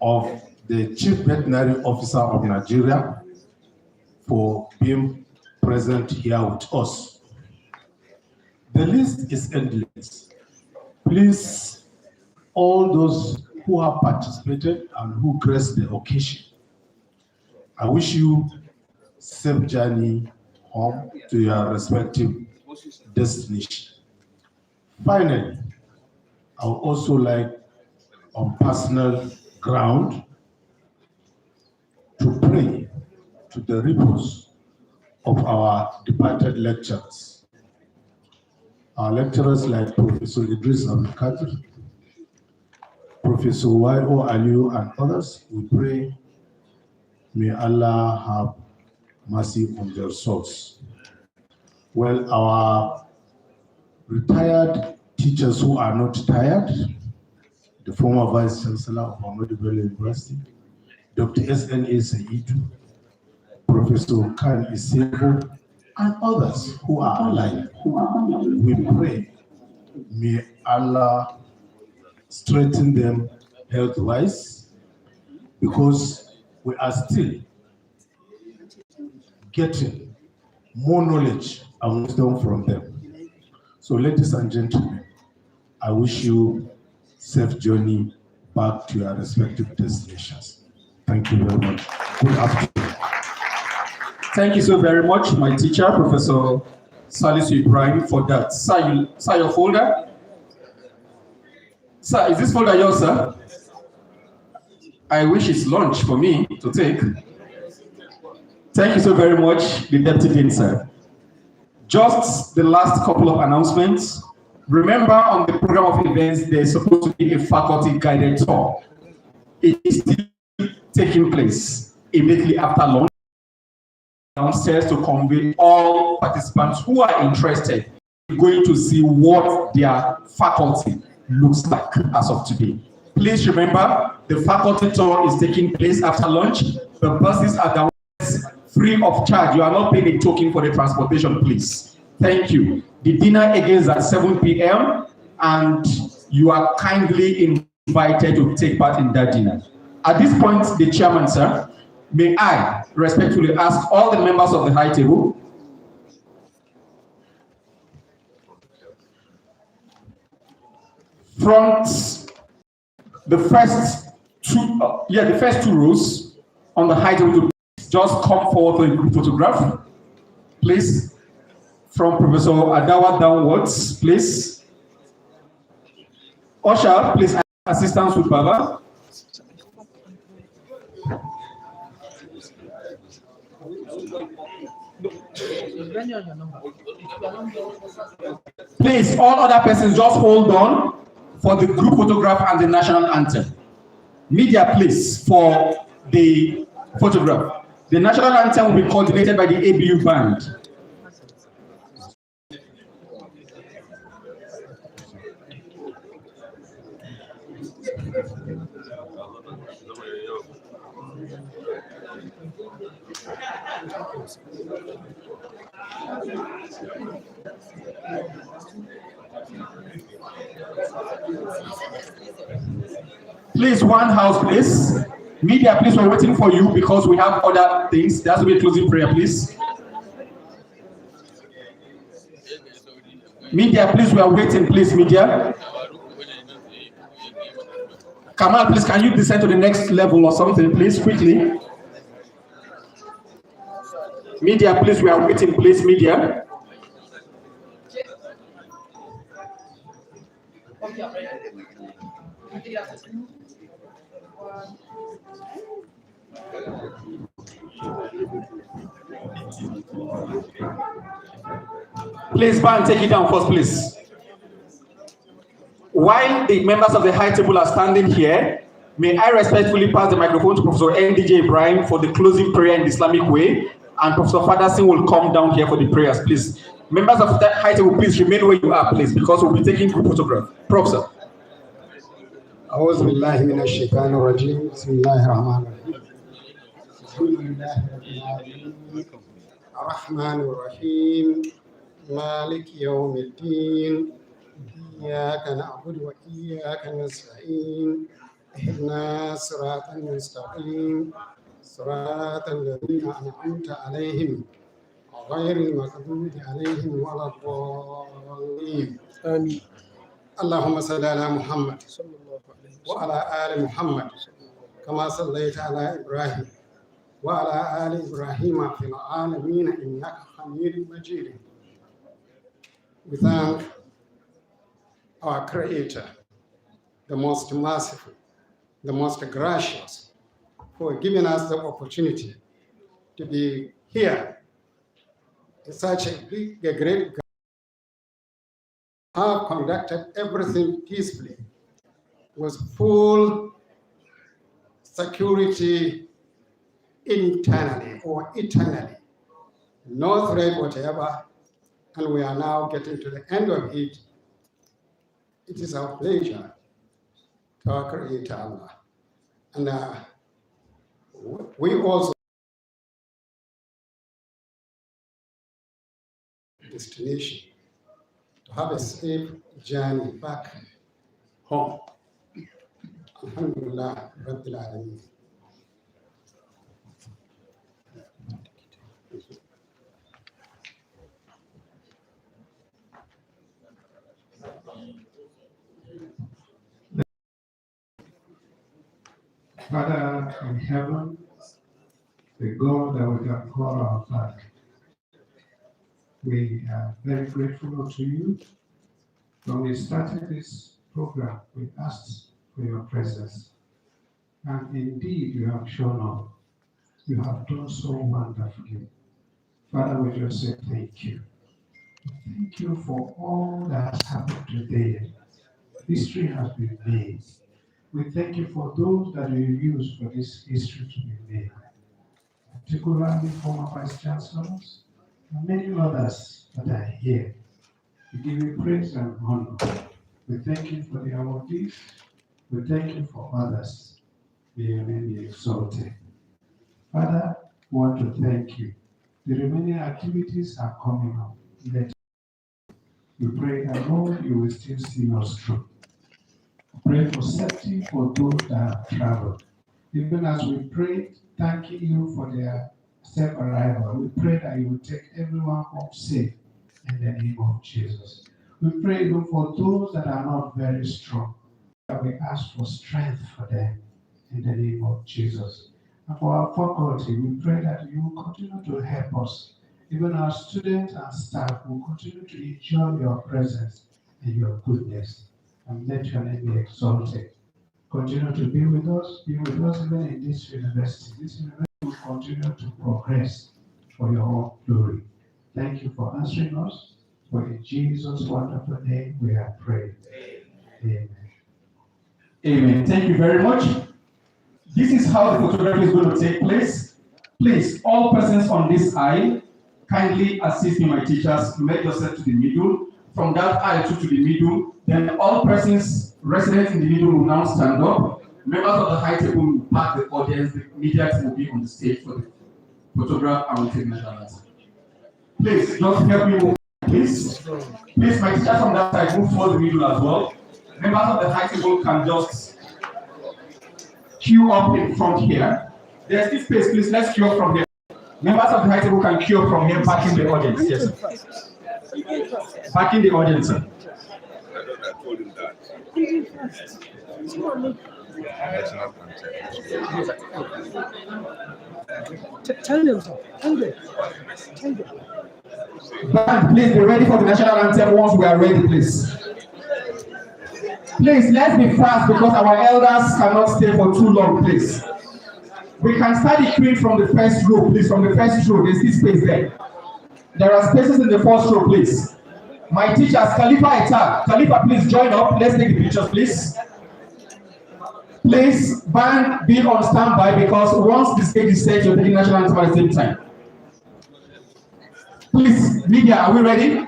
of the Chief Veterinary Officer of Nigeria for being present here with us. The list is endless. Please, all those who have participated and who graced the occasion, I wish you safe journey home to your respective destination. Finally, I would also like, on personal ground, to pray to the repose of our departed lecturers. Our lecturers like Professor Idris Abdul, Professor Y.O. Aliyu, and others, we pray, may Allah have mercy on their souls. Well, our retired teachers who are not tired, the former Vice Chancellor of Ahmadu Bello University, Dr. S.N.A. Saidu, Professor Khan Isebo, and others who are alive. We pray, may Allah strengthen them health-wise, because we are still getting more knowledge and wisdom from them. So ladies and gentlemen, I wish you safe journey back to your respective destinations. Thank you very much. Good afternoon. Thank you so very much, my teacher, Professor Salisu Ibrahim, for that. Sir, your folder? Sir, is this folder yours, sir? I wish it's lunch for me to take. Thank you so very much, the Deputy Dean, sir. Just the last couple of announcements. Remember, on the program of events, there's supposed to be a faculty-guided tour. It is still taking place immediately after lunch. Downstairs to convey all participants who are interested going to see what their faculty looks like as of today. Please remember, the faculty tour is taking place after lunch. The buses are downstairs free of charge. You are not paying a token for the transportation, please. Thank you. The dinner again is at 7 p.m. and you are kindly invited to take part in that dinner. At this point, the chairman, sir, may I respectfully ask all the members of the high table front the first two rows on the high table to just come forward for a group photograph, please. From Professor Adawa downwards, please. Usher, please, assistance with Baba. Please, all other persons, just hold on for the group photograph and the national anthem. Media, please, for the photograph. The national anthem will be coordinated by the ABU band. Please, one house, please. Media, please, we're waiting for you because we have other things. There has to be a closing prayer, please. Media, please, we are waiting, please, media. Kamal, please, can you descend to the next level or something, please, quickly? Media, please, we are waiting, please, media. Please, band, take it down first, please. While the members of the high table are standing here, may I respectfully pass the microphone to Professor NDJ Ibrahim for the closing prayer in the Islamic way, and Professor Fadasin will come down here for the prayers, please. Members of the high table, please remain where you are, please, because we'll be taking group photograph. Professor. أعوذ بالله من الشيطان الرجيم بسم الله الرحمن الرحيم الحمد لله رب العالمين الرحمن الرحيم مالك يوم الدين إياك نعبد وإياك نستعين اهدنا الصراط المستقيم صراط الذين أنعمت عليهم غير المغضوب عليهم ولا الضالين آمين. اللهم صل على محمد وعلى آل محمد كما صليت على إبراهيم وعلى آل إبراهيم في العالمين إنك حميد مجيد. We thank our Creator, the most merciful, the most gracious, for giving us the opportunity to be here in such a great have conducted everything peacefully with full security internally or eternally, no threat whatever, and we are now getting to the end of it. It is our pleasure to our Creator Allah. And we also destination to have a safe journey back home. Alhamdulillah, Rabbil Alameen. Father in heaven, the God that we can call our Father, we are very grateful to you. When we started this program, we asked for your presence. And indeed, you have shown up. You have done so wonderfully. Father, we just say thank you. Thank you for all that has happened today. History has been made. We thank you for those that you use for this history to be made, particularly former vice chancellors and many others that are here. We give you praise and honor. We thank you for the awardees. We thank you for others. May your name be exalted. Father, we want to thank you. The remaining activities are coming up. We pray that, Lord, you will still see us through. Pray for safety for those that have traveled. Even as we pray, thanking you for their safe arrival, we pray that you will take everyone home safe in the name of Jesus. We pray even for those that are not very strong, that we ask for strength for them in the name of Jesus. And for our faculty, we pray that you will continue to help us. Even our students and staff will continue to enjoy your presence and your goodness. And let your name be exalted. Continue to be with us even in this university. This university will continue to progress for your own glory. Thank you for answering us. For in Jesus' wonderful name we have prayed. Amen. Amen. Thank you very much. This is how the photography is going to take place. Please, all persons on this aisle, kindly assist me, my teachers, make yourself to the middle. From that aisle to the middle, then all persons resident in the middle will now stand up. Members of the high table will part the audience. The media team will be on the stage for the photograph and will take measurements. Please, just help me move, please. Please, my teachers from that side, move towards the middle as well. Members of the high table can just queue up in front here. There's this space, please, let's queue up from here. Members of the high table can queue up from here, parking the audience. Yes, sir. Parking the audience, sir. Tell them, sir. Tell them. Band, please be ready for the national anthem once we are ready, please. Please, let's be fast because our elders cannot stay for too long, please. We can start the queuing from the first row, please, from the first row. There's this space there. There are spaces in the first row, please. My teachers, Khalifa Etar. Khalifa, please join up. Let's take the pictures, please. Please, band, be on standby because once the stage is set, you're taking national anthem at the same time. Please, media, are we ready?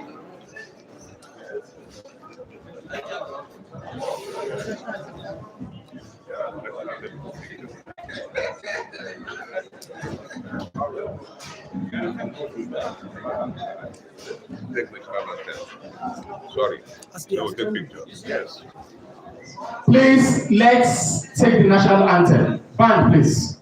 Sorry, I will take pictures. Yes. Please, let's take the national anthem. Band, please.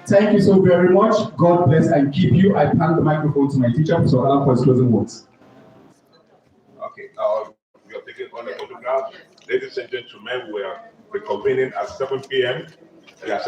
Thank you so very much. God bless and keep you. I hand the microphone to my teacher, so Alan, for his closing words. Okay, we are taking on a photograph. Ladies and gentlemen, we are reconvening at 7 p.m. Yeah, so